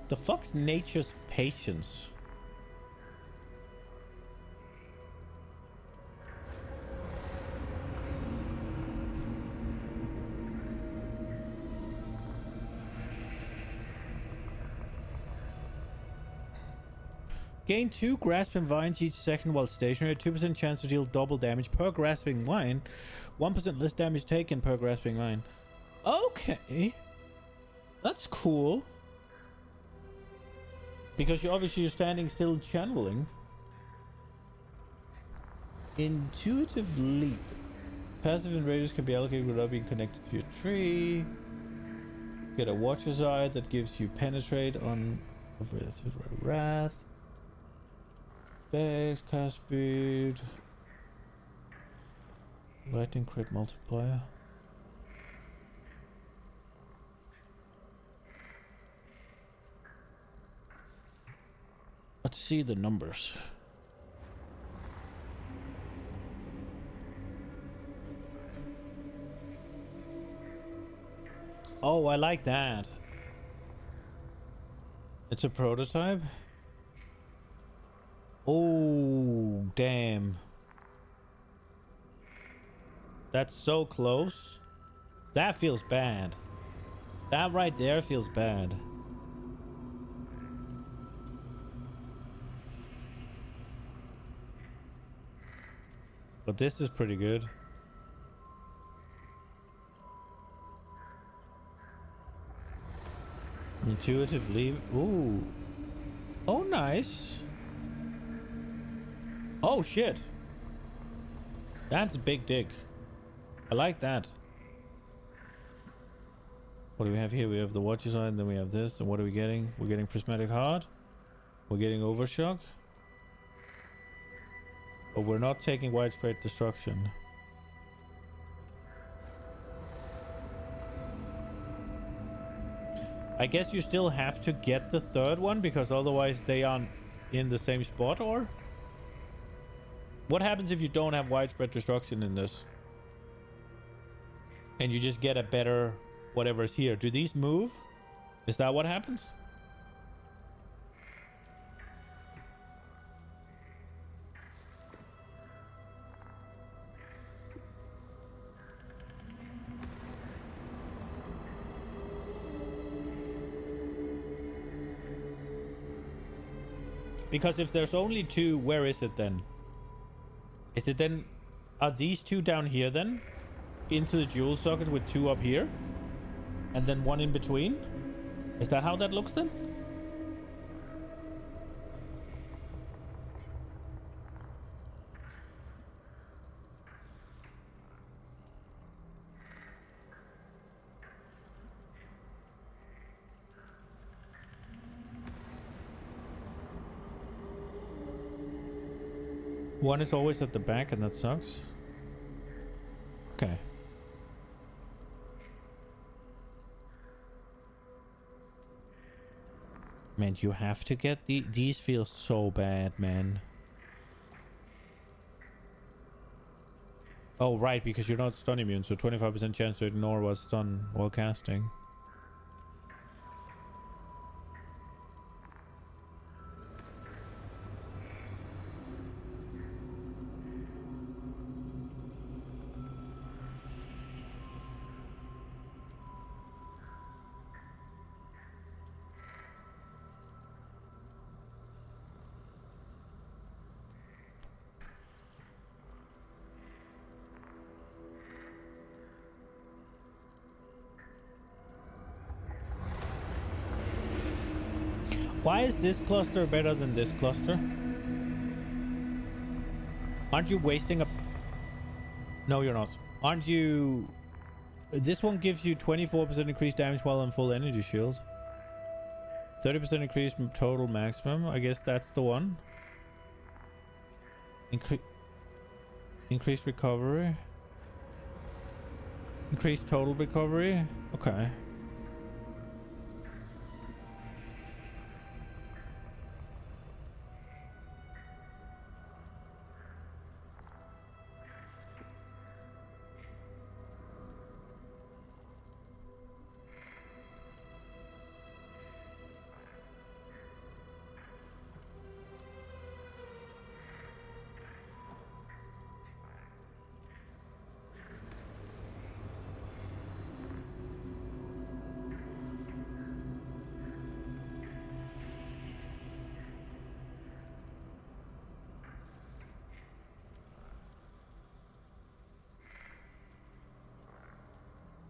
The fuck's Nature's Patience? Gain 2 Grasping Vines each second while stationary. 2% chance to deal double damage per Grasping Vine. 1% less damage taken per Grasping Vine. Okay. That's cool. Because you're standing still channeling. Intuitive Leap. Passive and radius can be allocated without being connected to your tree. Get a Watcher's Eye that gives you Penetrate on Wrath. Dex, cast speed. Lightning crit multiplier. Let's see the numbers. Oh, I like that. It's a prototype. Oh, damn. That's so close. That feels bad. That right there feels bad. But this is pretty good. Intuitive Leap. Ooh. Oh, nice. Oh, shit. That's a big dig. I like that. What do we have here? We have the Watcher's Eye, and then we have this. And what are we getting? We're getting Prismatic Heart. We're getting Overshock. But we're not taking Widespread Destruction. I guess you still have to get the third one, because otherwise they aren't in the same spot, or? What happens if you don't have Widespread Destruction in this? And you just get a better whatever's here. Do these move? Is that what happens? Because if there's only 2, where is it then? Is it then... Are these 2 down here then? Into the dual socket with 2 up here? And then 1 in between? Is that how that looks then? One is always at the back, and that sucks. Okay. Man, you have to get these feel so bad, man. Oh, right, because you're not stun immune, so 25% chance to ignore what's stun while casting. Why is this cluster better than this cluster? Aren't you wasting a... No, you're not. Aren't you... This one gives you 24% increased damage while on full energy shield. 30% increase total maximum. I guess that's the one. Increased recovery. Increased total recovery. Okay.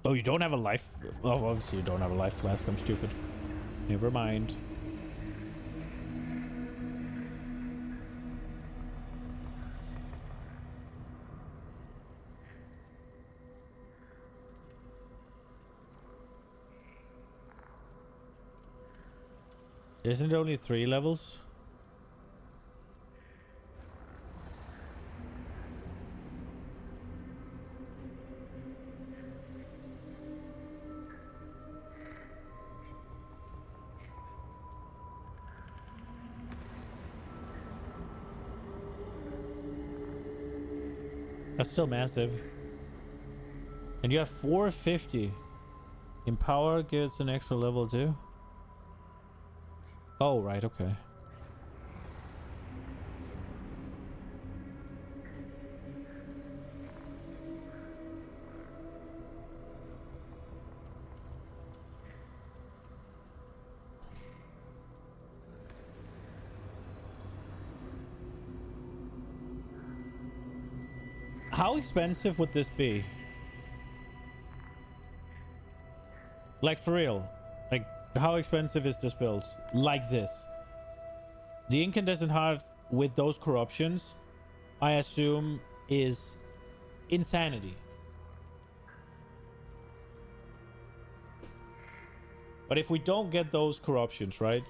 Oh, you don't have a life... Oh, obviously you don't have a life flask. I'm stupid. Never mind. Isn't it only 3 levels? That's still massive. And you have 450. Empower gets an extra level too. Oh, right, okay. How expensive would this be? Like, for real. Like, how expensive is this build? Like this. The incandescent heart with those corruptions, I assume, is insanity. But if we don't get those corruptions, right?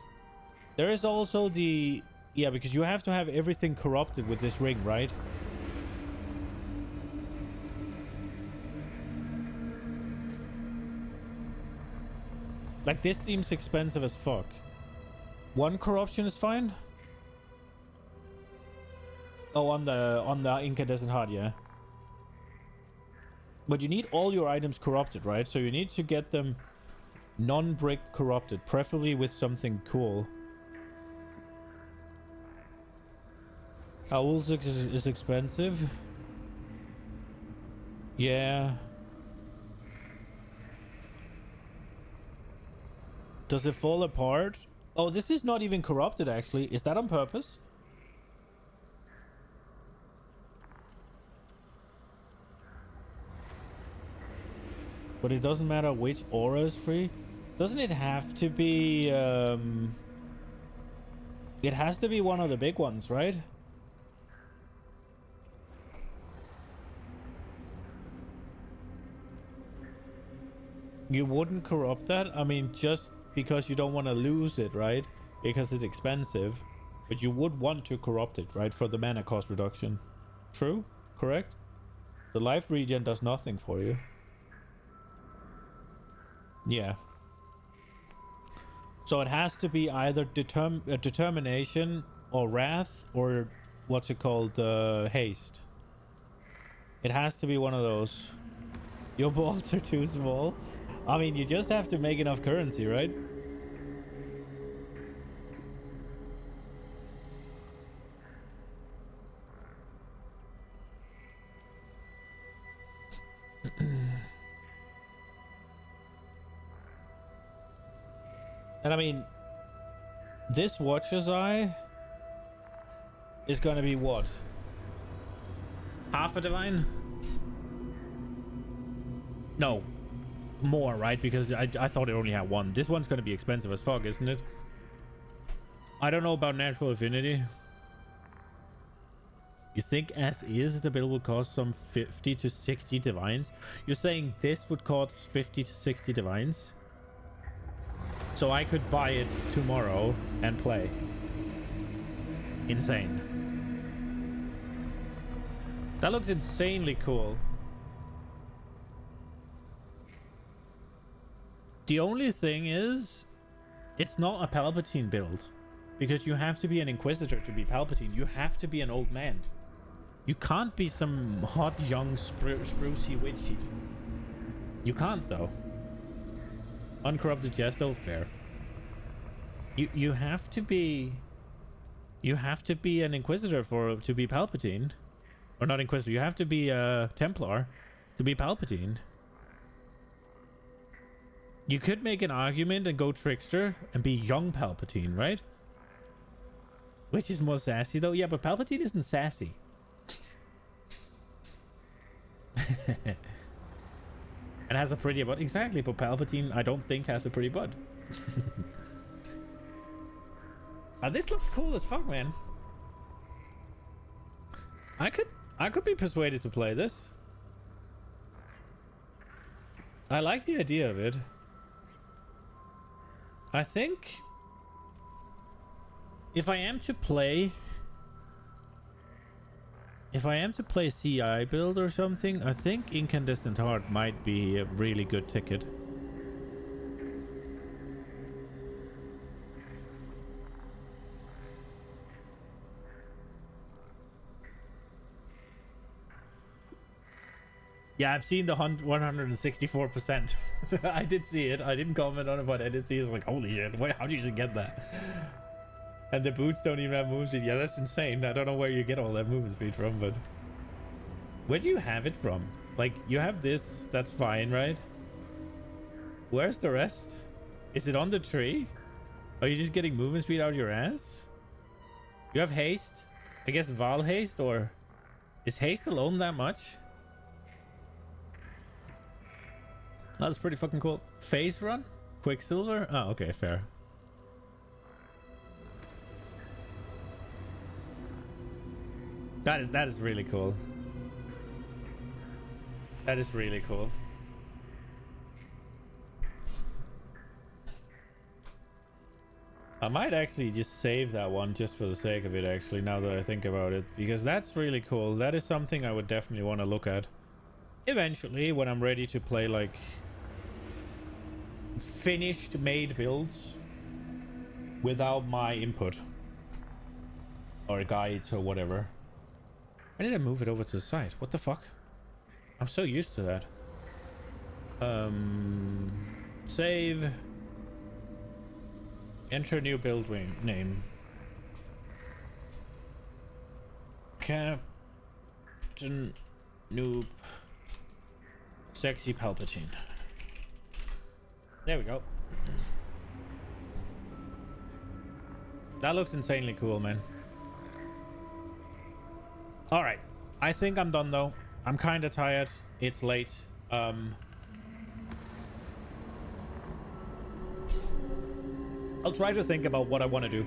There is also the... Yeah, because you have to have everything corrupted with this ring, right? Like, this seems expensive as fuck. 1 corruption is fine? Oh, on the incandescent heart, yeah. But you need all your items corrupted, right? So you need to get them non-bricked corrupted, preferably with something cool. Owl is expensive. Yeah. Does it fall apart? Oh, this is not even corrupted, actually. Is that on purpose? But it doesn't matter which aura is free. Doesn't it have to be... It has to be one of the big ones, right? You wouldn't corrupt that? I mean, just... because you don't want to lose it, right? Because it's expensive. But you would want to corrupt it, right? For the mana cost reduction. True? Correct? The life regen does nothing for you. Yeah. So it has to be either determination or wrath or what's it called? Haste. It has to be one of those. Your balls are too small. I mean, you just have to make enough currency, right? And I mean, this Watcher's Eye is gonna be what? Half a divine? No. More, right? Because I thought it only had 1. This one's gonna be expensive as fuck, isn't it? I don't know about natural affinity. You think as is the build would cost some 50 to 60 divines? You're saying this would cost 50 to 60 divines? So I could buy it tomorrow and play. Insane. That looks insanely cool. The only thing is, it's not a Palpatine build. Because you have to be an Inquisitor to be Palpatine. You have to be an old man. You can't be some hot, young, sprucey witchy. You can't, though. Uncorrupted Jesto, fair. You have to be... You have to be an Inquisitor to be Palpatine. Or not Inquisitor, you have to be a Templar to be Palpatine. You could make an argument and go Trickster and be young Palpatine, right? Which is more sassy, though. Yeah, but Palpatine isn't sassy. And has a pretty butt. Exactly, but Palpatine, I don't think, has a pretty butt. This looks cool as fuck, man. I could be persuaded to play this. I like the idea of it. I think if I am to play CI build or something, I think Incandescent Heart might be a really good ticket. Yeah, I've seen the 164%. I did see it. I didn't comment on it, but I did see it. It's like, holy shit, wait, how do you even get that? And the boots don't even have move speed. Yeah, that's insane. I don't know where you get all that movement speed from, but... Where do you have it from? Like, you have this, that's fine, right? Where's the rest? Is it on the tree? Are you just getting movement speed out of your ass? You have haste? I guess Val haste, or... Is haste alone that much? That's pretty fucking cool. Phase run? Quicksilver? Oh, okay, fair. That is really cool. That is really cool. I might actually just save that one just for the sake of it, actually, now that I think about it, because that's really cool. That is something I would definitely want to look at eventually when I'm ready to play, like, finished made builds without my input or guides or whatever. Why did I move it over to the side? What the fuck? I'm so used to that. Save. Enter new build name. Captain Noob. Sexy Palpatine. There we go. That looks insanely cool, man. All right. I think I'm done, though. I'm kind of tired. It's late. I'll try to think about what I want to do.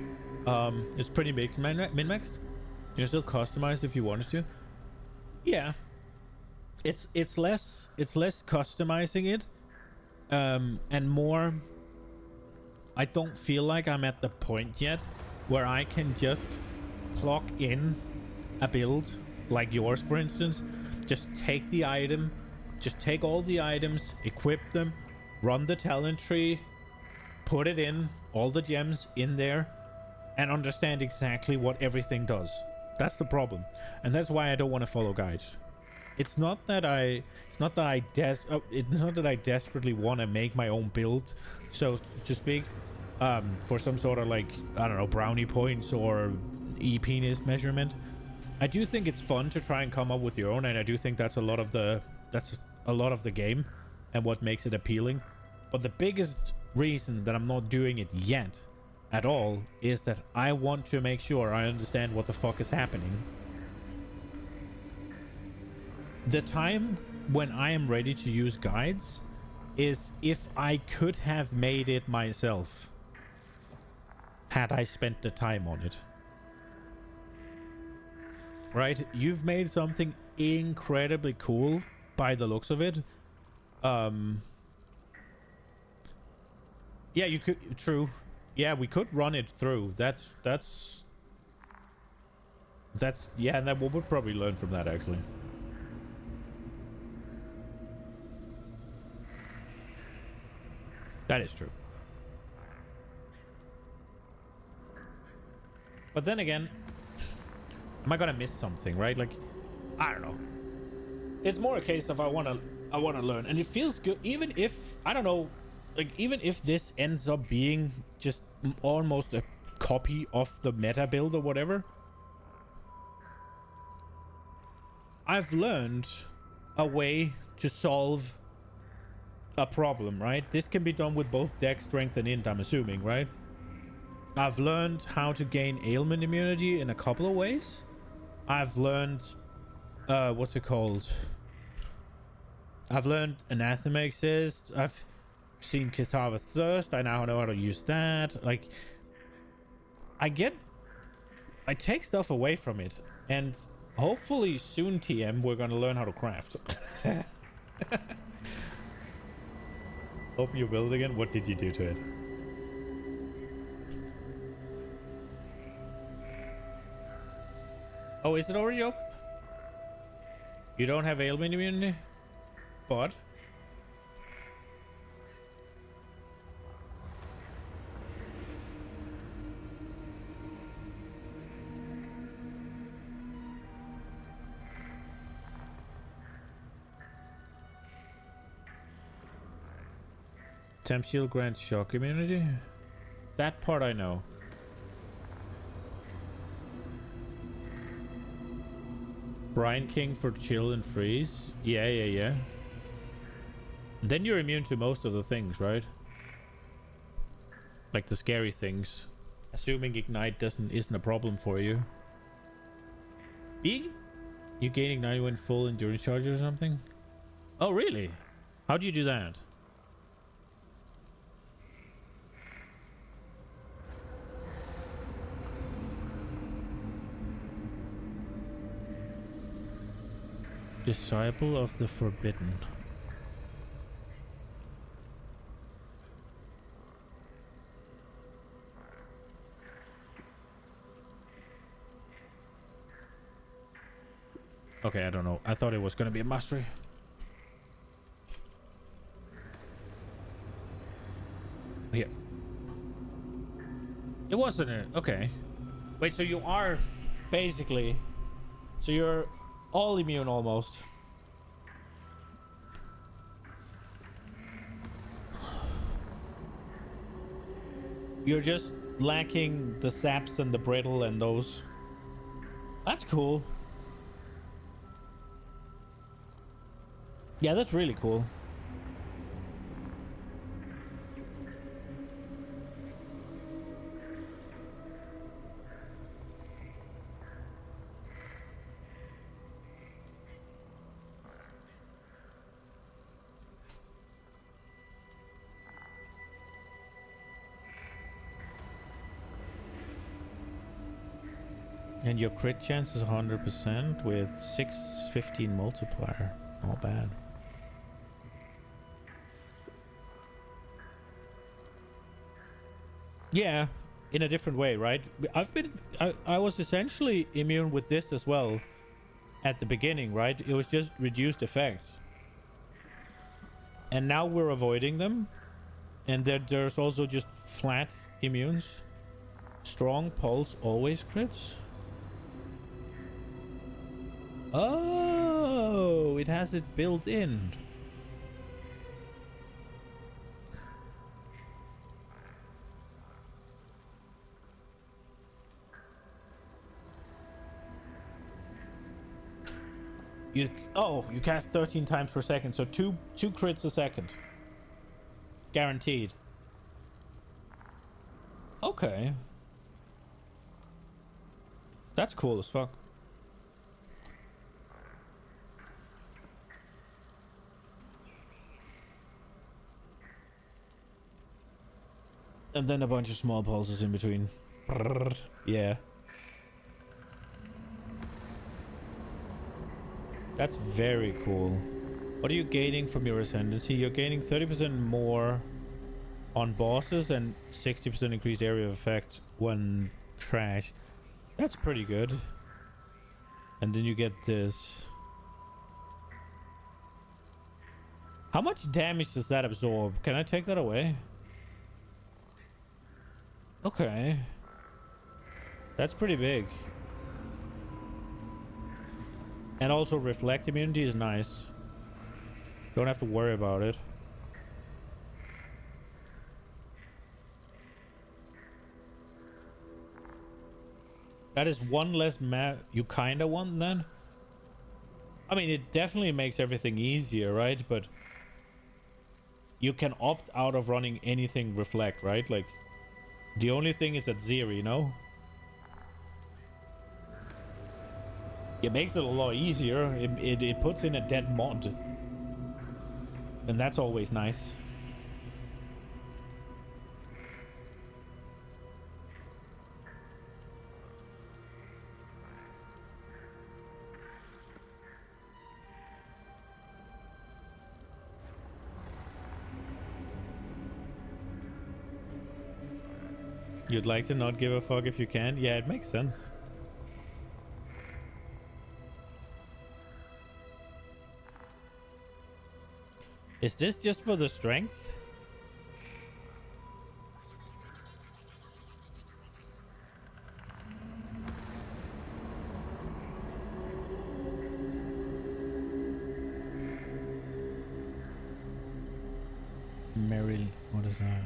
It's pretty big min-maxed. You can still customize if you wanted to. Yeah. It's less customizing it. And more, I don't feel like I'm at the point yet where I can just plug in a build like yours, for instance. Just take the item, just take all the items, equip them, run the talent tree, put it in, all the gems in there, and understand exactly what everything does. That's the problem, and that's why I don't want to follow guides. It's not that I desperately want to make my own build, so to speak, for some sort of, like, I don't know, brownie points or e-penis measurement. I do think it's fun to try and come up with your own, and I do think that's a lot of the game and what makes it appealing. But the biggest reason that I'm not doing it yet at all is that I want to make sure I understand what the fuck is happening. The time when I am ready to use guides is if I could have made it myself had I spent the time on it. Right? You've made something incredibly cool by the looks of it. Yeah, you could. True. Yeah, we could run it through. That's. Yeah, and then we would probably learn from that actually. That is true. But then again, am I gonna miss something, right? Like, I don't know. It's more a case of I wanna learn, and it feels good, even if I don't know, like even if this ends up being just almost a copy of the meta build or whatever. I've learned a way to solve a problem, right? This can be done with both deck strength and int, I'm assuming, right? I've learned how to gain ailment immunity in a couple of ways. I've learned what's it called? I've learned anathema exists. I've seen Kitava's Thirst. I now know how to use that. Like, I take stuff away from it, and hopefully soon, TM, we're gonna learn how to craft. Open your build again. What did you do to it? Oh, is it already open? You don't have ailment immunity? But Temp Shield grants shock immunity? That part I know. Brian King for chill and freeze. Yeah. Then you're immune to most of the things, right? Like the scary things. Assuming Ignite isn't a problem for you. You gain Ignite when full endurance charge or something? Oh, really? How do you do that? Disciple of the Forbidden. Okay, I don't know. I thought it was gonna be a mastery. Here. It wasn't it. Okay. Wait, so you are basically... So you're all immune almost. You're just lacking the saps and the brittle and those. That's cool. Yeah, that's really cool. And your crit chance is 100% with 615 multiplier. Not bad. Yeah, in a different way, right? I was essentially immune with this as well at the beginning, right? It was just reduced effect. And now we're avoiding them. And there's also just flat immunes. Strong pulse always crits. Oh, it has it built in. You cast 13 times per second, so two crits a second. Guaranteed. Okay. That's cool as fuck. And then a bunch of small pulses in between. Yeah. That's very cool. What are you gaining from your ascendancy? You're gaining 30% more on bosses and 60% increased area of effect when trash. That's pretty good. And then you get this. How much damage does that absorb? Can I take that away? Okay. That's pretty big. And also reflect immunity is nice. Don't have to worry about it. That is one less map you kinda want then. I mean, it definitely makes everything easier, right? But you can opt out of running anything reflect, right? Like, the only thing is at 0, you know? It makes it a lot easier. It puts in a dead mod. And that's always nice. You'd like to not give a fuck if you can? Yeah, it makes sense. Is this just for the strength? Meryl, what is that?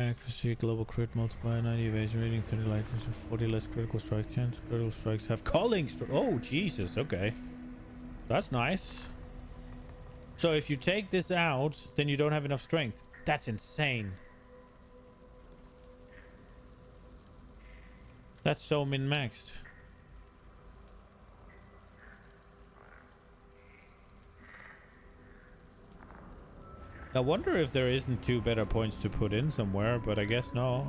Accuracy, global crit multiplier, 90 evasion rating, 30 light vision, 40 less critical strike chance. Critical strikes have calling. Oh, Jesus. Okay. That's nice. So if you take this out, then you don't have enough strength. That's insane. That's so min-maxed. I wonder if there isn't 2 better points to put in somewhere, but I guess no.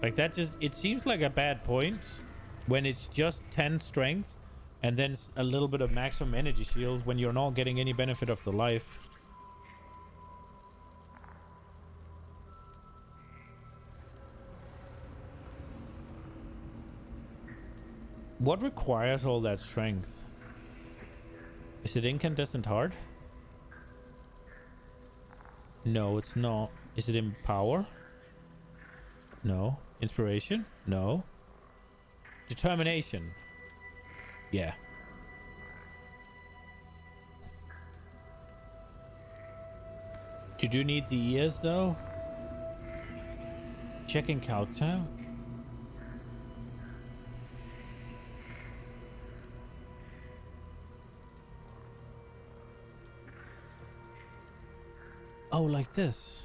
Like that just, it seems like a bad point when it's just 10 strength and then a little bit of maximum energy shield when you're not getting any benefit of the life. What requires all that strength? Is it incandescent hard? No, it's not. Is it in power? No. Inspiration? No. Determination? Yeah. You do need the ears though? Checking calc tab? Oh, like this.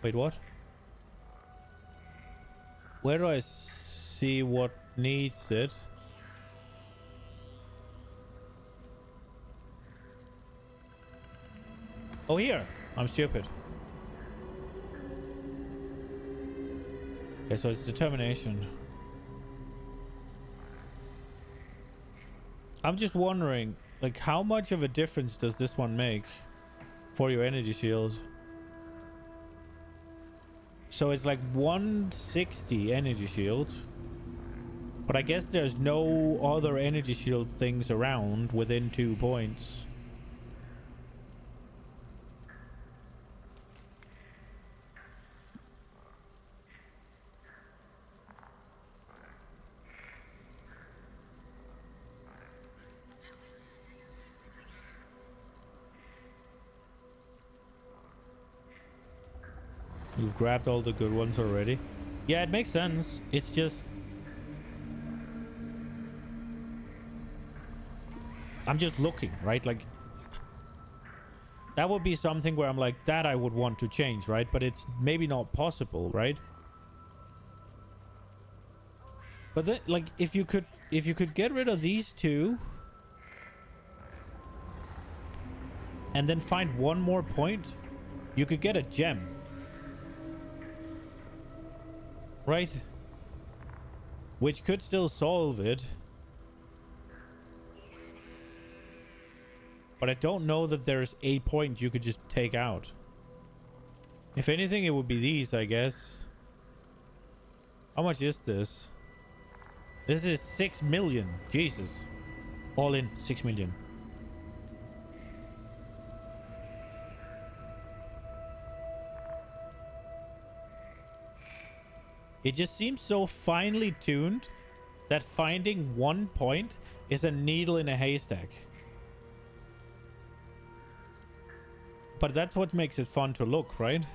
Wait, what? Where do I see what needs it? Oh, here. I'm stupid. Okay, so it's determination. I'm just wondering, like, how much of a difference does this one make for your energy shield? So it's like 160 energy shield. But I guess there's no other energy shield things around within 2 points. You've grabbed all the good ones already. Yeah, it makes sense. It's just... I'm just looking, right? Like... that would be something where I'm like, that I would want to change, right? But it's maybe not possible, right? But then, like, if you could get rid of these 2... and then find one more point, you could get a gem. Right? Which could still solve it. But I don't know that there's a point you could just take out. If anything, it would be these, I guess. How much is this? This is 6 million. Jesus. All in 6 million. It just seems so finely tuned that finding one point is a needle in a haystack. But that's what makes it fun to look, right?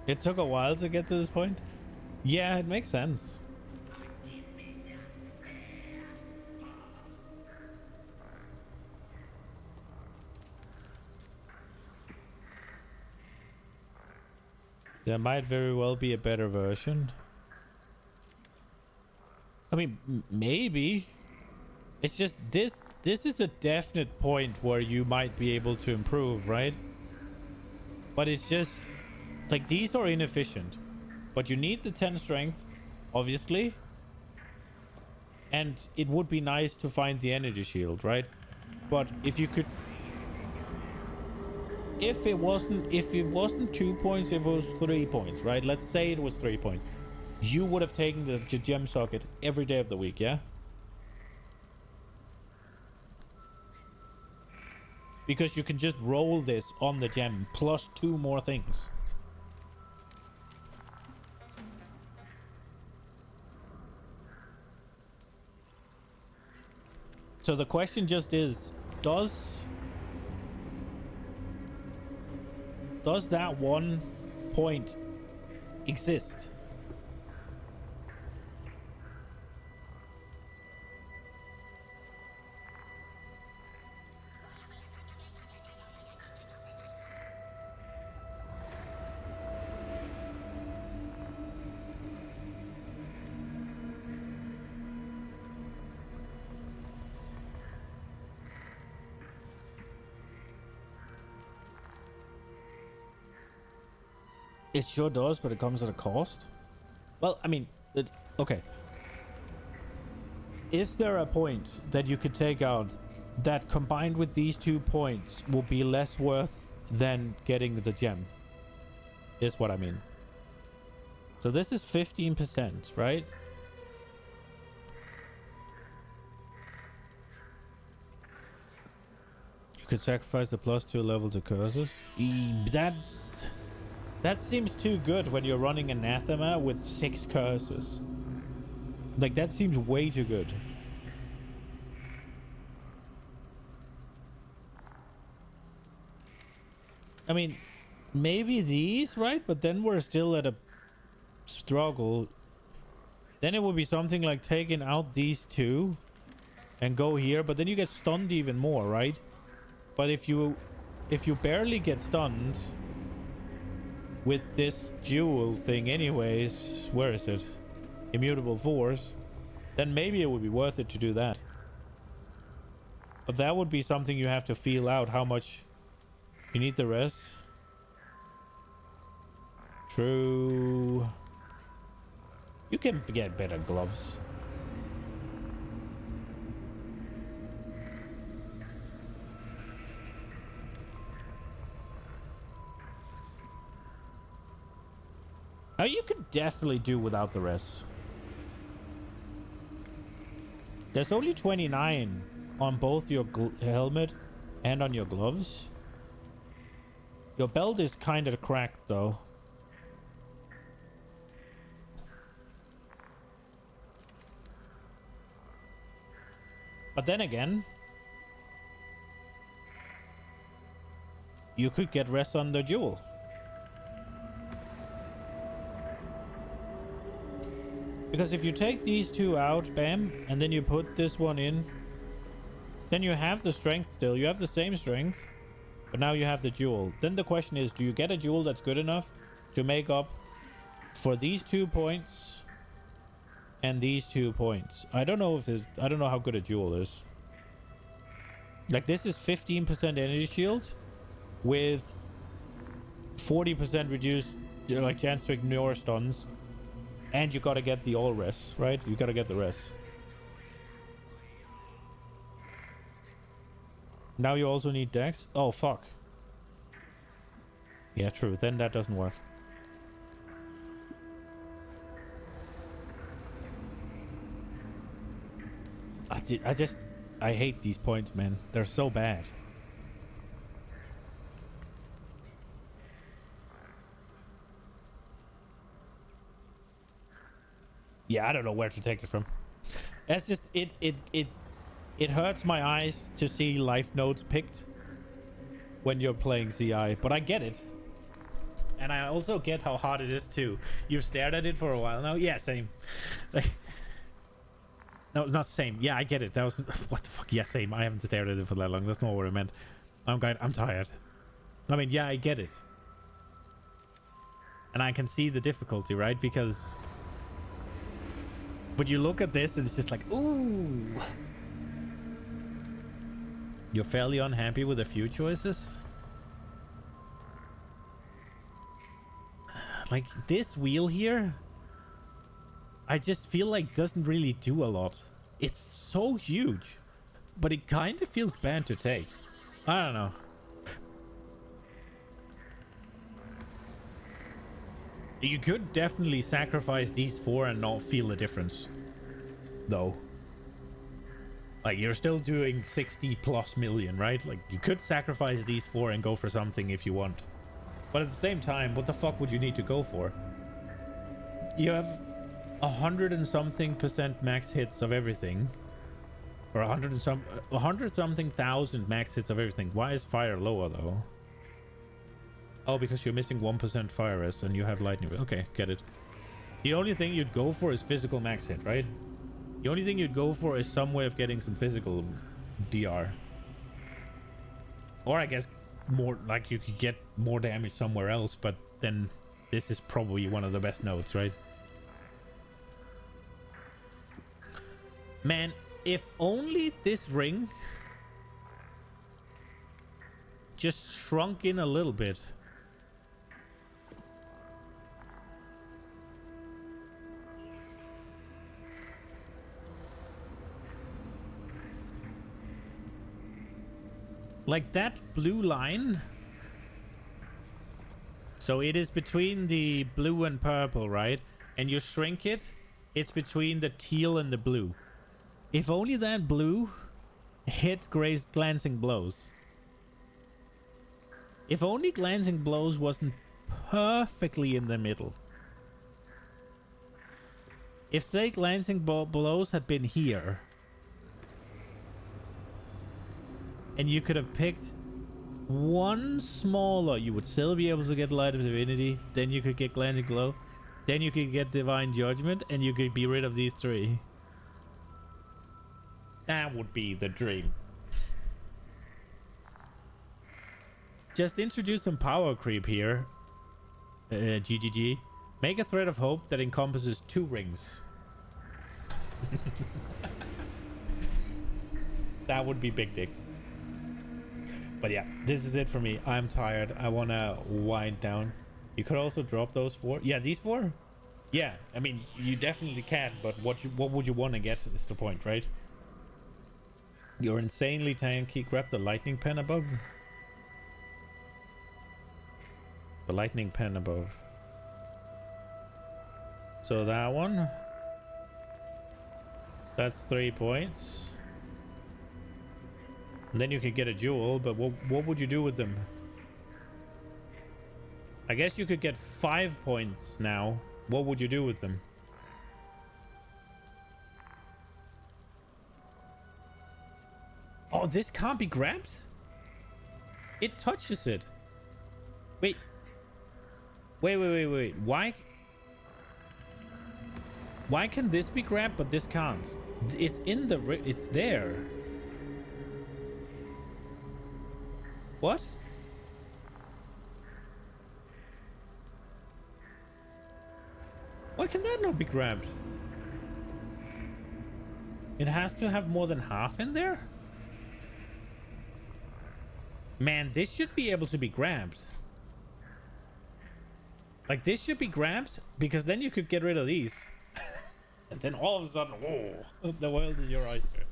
It took a while to get to this point. Yeah, it makes sense. There might very well be a better version. I mean, maybe. It's just this is a definite point where you might be able to improve, right? But it's just like these are inefficient. But you need the 10 strength, obviously. And it would be nice to find the energy shield, right? But if you could, if it wasn't 2 points, if it was 3 points, right? Let's say it was 3 points. You would have taken the gem socket every day of the week, yeah? Because you can just roll this on the gem plus 2 more things. So the question just is, does that one point exist? It sure does, but it comes at a cost. Well, I mean, okay. Is there a point that you could take out that combined with these 2 points will be less worth than getting the gem? Is what I mean. So this is 15%, right? You could sacrifice the +2 level to curses. That seems too good when you're running Anathema with 6 curses. Like, that seems way too good. I mean, maybe these, right? But then we're still at a struggle. Then it would be something like taking out these 2 and go here. But then you get stunned even more, right? But if you barely get stunned with this jewel thing anyways, where is it? Immutable force. Then maybe it would be worth it to do that. But that would be something you have to feel out how much you need the rest. True. You can get better gloves. Now you could definitely do without the rest. There's only 29 on both your helmet and on your gloves. Your belt is kind of cracked though. But then again, you could get rest on the jewel. Because if you take these two out, bam, and then you put this one in, then you have the strength still. You have the same strength, but now you have the jewel. Then the question is, do you get a jewel that's good enough to make up for these 2 points and these 2 points? I don't know how good a jewel is. Like, this is 15% energy shield with 40% reduced, like, chance to ignore stuns. And you gotta get the all res, right? You gotta get the res. Now you also need dex. Oh, fuck. Yeah, true. Then that doesn't work. I hate these points, man. They're so bad. Yeah, I don't know where to take it from. That's just it hurts my eyes to see life nodes picked when you're playing CI, but I get it. And I also get how hard it is too. You've stared at it for a while now. Yeah, same. Like, no, not same. Yeah, I get it. That was what the fuck. Yeah, same. I haven't stared at it for that long. That's not what I meant. I'm tired. I mean, yeah, I get it. And I can see the difficulty, right? Because but you look at this and it's just like, ooh. You're fairly unhappy with a few choices? Like, this wheel here, I just feel like doesn't really do a lot. It's so huge, but it kind of feels bad to take. I don't know. You could definitely sacrifice these 4 and not feel the difference, though. Like, you're still doing 60+ million, right? Like, you could sacrifice these 4 and go for something if you want. But at the same time, what the fuck would you need to go for? You have 100 and something% max hits of everything. Or 100 something thousand max hits of everything. Why is fire lower, though? Oh, because you're missing 1% fire res and you have lightning. Okay, get it. The only thing you'd go for is physical max hit, right? The only thing you'd go for is some way of getting some physical DR. Or I guess more, like, you could get more damage somewhere else, but then this is probably one of the best nodes, right? Man, if only this ring just shrunk in a little bit. Like that blue line. So it is between the blue and purple, right? And you shrink it, it's between the teal and the blue. If only that blue hit Gray's glancing blows. If only glancing blows wasn't perfectly in the middle. If, say, glancing blows had been here, and you could have picked one smaller, you would still be able to get Light of Divinity, then you could get Glancing Blow, then you could get Divine Judgment, and you could be rid of these 3. That would be the dream. Just introduce some power creep here. GGG. Make a Thread of Hope that encompasses 2 rings. That would be big dick. But yeah, this is it for me. I'm tired. I want to wind down. You could also drop those 4. Yeah, these 4? Yeah, I mean, you definitely can, but what would you want to get is the point, right? You're insanely tanky. Grab the lightning pen above. The lightning pen above. So that one. That's 3 points. And then you could get a jewel, but what would you do with them? I guess you could get 5 points now. What would you do with them? Oh, this can't be grabbed? It touches it. Wait. Wait. Why? Why can this be grabbed but this can't? It's in the... It's there. What? Why can that not be grabbed? It has to have more than half in there? Man, this should be able to be grabbed. Like, this should be grabbed, because then you could get rid of these. And then all of a sudden, whoa, the world is your oyster.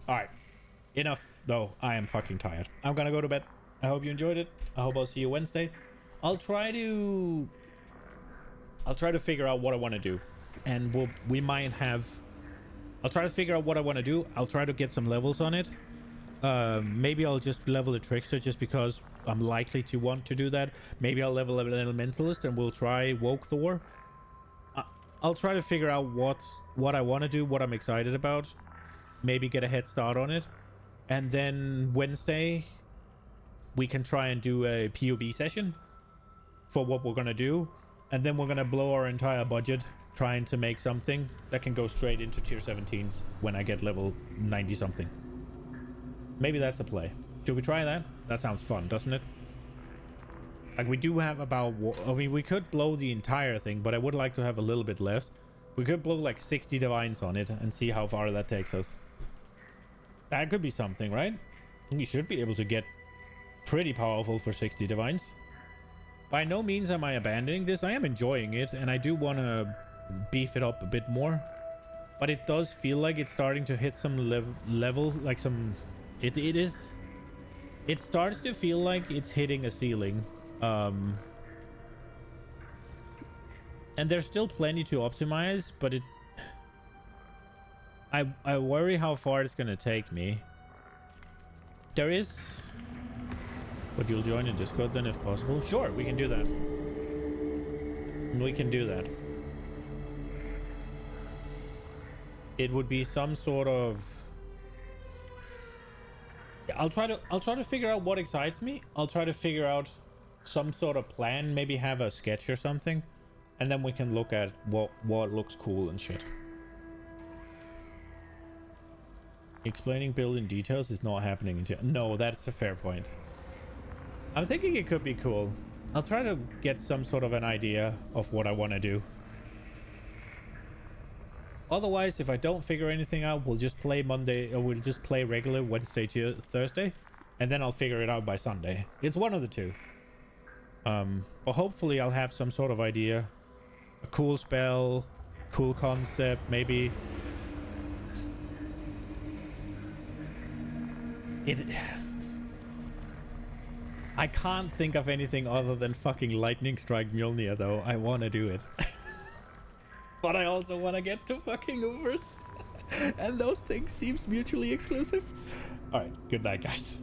Alright. Enough, though. I am fucking tired. I'm gonna go to bed. I hope you enjoyed it. I hope I'll see you Wednesday. I'll try to figure out what I want to do. And we might have... I'll try to figure out what I want to do. I'll try to get some levels on it. Maybe I'll just level a trickster just because I'm likely to want to do that. Maybe I'll level an elementalist and we'll try Woke Thor. I'll try to figure out what I want to do, what I'm excited about. Maybe get a head start on it. And then Wednesday, we can try and do a POB session for what we're going to do. And then we're going to blow our entire budget trying to make something that can go straight into tier 17s when I get level 90 something. Maybe that's a play. Should we try that? That sounds fun, doesn't it? Like, we do have about... I mean, we could blow the entire thing, but I would like to have a little bit left. We could blow like 60 divines on it and see how far that takes us. That could be something, right? You should be able to get pretty powerful for 60 divines. By no means am I abandoning this. I am enjoying it, and I do want to beef it up a bit more. But it does feel like it's starting to hit some level, like some... It starts to feel like it's hitting a ceiling. And there's still plenty to optimize, but I worry how far it's gonna take me. There is... Would you join in Discord then if possible? Sure, we can do that. We can do that. It would be some sort of... I'll try to figure out what excites me. I'll try to figure out some sort of plan, maybe have a sketch or something, and then we can look at what looks cool and shit. Explaining build in details is not happening until... No, that's a fair point. I'm thinking it could be cool. I'll try to get some sort of an idea of what I want to do. Otherwise, if I don't figure anything out, we'll just play Monday, or we'll just play regular Wednesday to Thursday, and then I'll figure it out by Sunday. It's one of the two. But hopefully I'll have some sort of idea. A cool spell, cool concept, maybe. I can't think of anything other than fucking Lightning Strike Mjolnir, though. I want to do it. But I also want to get to fucking Ubers. And those things seems mutually exclusive. Alright, good night, guys.